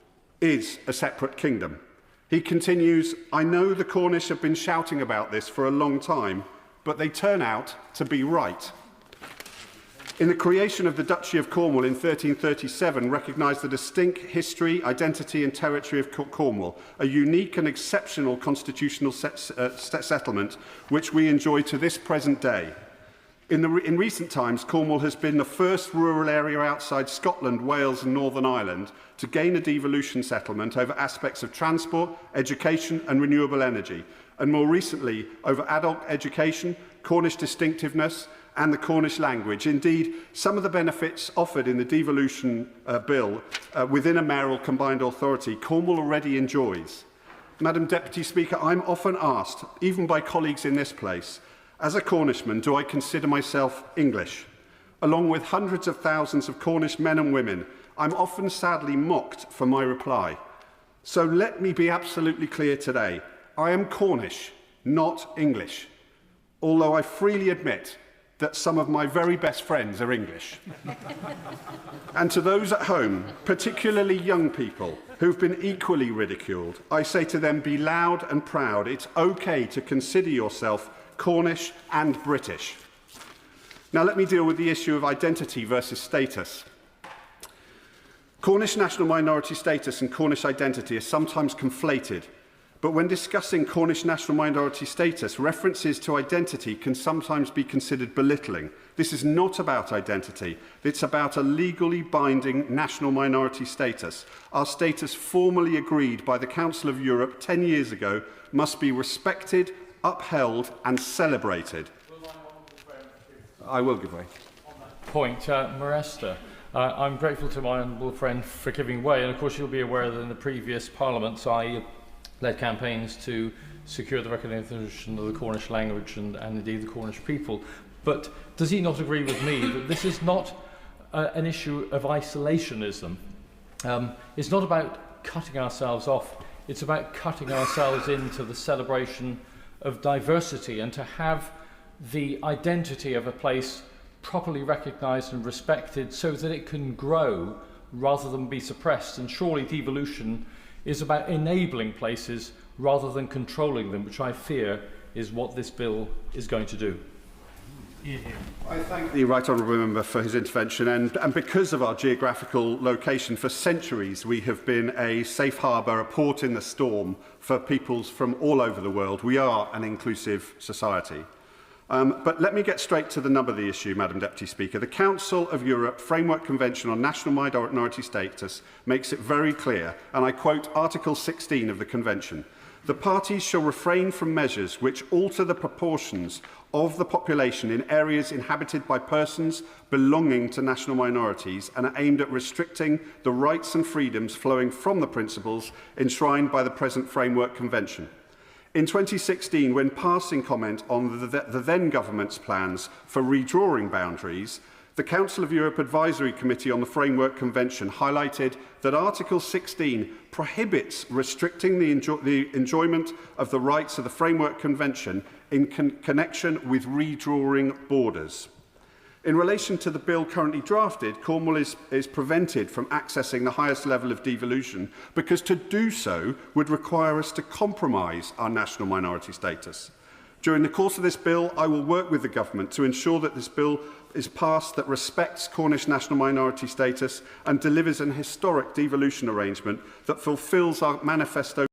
is a separate kingdom." He continues, "I know the Cornish have been shouting about this for a long time, but they turn out to be right." In the creation of the Duchy of Cornwall in 1337 recognised the distinct history, identity and territory of Cornwall, a unique and exceptional constitutional settlement which we enjoy to this present day. In recent times, Cornwall has been the first rural area outside Scotland, Wales and Northern Ireland to gain a devolution settlement over aspects of transport, education and renewable energy, and more recently over adult education, Cornish distinctiveness and the Cornish language. Indeed, some of the benefits offered in the devolution bill within a mayoral combined authority, Cornwall already enjoys. Madam Deputy Speaker, I'm often asked, even by colleagues in this place, as a Cornishman, do I consider myself English? Along with hundreds of thousands of Cornish men and women, I'm often sadly mocked for my reply. So let me be absolutely clear today. I am Cornish, not English, although I freely admit that some of my very best friends are English. And to those at home, particularly young people who've been equally ridiculed, I say to them, be loud and proud. It's okay to consider yourself Cornish and British. Now let me deal with the issue of identity versus status. Cornish national minority status and Cornish identity are sometimes conflated, but when discussing Cornish national minority status, references to identity can sometimes be considered belittling. This is not about identity. It's about a legally binding national minority status. Our status, formally agreed by the Council of Europe 10 years ago, must be respected, upheld and celebrated. I will give way. Point, Maresta. I'm grateful to my honourable friend for giving way, and of course you'll be aware that in the previous parliaments I led campaigns to secure the recognition of the Cornish language and indeed the Cornish people. But does he not agree with me that this is not an issue of isolationism? It's not about cutting ourselves off, it's about cutting ourselves into the celebration of diversity, and to have the identity of a place properly recognised and respected so that it can grow rather than be suppressed. And surely devolution is about enabling places rather than controlling them, which I fear is what this bill is going to do. I thank the Right Honourable Member for his intervention, and because of our geographical location, for centuries we have been a safe harbour, a port in the storm for peoples from all over the world. We are an inclusive society. But let me get straight to the nub of the issue, Madam Deputy Speaker. The Council of Europe Framework Convention on National Minority Status makes it very clear, and I quote Article 16 of the Convention: "The parties shall refrain from measures which alter the proportions of the population in areas inhabited by persons belonging to national minorities and are aimed at restricting the rights and freedoms flowing from the principles enshrined by the present Framework Convention." In 2016, when passing comment on the then government's plans for redrawing boundaries, the Council of Europe Advisory Committee on the Framework Convention highlighted that Article 16 prohibits restricting the enjoyment of the rights of the Framework Convention in connection with redrawing borders. In relation to the bill currently drafted, Cornwall is prevented from accessing the highest level of devolution because to do so would require us to compromise our national minority status. During the course of this bill, I will work with the government to ensure that this bill is passed that respects Cornish national minority status and delivers an historic devolution arrangement that fulfils our manifesto